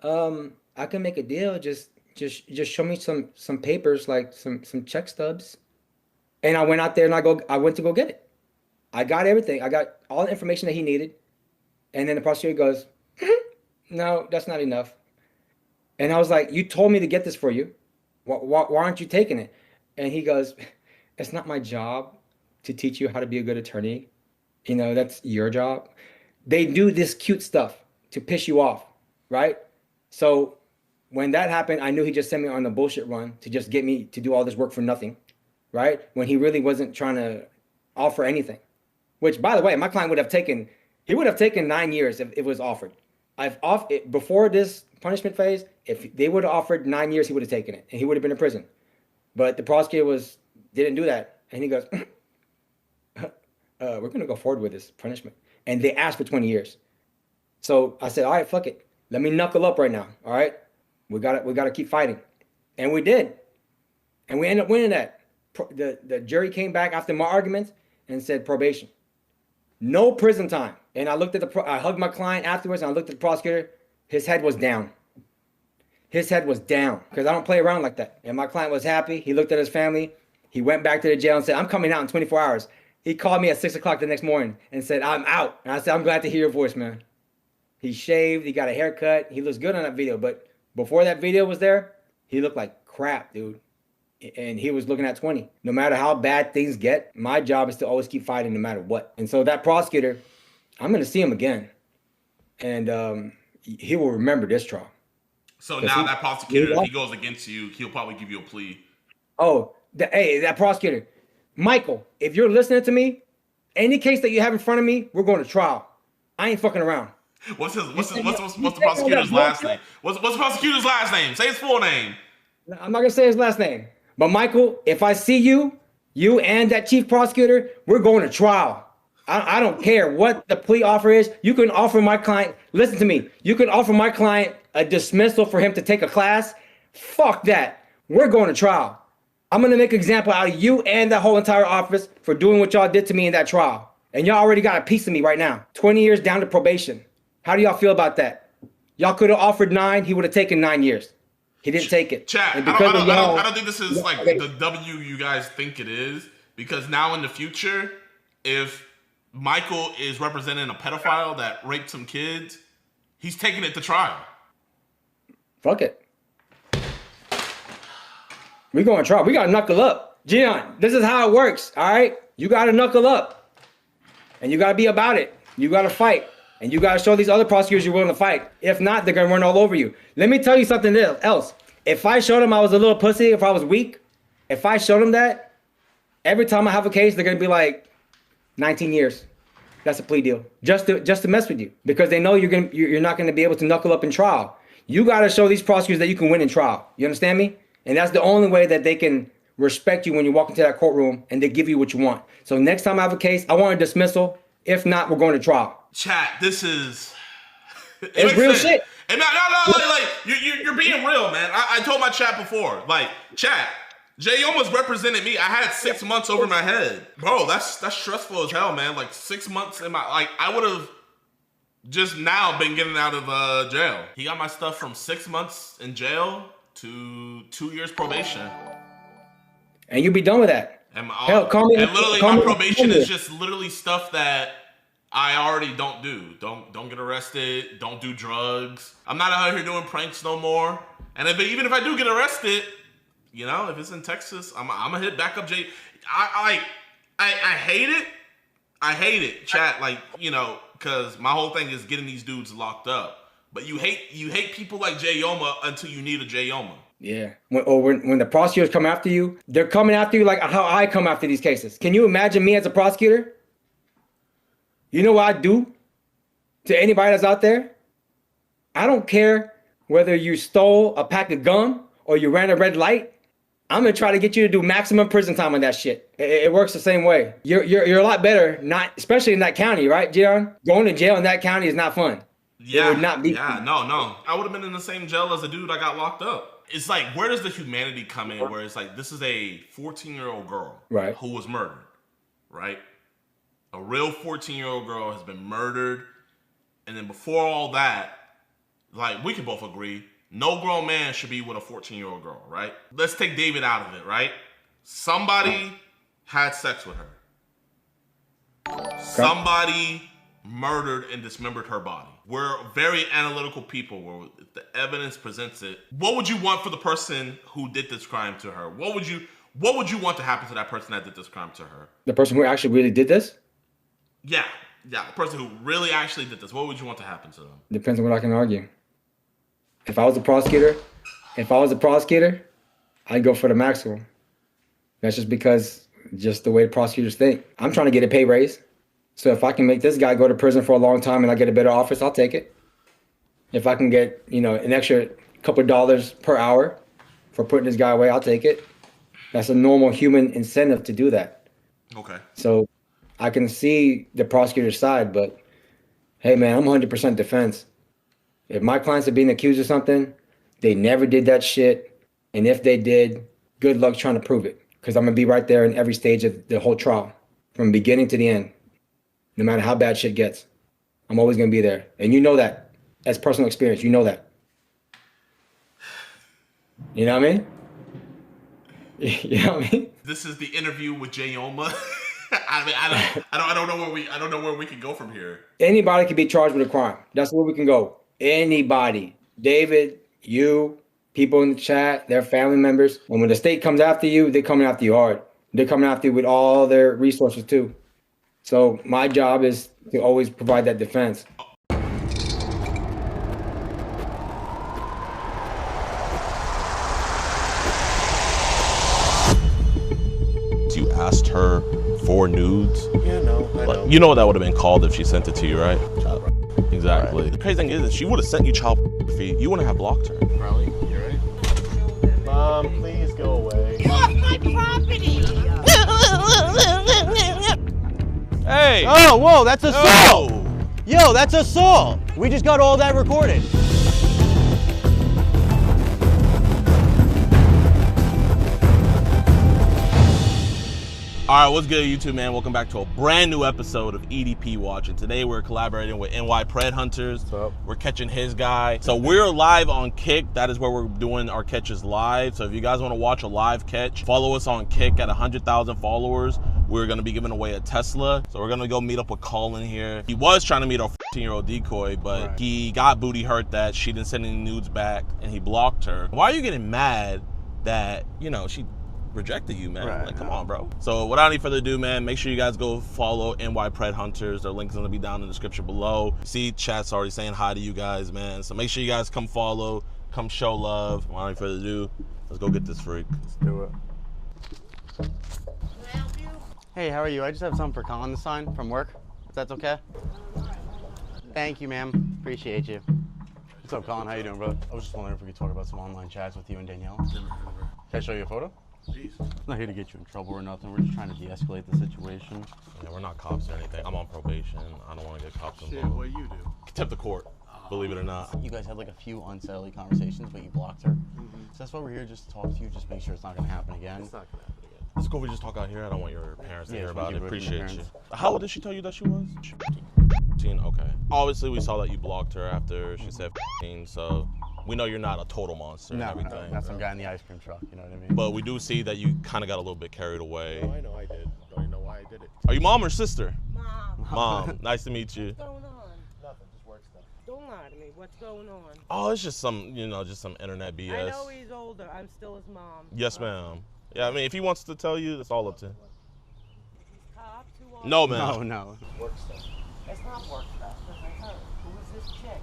I can make a deal. Just show me some papers, like some check stubs. And I went out there and I went to go get it. I got everything. I got all the information that he needed. And then the prosecutor goes, no, that's not enough. And I was like, you told me to get this for you. Why aren't you taking it? And he goes, it's not my job to teach you how to be a good attorney. You know, that's your job. They do this cute stuff to piss you off, right? So when that happened, I knew he just sent me on a bullshit run to just get me to do all this work for nothing, right? When he really wasn't trying to offer anything. Which, by the way, my client would have taken 9 years if it was offered. Before this punishment phase, if they would have offered 9 years, he would have taken it, and he would have been in prison. But the prosecutor didn't do that, and he goes, we're going to go forward with this punishment. And they asked for 20 years. So I said, all right, fuck it. Let me knuckle up right now, all right? We got to keep fighting. And we did. And we ended up winning that. The jury came back after my arguments and said probation. No prison time. And I looked at I hugged my client afterwards, and I looked at the prosecutor. His head was down. His head was down because I don't play around like that. And my client was happy. He looked at his family. He went back to the jail and said, I'm coming out in 24 hours. He called me at 6 o'clock the next morning and said, I'm out. And I said, I'm glad to hear your voice, man. He shaved. He got a haircut. He looks good on that video. But before that video was there, he looked like crap, dude. And he was looking at 20. No matter how bad things get, my job is to always keep fighting no matter what. And so that prosecutor, I'm going to see him again. And he will remember this trial. So now that prosecutor, if he goes against you, he'll probably give you a plea. Oh, that prosecutor. Michael, if you're listening to me, any case that you have in front of me, we're going to trial. I ain't fucking around. What's the prosecutor's last name? What's the prosecutor's last name? Say his full name. I'm not going to say his last name. But Michael, if I see you and that chief prosecutor, we're going to trial. I don't care what the plea offer is. You can offer my client, listen to me, you can offer my client a dismissal for him to take a class. Fuck that. We're going to trial. I'm going to make an example out of you and that whole entire office for doing what y'all did to me in that trial. And y'all already got a piece of me right now. 20 years down to probation. How do y'all feel about that? Y'all could have offered 9. He would have taken 9 years. He didn't take it. Chat, I don't think this is like the W you guys think it is. Because now in the future, if Michael is representing a pedophile that raped some kids, he's taking it to trial. Fuck it. We going to trial. We got to knuckle up. JiDon, this is how it works, all right? You got to knuckle up. And you got to be about it. You got to fight. And you got to show these other prosecutors you're willing to fight. If not, they're going to run all over you. Let me tell you something else. If I showed them I was a little pussy, if I was weak, if I showed them that, every time I have a case, they're going to be like, 19 years. That's a plea deal. Just to mess with you. Because they know you're not going to be able to knuckle up in trial. You got to show these prosecutors that you can win in trial. You understand me? And that's the only way that they can respect you when you walk into that courtroom and they give you what you want. So next time I have a case, I want a dismissal. If not, we're going to trial. Chat, this is... It's real shit. And no, like you're being real, man. I told my chat before, like, chat, Jayoma's represented me. I had 6 months over my head. Bro, that's stressful as hell, man. Like 6 months in my... Like, I would have just now been getting out of jail. He got my stuff from 6 months in jail to 2 years probation. And you'll be done with that. And my probation is just literally stuff that I already don't do. Don't get arrested. Don't do drugs. I'm not out here doing pranks no more. And even if I do get arrested, You know, if it's in Texas, I'm gonna hit back up Jay. I hate it. I hate it, chat. Like, you know, because my whole thing is getting these dudes locked up. But you hate people like Jayoma until you need a Jayoma. Yeah. When the prosecutors come after you, they're coming after you like how I come after these cases. Can you imagine me as a prosecutor? You know what I do to anybody that's out there? I don't care whether you stole a pack of gum or you ran a red light. I'm gonna try to get you to do maximum prison time on that shit. It works the same way. You're a lot better, not especially in that county, right, JiDon? Going to jail in that county is not fun. Yeah, it would not be. Yeah, no. I would have been in the same jail as the dude I got locked up. It's like, where does the humanity come in? Where it's like, this is a 14-year-old girl, right, who was murdered, right? A real 14-year-old girl has been murdered, and then before all that, like, we can both agree, no grown man should be with a 14-year-old girl, right? Let's take David out of it, right? Somebody had sex with her. Somebody murdered and dismembered her body. We're very analytical people where if the evidence presents it. What would you want for the person who did this crime to her? What would you want to happen to that person that did this crime to her? The person who actually really did this? Yeah, the person who really actually did this. What would you want to happen to them? Depends on what I can argue. If I was a prosecutor, I'd go for the maximum. That's just because just the way prosecutors think. I'm trying to get a pay raise. So if I can make this guy go to prison for a long time and I get a better office, I'll take it. If I can get, you know, an extra couple of dollars per hour for putting this guy away, I'll take it. That's a normal human incentive to do that. Okay. So I can see the prosecutor's side, but hey, man, I'm 100% defense. If my clients are being accused of something, they never did that shit. And if they did, good luck trying to prove it. Because I'm going to be right there in every stage of the whole trial, from beginning to the end. No matter how bad shit gets, I'm always going to be there. And you know that. As personal experience, you know that. You know what I mean? You know what I mean? This is the interview with Jayoma. I don't know where we can go from here. Anybody can be charged with a crime. That's where we can go. Anybody. David, you, people in the chat, their family members. And when the state comes after you, they're coming after you hard. They're coming after you with all their resources too. So my job is to always provide that defense. You asked her for nudes? Yeah, no, I know. You know what that would have been called if she sent it to you, right? Exactly. Right. The crazy thing is, if she would have sent you child pornography, you wouldn't have blocked her. Probably, you're right. Mom, please go away. Get off my property! Hey! Oh, whoa, that's assault! Yo, that's assault! We just got all that recorded. All right, what's good, YouTube, man? Welcome back to a brand new episode of EDP Watch, and today we're collaborating with NY Pred Hunters. What's up? We're catching his guy. So we're live on Kick. That is where we're doing our catches live. So if you guys want to watch a live catch, follow us on Kick at 100,000 followers. We're going to be giving away a Tesla. So we're going to go meet up with Colin here. He was trying to meet our 14-year-old decoy, but he got booty hurt that she didn't send any nudes back, and he blocked her. Why are you getting mad that, you know, she rejected you, man? Like, come on, bro. So without any further ado, man, make sure you guys go follow NY Pred Hunters. Their link is going to be down in the description below. See, chat's already saying hi to you guys, man. So make sure you guys come follow, come show love. Without any further ado, let's go get this freak. Let's do it. Hey, how are you? I just have something for Colin to sign from work, if that's okay. Thank you, ma'am. Appreciate you. What's up, Colin? How you doing, bro? I was just wondering if we could talk about some online chats with you and Danielle. Can I show you a photo? Please. I'm not here to get you in trouble or nothing. We're just trying to de-escalate the situation. Yeah, we're not cops or anything. I'm on probation. I don't want to get cops involved. Shit, what do you do? Contempt of court, believe it or not. You guys had like a few unsettling conversations, but you blocked her. So that's why we're here, just to talk to you, just make sure it's not going to happen again. It's not going to happen again. Let's go. We just talk out here. I don't want your parents to hear about it. keep it with your Appreciate you. parents. How old did she tell you that she was? 15. Okay. Obviously, we saw that you blocked her after she said 15, so we know you're not a total monster and everything. Not some guy in the ice cream truck, you know what I mean? But we do see that you kind of got a little bit carried away. No, I know I did. Don't even know why I did it. Are you mom or sister? Mom. Mom. Nice to meet you. What's going on? Nothing, just work stuff. Don't lie to me. What's going on? Oh, it's just some, just some internet BS. I know he's older. I'm still his mom. Yes, ma'am. Yeah, I mean, if he wants to tell you, it's all up to him. Cops who are... No, man. No. Work stuff. It's not work stuff. Because I heard. Who is this chick?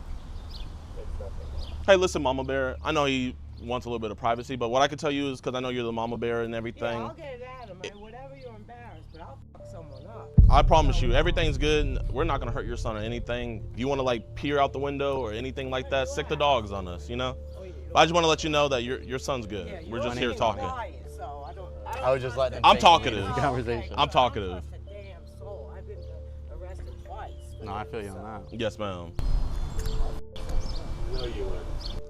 It's nothing. Hey, listen, Mama Bear. I know he wants a little bit of privacy, but what I can tell you is because I know you're the Mama Bear and everything. Yeah, I'll get it at him, man. Whatever you're embarrassed, but I'll fuck someone up. I promise you, everything's good. We're not gonna hurt your son or anything. If you want to like peer out the window or anything like that, sick the dogs on us, But I just want to let you know that your son's good. Yeah, we're just here talking. Quiet, so I was just letting him I'm take talkative. the conversation. I'm talkative. Damn soul. I've been arrested twice. No, I feel you on that. Yes, ma'am. No, you would.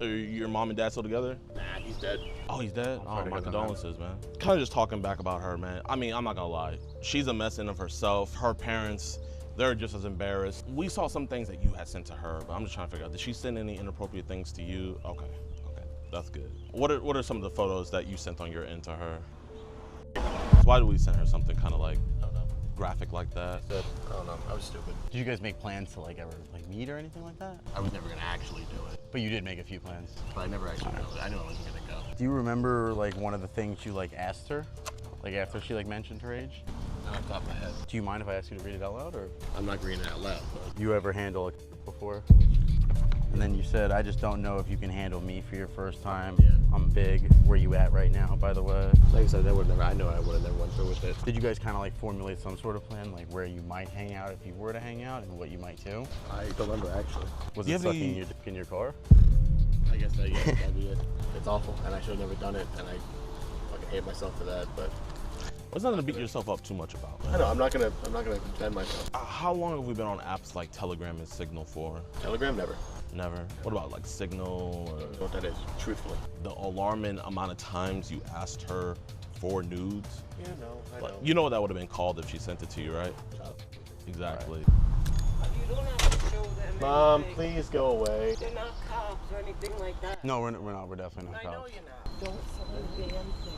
Are your mom and dad still together? Nah, he's dead. Oh, he's dead? Oh, sorry my to hear that, condolences, man. Kind of just talking back about her, man. I mean, I'm not gonna lie. She's a mess in of herself. Her parents, they're just as embarrassed. We saw some things that you had sent to her, but I'm just trying to figure out, did she send any inappropriate things to you? Okay, that's good. What are some of the photos that you sent on your end to her? So why do we send her something kind of like graphic like that? I don't know. I was stupid. Did you guys make plans to like ever like meet or anything like that? I was never gonna actually do it. But you did make a few plans. But I never actually knew it. I knew I wasn't gonna go. Do you remember like one of the things you like asked her? Like after she like mentioned her age? Not off the top of my head. Do you mind if I ask you to read it out loud or? I'm not reading it out loud, but. You ever handle it before? And then you said, I just don't know if you can handle me for your first time. Yeah. I'm big. Where you at right now, by the way? Like I said, I know I would have never went through with it. Did you guys kind of like formulate some sort of plan, like where you might hang out if you were to hang out and what you might do? I don't remember actually. Was it stuck in your car? I guess that'd be it. It's awful, and I should have never done it, and I fucking hate myself for that, but. It's nothing to beat yourself up too much about. I know, I'm not gonna defend myself. How long have we been on apps like Telegram and Signal for? Telegram, never. Never. What about like Signal? I don't know what that is, truthfully. The alarming amount of times you asked her for nudes. Yeah, no, I know. You know what that would have been called if she sent it to you, right? Exactly. You don't have to show them Mom, anything. please go away. They're not cops or anything like that. No, we're not. We're definitely not I know cops. you're not. Don't sign a damn thing.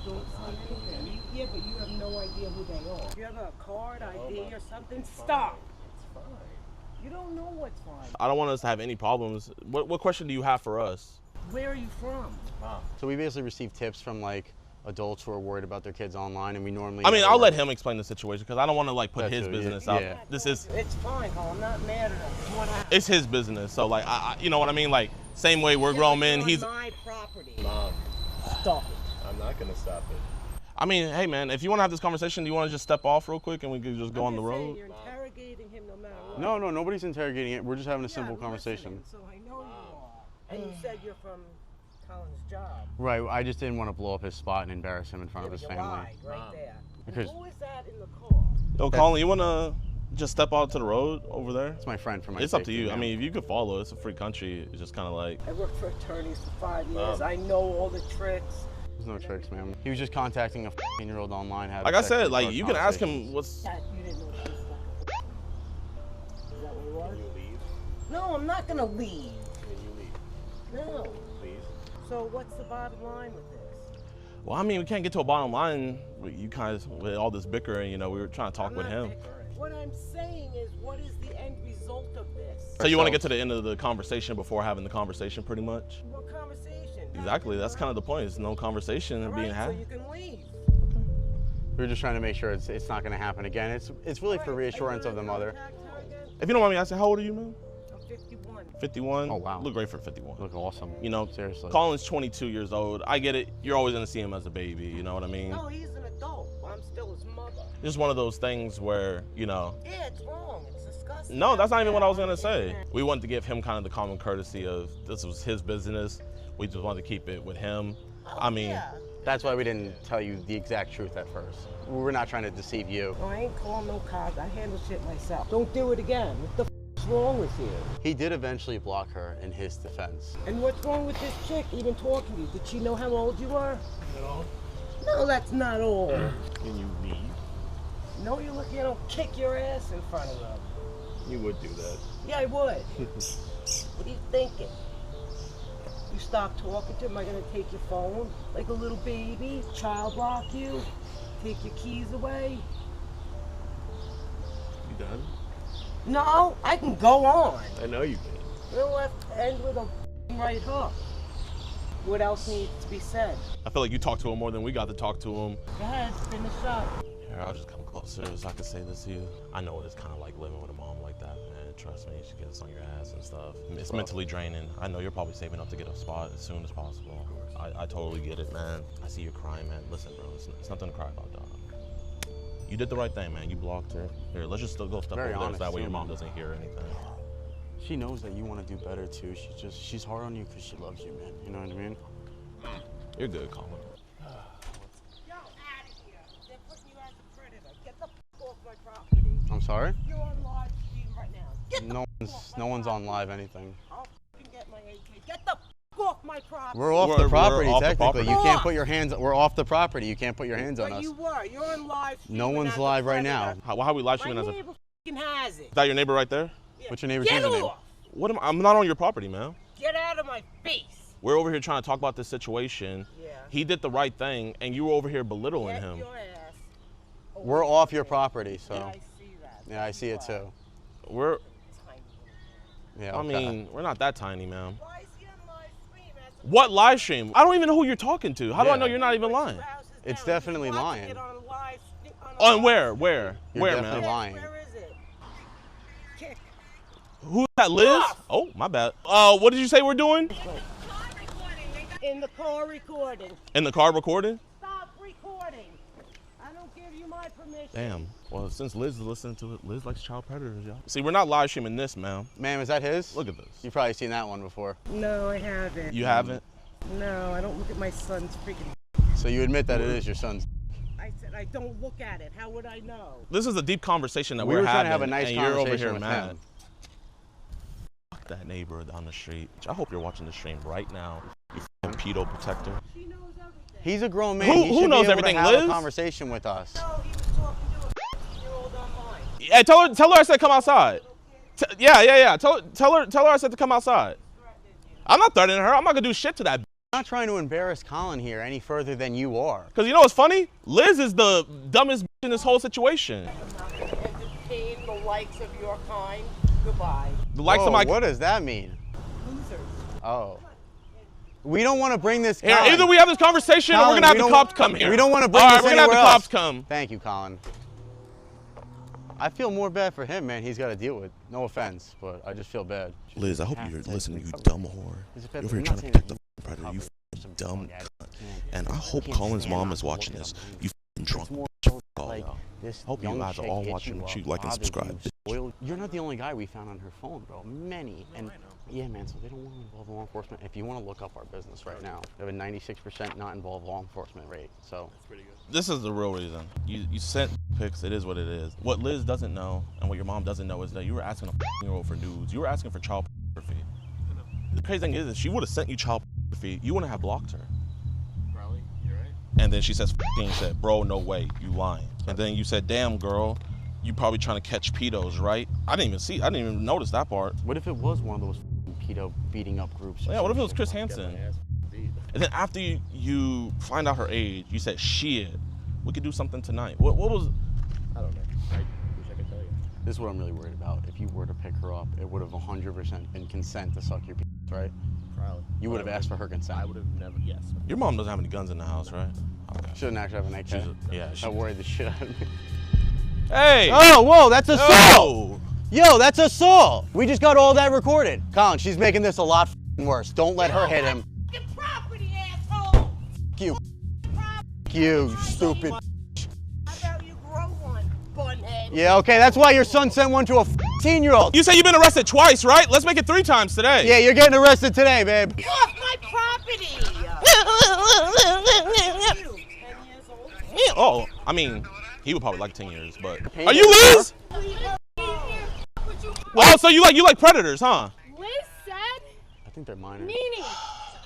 Don't sign anything. Yeah, but you have no idea who they are. If you have a card, ID, or something, stop. It's fine. You don't know what's fine. I don't want us to have any problems. What question do you have for us? Where are you from? So we basically receive tips from like adults who are worried about their kids online, and we normally. I mean, I'll let him explain the situation because I don't want to like put That his too, business yeah. out. Yeah. This is. It's fine, Carl. I'm not mad at him. What happened? It's his business. So like, you know what I mean? Like, same way we're grown men. He's. My property. Mom, Stop it. I'm not gonna stop it. I mean, hey man, if you want to have this conversation, do you want to just step off real quick and we can just go on the road? You're interrogating him no matter what. No, nobody's interrogating it. We're just having a simple conversation. So I know you are. And you said you're from Colin's job. Right. I just didn't want to blow up his spot and embarrass him in front of his You family. lied right there. Because Who is that in the car? Yo, Colin, you want to just step out to the road over there? It's my friend from my It's up to safety, you. I man. mean, if you could follow, it's a free country. It's just kind of like. I worked for attorneys for 5 years. I know all the tricks. There's no tricks, man. He was just contacting a 15-year-old online. Like I said, like you can ask him what's. That you didn't know this stuff. Is that what it was? Can you leave? No, I'm not gonna leave. Can you leave? No. Please? So what's the bottom line with this? Well, I mean, we can't get to a bottom line with you guys with all this bickering. You know, we were trying to talk with him. What I'm saying is, what is the end result of this? So you want to get to the end of the conversation before having the conversation, pretty much? What conversation? Exactly. That's kind of the point. There's no conversation being had. So you can leave. We're just trying to make sure it's not going to happen again. It's really for reassurance of the mother. If you don't mind me asking, how old are you, man? I'm 51. 51? Oh, wow. Look great for 51. Look awesome. You know, seriously. Colin's 22 years old. I get it. You're always going to see him as a baby. You know what I mean? No, he's an adult. I'm still his mother. Just one of those things where, you know. Yeah, it's wrong. It's disgusting. No, that's not even what I was going to say. We wanted to give him kind of the common courtesy of this was his business. We just wanted to keep it with him. I mean. That's why we didn't tell you the exact truth at first. We were not trying to deceive you. No, I ain't calling no cops. I handle shit myself. Don't do it again. What the f*** is wrong with you? He did eventually block her in his defense. And what's wrong with this chick even talking to you? Did she know how old you are? No. No, that's not all. Can you leave? No, you're lucky I don't kick your ass in front of them. You would do that. Yeah, I would. What are you thinking? You stop talking to him, am I gonna take your phone like a little baby? Child lock you? Take your keys away? You done? No, I can go on. I know you can. We'll have to end with a right hook. What else needs to be said? I feel like you talked to him more than we got to talk to him. Go ahead, finish up. Here, I'll just come closer so I can say this to you. I know what it's kind of like living with a mom like that, man. Trust me, she gets on your ass and stuff. It's mentally draining. I know you're probably saving up to get a spot as soon as possible. I totally get it, man. I see you crying, man. Listen, bro, it's nothing to cry about, dog. You did the right thing, man. You blocked her. Here, let's just still go step over there so that way your mom doesn't hear anything. She knows that you want to do better too. She's hard on you because she loves you, man. You know what I mean? You're good, Colin. Yo, out of here. They're putting you as a predator. Get the f off my property. I'm sorry? You're on live stream right now. Get the No one's on live anything. I'll f***ing get my AK. Get the f off my property. We're off the property, off the technically. property. You can't put your hands. We're off the property. You can't put your hands on But us. you were. You're on live stream. No one's live right now. How are we live My streaming as a? neighbor f***ing has it. Is that your neighbor right there? Yeah. What's your neighbor's Get username? off. What am I'm not on your property, man. Get out of my face. We're over here trying to talk about this situation. Yeah. He did the right thing, and you were over here belittling Get him. your ass. We're off your property, so. Yeah, I see that. Yeah, I see it too. We're. Yeah. I okay. mean, we're not that tiny, man. Why is he on live stream? What live stream? I don't even know who you're talking to. How do I Yeah. know you're not even lying? It's definitely lying. On where? Where? You're Where, definitely man? lying. Where is it? Kick. Who's that, Liz? Oh, my bad. What did you say we're doing? In the car recording. In the car recording? Stop recording. I don't give you my permission. Damn. Well, since Liz is listening to it, Liz likes child predators, y'all. See, we're not live streaming this, man. Ma'am, is that his? Look at this. You've probably seen that one before. No, I haven't. You haven't? No, I don't look at my son's freaking. So you admit that it is your son's. I said I don't look at it. How would I know? This is a deep conversation that We we're were trying to having, have a nice and you're over conversation here with mad. him. Fuck that neighbor down the street. I hope you're watching the stream right now, you f***ing pedo protector. She knows everything. He's a grown man. Who He should knows be able everything, to have Liz? a conversation with us. No, he was talking to a 15-year-old online. Hey, tell her I said come outside. Yeah. Tell her I said to come outside. I'm not threatening her. I'm not gonna do shit to that. I'm not trying to embarrass Colin here any further than you are. Cause you know what's funny? Liz is the dumbest bitch in this whole situation. I'm not going to entertain the likes of your kind. Goodbye. The likes Whoa, of my. what does that mean? Losers. Oh. We don't want to bring this. Here, Colin. either we have this conversation or we're Colin, gonna have we the don't- cops come here. We don't want to bring All right, this we're gonna have the anywhere cops else. come. Thank you, Colin. I feel more bad for him, man. He's got to deal with. No offense, but I just feel bad. Liz, I hope you're listening, you dumb whore. You're over here trying to protect the predator, you f***ing dumb cunt. And I hope Colin's mom is watching this. You f***ing drunk bitch. All y'all. This Hope you young guys are chick all hit watching you what up, you like and bothered subscribe. you, spoiled- You're not the only guy we found on her phone, bro. Many. And yeah, man, so they don't want to involve law enforcement. If you want to look up our business right now, we have a 96% not involved law enforcement rate. So that's pretty good. This is the real reason. You sent pics, it is what it is. What Liz doesn't know and what your mom doesn't know is that you were asking a f***-year-old for nudes. You were asking for child pornography. The crazy thing is, if she would have sent you child pornography, you wouldn't have blocked her. Probably, you're right. And then she says, f***ing said, bro, no way, you lying. And then you said, damn, girl, you probably trying to catch pedos, right? I didn't even notice that part. what if it was one of those pedo beating up groups? or Yeah, what if it was something? Chris Hansen? And then after you find out her age, you said, shit, we could do something tonight. What was? I don't know. I wish I could tell you. This is what I'm really worried about. If you were to pick her up, it would have 100% been consent to suck your penis, right? Probably. You would have asked for her consent. I would have never, yes. Your mom doesn't have any guns in the house, right? Okay. Shouldn't actually have an AK. Yeah. That worried the shit out of me. Hey! Oh, whoa, that's assault! Oh! Yo, that's assault! We just got all that recorded. Colin, she's making this a lot worse. Don't let her hit him. Property, asshole. F you. F you, stupid. How about you grow one, bunhead? Yeah, okay, that's why your son sent one to a 15-year-old. You say you've been arrested twice, right? Let's make it 3 times today. Yeah, you're getting arrested today, babe. Get off my property! Oh, I mean, he would probably like 10 years, but. Are you Liz? Oh, so you like predators, huh? Liz said, I think they're minors. Nene,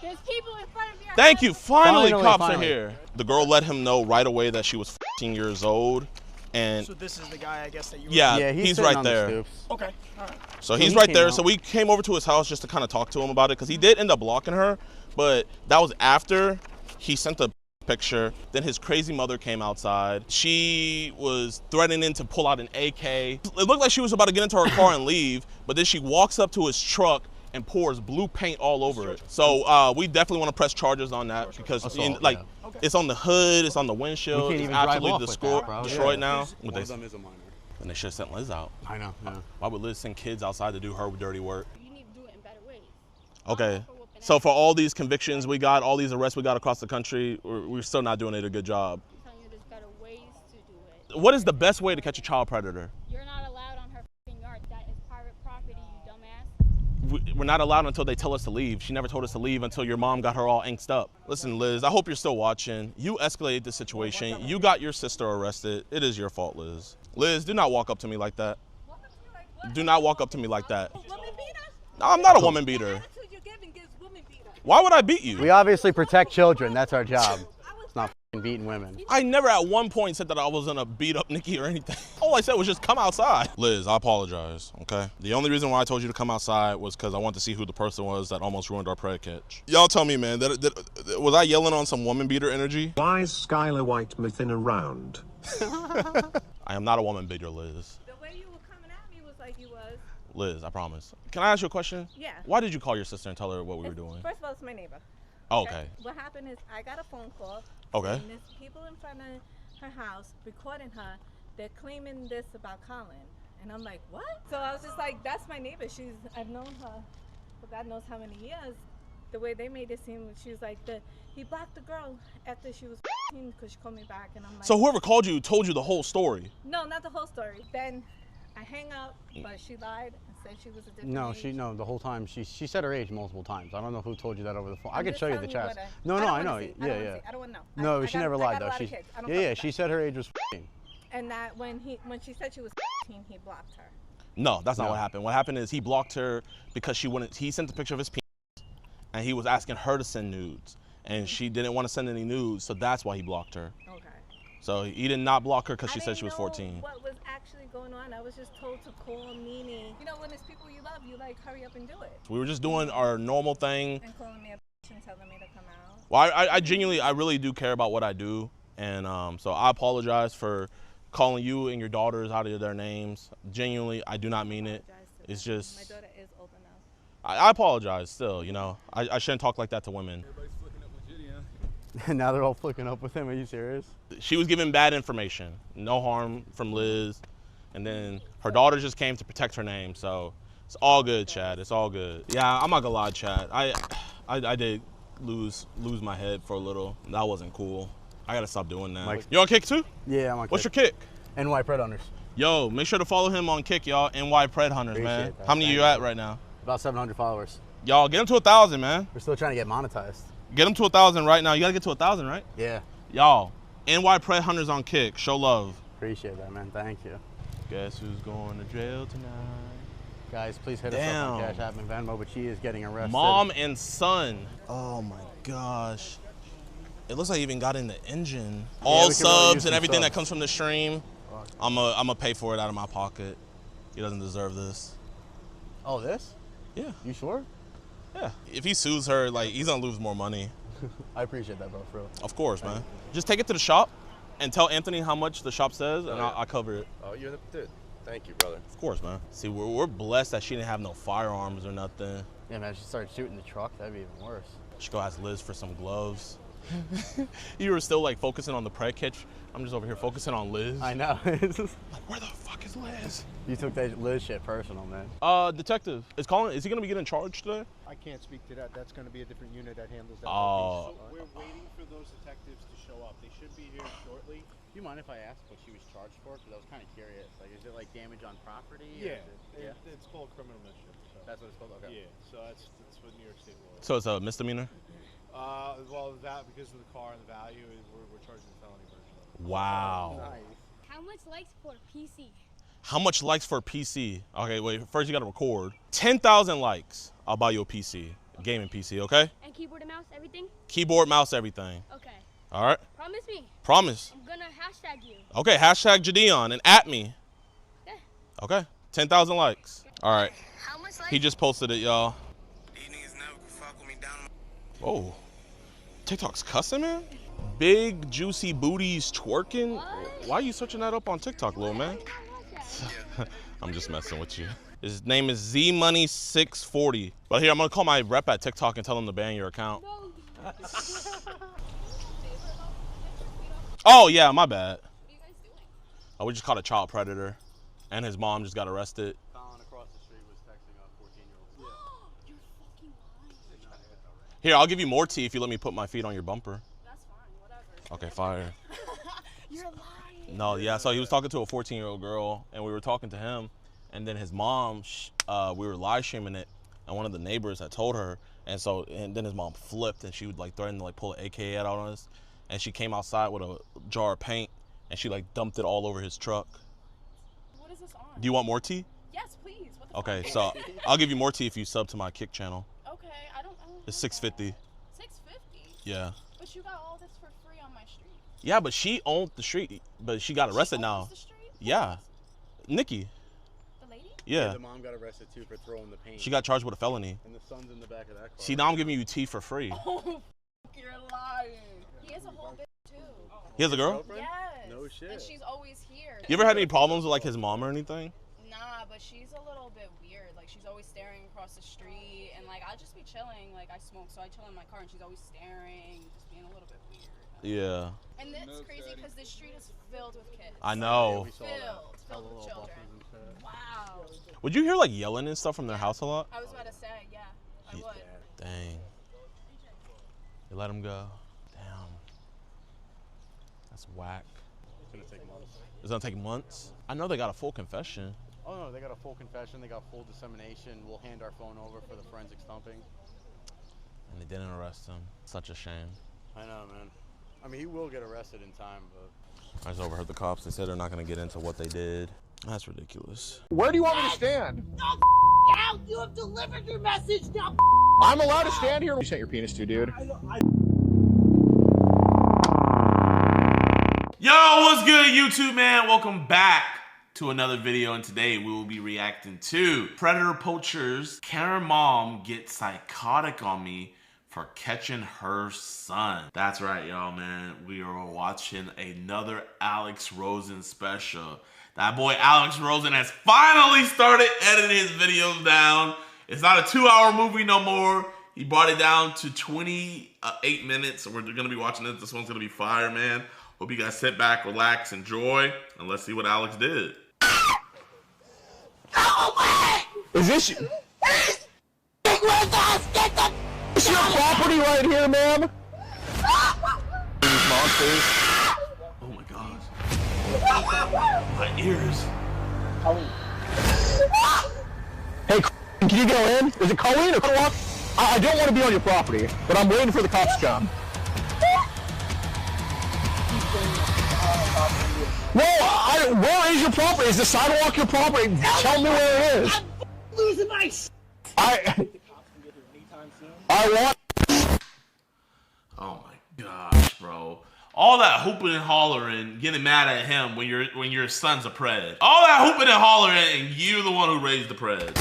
there's people in front of your Thank you. Finally, cops finally. are here. The girl let him know right away that she was 14 years old. And So this is the guy, I guess, that you were... yeah, he's he's sitting right on the there. stoops. Okay, all right. So So he's he right came there. out. So we came over to his house just to kind of talk to him about it because he did end up blocking her, but that was after he sent a picture. Then his crazy mother came outside. She was threatening to pull out an AK. It looked like she was about to get into her car and leave, but then she walks up to his truck and pours blue paint all over it. So we definitely want to press charges on that because it's on the hood, it's on the windshield, it's absolutely destroyed now. One of them is a minor. And they should have sent Liz out. I know. Yeah. Why would Liz send kids outside to do her dirty work? You need to do it in better ways. Okay. So for all these convictions we got, all these arrests we got across the country, we're still not doing it a good job. I'm telling you, there's better ways to do it. What is the best way to catch a child predator? You're not allowed on her f***ing yard. That is private property, you dumbass. We're not allowed until they tell us to leave. She never told us to leave until your mom got her all angst up. Listen, Liz, I hope you're still watching. You escalated the situation. You got your sister arrested. It is your fault, Liz. Liz, do not walk up to me like that. Do not walk up to me like that. No, I'm not a woman beater. Why would I beat you? We obviously protect children. That's our job. It's not f***ing beating women. I never at one point said that I was gonna beat up Nikki or anything. All I said was just come outside. Liz, I apologize, okay? The only reason why I told you to come outside was because I wanted to see who the person was that almost ruined our prayer catch. Y'all tell me, man, was I yelling on some woman beater energy? Why is Skylar White mything around? I am not a woman beater, Liz. The way you were coming at me was like you was. Liz, I promise. Can I ask you a question? Yeah. Why did you call your sister and tell her what we were doing? First of all, it's my neighbor. Oh, okay. What happened is I got a phone call. Okay. And there's people in front of her house recording her. They're claiming this about Colin. And I'm like, what? So I was just like, that's my neighbor. I've known her for God knows how many years. The way they made it seem, she was like, he blocked the girl after she was because she called me back. And I'm like. So whoever called you told you the whole story? No, not the whole story. Then I hang up, but she lied and said she was a different age. No, the whole time she said her age multiple times. I don't know who told you that over the phone. I I'm can just show you the telling you chats. what I know. I don't want to know. No, she never lied though. Yeah, she said her age was And that when she said she was he blocked her. No, that's not what happened. What happened is he blocked her because he sent the picture of his penis and he was asking her to send nudes. And she didn't want to send any nudes, so that's why he blocked her. Okay. So he did not block her because she said she was 14. What was actually going on? I was just told to call Nene. You know, when it's people you love, you like hurry up and do it. We were just doing our normal thing. And calling me a bitch and telling me to come out. Well, I genuinely, I really do care about what I do. And so I apologize for calling you and your daughters out of their names. Genuinely, I do not mean it. It's just. My daughter is old enough. I apologize still, you know. I shouldn't talk like that to women. Now they're all flicking up with him. Are you serious? She was given bad information. No harm from Liz. And then her daughter just came to protect her name. So it's all good, Chad. It's all good. Yeah, I'm not gonna lie, Chad. I did lose my head for a little. That wasn't cool. I gotta stop doing that. Mike. You on Kick too? Yeah, I'm on Kick. What's your Kick? NY Pred Hunters. Yo, make sure to follow him on Kick, y'all. NY Pred Hunters, man. That. How many you at right now? About 700 followers. Y'all, get him to 1,000, man. We're still trying to get monetized. Get him to 1,000 right now. You gotta get to 1,000, right? Yeah. Y'all, NY Pred Hunters on Kick. Show love. Appreciate that, man. Thank you. Guess who's going to jail tonight? Guys, please hit us up on Cash App and Venmo, but she is getting arrested. Mom and son. Oh my gosh. It looks like he even got in the engine. All subs and everything that comes from the stream. I'm gonna pay for it out of my pocket. He doesn't deserve this. Oh, this? Yeah. You sure? Yeah. If he sues her, like, he's gonna lose more money. I appreciate that, bro, for real. Of course, man. Just take it to the shop and tell Anthony how much the shop says, and I'll cover it. Oh, you're the dude. Thank you, brother. Of course, man. See, we're blessed that she didn't have no firearms or nothing. Yeah, man, she started shooting the truck. That'd be even worse. Should go ask Liz for some gloves. You were still like focusing on the prey catch. I'm just over here focusing on Liz. I know. Like, where the fuck is Liz? You took that Liz shit personal, man. Detective, is he gonna be getting charged today? I can't speak to that. That's gonna be a different unit that handles that. Oh. So we're waiting for those detectives to show up. They should be here shortly. Do you mind if I ask what she was charged for? Because I was kind of curious. Like, is it like damage on property? Yeah. Or it's called criminal mischief. So. That's what it's called? Okay. Yeah, so that's what New York State law is. So it's a misdemeanor? Well, that because of the car and the value, we're charging the felony version. Wow. Nice. How much likes for PC? How much likes for a PC? Okay, wait, first you gotta record. 10,000 likes, I'll buy you a PC, a gaming PC, okay? And keyboard and mouse, everything? Keyboard, mouse, everything. Okay. All right? Promise me. Promise. I'm gonna hashtag you. Okay, hashtag JiDion and at me. Okay. Okay, 10,000 likes. All right. How much likes? He just posted it, y'all. Oh, TikTok's cussing, man? Big juicy booties twerking? What? Why are you searching that up on TikTok, little man? I'm just messing with you. His name is ZMoney640. But here, I'm gonna call my rep at TikTok and tell them to ban your account. Oh yeah, my bad. What are you guys doing? Oh, we just caught a child predator, and his mom just got arrested. Colin across the street was texting a 14-year-old. You're fucking lying. Here, I'll give you more tea if you let me put my feet on your bumper. That's fine, whatever. Okay, fire. You're lying. No, yeah, so he was talking to a 14-year-old girl, and we were talking to him, and then his mom, we were live streaming it, and one of the neighbors had told her, and then his mom flipped, and she would like threaten to like pull an AK out on us, and she came outside with a jar of paint, and she like dumped it all over his truck. What is this on? Do you want more tea? Yes, please. What the Okay, fuck? so I'll give you more tea if you sub to my Kick channel. Okay, I don't. It's $6.50. $6.50. Yeah. But you got all this for free on my street. Yeah, but she owned the street, but she got arrested now. The street? Yeah, Nikki. The lady? Yeah. The mom got arrested too for throwing the paint. She got charged with a felony. And the son's in the back of that car. See, now I'm giving you tea for free. Oh, you're lying. He has a whole bitch too. He has a girl? Yes. No shit. And she's always here. You ever had any problems with like his mom or anything? Nah, but she's a little bit weird. Like she's always staring across the street, and like I'll just be chilling. Like I smoke, so I chill in my car, and she's always staring, just being a little bit weird. Yeah. And that's crazy because this street is filled with kids. I know. Filled with children. Wow. Would you hear like yelling and stuff from their house a lot? I was about to say, yeah, I would. Dang. You let him go. Damn. That's whack. It's gonna take months. It's gonna take months? I know they got a full confession. Oh no, they got a full confession. They got full dissemination. We'll hand our phone over for the forensic stumping. And they didn't arrest him. Such a shame. I know, man. I mean, he will get arrested in time, but... I just overheard the cops. They said they're not gonna get into what they did. That's ridiculous. Where do you want me to stand? No, out! You have delivered your message now. I'm allowed to stand here. You sent your penis to, dude. Yo, what's good, YouTube, man? Welcome back to another video, and today we will be reacting to Predator Poachers. Karen mom gets psychotic on me for catching her son. That's right, y'all, man. We are watching another Alex Rosen special. That boy Alex Rosen has finally started editing his videos down. It's not a 2-hour movie no more. He brought it down to 28 minutes, so we're gonna be watching this. This one's gonna be fire, man. Hope you guys sit back, relax, enjoy, and let's see what Alex did. Is this It's your property right here, ma'am? Monsters. Oh my gosh. My ears. Hey, can you go in? Is it Colleen or Colin? I don't want to be on your property, but I'm waiting for the cops to come. No, where is your property? Is the sidewalk your property? Tell me where it is. I'm losing my. I want. Oh my gosh, bro. All that hooping and hollering, getting mad at him when your son's a pred. All that hooping and hollering, and you're the one who raised the pred.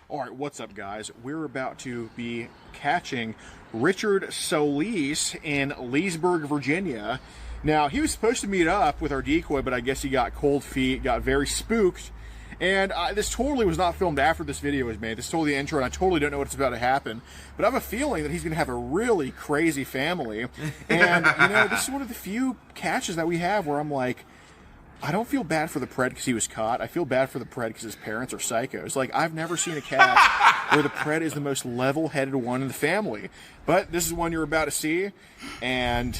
All right, what's up, guys? We're about to be catching Richard Solis in Leesburg, Virginia. Now, he was supposed to meet up with our decoy, but I guess he got cold feet, got very spooked. And this totally was not filmed after this video was made. This is totally the intro, and I totally don't know what's about to happen. But I have a feeling that he's going to have a really crazy family. And, you know, this is one of the few catches that we have where I'm like, I don't feel bad for the pred because he was caught. I feel bad for the pred because his parents are psychos. Like, I've never seen a catch where the pred is the most level-headed one in the family. But this is one you're about to see. And,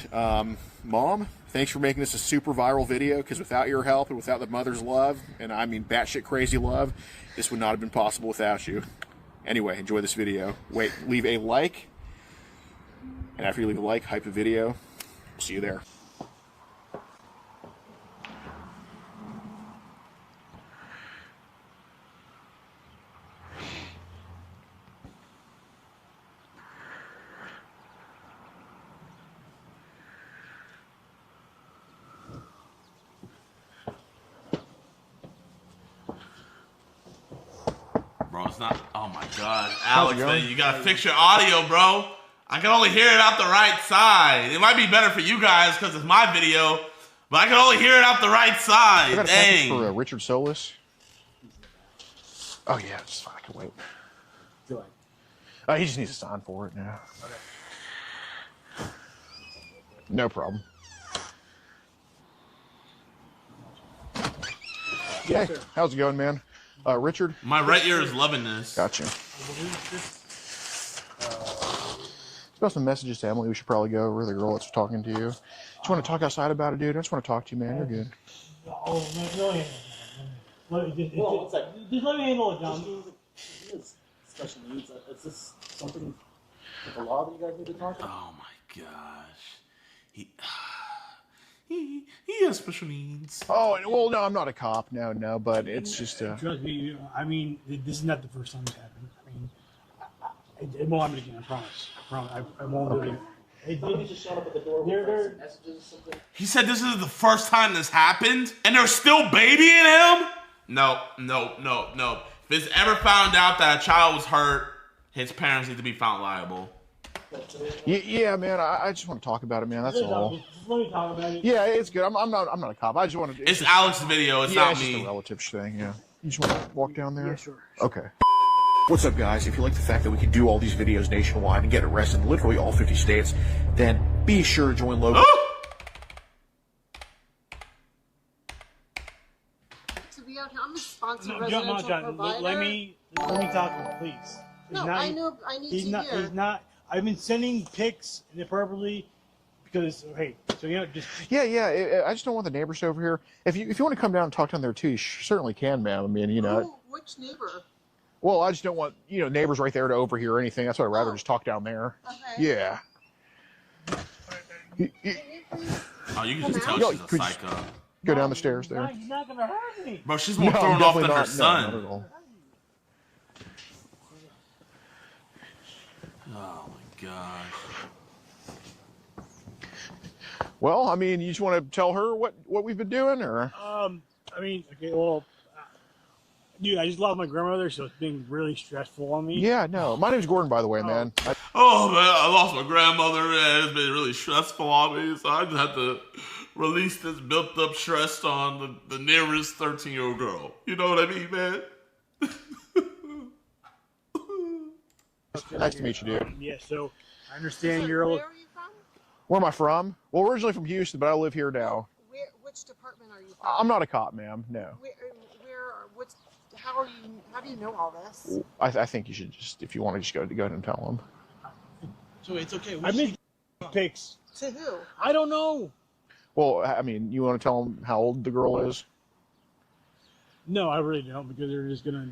Mom, thanks for making this a super viral video, because without your help and without the mother's love, and I mean batshit crazy love, this would not have been possible without you. Anyway, enjoy this video. Wait, leave a like. And after you leave a like, hype the video. We'll see you there. Bro, it's not. Oh my God, Alex, man, you gotta fix your audio, bro. I can only hear it out the right side. It might be better for you guys because it's my video, but I can only hear it out the right side. I got a Dang. package for Richard Solis. Oh yeah, it's fine. I can wait. Do I? He just needs to sign for it now. Okay. No problem. Yes, Hey, sir. how's it going, man? Richard? My right ear is loving this. Gotcha. Got some messages to Emily we should probably go over, the girl that's talking to you. Just want to talk outside about it, dude. I just want to talk to you, man. You're good. Oh, no. Just let me handle it, John. Special needs. Is this something with the law that you guys need to talk about? Oh my gosh. He has special needs. Oh, well, no, I'm not a cop. No, but it's just... Trust me, I mean, this is not the first time it's happened. I mean, it won't happen again, I promise. I won't do it again. Somebody just showed up at the door with some messages or something. He said this is the first time this happened, and they're still babying him? No. If it's ever found out that a child was hurt, his parents need to be found liable. Yeah, man, I just want to talk about it, man. That's all. Just let me talk about it. Yeah, it's good. I'm not a cop. I just want to... It's Alex's video, it's not it's me. just a relative thing, yeah. You just want to walk down there? Yeah, sure. Okay. What's up, guys? If you like the fact that we can do all these videos nationwide and get arrested in literally all 50 states, then be sure to join Logan. To be out here, I'm a sponsored No, residential John, provider. let me talk to him, please. No, I know. I need to hear. He's not. I've been sending pics inappropriately because so just. Yeah. I just don't want the neighbors over here. If you want to come down and talk down there too, you certainly can, ma'am. I mean, Which neighbor? Well, I just don't want neighbors right there to overhear anything. That's why I'd rather just talk down there. Okay. Yeah. Oh, you can just tell she's a psycho. Go down the stairs there. He's not gonna hurt me. Bro, she's more thrown off than her son. Not at all. Oh my gosh. Well, I mean, you just want to tell her what we've been doing, or? I mean, okay, well, dude, I just lost my grandmother, so it's been really stressful on me. Yeah, no. My name's Gordon, by the way, man. Oh man, I lost my grandmother, and it's been really stressful on me, so I just have to release this built-up stress on the nearest 13-year-old girl. You know what I mean, man? Nice to meet you, dude. Yeah, so I understand you're a little. Where am I from? Well, originally from Houston, but I live here now. Which department are you from? I'm not a cop, ma'am. No. How do you know all this? I think you should just, if you want to just go ahead and tell them. So it's okay. I made pics. To who? I don't know. Well, I mean, you want to tell them how old the girl is? No, I really don't, because they're just gonna.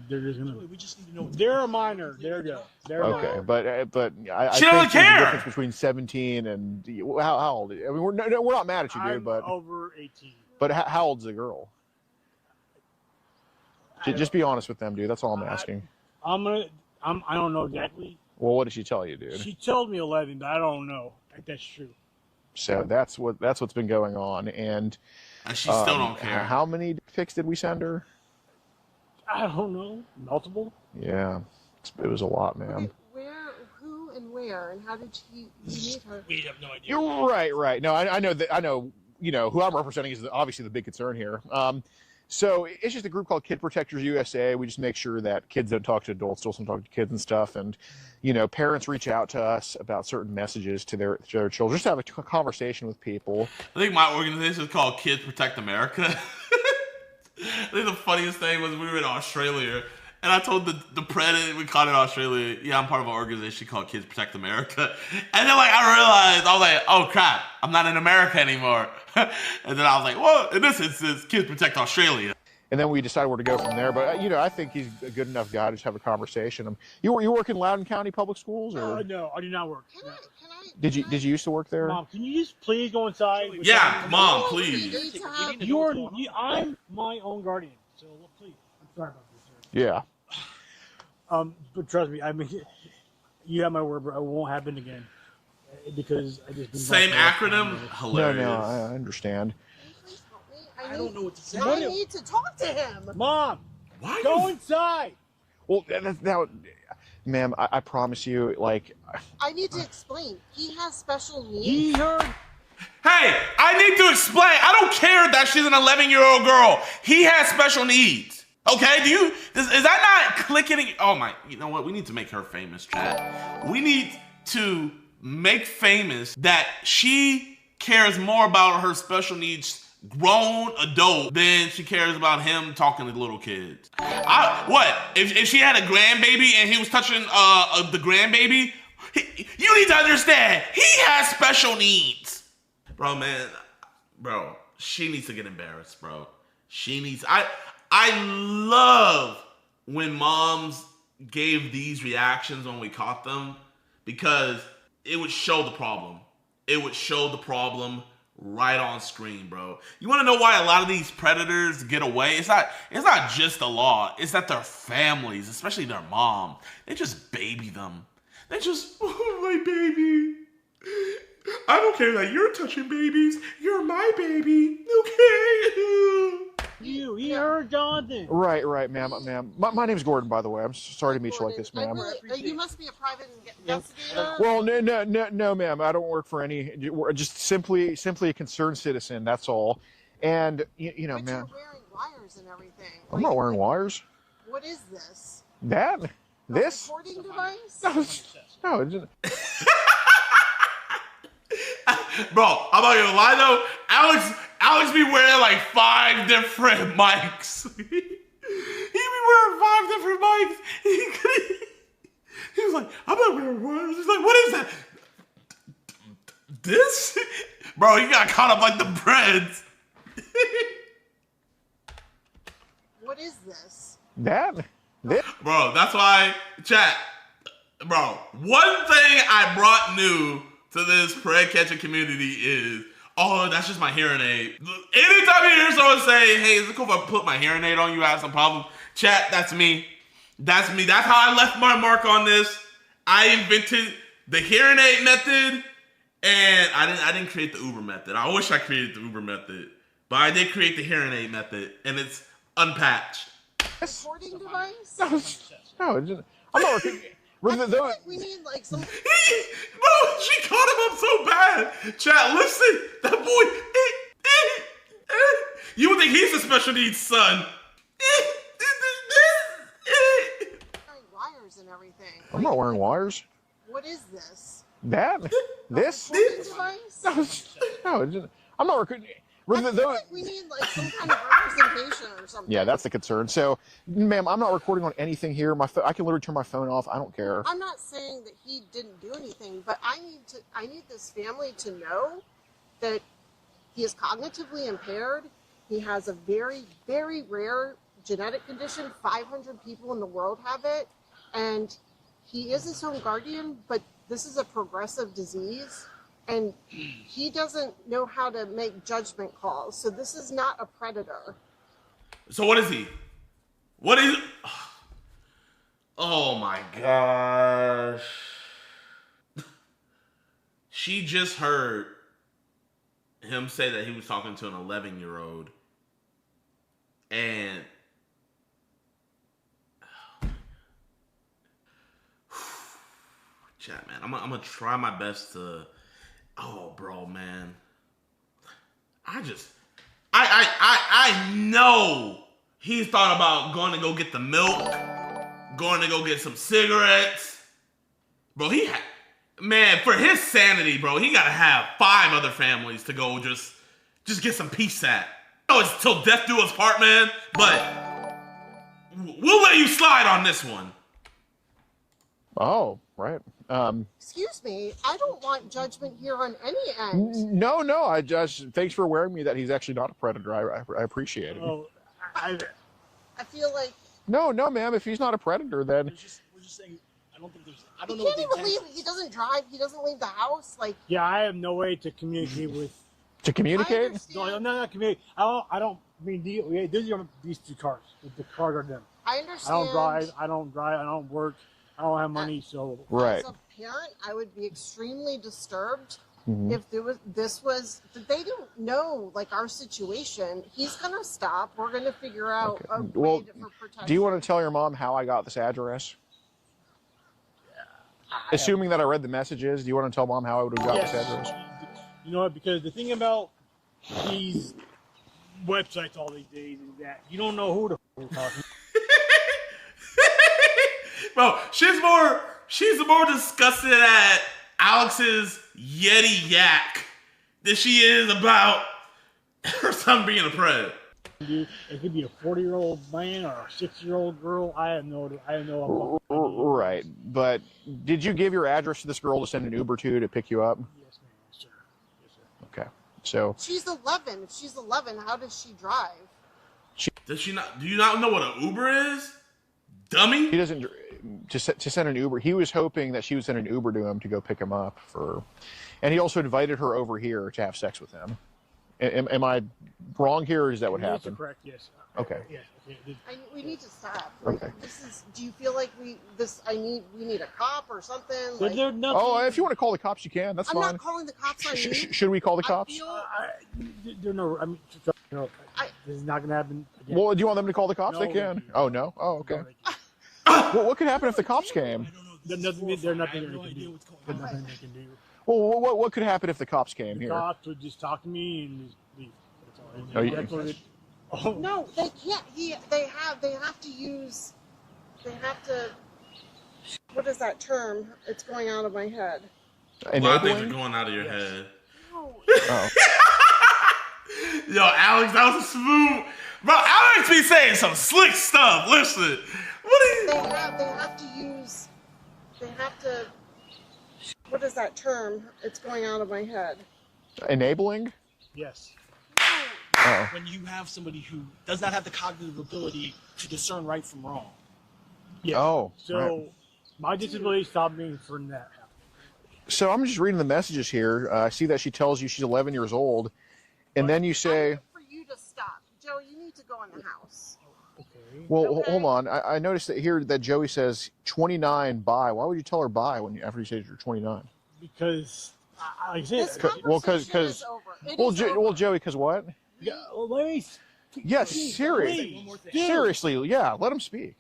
We just need to know. They're a minor. There you go. They're a Okay, minor. but I She think doesn't there's care. a difference between 17 and how old? I mean, we're not mad at you, dude, I'm but over 18. But how old's the girl? Just be honest with them, dude. That's all I'm asking. I don't know exactly. Well, what did she tell you, dude? She told me 11, but I don't know if that's true. So that's what's been going on, and she still don't care. How many pics did we send her? I don't know. Multiple? Yeah, it was a lot, man. Who and where, and how did you meet her? We have no idea. You're right. No, I know that. I know. Who I'm representing is obviously the big concern here. So it's just a group called Kid Protectors USA. We just make sure that kids don't talk to adults, adults don't talk to kids and stuff. And, parents reach out to us about certain messages to their children. Just to have a preconversation with people. I think my organization is called Kids Protect America. I think the funniest thing was we were in Australia, and I told the president, we called it Australia, yeah, I'm part of an organization called Kids Protect America. And then, I was like, oh, crap, I'm not in America anymore. And then I was like, well, in this instance, Kids Protect Australia. And then we decided where to go from there. But, I think he's a good enough guy to just have a conversation. You work in Loudoun County Public Schools? Or? No, I do not work. Did you used to work there? Mom, can you just please go inside? Yeah, Mom, please. I'm my own guardian, so please. I'm sorry about this, sir. Yeah. But trust me, I mean, you have my word, but it won't happen again. Because I just... Same acronym? Hilarious. No, I understand. I don't know what to say. I need to talk to him. Mom, go inside. Well, now, ma'am, I promise you, I need to explain. He has special needs. He heard. Hey, I need to explain. I don't care that she's an 11-year-old girl. He has special needs. Okay, is that not clicking? Oh my, you know what? We need to make her famous, chat. We need to make famous that she cares more about her special needs grown adult than she cares about him talking to little kids. If she had a grandbaby and he was touching the grandbaby, you need to understand, he has special needs. Bro, man, bro, she needs to get embarrassed, bro. She needs, I love when moms gave these reactions when we caught them, because it would show the problem. It would show the problem right on screen, bro. You want to know why a lot of these predators get away? It's not just the law. It's that their families, especially their mom, they just baby them. They just, oh, my baby. I don't care that you're touching babies. You're my baby. Okay. You heard Jonathan. Right, ma'am. My name's Gordon, by the way. I'm sorry to meet you like this, ma'am. You must be a private investigator. Well, no, ma'am. I don't work for any. We're just simply a concerned citizen. That's all. And you know, But ma'am. you're wearing wires and everything. I'm not wearing wires. What is this? This? Recording device? No, it isn't. Bro, I'm not gonna lie though. Alex be wearing like 5 different mics. He be wearing 5 different mics. He was like, I'm not wearing wires. He's like, what is that? This? Bro, he got caught up like the breads. What is this? This? Bro, that's why, chat. Bro, one thing I brought new to this prank catching community is, oh, that's just my hearing aid. Anytime you hear someone say, hey, is it cool if I put my hearing aid on you? I have some problem. Chat, that's me. That's me. That's how I left my mark on this. I invented the hearing aid method, and I didn't create the Uber method. I wish I created the Uber method, but I did create the hearing aid method, and it's unpatched. Recording device? No, it isn't. I'm not working. We need like some. Bro, she caught him up so bad. Chat, listen, that boy. You would think he's a special needs son. Wires and everything. I'm not wearing wires. What is this? This? Recording device? No, it isn't. I'm not working. We need like some kind of representation or something. Yeah, that's the concern. So, ma'am, I'm not recording on anything here. I can literally turn my phone off. I don't care. I'm not saying that he didn't do anything, but I need this family to know that he is cognitively impaired. He has a very, very rare genetic condition. 500 people in the world have it, and he is his own guardian, but this is a progressive disease. And he doesn't know how to make judgment calls. So this is not a predator. So what is he? What is... Oh my gosh. She just heard him say that he was talking to an 11-year-old. And... Chat, man. I'm gonna try my best to... Oh, bro, man. I know he's thought about going to go get the milk, going to go get some cigarettes. Bro, man, for his sanity, bro, he gotta have 5 other families to go just get some peace at. Oh, it's till death do us part, man, but we'll let you slide on this one. Oh, right. Excuse me, I don't want judgment here on any end. No, I just, thanks for awareing me that he's actually not a predator. I appreciate it. Oh, I feel like... No, ma'am, if he's not a predator, then... We're just saying, I don't think there's... I don't You know can't even leave, he doesn't drive, he doesn't leave the house, like... Yeah, I have no way to communicate with... To communicate? No, not communicate. I don't mean, these are these 2 cars. The cars are them. I understand. I don't drive, I don't work, I don't have money, so... Right. As a parent, I would be extremely disturbed Mhm. if they don't know, like, our situation. He's gonna stop, we're gonna figure out a Well, way for protection. do you want to tell your mom how I got this address? Assuming that I read the messages, do you want to tell mom how I would have got this address? You know what? Because the thing about these websites all these days is that you don't know who the Bro, she's more disgusted at Alex's Yeti yak than she is about her son being a pred. It could be a 40-year-old man or a 60-year-old girl. I have no. Right, but did you give your address to this girl to send an Uber to pick you up? Yes, ma'am. Yes, sir. Yes, sir. Okay, so She's 11. If she's 11, how does she drive? Does she not? Do you not know what an Uber is, dummy? He doesn't to send an Uber. He was hoping that she would send an Uber to him to go pick him up and he also invited her over here to have sex with him. Am I wrong here, or is that what happened? Correct. Yes. Okay. Yes. Okay. We need to stop. Like, Okay. Do you feel like we need a cop or something? Like, If you want to call the cops, you can. That's I'm fine. not calling the cops on you. Should we call the cops? This is not going to happen again. Well, do you want them to call the cops? No, They can. Oh no. Oh, okay. Well, what could happen if the cops came? There's nothing they can do. There's nothing they can do. Well, what could happen if the cops came here? The cops would just talk to me and just leave. That's all. Oh, you- That's what it- No, they can't. They have to use. They have to. What is that term? It's going out of my head. A lot of things are going out of your head. Oh. Yo, Alex, that was a smooth. Bro, Alex be saying some slick stuff. Listen, what are you? They have to use. They have to. What is that term? It's going out of my head. Enabling? Yes. Oh. When you have somebody who does not have the cognitive ability to discern right from wrong. Yeah. Oh, So right. my disability stopped me from that happening. So I'm just reading the messages here. I see that she tells you she's 11 years old, and then you say, For you to stop, Joe. You need to go in the house. "Well, hold on. I noticed that here that Joey says 29 by. Why would you tell her by after you say you're 29? Because like I said, Well, because well, Joey, because what? Yeah, well, let me. Yes, Please, seriously, please. seriously, yeah. Let him speak.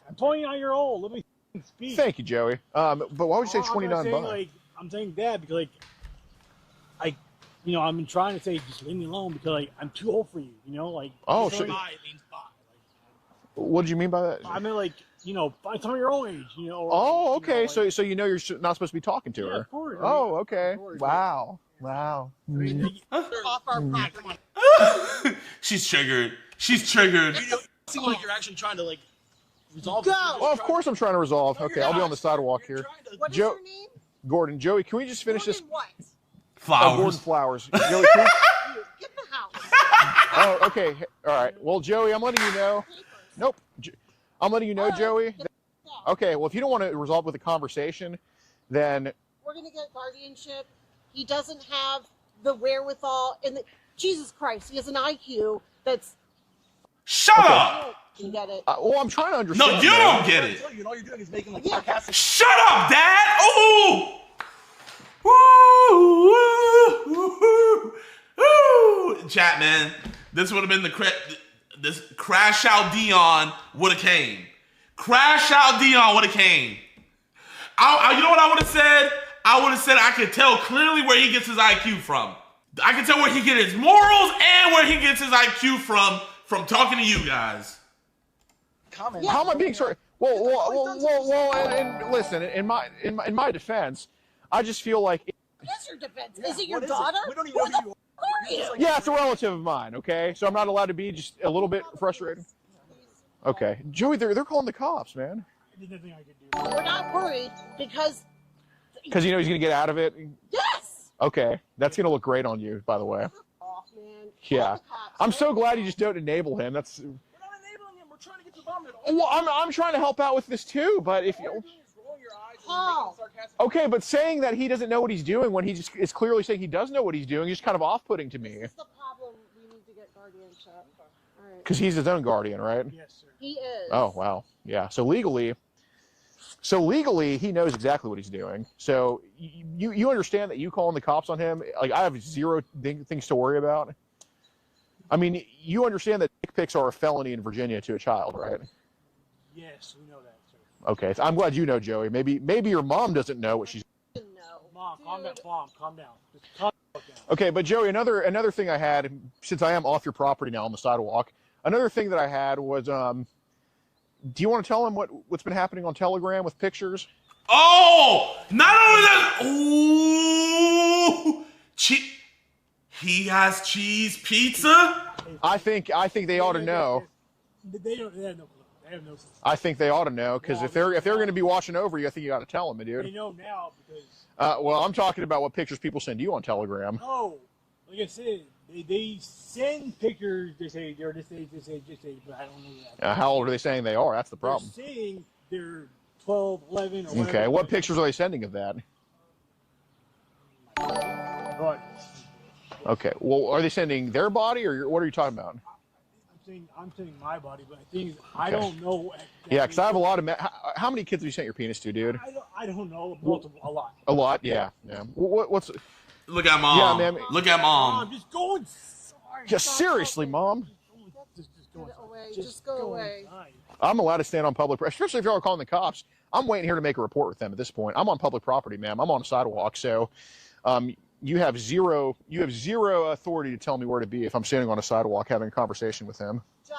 I'm 29-year-old. Let me speak. Thank you, Joey. But why would you say 29 by? I'm saying that because I've been trying to say just leave me alone because I'm too old for you. Oh, so so what did you mean by that? I mean, find some of your own age. Oh, okay. So you know you're not supposed to be talking to her. Of course. Oh, okay. Wow. Off our property. She's triggered. She's triggered. You seem like you're actually trying to resolve Go. this. Oh, of course I'm trying to resolve. Okay, I'll be on the sidewalk here. What is your name? Gordon, Joey, can we just finish this? What? Flowers. Oh, Gordon Flowers. Joey, can we... Get in the house. Oh, okay. All right. Well, Joey, I'm letting you know. Nope. I'm letting you know, Joey. Okay. Well, if you don't want to resolve with a conversation, then We're gonna get guardianship. He doesn't have the wherewithal, and Jesus Christ, he has an IQ that's. Shut up! You get it. well, I'm trying to understand. No, you don't get it. All you're doing is making sarcastic. Shut up, Dad! Ooh! Woo! Woo! Chat, man. This would have been this Crash Out Dion would have came. Crash Out Dion would have came. You know what I would have said? I would have said I could tell clearly where he gets his IQ from. I can tell where he gets his morals and where he gets his IQ from talking to you guys. Comment. How am I being sorry? Well, and listen, in my defense, I just feel like What's your defense? Is it your daughter? We don't even know who you are. yeah, it's a relative of mine. Okay, so I'm not allowed to be just a little bit frustrated. Okay, Joey, they're calling the cops, man. There's nothing I can do. We're not worried because. Because you know he's gonna get out of it. Yes. Okay, that's gonna look great on you, by the way. Oh man. Yeah, I'm so glad you just don't enable him. That's. We're not enabling him. We're trying to get to the bottom of it. Well, I'm trying to help out with this too, but if you. Okay, but saying that he doesn't know what he's doing when he just is clearly saying he does know what he's doing is just kind of off-putting to me. That's the problem. We need to get guardianship. All right. Because he's his own guardian, right? Yes, sir. He is. Oh, wow. Yeah. So legally, he knows exactly what he's doing. So you understand that you calling the cops on him, like I have zero things to worry about. I mean, you understand that dick pics are a felony in Virginia to a child, right? Yes, we know that, sir. Okay. So I'm glad you know, Joey. Maybe your mom doesn't know what she's. Mom, calm down. Mom, calm down. Just calm down. Okay, but Joey, another thing I had, since I am off your property now on the sidewalk, Another thing that I had was, do you want to tell him what's been happening on Telegram with pictures? Oh, not only that. Ooh, he has cheese pizza. I think they ought to know. They have no clue. They have no clue. I think they ought to know, because if they're going to be watching over you, I think you got to tell them, dude. They know now because. Well, I'm talking about what pictures people send you on Telegram. Oh, like I said, they send pictures. They say they're this age, but I don't know that. How old are they saying they are? That's the problem. They're saying they're 12, 11, or whatever. Okay, what pictures are they sending of that? But Okay, well, are they sending their body, or what are you talking about? I'm saying my body, but the thing is, I don't know. Yeah, because I have a lot of. How many kids have you sent your penis to, dude? I don't know. Multiple, a lot. A lot, yeah. What's? Look at mom. Yeah, man. Look at mom. I'm just going. Just seriously, mom. Get away. Just go away. I'm allowed to stand on public, especially if y'all are calling the cops. I'm waiting here to make a report with them at this point. I'm on public property, ma'am. I'm on a sidewalk, so you have zero authority to tell me where to be if I'm standing on a sidewalk having a conversation with him. Okay,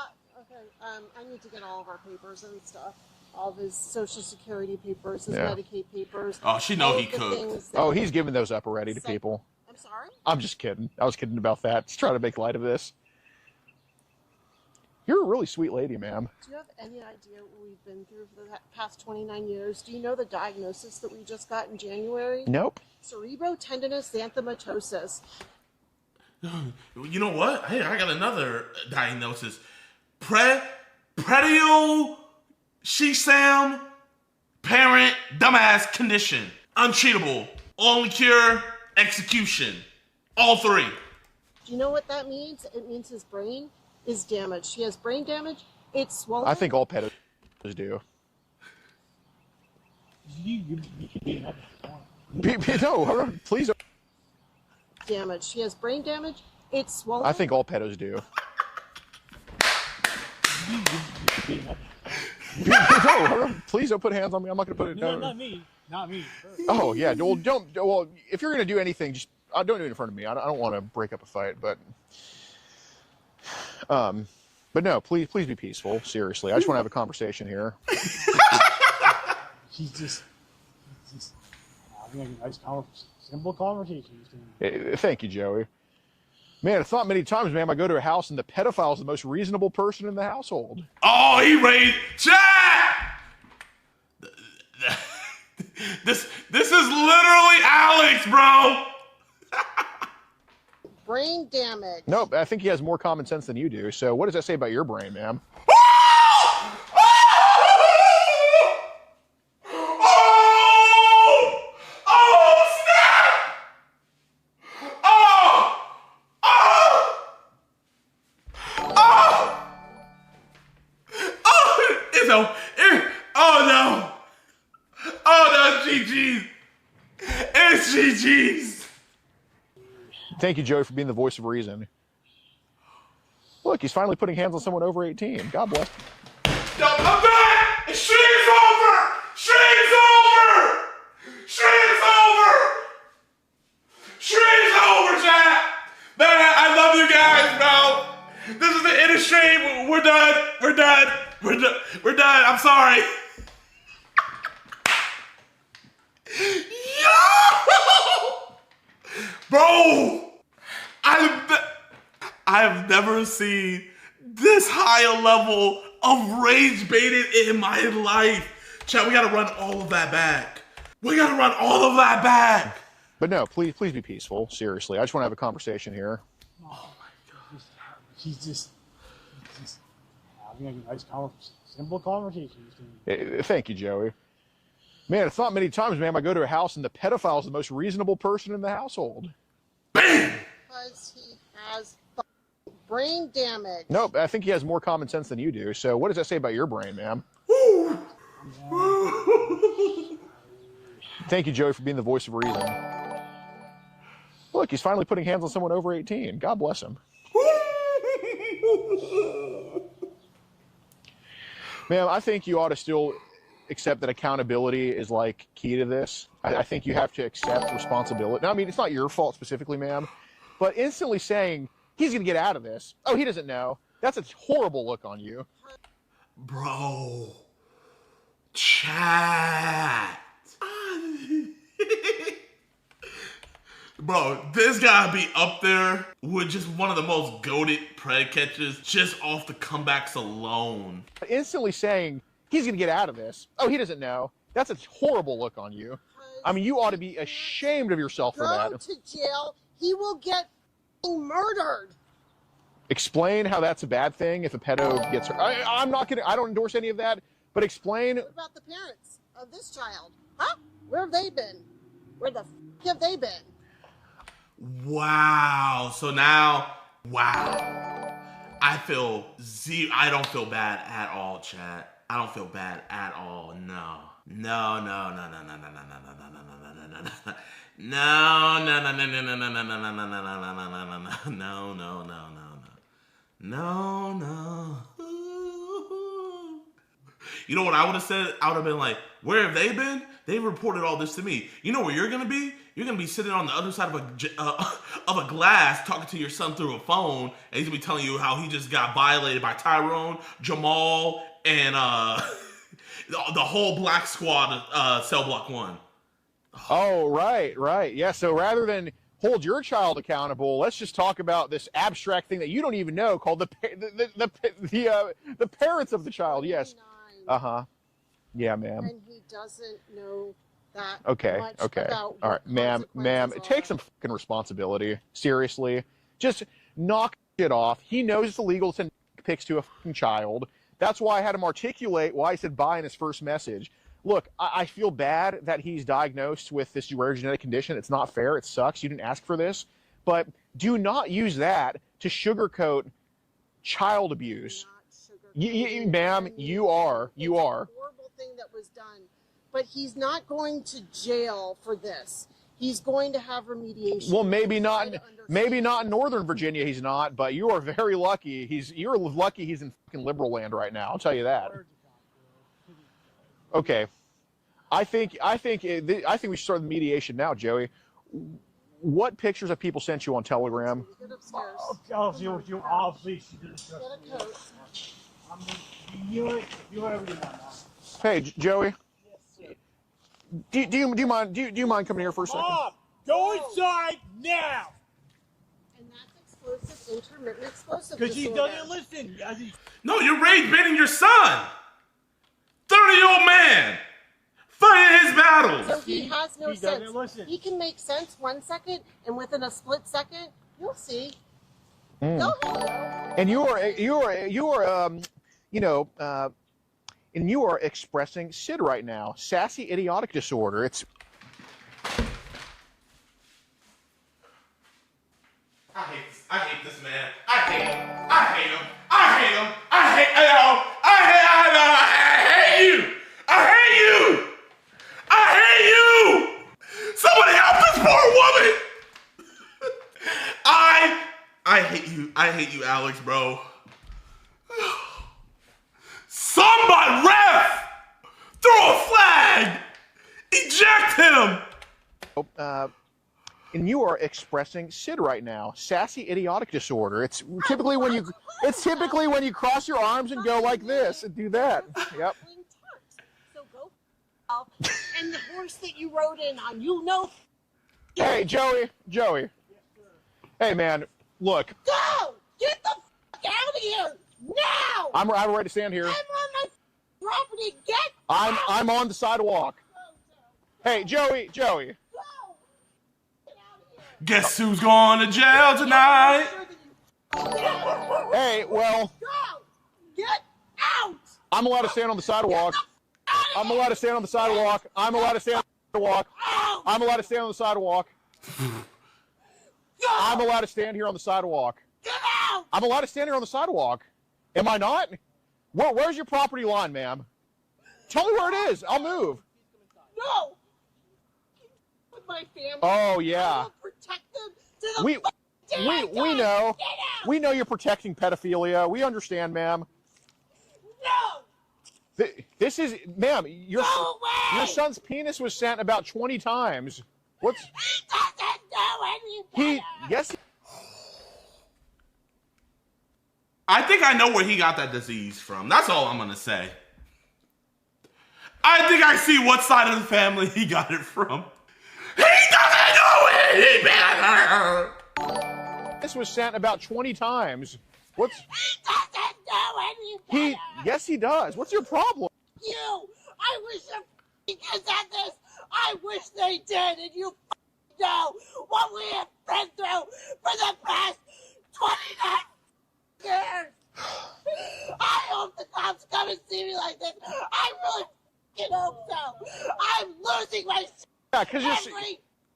I need to get all of our papers and stuff. All of his Social Security papers, his Yeah. Medicaid papers. Oh, she know all he of the cooked. things that- Oh, he's giving those up already to people. I'm sorry? I'm just kidding. I was kidding about that. Just trying to make light of this. You're a really sweet lady, ma'am. Do you have any idea what we've been through for the past 29 years? Do you know the diagnosis that we just got in January? Nope. Cerebrotendinous xanthomatosis. You know what? Hey, I got another diagnosis. Predio Shisam parent dumbass condition. Untreatable. Only cure, execution. All three. Do you know what that means? It means his brain is damaged. He has brain damage. It's swollen. I think all pedos do. No, please. Damage. He has brain damage. It's swollen. I think all pedos do. No, please don't put hands on me. I'm not going to put it No, down. not me. Not me. Oh yeah, well don't. Well, if you're going to do anything, just don't do it in front of me. I don't want to break up a fight, but no, please be peaceful. Seriously, I just want to have a conversation here. She's just having a nice, simple conversation. Thank you, Joey. Man, it's not many times, ma'am, I go to a house and the pedophile is the most reasonable person in the household. Oh, he raised chat. This is literally Alex, bro. Brain damage. Nope, I think he has more common sense than you do. So what does that say about your brain, ma'am? GG's. It's GG's. Thank you, Joey, for being the voice of reason. Look, he's finally putting hands on someone over 18. God bless. Yo, I'm back! Stream's over! Stream's over! Stream's over! Stream's over, chat! Man, I love you guys, bro. This is the end of stream. We're done. We're done. We're done. I'm sorry. Yo! Bro! I've never seen this high a level of rage baited in my life. Chat, we gotta run all of that back. We gotta run all of that back. But no, please be peaceful. Seriously, I just want to have a conversation here. Oh my God. She's just having a nice, simple conversation. Thank you, Joey. Man, it's not many times, ma'am, I go to a house and the pedophile is the most reasonable person in the household. Because he has brain damage. Nope, I think he has more common sense than you do. So what does that say about your brain, ma'am? Thank you, Joey, for being the voice of reason. Look, he's finally putting hands on someone over 18. God bless him. Ma'am, I think you ought to still accept that accountability is like key to this. I think you have to accept responsibility. Now, I mean, it's not your fault specifically, ma'am, but instantly saying he's going to get out of this. Oh, he doesn't know. That's a horrible look on you. Bro. Chat. Bro, this gotta be up there with just one of the most goated pred catches just off the comebacks alone. Instantly saying he's going to get out of this. Oh, he doesn't know. That's a horrible look on you. I mean, you ought to be ashamed of yourself for that. Go to jail. He will get murdered. Explain how that's a bad thing if a pedo gets hurt. I'm not going to, I don't endorse any of that, but explain. What about the parents of this child? Huh? Where have they been? Where the f have they been? Wow. So now, wow. I don't feel bad at all, chat. I don't feel bad at all. No. No. You know what I would have said? I would have been like, where have they been? They reported all this to me. You know where you're going to be? You're going to be sitting on the other side of a glass talking to your son through a phone, and he's going to be telling you how he just got violated by Tyrone, Jamal, and the whole Black Squad, Cell Block 1. Oh, right. Yeah, so rather than hold your child accountable, let's just talk about this abstract thing that you don't even know called the parents of the child. Yes. Uh-huh. Yeah, ma'am. And he doesn't know that Okay. much Okay. about All right, ma'am. Take some fucking responsibility. Seriously. Just knock it off. He knows it's illegal to send pics to a fucking child. That's why I had him articulate why he said bye in his first message. Look, I feel bad that he's diagnosed with this rare genetic condition. It's not fair. It sucks. You didn't ask for this. But do not use that to sugarcoat child abuse. Ma'am, you are. It's a horrible thing that was done. But he's not going to jail for this. He's going to have remediation. Well, maybe not in Northern Virginia he's not, but you are very lucky. You're lucky he's in fucking liberal land right now. I'll tell you that. Okay. I think we should start the mediation now, Joey. What pictures have people sent you on Telegram? Get upstairs. You obviously she did it. Get a coat. You everything on that. Hey, Joey. Do you mind coming here for a second? Mom, go inside now. And that's explosive, intermittent explosive Because he disorder. doesn't listen. No, you're rage baiting your son. 30-year-old man fighting his battles. So he has no He sense. doesn't listen. He can make sense 1 second, and within a split second, you'll see. Mm. Go ahead. And you are expressing SID right now, sassy idiotic disorder. It's. I hate this man. I hate you. Somebody help this poor woman. I hate you, Alex, bro. Somebody, ref! Throw a flag! Eject him! And you are expressing SID right now, sassy idiotic disorder. It's typically when you cross your arms and go like this and do that. Yep. So go and the horse that you rode in on, you know. Hey, Joey. Hey, man, look. Go! Get the fuck out of here! Now! I'm ready to stand here. I'm on my property. Get I'm on the sidewalk. Hey, Joey. Guess who's going to jail tonight? Hey, well. Go! Get out! I'm allowed to stand on the sidewalk. I'm allowed to stand on the sidewalk. I'm allowed to stand on the sidewalk. I'm allowed to stand on the sidewalk. I'm allowed to stand here on the sidewalk. Get out! I'm allowed to stand here on the sidewalk. Am I not? Where's your property line, ma'am? Tell me where it is. I'll move. No! With my family. Oh, yeah. I will protect them to the We know. Get out! We know you're protecting pedophilia. We understand, ma'am. No! This is, ma'am, your son's penis was sent about 20 times. What's... He doesn't know any better! Yes. I think I know where he got that disease from. That's all I'm gonna say. I think I see what side of the family he got it from. He doesn't know any better! This was sent about 20 times. What's... He doesn't know any better! Yes, he does. What's your problem? You! I wish your kids had this! I wish they did, and you know what we have been through for the past 29 years! I hope the cops come and see me like this! I really hope so! I'm losing my shit! Yeah, because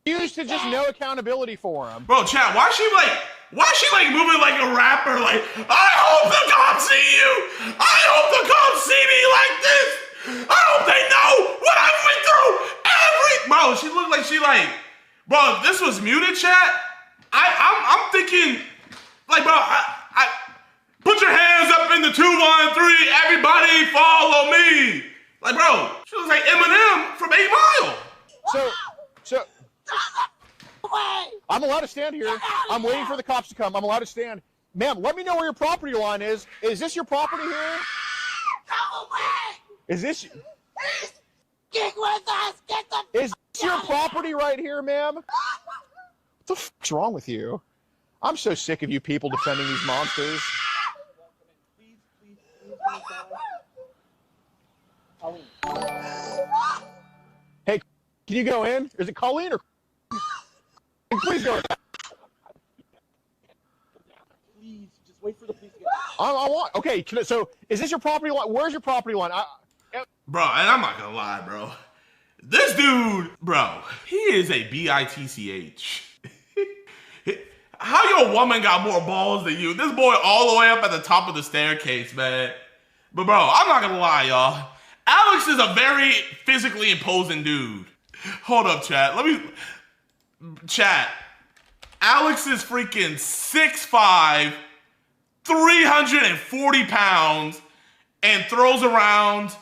you used to just no accountability for him. Bro, chat, why is she like moving like a rapper? Like, I hope the cops see you! I hope the cops see me like this! I hope they know what I went through Bro, she looked like bro, if this was muted, chat, I'm thinking, like, bro, I put your hands up in the 2, 1, 3, everybody follow me. Like, bro, she looks like Eminem from 8 Mile. So, I'm allowed to stand here. I'm waiting for the cops to come. I'm allowed to stand. Ma'am, let me know where your property line is. Is this your property here? Go away! Is this... Get with us! Get the... Is this your property right here, ma'am? What the fuck's wrong with you? I'm so sick of you people defending these monsters. Hey, can you go in? Is it Colleen or... Please go in. Please, just wait for the police to get I want... Okay, so is this your property line? Where's your property line? Bro, and I'm not gonna lie, bro. This dude, bro, he is a bitch. How your woman got more balls than you? This boy all the way up at the top of the staircase, man. But bro, I'm not gonna lie, y'all. Alex is a very physically imposing dude. Hold up, chat. Chat. Alex is freaking 6'5", 340 pounds, and throws around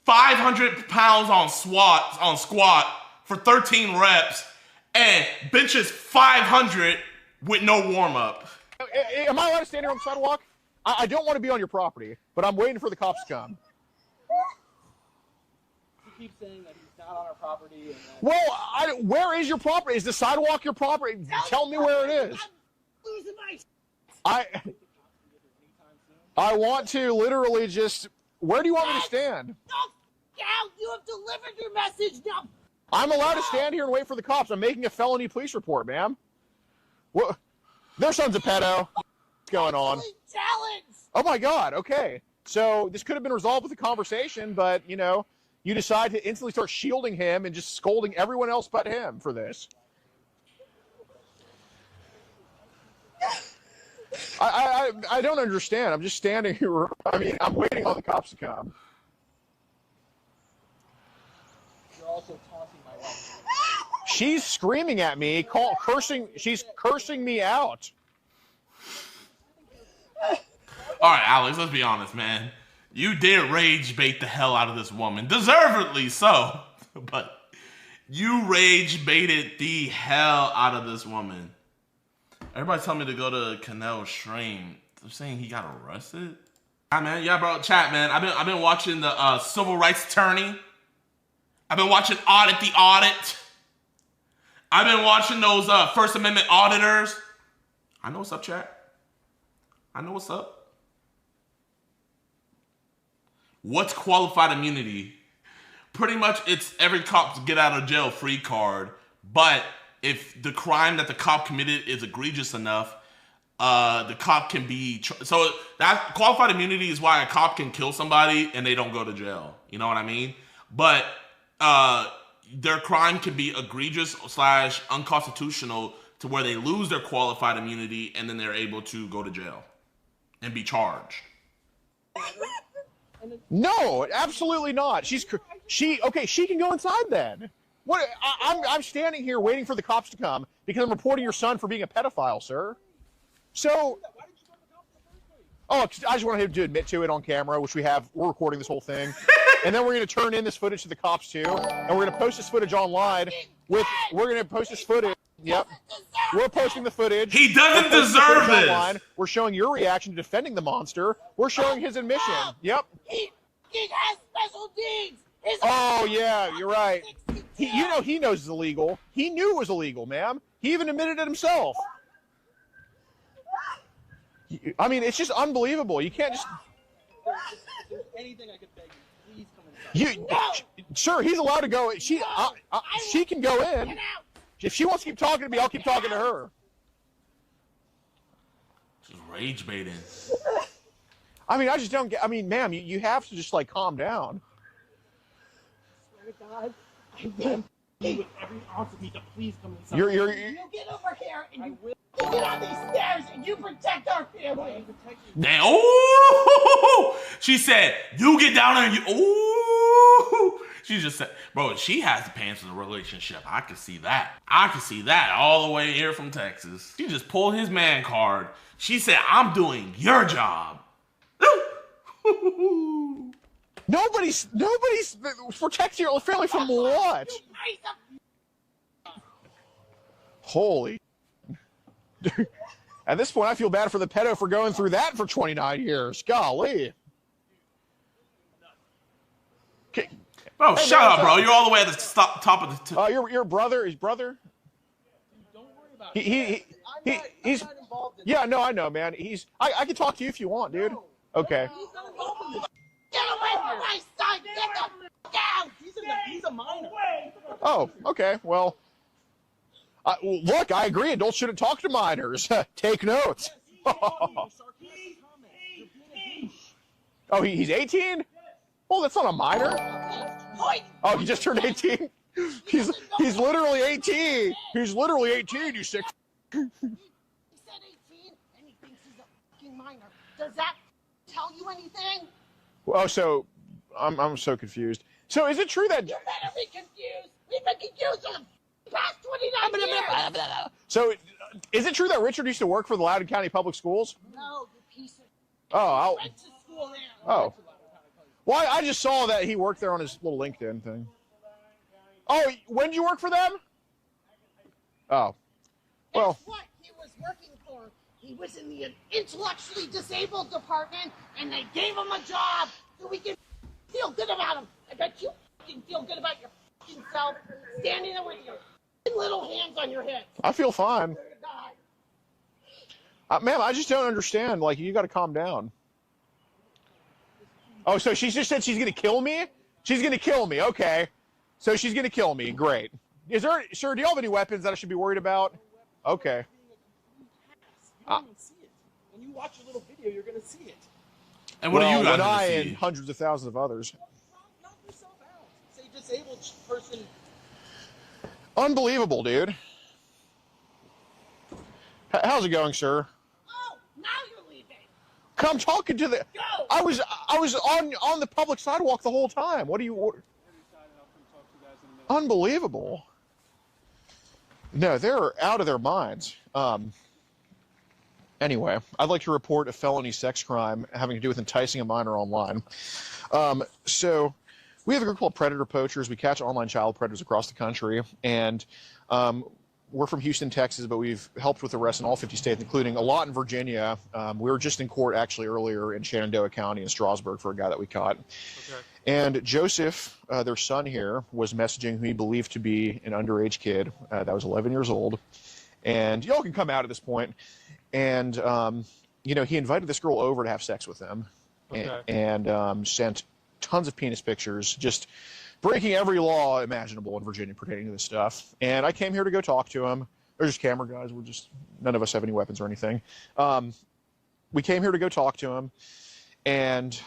500 pounds on squat for 13 reps, and benches 500 with no warm-up. Am I allowed to stand here on the sidewalk? I don't want to be on your property, but I'm waiting for the cops to come. You keep saying that he's not on our property. And Well, where is your property? Is the sidewalk your property? Tell me where it is. I'm losing my... I want to literally just... Where do you want me to stand? Now you have delivered your message. Now I'm allowed to stand here and wait for the cops. I'm making a felony police report, ma'am. What? Their son's a pedo. What's going on? challenge. Oh my God. Okay. So this could have been resolved with a conversation, but you know, you decide to instantly start shielding him and just scolding everyone else but him for this. I don't understand. I'm just standing here. I mean, I'm waiting on the cops to come. You're also taunting my wife. She's screaming at me, cursing. She's cursing me out. All right, Alex, let's be honest, man. You did rage bait the hell out of this woman. Deservedly so. But you rage baited the hell out of this woman. Everybody tell me to go to Canel's stream. They're saying he got arrested. Yeah, man. Yeah, bro. Chat, man. I've been watching the civil rights attorney. I've been watching Audit the Audit. I've been watching those First Amendment auditors. I know what's up, chat. I know what's up. What's qualified immunity? Pretty much it's every cop's get out of jail free card. But if the crime that the cop committed is egregious enough, the cop can be... So that qualified immunity is why a cop can kill somebody and they don't go to jail. You know what I mean? But their crime can be egregious / unconstitutional to where they lose their qualified immunity and then they're able to go to jail and be charged. No, absolutely not. She can go inside then. What? I'm standing here waiting for the cops to come because I'm reporting your son for being a pedophile, sir. So, I just wanted him to admit to it on camera, which we have. We're recording this whole thing, and then we're going to turn in this footage to the cops too, and we're going to post this footage online. We're going to post this footage Yep. We're posting the footage. He doesn't We're posting the deserve footage this. online. We're showing your reaction to defending the monster. We're showing his admission. Yep. He has special needs. Oh yeah, you're right. He knows it's illegal. He knew it was illegal, ma'am. He even admitted it himself. I mean, it's just unbelievable. You can't just. If there's anything I could beg you, please come inside. Sure, he's allowed to go. She can go in. If she wants to keep talking to me, I'll keep talking to her. Just rage baiting. I mean, I just don't get. I mean, ma'am, you have to just like calm down. I swear to God, I will with every ounce of me to please come inside. You're You get over here and you get on these stairs and you protect our family. Damn. Oh! She said, "You get down there and you." Oh! She just said, "Bro, she has the pants in the relationship. I can see that. I can see that all the way here from Texas." She just pulled his man card. She said, "I'm doing your job." Nobody's protecting your family from what? Holy. At this point, I feel bad for the pedo for going through that for 29 years. Golly. Okay. Bro, Hey, shut man, up, bro. You're all the way at the top of the... your brother, his brother? Don't worry about it. He's... Yeah, no, I know, man. I can talk to you if you want, dude. Okay. He's not involved in this. Get away from my son! Get the f*** out! He's a minor. Oh, okay. Well, look, I agree. Adults shouldn't talk to minors. Take notes. Oh, he's 18? Oh, that's not a minor. Oh, he just turned 18? He's literally 18. He's literally 18, you sick. He said 18 and he thinks he's a fucking minor. Does that tell you anything? Oh, so I'm so confused. So is it true that... You better be confused. We've been confused for the past 29 years. So is it true that Richard used to work for the Loudoun County Public Schools? No, you piece of... Oh, He went to school there. Oh. Well, I just saw that he worked there on his little LinkedIn thing. Oh, when did you work for them? Oh. Well. Guess what he was working for? He was in the intellectually disabled department, and they gave him a job so we can feel good about him. I bet you can feel good about your fucking self standing there with your little hands on your hips. I feel fine. Swear to God. Ma'am, I just don't understand. Like, you got to calm down. Oh, so she just said she's going to kill me? She's going to kill me. Okay. So she's going to kill me. Great. Sir, do you have any weapons that I should be worried about? Okay. You don't even see it. When you watch a little video, you're going to see it. And what are you guys I going to see? and hundreds of thousands of others. Knock yourself out. Say disabled person. Unbelievable, dude. How's it going, sir? Oh, now you're leaving. Come talking to the... Go. I was on the public sidewalk the whole time. What do you... Unbelievable. No, they're out of their minds. Anyway, I'd like to report a felony sex crime having to do with enticing a minor online. So we have a group called Predator Poachers. We catch online child predators across the country, and we're from Houston, Texas, but we've helped with arrests in all 50 states, including a lot in Virginia. We were just in court actually earlier in Shenandoah County in Strasburg for a guy that we caught. Okay. And Joseph, their son here, was messaging who he believed to be an underage kid that was 11 years old. And y'all can come out at this point. And, he invited this girl over to have sex with him. Okay. And sent tons of penis pictures, just breaking every law imaginable in Virginia pertaining to this stuff. And I came here to go talk to him. They're just camera guys. None of us have any weapons or anything. We came here to go talk to him. And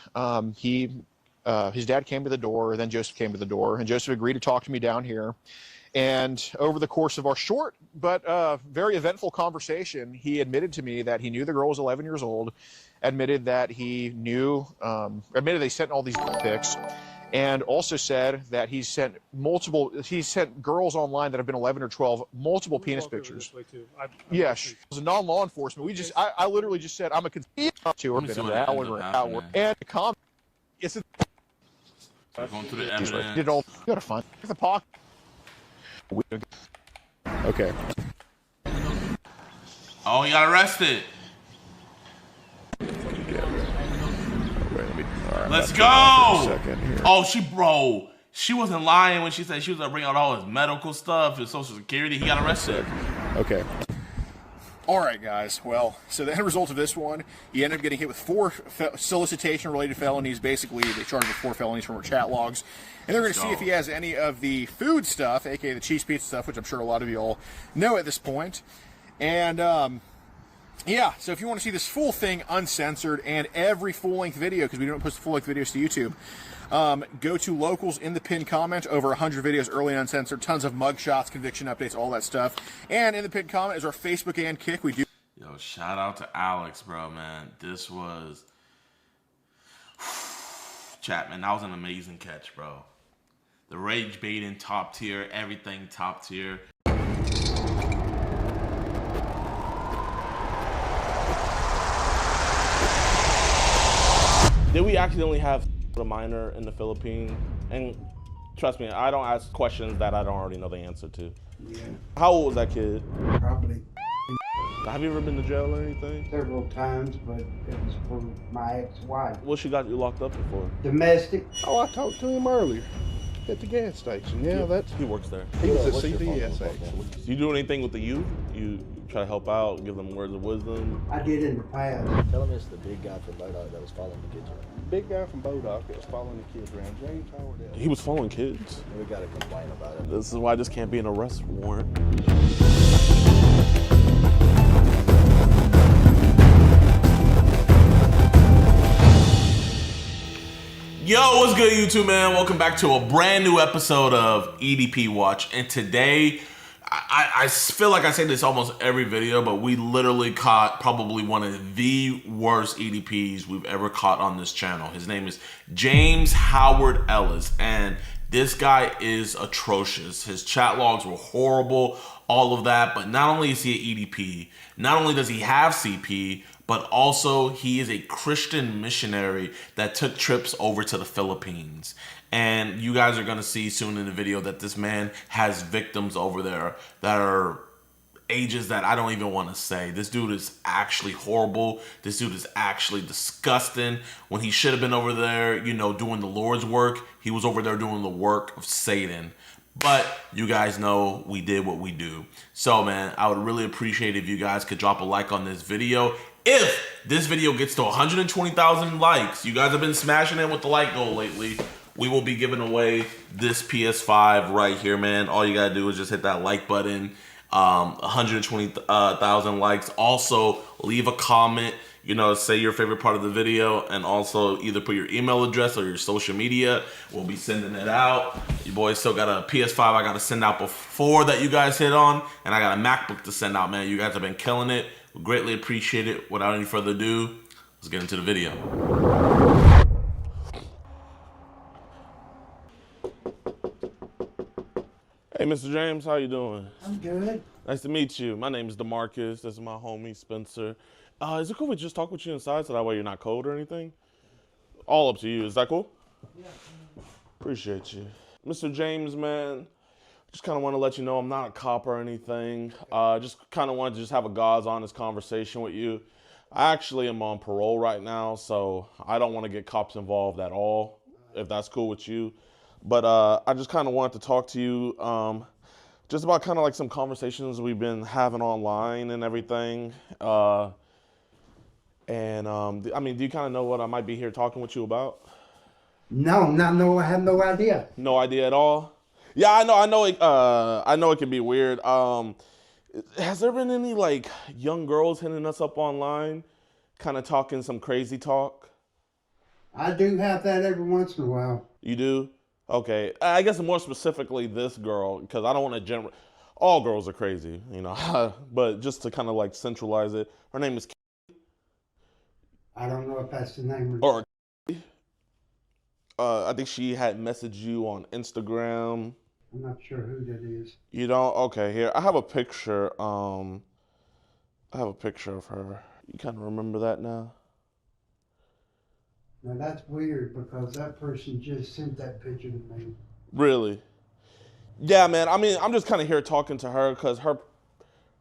his dad came to the door, then Joseph came to the door, and Joseph agreed to talk to me down here. And over the course of our short but very eventful conversation, he admitted to me that he knew the girl was 11 years old, admitted that he knew, admitted they sent all these pics, and also said that he sent girls online that have been 11 or 12 multiple penis pictures. Yes, it was a non-law enforcement. I literally just said I'm a conspiracy to her, been an hour, and a comment. It's a going through the evidence. You gotta find the pocket. Okay. Oh, he got arrested. Let's go. Oh, she wasn't lying when she said she was gonna bring out all his medical stuff, his social security. He got arrested. Okay. All right, guys. Well, so the end result of this one, he ended up getting hit with 4 solicitation-related felonies. Basically, they charged him with 4 felonies from our chat logs. And they're going to see if he has any of the food stuff, aka the cheese pizza stuff, which I'm sure a lot of you all know at this point. And, yeah, so if you want to see this full thing uncensored and every full-length video, because we don't post full-length videos to YouTube, go to locals in the pinned comment. Over 100 videos early and uncensored, tons of mugshots, conviction updates, all that stuff. And in the pinned comment is our Facebook and Kick. We do. Yo, shout out to Alex, bro, man. This was Chapman. That was an amazing catch, bro. The rage baiting top tier, everything top tier. Did we accidentally have a minor in the Philippines? And trust me, I don't ask questions that I don't already know the answer to. Yeah. How old was that kid? Probably. Have you ever been to jail or anything? Several times, but it was for my ex-wife. What she got you locked up for? Domestic. Oh, I talked to him earlier at the gas station. Yeah, that's. He works there. He was at CVS actually. Do you do anything with the youth? You try to help out, give them words of wisdom? I did in the past. Tell him it's the big guy from Bodog that was following the kids around. Big guy from Bodog that was following the kids around. James Howard. He was following kids. We gotta complain about it. This is why this can't be an arrest warrant. Yo, what's good, YouTube, man? Welcome back to a brand new episode of EDP Watch. And today, I feel like I say this almost every video, but we literally caught probably one of the worst EDPs we've ever caught on this channel. His name is James Howard Ellis, and this guy is atrocious. His chat logs were horrible, all of that. But not only is he an EDP, not only does he have CP, but also he is a Christian missionary that took trips over to the Philippines. And you guys are gonna see soon in the video that this man has victims over there that are ages that I don't even wanna say. This dude is actually horrible. This dude is actually disgusting. When he should have been over there, you know, doing the Lord's work, he was over there doing the work of Satan. But you guys know we did what we do. So, man, I would really appreciate if you guys could drop a like on this video. If this video gets to 120,000 likes, you guys have been smashing it with the like goal lately, we will be giving away this PS5 right here, man. All you gotta do is just hit that like button. 120,000 likes. Also, leave a comment, you know, say your favorite part of the video, and also either put your email address or your social media. We'll be sending it out. You boys still got a PS5 I gotta send out before that you guys hit on, and I got a MacBook to send out, man. You guys have been killing it. We greatly appreciate it. Without any further ado, let's get into the video. Hey, Mr. James, how you doing? I'm good. Nice to meet you. My name is DeMarcus. This is my homie, Spencer. Is it cool if we just talk with you inside so that way you're not cold or anything? All up to you. Is that cool? Yeah. Appreciate you. Mr. James, man, just kind of want to let you know I'm not a cop or anything. Just kind of wanted to just have a God's honest conversation with you. I actually am on parole right now, so I don't want to get cops involved at all, if that's cool with you. But I just kind of wanted to talk to you just about kind of like some conversations we've been having online and everything. I mean, do you kind of know what I might be here talking with you about? No, I have no idea. No idea at all? Yeah, I know it can be weird. Has there been any like young girls hitting us up online, kind of talking some crazy talk? I do have that every once in a while. You do? Okay, I guess more specifically this girl, because I don't want to all girls are crazy, you know, but just to kind of like centralize it, her name is I don't know if that's the name or I think she had messaged you on Instagram. I'm not sure who that is. You don't? Okay, here, I have a picture, I have a picture of her. You kind of remember that now? Now that's weird because that person just sent that picture to me. Really? Yeah, man. I mean, I'm just kind of here talking to her because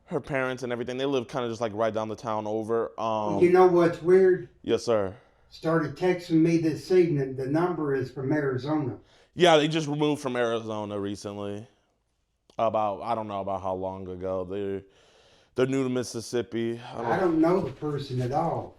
her parents and everything. They live kind of just like right down the town over. You know what's weird? Yes, sir. Started texting me this evening. The number is from Arizona. Yeah, they just removed from Arizona recently. I don't know about how long ago. They're new to Mississippi. I don't know the person at all.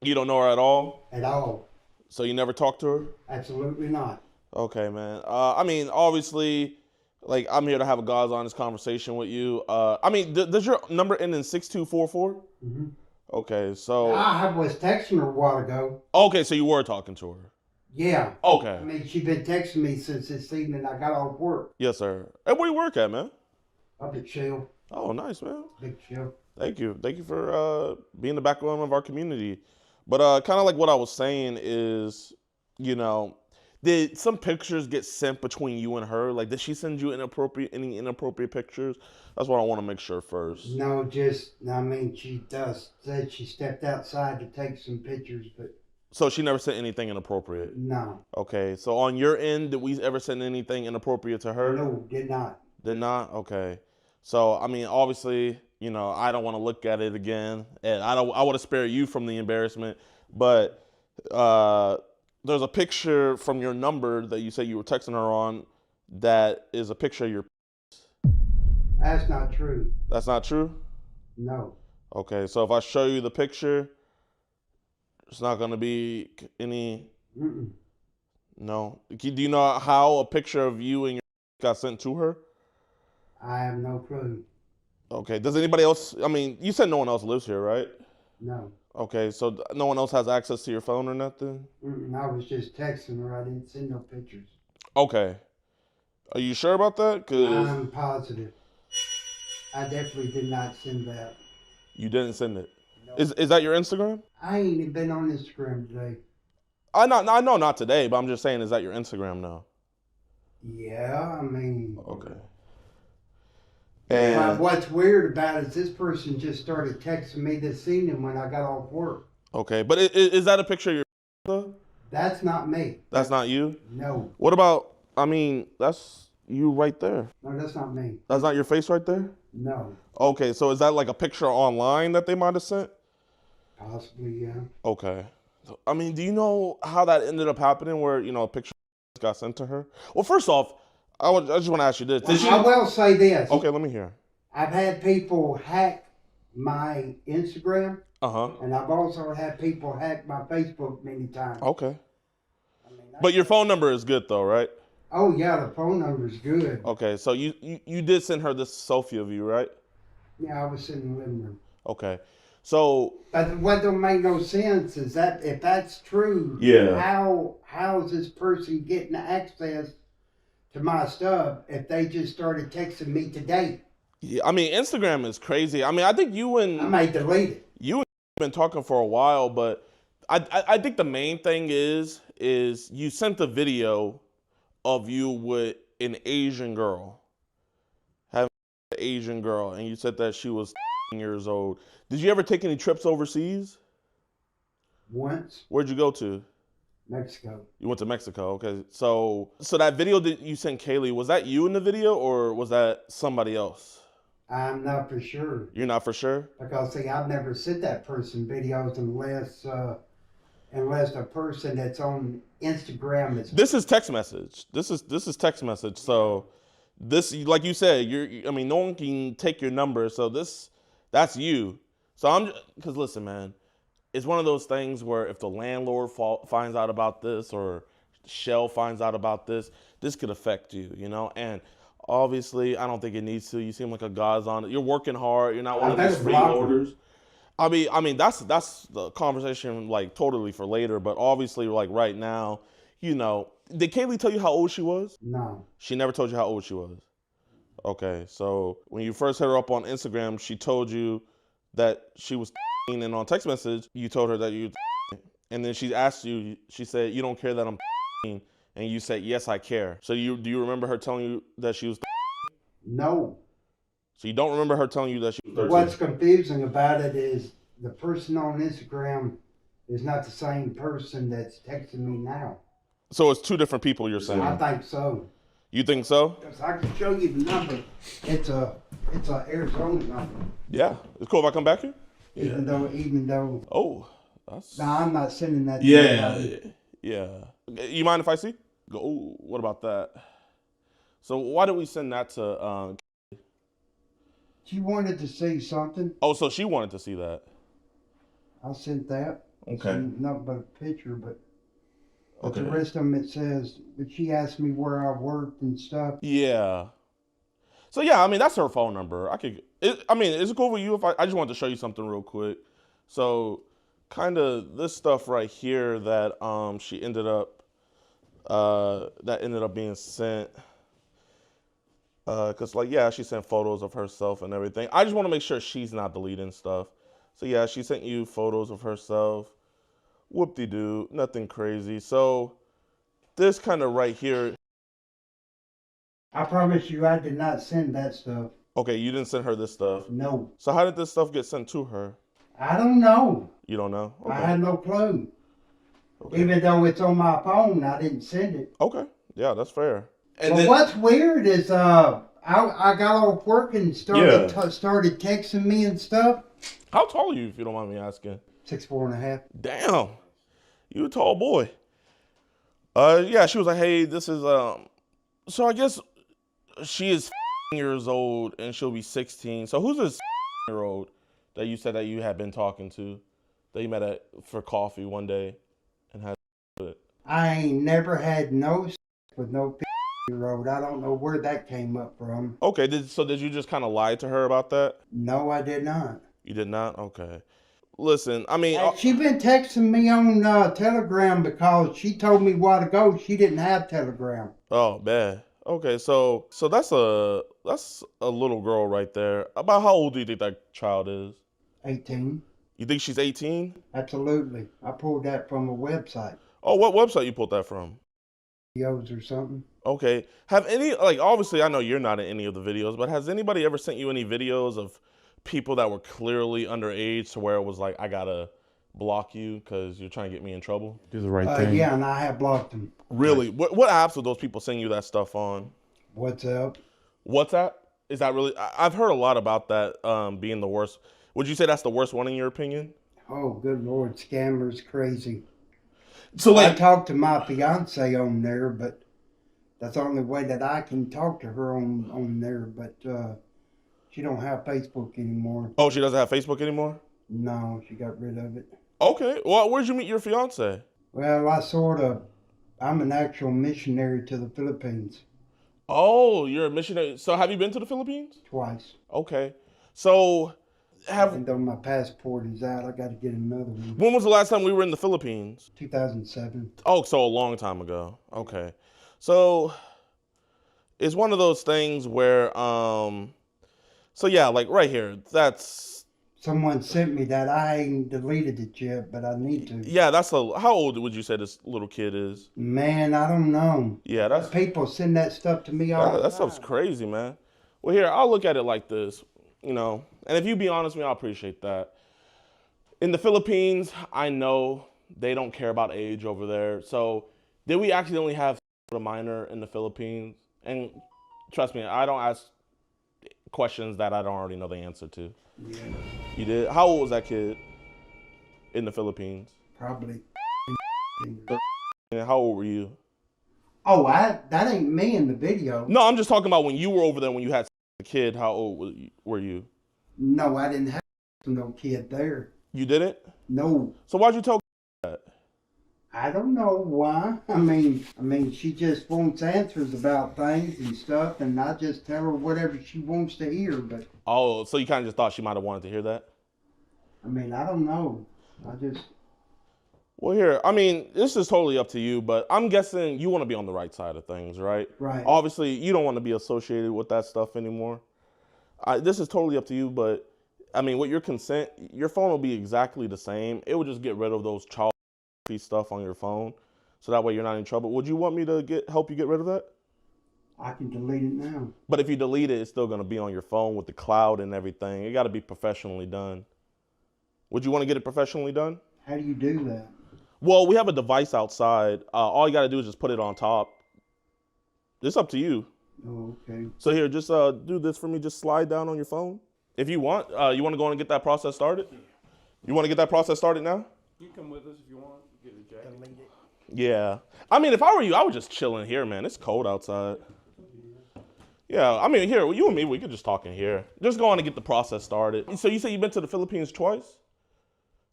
You don't know her at all? At all. So you never talked to her? Absolutely not. Okay, man. I mean, obviously, like, I'm here to have a God's honest conversation with you. I mean, does your number end in 6244? Mm-hmm. Okay, so... I was texting her a while ago. Okay, so you were talking to her. Yeah. Okay. I mean, she's been texting me since this evening. I got off work. Yes, sir. And where you work at, man? Up at Shell. Oh, nice, man. Big Shell. Thank you. Thank you for being the backbone of our community. But kind of like what I was saying is, you know, did some pictures get sent between you and her? Like, did she send you any inappropriate pictures? That's what I want to make sure first. No, I mean, she said she stepped outside to take some pictures, but... So she never sent anything inappropriate? No. Okay, so on your end, did we ever send anything inappropriate to her? No, did not. Did not? Okay. So, I mean, obviously, you know, I don't want to look at it again, and I want to spare you from the embarrassment, but there's a picture from your number that you said you were texting her on that is a picture of your... That's not true. That's not true? No. Okay, so if I show you the picture, it's not going to be any... Mm-mm. No. Do you know how a picture of you and your got sent to her? I have no clue. Okay, does anybody else... I mean, you said no one else lives here, right? No. Okay, so no one else has access to your phone or nothing? I was just texting her. I didn't send no pictures. Okay. Are you sure about that? 'Cause I'm positive. I definitely did not send that. you didn't send it. No. Is that your Instagram? I ain't even been on Instagram today. I know not today, but I'm just saying, is that your Instagram now? Yeah, I mean... Okay. And what's weird about it is this person just started texting me this evening when I got off work. Okay, but is that a picture of your though? That's not me. That's not you? No. What about, I mean, that's you right there. No, that's not me. That's not your face right there? No. Okay, so is that like a picture online that they might have sent? Possibly, yeah. Okay. I mean, do you know how that ended up happening where, you know, a picture got sent to her? Well, first off, I just want to ask you this. I will say this. Okay, let me hear. I've had people hack my Instagram. Uh-huh. And I've also had people hack my Facebook many times. Okay. But your phone number is good though, right? Oh, yeah, the phone number is good. Okay, so you did send her this selfie of you, right? Yeah, I was sitting in the living room. Okay. So... But what don't make no sense is that if that's true, yeah, how is this person getting access to my stuff if they just started texting me today? Yeah, I mean, Instagram is crazy. I mean, I think you and... I might delete it. You and been talking for a while, but I think the main thing is you sent a video of you with an Asian girl. Having an Asian girl, and you said that she was years old. Did you ever take any trips overseas? Once. Where'd you go to? Mexico. You went to Mexico, okay. So that video that you sent Kaylee, was that you in the video or was that somebody else? I'm not for sure. You're not for sure? Because see, I've never sent that person videos unless a person that's on Instagram is. This is text message. This is text message. So this, like you said, I mean, no one can take your number. So that's you. So because listen, man, it's one of those things where if the landlord finds out about this or Shell finds out about this could affect you, you know? And obviously, I don't think it needs to. You seem like a God's on it. You're working hard. You're not one of these freeloaders. I mean, that's the conversation, like, totally for later. But obviously, like, right now, you know, did Kaylee tell you how old she was? No. She never told you how old she was? Okay, so when you first hit her up on Instagram, she told you that she was and on text message, you told her that you and then she asked you, she said, you don't care that I'm and you said, yes, I care. So do you remember her telling you that she was No. So you don't remember her telling you that she was 13? What's confusing about it is the person on Instagram is not the same person that's texting me now. So it's two different people, you're saying? I think so. You think so? Because I can show you the number. It's a Arizona number. Yeah, it's cool if I come back here. Even though. Oh, that's. No, I'm not sending that. Yeah. You mind if I see? Oh, what about that? So why did we send that to? She wanted to see something. Oh, so she wanted to see that. I sent that. Okay. Not but a picture, but Okay. the rest of them it says. But she asked me where I worked and stuff. Yeah. So yeah, I mean that's her phone number. Is it cool with you if I just wanted to show you something real quick? So, kind of this stuff right here that she ended up being sent. Cause like yeah, she sent photos of herself and everything. I just want to make sure she's not deleting stuff. So yeah, she sent you photos of herself. Whoop-de-doo, nothing crazy. So this kind of right here. I promise you, I did not send that stuff. Okay, you didn't send her this stuff? No. So how did this stuff get sent to her? I don't know. You don't know? Okay. I had no clue. Okay. Even though it's on my phone, I didn't send it. Okay, yeah, that's fair. And well, what's weird is I got off work and started texting me and stuff. How tall are you, if you don't mind me asking? 6'4.5". Damn, you a tall boy. Yeah, she was like, hey, this is so I guess she is years old and she'll be 16. So who's this year-old that you said that you had been talking to, that you met at for coffee one day and had with? I ain't never had no with no year-old. I don't know where that came up from. Okay, did you just kind of lie to her about that? No, I did not. You did not? Okay. Listen, I mean... She been texting me on Telegram because she told me a while ago she didn't have Telegram. Oh, bad. Okay, so that's a little girl right there. About how old do you think that child is? 18. You think she's 18? Absolutely. I pulled that from a website. Oh, what website you pulled that from? Videos or something. Okay. Have any, like, obviously I know you're not in any of the videos, but has anybody ever sent you any videos of people that were clearly underage to where it was like, I gotta block you because you're trying to get me in trouble? Do the right thing. Yeah, and I have blocked them. Really? What apps are those people sending you that stuff on? WhatsApp. WhatsApp? Is that really? I've heard a lot about that being the worst. Would you say that's the worst one in your opinion? Oh, good Lord. Scammers crazy. So like, I talked to my fiance on there, but that's the only way that I can talk to her on there. But she don't have Facebook anymore. Oh, she doesn't have Facebook anymore? No, she got rid of it. Okay. Well, where'd you meet your fiance? Well, I'm an actual missionary to the Philippines. Oh, you're a missionary. So have you been to the Philippines? Twice. Okay. So even though my passport is out, I got to get another one. When was the last time we were in the Philippines? 2007. Oh, so a long time ago. Okay. So it's one of those things where, so yeah, like right here, that's... Someone sent me that. I ain't deleted it yet, but I need to. Yeah, how old would you say this little kid is? Man, I don't know. Yeah, that's... People send that stuff to me all the time. That stuff's crazy, man. Well, here, I'll look at it like this, you know, and if you be honest with me, I'll appreciate that. In the Philippines, I know they don't care about age over there. So did we accidentally have a minor in the Philippines? And trust me, I don't ask questions that I don't already know the answer to. Yeah. You did? How old was that kid in the Philippines? Probably. And how old were you? Oh, that ain't me in the video. No, I'm just talking about when you were over there when you had a kid. How old were you? No, I didn't have no kid there. You didn't? No. So why'd you tell that? I don't know why. I mean, she just wants answers about things and stuff, and I just tell her whatever she wants to hear. But oh, so you kind of just thought she might have wanted to hear that? I mean, I don't know. Well, here, I mean, this is totally up to you, but I'm guessing you want to be on the right side of things, right? Right. Obviously, you don't want to be associated with that stuff anymore. This is totally up to you, but I mean, with your consent, your phone will be exactly the same. It would just get rid of those child stuff on your phone, so that way you're not in trouble. Would you want me to help you get rid of that? I can delete it now. But if you delete it, it's still going to be on your phone with the cloud and everything. It got to be professionally done. Would you want to get it professionally done? How do you do that? Well, we have a device outside. All you got to do is just put it on top. It's up to you. Oh, okay. So here, just do this for me. Just slide down on your phone. If you want, you want to go on and get that process started? You want to get that process started now? You can come with us if you want. Get a jacket. Yeah. I mean, if I were you, I would just chill in here, man. It's cold outside. Yeah, I mean, here, you and me, we could just talk in here. Just go on and get the process started. So you say you've been to the Philippines twice?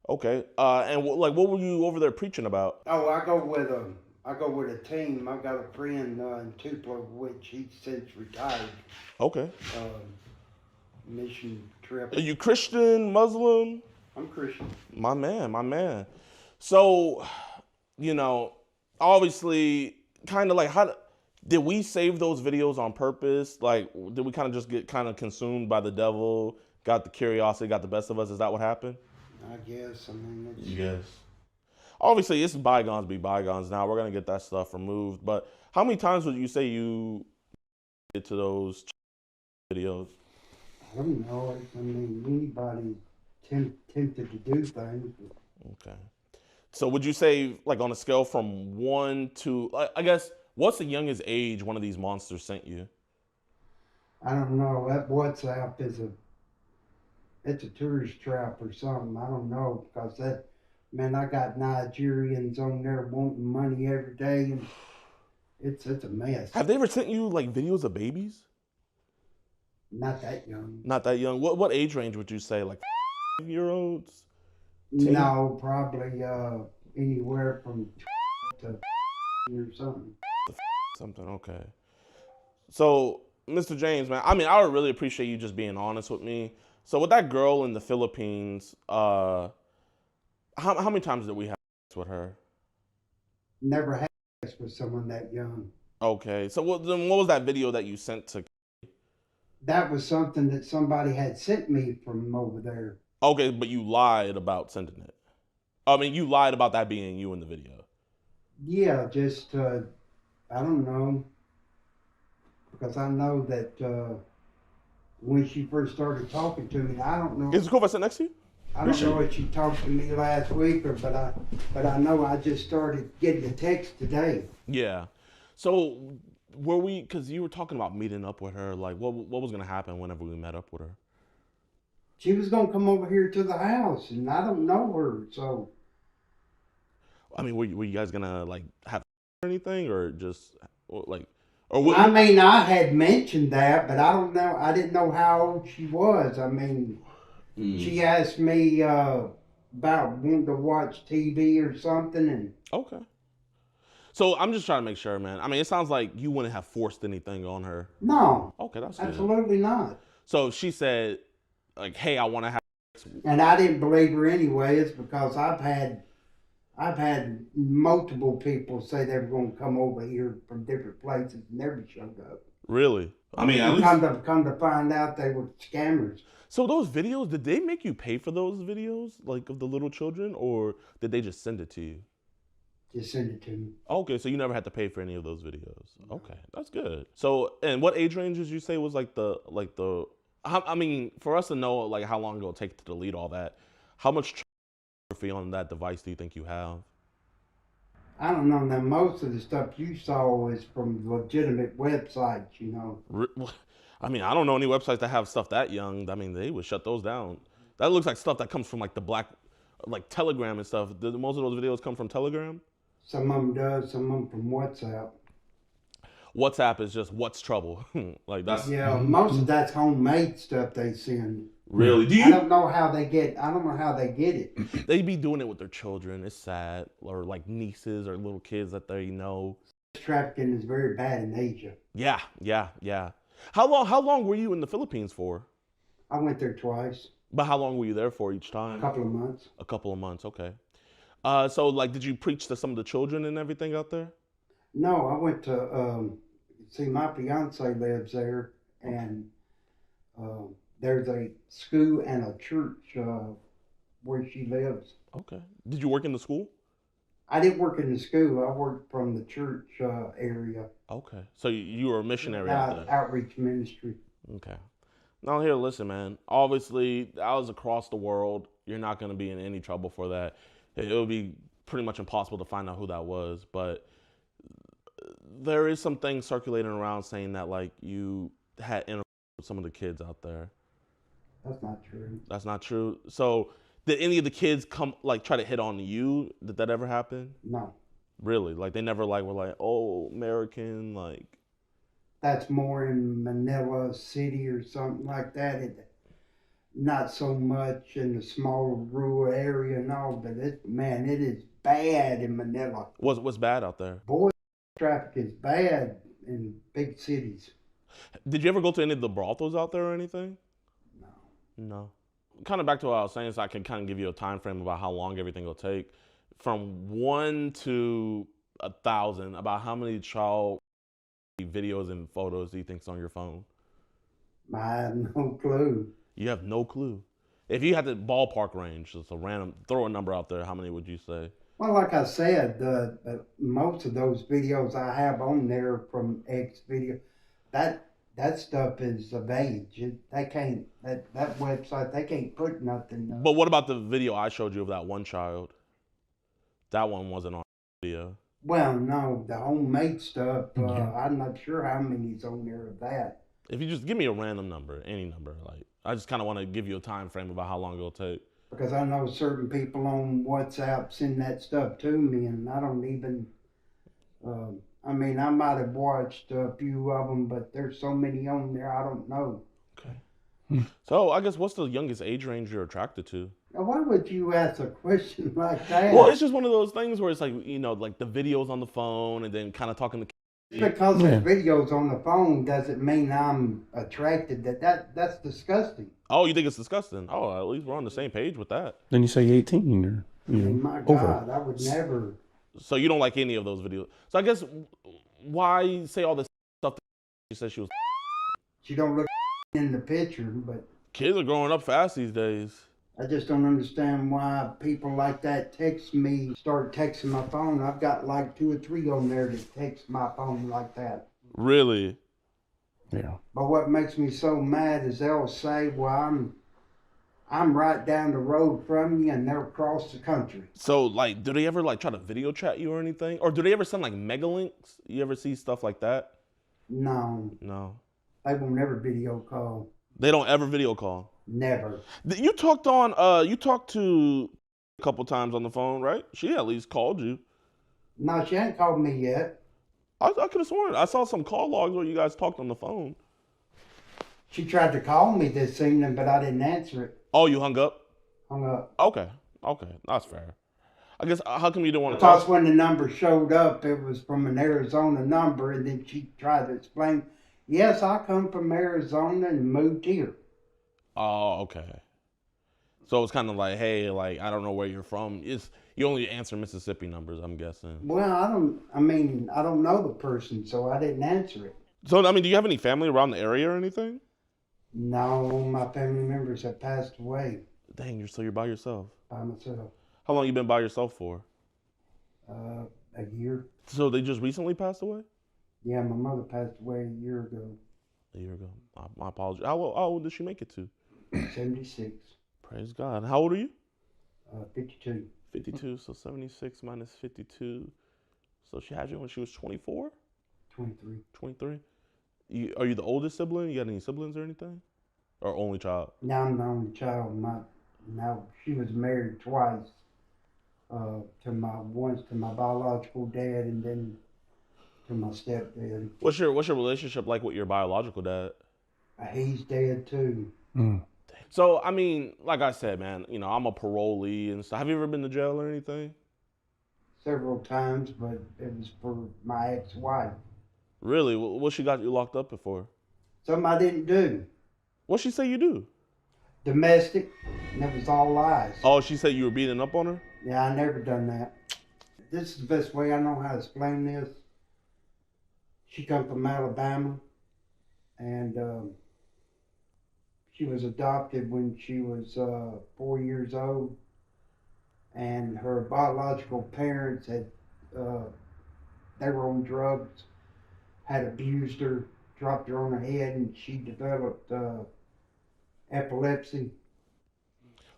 Okay. And like, what were you over there preaching about? Oh, I go with a team. I've got a friend in Tupelo, which he's since retired. Okay. Mission trip. Are you Christian, Muslim? I'm Christian. My man, my man. So, you know, obviously, kind of like, did we save those videos on purpose? Like, did we kind of just get kind of consumed by the devil, got the curiosity, got the best of us? Is that what happened? I guess. I mean, it's... Yes. Obviously, it's bygones be bygones now. We're going to get that stuff removed. But how many times would you say you get to those videos? I don't know. I mean, anybody tempted to do things. Okay. So would you say, like, on a scale from 1 to, I guess, what's the youngest age one of these monsters sent you? I don't know. That WhatsApp it's a tourist trap or something. I don't know, because I got Nigerians on there wanting money every day, and it's a mess. Have they ever sent you, like, videos of babies? Not that young. Not that young. What age range would you say? Like 5-year-olds? No, probably anywhere from to or something. Something, okay. So, Mr. James, man, I mean, I would really appreciate you just being honest with me. So with that girl in the Philippines, how many times did we have sex with her? Never had sex with someone that young. Okay. So then what was that video that you sent to? That was something that somebody had sent me from over there. Okay, but you lied about sending it. I mean, you lied about that being you in the video. Yeah, just, I don't know. Because I know that when she first started talking to me, I don't know. Is it cool if I sit next to you? I don't know if she talked to me last week but I know I just started getting a text today. Yeah. So were we, because you were talking about meeting up with her, like what was going to happen whenever we met up with her? She was going to come over here to the house, and I don't know her, so. I mean, were you guys going to like have or anything, or just like, or what? I mean, I had mentioned that, but I don't know, I didn't know how old she was. I mean, she asked me about wanting to watch TV or something, and. Okay. So I'm just trying to make sure, man. I mean, it sounds like you wouldn't have forced anything on her. No. Okay, that's good. Absolutely not. So she said, like, hey, I want to have sex. And I didn't believe her anyways, because I've had multiple people say they were going to come over here from different places and never showed up. Really? I mean, at least come to find out they were scammers. So those videos, did they make you pay for those videos, like of the little children, or did they just send it to you? Just send it to me. Okay, so you never had to pay for any of those videos. Okay, that's good. So, and what age range did you say was I mean, for us to know like how long it'll take to delete all that, how much pornography on that device do you think you have? I don't know. Now, most of the stuff you saw is from legitimate websites, you know. I mean, I don't know any websites that have stuff that young. I mean, they would shut those down. That looks like stuff that comes from like the like Telegram and stuff. Did most of those videos come from Telegram? Some of them does, some of them from WhatsApp. WhatsApp is just what's trouble. Like that's. Yeah, most of that's homemade stuff they send. Really? I don't know how they get it. They be doing it with their children. It's sad. Or like nieces or little kids that they know. Trafficking is very bad in Asia. Yeah. How long were you in the Philippines for? I went there twice. But how long were you there for each time? A couple of months. A couple of months, okay. So like, did you preach to some of the children and everything out there? No, I went to, see, my fiance lives there, and there's a school and a church where she lives. Okay. Did you work in the school? I didn't work in the school. I worked from the church area. Okay. So you were a missionary out there? Outreach ministry. Okay. Now here, listen, man. Obviously, that was across the world. You're not going to be in any trouble for that. It would be pretty much impossible to find out who that was. But there is some things circulating around saying that like you had intercourse with some of the kids out there. That's not true. That's not true. So did any of the kids come like try to hit on you? Did that ever happen? No. Really? Like they never like were like, oh, American, like. That's more in Manila City or something like that. Not so much in the smaller rural area and all, but it is bad in Manila. What's bad out there? Boy, traffic is bad in big cities. Did you ever go to any of the brothels out there or anything? No. No. Kind of back to what I was saying, so I can kind of give you a time frame about how long everything will take. From 1 to 1,000, about how many child videos and photos do you think's on your phone? I have no clue. You have no clue. If you had the ballpark range, just a random, throw a number out there, how many would you say? Well, like I said, most of those videos I have on there from X video, that stuff is of age. That website, they can't put nothing. But what about the video I showed you of that one child? That one wasn't on video. Well, no, the homemade stuff, I'm not sure how many's on there of that. If you just give me a random number, any number, like I just kind of want to give you a time frame about how long it'll take. Because I know certain people on WhatsApp send that stuff to me, and I don't even. I might have watched a few of them, but there's so many on there, I don't know. Okay. So I guess what's the youngest age range you're attracted to? Now, why would you ask a question like that? Well, it's just one of those things where it's like, like the videos on the phone and then kind of talking to. Because there's videos on the phone doesn't mean I'm attracted. That's disgusting. Oh, you think it's disgusting? Oh, at least we're on the same page with that. Then you say 18 or My God, I would never. So you don't like any of those videos. So I guess why say all this stuff that she said she was. She don't look in the picture, but. Kids are growing up fast these days. I just don't understand why people like that start texting my phone. I've got like 2 or 3 on there that text my phone like that. Really? Yeah. But what makes me so mad is they'll say, well, I'm right down the road from you, and they're across the country. So, like, do they ever, like, try to video chat you or anything? Or do they ever send, like, mega links? You ever see stuff like that? No. No. They will never video call. They don't ever video call? Never. You talked to a couple times on the phone, right? She at least called you. No, she ain't called me yet. I could have sworn. I saw some call logs where you guys talked on the phone. She tried to call me this evening, but I didn't answer it. Oh, you hung up? Hung up. Okay. That's fair. I guess, how come you didn't want to talk? Because when the number showed up, it was from an Arizona number, and then she tried to explain, yes, I come from Arizona and moved here. Oh, okay. So it's kind of like, hey, like, I don't know where you're from. You only answer Mississippi numbers, I'm guessing. Well, I don't know the person, so I didn't answer it. So, do you have any family around the area or anything? No, my family members have passed away. Dang, you're by yourself? By myself. How long you been by yourself for? A year. So they just recently passed away? Yeah, my mother passed away a year ago. A year ago. My apologies. How old did she make it to? 76. Praise God. How old are you? 52. 52, so 76 minus 52. So she had you when she was 24? 23. 23? Are you the oldest sibling? You got any siblings or anything? Or only child? No, I'm the only child. Now she was married twice. Once to my biological dad and then to my stepdad. What's your relationship like with your biological dad? He's dead too. So, like I said, man, I'm a parolee and stuff. Have you ever been to jail or anything? Several times, but it was for my ex-wife. Really? What she got you locked up for? Something I didn't do. What'd she say you do? Domestic, and it was all lies. Oh, she said you were beating up on her? Yeah, I never done that. This is the best way I know how to explain this. She come from Alabama, and she was adopted when she was 4 years old, and her biological parents they were on drugs, had abused her, dropped her on her head, and she developed epilepsy.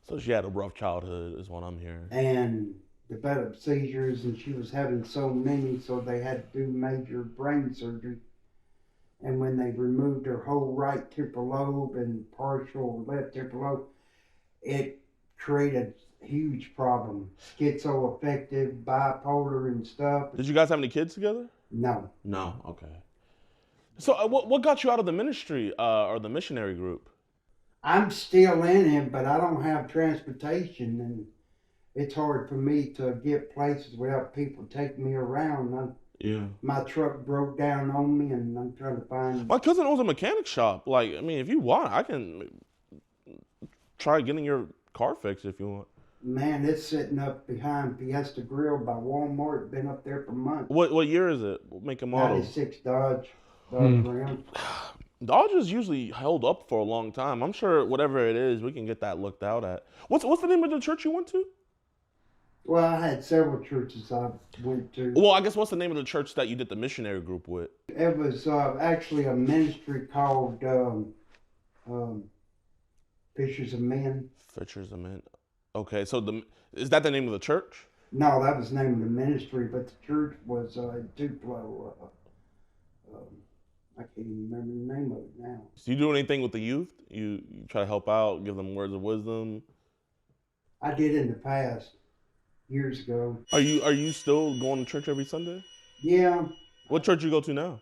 So she had a rough childhood is what I'm hearing. And developed seizures, and she was having so many, so they had to do major brain surgery. And when they removed her whole right temporal lobe and partial left temporal lobe, it created a huge problem. Schizoaffective, bipolar, and stuff. Did you guys have any kids together? No. No. Okay. So what got you out of the ministry or the missionary group? I'm still in it, but I don't have transportation, and it's hard for me to get places without people taking me around. Yeah. My truck broke down on me, and I'm trying to find... My cousin owns a mechanic shop. Like, I mean, if you want, I can try getting your car fixed if you want. Man, it's sitting up behind Fiesta Grill by Walmart. Been up there for months. What year is it? Make a model. 96 Dodge Ram. Dodge is usually held up for a long time. I'm sure whatever it is, we can get that looked out at. What's the name of the church you went to? Well, I had several churches I went to. Well, I guess what's the name of the church that you did the missionary group with? It was actually a ministry called Fishers of Men. Fishers of Men. Okay, so is that the name of the church? No, that was the name of the ministry, but the church was Duplo. I can't even remember the name of it now. So you do anything with the youth? You try to help out, give them words of wisdom? I did in the past, years ago. Are you still going to church every Sunday? Yeah. What church you go to now?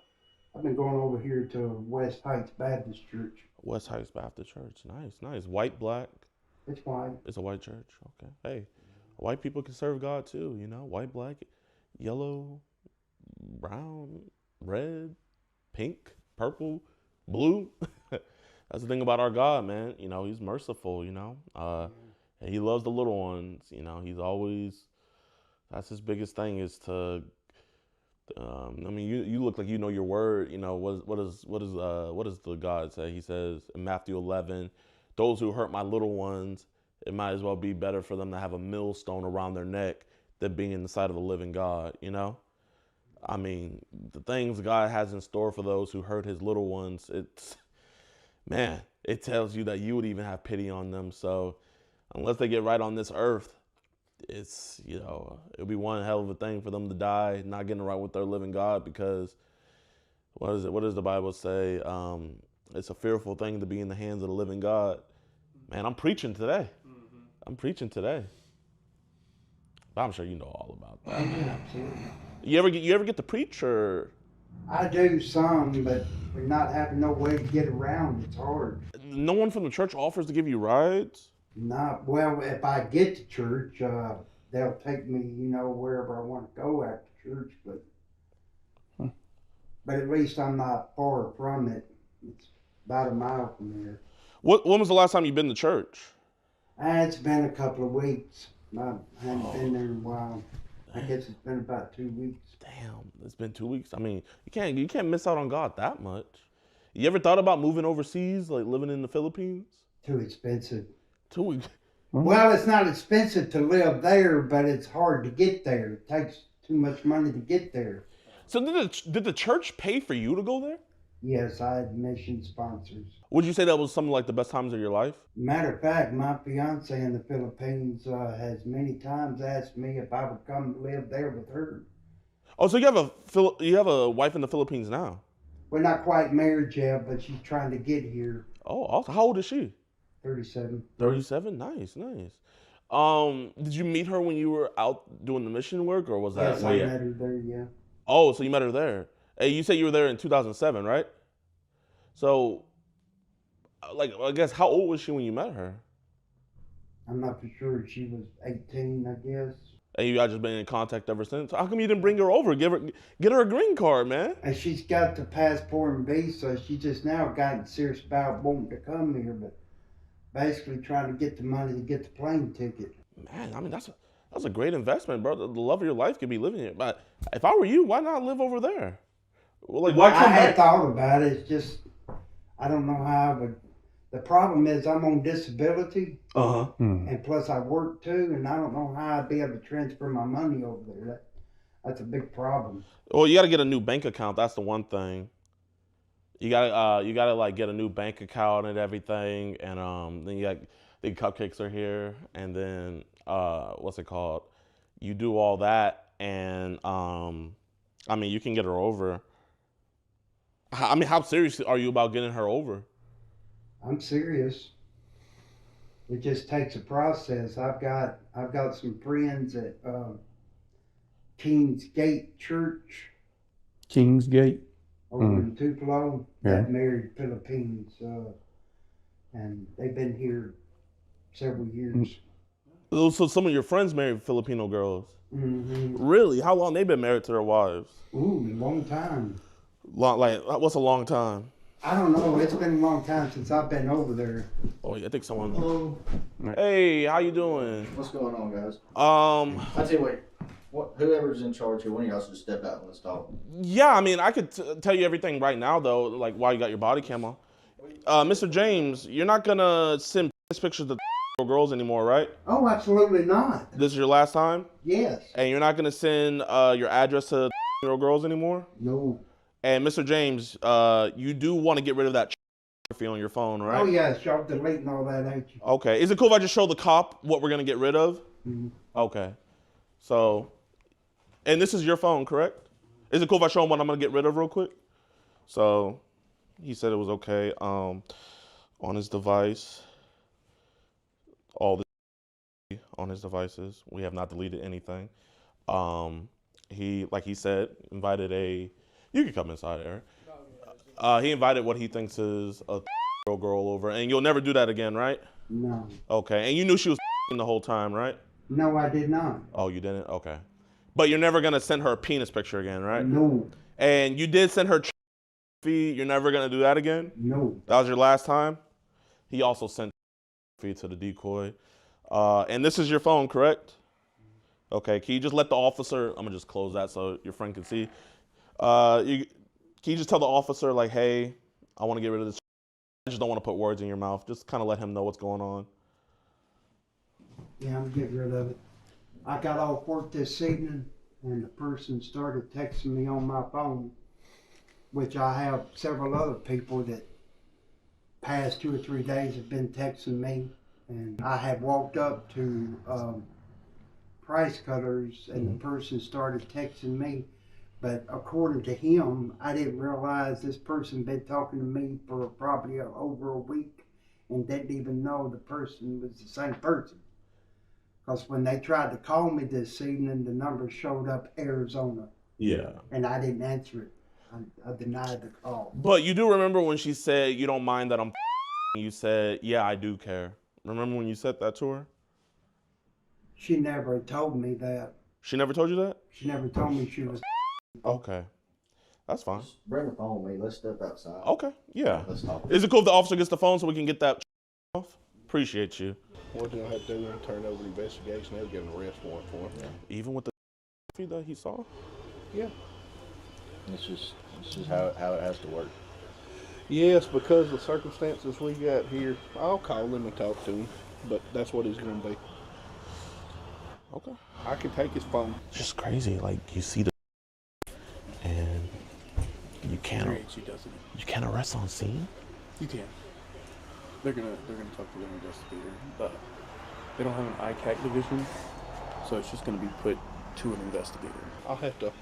I've been going over here to West Heights Baptist Church. West Heights Baptist Church. Nice. White, black? It's white. It's a white church. Okay. Hey, white people can serve God too, you know? White, black, yellow, brown, red, pink, purple, blue. That's the thing about our God, man. You know, he's merciful, you know? And he loves the little ones, you know? He's always, that's his biggest thing is to, I mean, you look like you know your word, you know, what does the God say? He says in Matthew 11, those who hurt my little ones, it might as well be better for them to have a millstone around their neck than being in the sight of the living God, you know? I mean, the things God has in store for those who hurt his little ones, it tells you that you would even have pity on them. So unless they get right on this earth, it's, you know, it'll be one hell of a thing for them to die not getting right with their living God, because what does the Bible say? It's a fearful thing to be in the hands of the living God. Man, I'm preaching today. But I'm sure you know all about that. Yeah, absolutely. You ever get to preach, or? I do some, but we're not having no way to get around. It's hard. No one from the church offers to give you rides? Not well. If I get to church, they'll take me, you know, wherever I want to go after church. But at least I'm not far from it. It's about a mile from here. When was the last time you've been to church? It's been a couple of weeks. I haven't been there in a while. I guess it's been about 2 weeks. Damn, it's been 2 weeks. I mean, you can't miss out on God that much. You ever thought about moving overseas, like living in the Philippines? Too expensive. 2 weeks. Well, it's not expensive to live there, but it's hard to get there. It takes too much money to get there. So did the church pay for you to go there? Yes, I had mission sponsors. Would you say that was some of like the best times of your life? Matter of fact, my fiance in the Philippines has many times asked me if I would come live there with her. Oh, so you have a wife in the Philippines now? We're not quite married yet, but she's trying to get here. Oh, awesome. How old is she? 37. 37? Nice. Did you meet her when you were out doing the mission work, or was that? Yes, I met her there, yeah. Oh, so you met her there. Hey, you said you were there in 2007, right? So, like, I guess, how old was she when you met her? I'm not for sure. She was 18, I guess. And you guys just been in contact ever since? How come you didn't bring her over? Get her a green card, man. And she's got the passport and visa. She just now gotten serious about wanting to come here, but basically trying to get the money to get the plane ticket. Man, I mean, that's a great investment, bro. The love of your life could be living here. But if I were you, why not live over there? Well, like, why come I had back? thought about it. It's just, I don't know how I would. The problem is I'm on disability. And plus I work too, and I don't know how I'd be able to transfer my money over there. That's a big problem. Well, you got to get a new bank account. That's the one thing. You gotta like get a new bank account and everything, and then you got the cupcakes are here, and then what's it called? you do all that, and I mean, you can get her over. I mean, how serious are you about getting her over? I'm serious. It just takes a process. I've got some friends at King's Gate Church King's Gate. over in Tupelo Yeah. that married Philippines, and they've been here several years. So some of your friends married Filipino girls. Mm-hmm. Really? How long they been married to their wives? Ooh, long time. Long, like what's a long time? I don't know. It's been a long time since I've been over there. Oh yeah, I think someone. Hello. Hey, how you doing? What's going on, guys? I tell you what, whoever's in charge here, one of y'all should step out and let's talk. Yeah, I mean, I could tell you everything right now though, like while you got your body cam on. Mr. James, you're not gonna send pictures to girls anymore, right? Oh, absolutely not. This is your last time? Yes. And you're not gonna send your address to girls anymore? No. And Mr. James, you do want to get rid of that fee on your phone, right? Oh yes, y'all deleting all that, ain't you? Okay. Is it cool if I just show the cop what we're gonna get rid of? Mm-hmm. Okay. So, and this is your phone, correct? Is it cool if I show him what I'm gonna get rid of real quick? So, he said it was okay. On his device, all the on his devices, we have not deleted anything. He, like he said, invited a. You can come inside, Eric. He invited what he thinks is a girl over, and you'll never do that again, right? No. Okay, and you knew she was the whole time, right? No, I did not. Oh, you didn't? Okay. But you're never gonna send her a penis picture again, right? No. And you did send her feed. You're never gonna do that again? No. That was your last time? He also sent feed to the decoy. And this is your phone, correct? Okay, can you just let the officer, I'm gonna just close that so your friend can see. Can you just tell the officer, like, hey, I want to get rid of this. I just don't want to put words in your mouth. Just kind of let him know what's going on. Yeah, I'm getting rid of it. I got off work this evening, and the person started texting me on my phone, which I have several other people that past 2 or 3 days have been texting me. And I had walked up to Price Cutters, and the person started texting me. But according to him, I didn't realize this person been talking to me for probably over a week and didn't even know the person was the same person. Because when they tried to call me this evening, the number showed up Arizona. Yeah. And I didn't answer it. I denied the call. But you do remember when she said, you don't mind that I'm you said, yeah, I do care. Remember when you said that to her? She never told me that. She never told you that? She never told me she was. Okay. That's fine. Just bring the phone with me. Let's step outside. Okay, yeah. Let's talk. Is it cool if the officer gets the phone so we can get that off? Appreciate you. What they'll have to do is turn over the investigation. They'll get an arrest warrant for him. Yeah. Even with the feed that he saw? Yeah. It's just how it has to work. Yes, because of the circumstances we got here, I'll call him and talk to him, but that's what he's going to be. Okay. I can take his phone. It's just crazy. Like, you see the and you can't arrest on scene? You can. They're gonna talk to their investigator, but they don't have an ICAC division, so it's just gonna be put to an investigator. I'll have to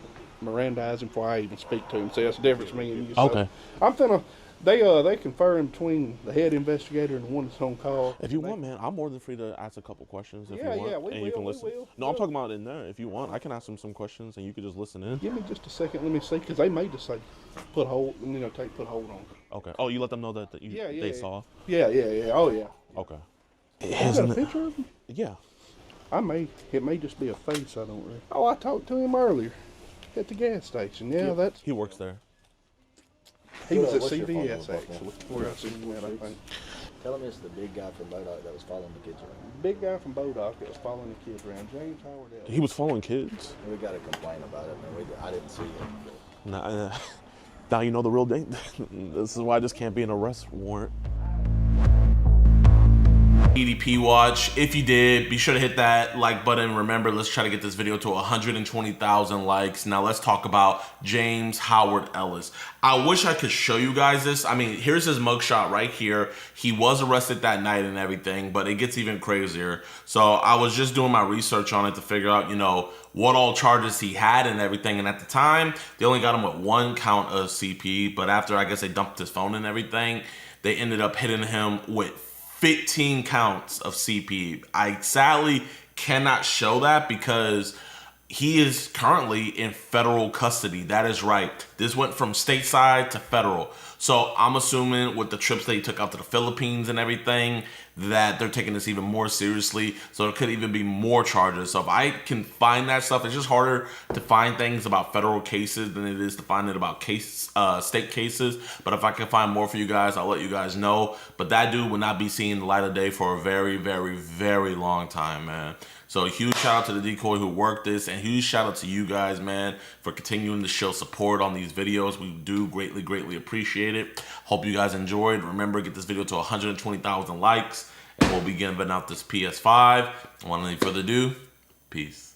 Mirandize him before I even speak to him. See, that's the difference me and you. Okay. So I'm finna. They confer in between the head investigator and the one that's on call. If you want, man, I'm more than free to ask a couple questions if you want. Yeah, we and will, you can we listen. will. No, I'm talking about in there. If you want, I can ask them some questions and you can just listen in. Give me just a second. Let me see, because they may just say, put hold on. Okay. Oh, you let them know that they saw? Yeah. Oh, yeah. Okay. Is that a picture of him? Yeah. It may just be a face. I don't really. Oh, I talked to him earlier at the gas station. Yeah, He works there. He was at What's your phone CVS, number, actually. Where I seen him at, I think. Tell him it's the big guy from Modoc that was following the kids around. Big guy from Bodoc that was following the kids around. James Howard. He was following kids? We got to complain about it, man. I didn't see him. Now you know the real date. This is why this can't be an arrest warrant. EDP Watch. If you did, be sure to hit that like button. Remember, let's try to get this video to 120,000 likes. Now let's talk about James Howard Ellis. I wish I could show you guys this. I mean, here's his mugshot right here. He was arrested that night and everything, but it gets even crazier. So I was just doing my research on it to figure out, you know, what all charges he had and everything. And at the time, they only got him with 1 count of CP. But after, I guess, they dumped his phone and everything, they ended up hitting him with 15 counts of CP. I sadly cannot show that because he is currently in federal custody. That is right. This went from stateside to federal. So I'm assuming with the trips they took out to the Philippines and everything, that they're taking this even more seriously. So it could even be more charges. So if I can find that stuff, it's just harder to find things about federal cases than it is to find it about state cases. But if I can find more for you guys, I'll let you guys know. But that dude will not be seeing the light of day for a very, very, very long time, man. So a huge shout out to the decoy who worked this, and huge shout out to you guys, man, for continuing to show support on these videos. We do greatly, greatly appreciate it. Hope you guys enjoyed. Remember, get this video to 120,000 likes, and we'll be giving out this PS5. Without any further ado, peace.